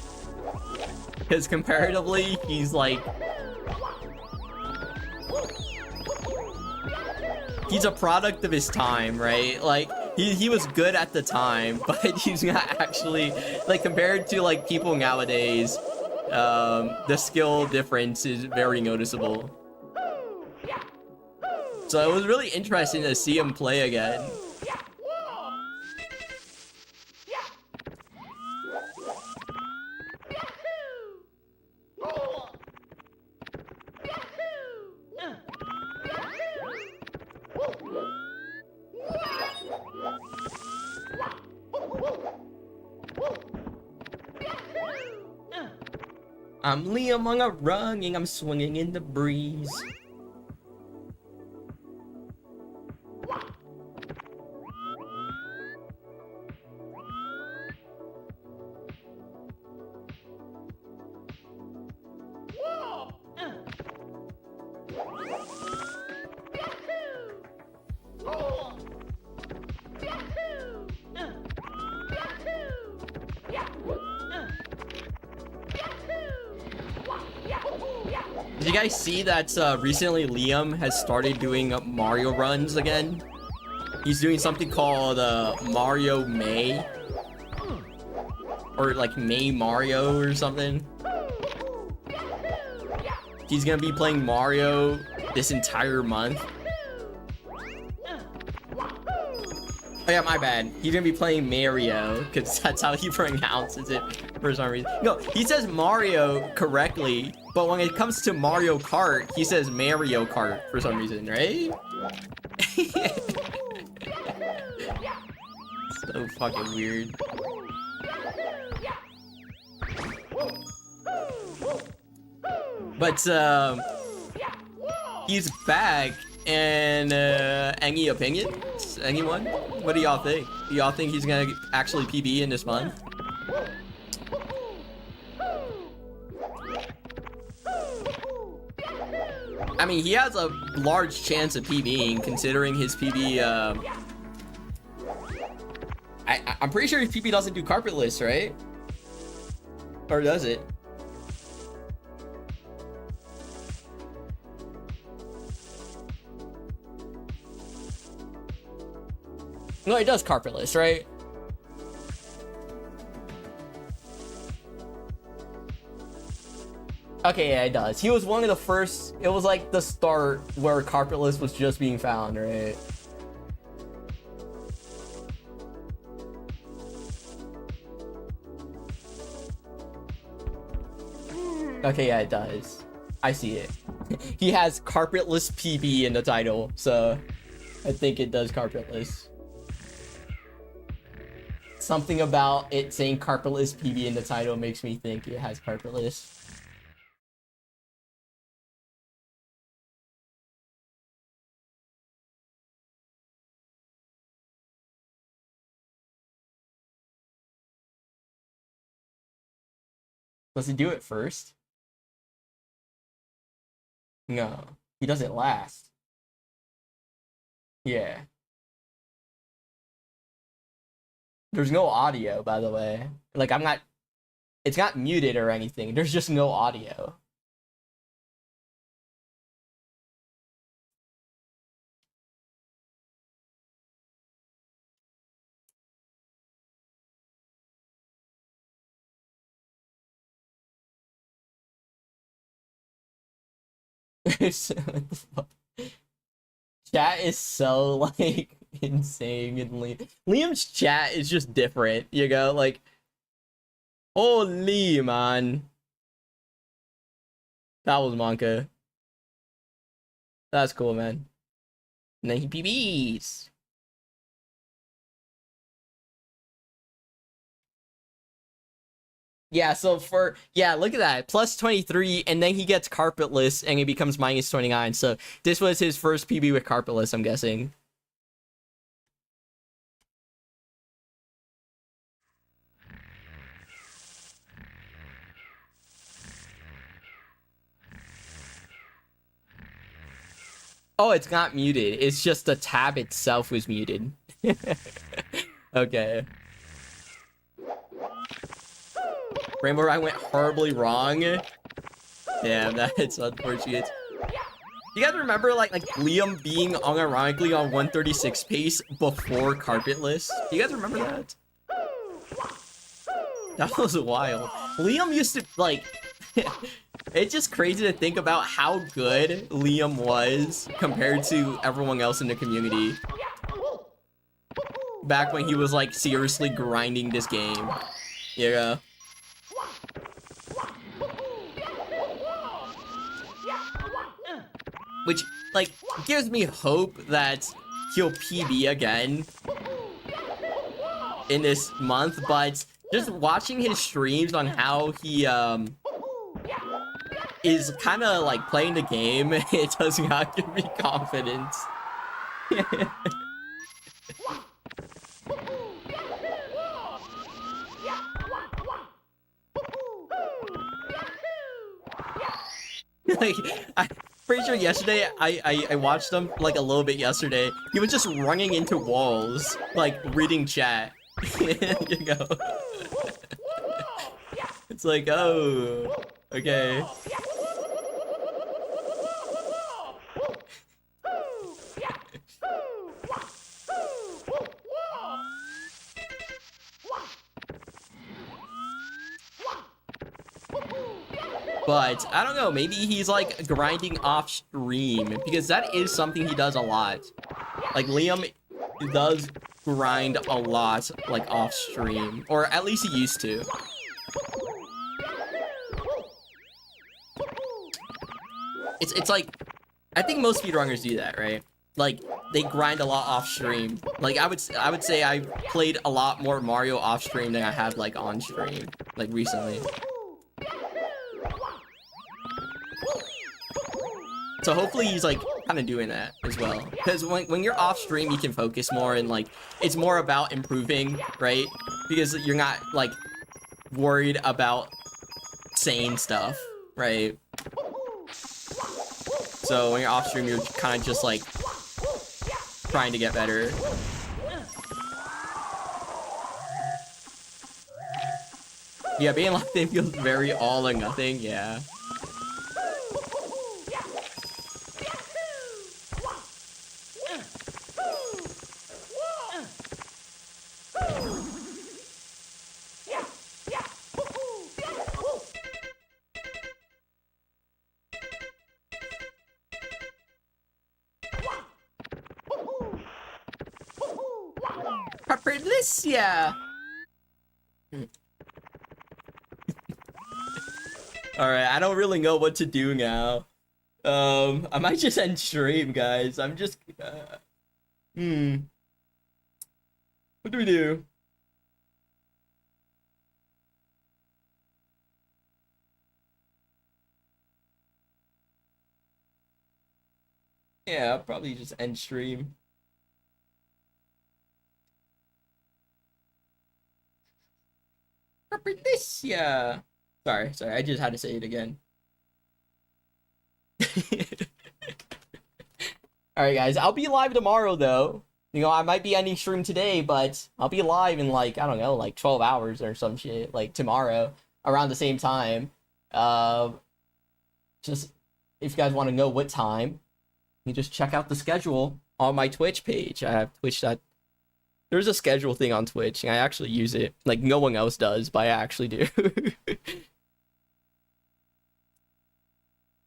Because comparatively, he's like... he's a product of his time, right? Like, he was good at the time, but he's not actually... like, compared to, like, people nowadays, the skill difference is very noticeable. So it was really interesting to see him play again. I'm Liam on a running, I'm swinging in the breeze. Did you guys see that recently Liam has started doing Mario runs again? He's doing something called Mario May. Or like May Mario or something. He's gonna be playing Mario this entire month. Oh yeah, my bad. He's gonna be playing Mario, because that's how he pronounces it for some reason. No, he says Mario correctly, but when it comes to Mario Kart, he says Mario Kart for some reason, right? So fucking weird. But, he's back, and, any opinions? Anyone? What do y'all think? Do y'all think he's gonna actually PB in this month? I mean, he has a large chance of PBing, considering his PB, I'm pretty sure his PB doesn't do carpetless, right? Or does it? No, it does carpetless, right? Okay, yeah, it does. He was one of the first... it was like the start where carpetless was just being found, right? Okay, yeah, it does. I see it. He has carpetless PB in the title, so I think it does carpetless. Something about it saying carpetless PB in the title makes me think it has carpetless. Does he do it first? No, he does it last. Yeah. There's no audio, by the way. Like, it's not muted or anything. There's just no audio. What the fuck? Chat is so like insane and Liam's chat is just different, you know, like holy man. That was Monka. That's cool, man. And then he PBs. Yeah, so look at that. Plus 23, and then he gets carpetless and he becomes minus 29. So this was his first PB with carpetless, I'm guessing. Oh, it's not muted. It's just the tab itself was muted. Okay. Rainbow I went horribly wrong. Damn, that's unfortunate. You guys remember like Liam being unironically on 136 pace before carpetless? Do you guys remember that? That was wild. Liam used to like it's just crazy to think about how good Liam was compared to everyone else in the community. Back when he was like seriously grinding this game. Yeah. Which, like, gives me hope that he'll PB again in this month, but just watching his streams on how he, is kind of, like, playing the game, it does not give me confidence. Like, I'm pretty sure yesterday, I watched him, like, a little bit yesterday. He was just running into walls, like, reading chat. You know? It's like, oh, okay. But, I don't know, maybe he's, like, grinding off stream, because that is something he does a lot. Like, Liam does grind a lot, like, off stream. Or at least he used to. It's like, I think most speedrunners do that, right? Like, they grind a lot off stream. Like, I would say I played a lot more Mario off stream than I have, like, on stream, like, recently. So hopefully he's like kind of doing that as well, because when you're off stream you can focus more and like it's more about improving, right? Because you're not like worried about saying stuff, right? So when you're off stream you're kind of just like trying to get better. Yeah, being locked in feels very all or nothing. Yeah. Paprilicia. Alright, I don't really know what to do now. I might just end stream, guys. I'm just... What do we do? Yeah, I'll probably just end stream. Paprilicia. Sorry, I just had to say it again. Alright guys, I'll be live tomorrow though. You know, I might be ending stream today, but I'll be live in like, I don't know, like 12 hours or some shit, like tomorrow, around the same time. Just, if you guys want to know what time, you just check out the schedule on my Twitch page. I have Twitch. There's a schedule thing on Twitch, and I actually use it. Like, no one else does, but I actually do.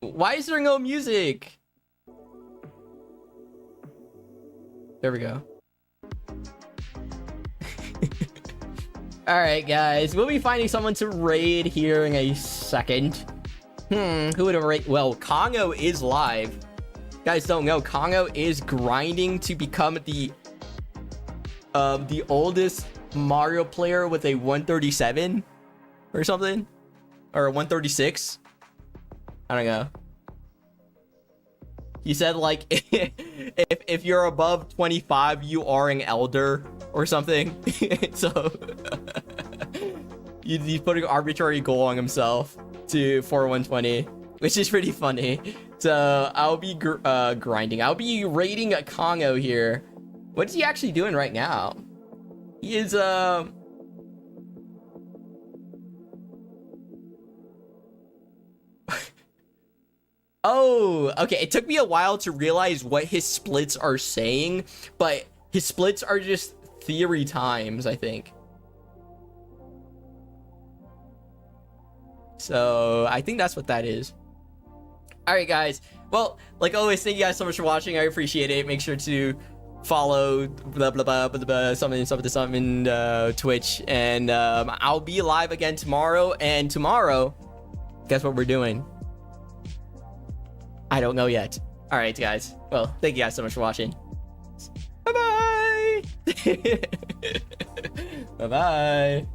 Why is there no music? There we go. Alright, guys. We'll be finding someone to raid here in a second. Who would have raid? Well, Kongo is live. You guys don't know, Kongo is grinding to become the oldest Mario player with a 137 or something, or a 136. I don't know. He said like if you're above 25, you are an elder or something. So he's putting an arbitrary goal on himself for 120, which is pretty funny. So I'll be grinding. I'll be raiding a Kongo here. What is he actually doing right now? He is Oh, okay. It took me a while to realize what his splits are saying, but his splits are just theory times, I think. So I think that's what that is. All right, guys. Well, like always, thank you guys so much for watching. I appreciate it. Make sure to follow blah blah blah blah blah something Twitch, and I'll be live again tomorrow. And tomorrow, guess what we're doing? I don't know yet. All right, guys. Well, thank you guys so much for watching. Bye bye. Bye bye.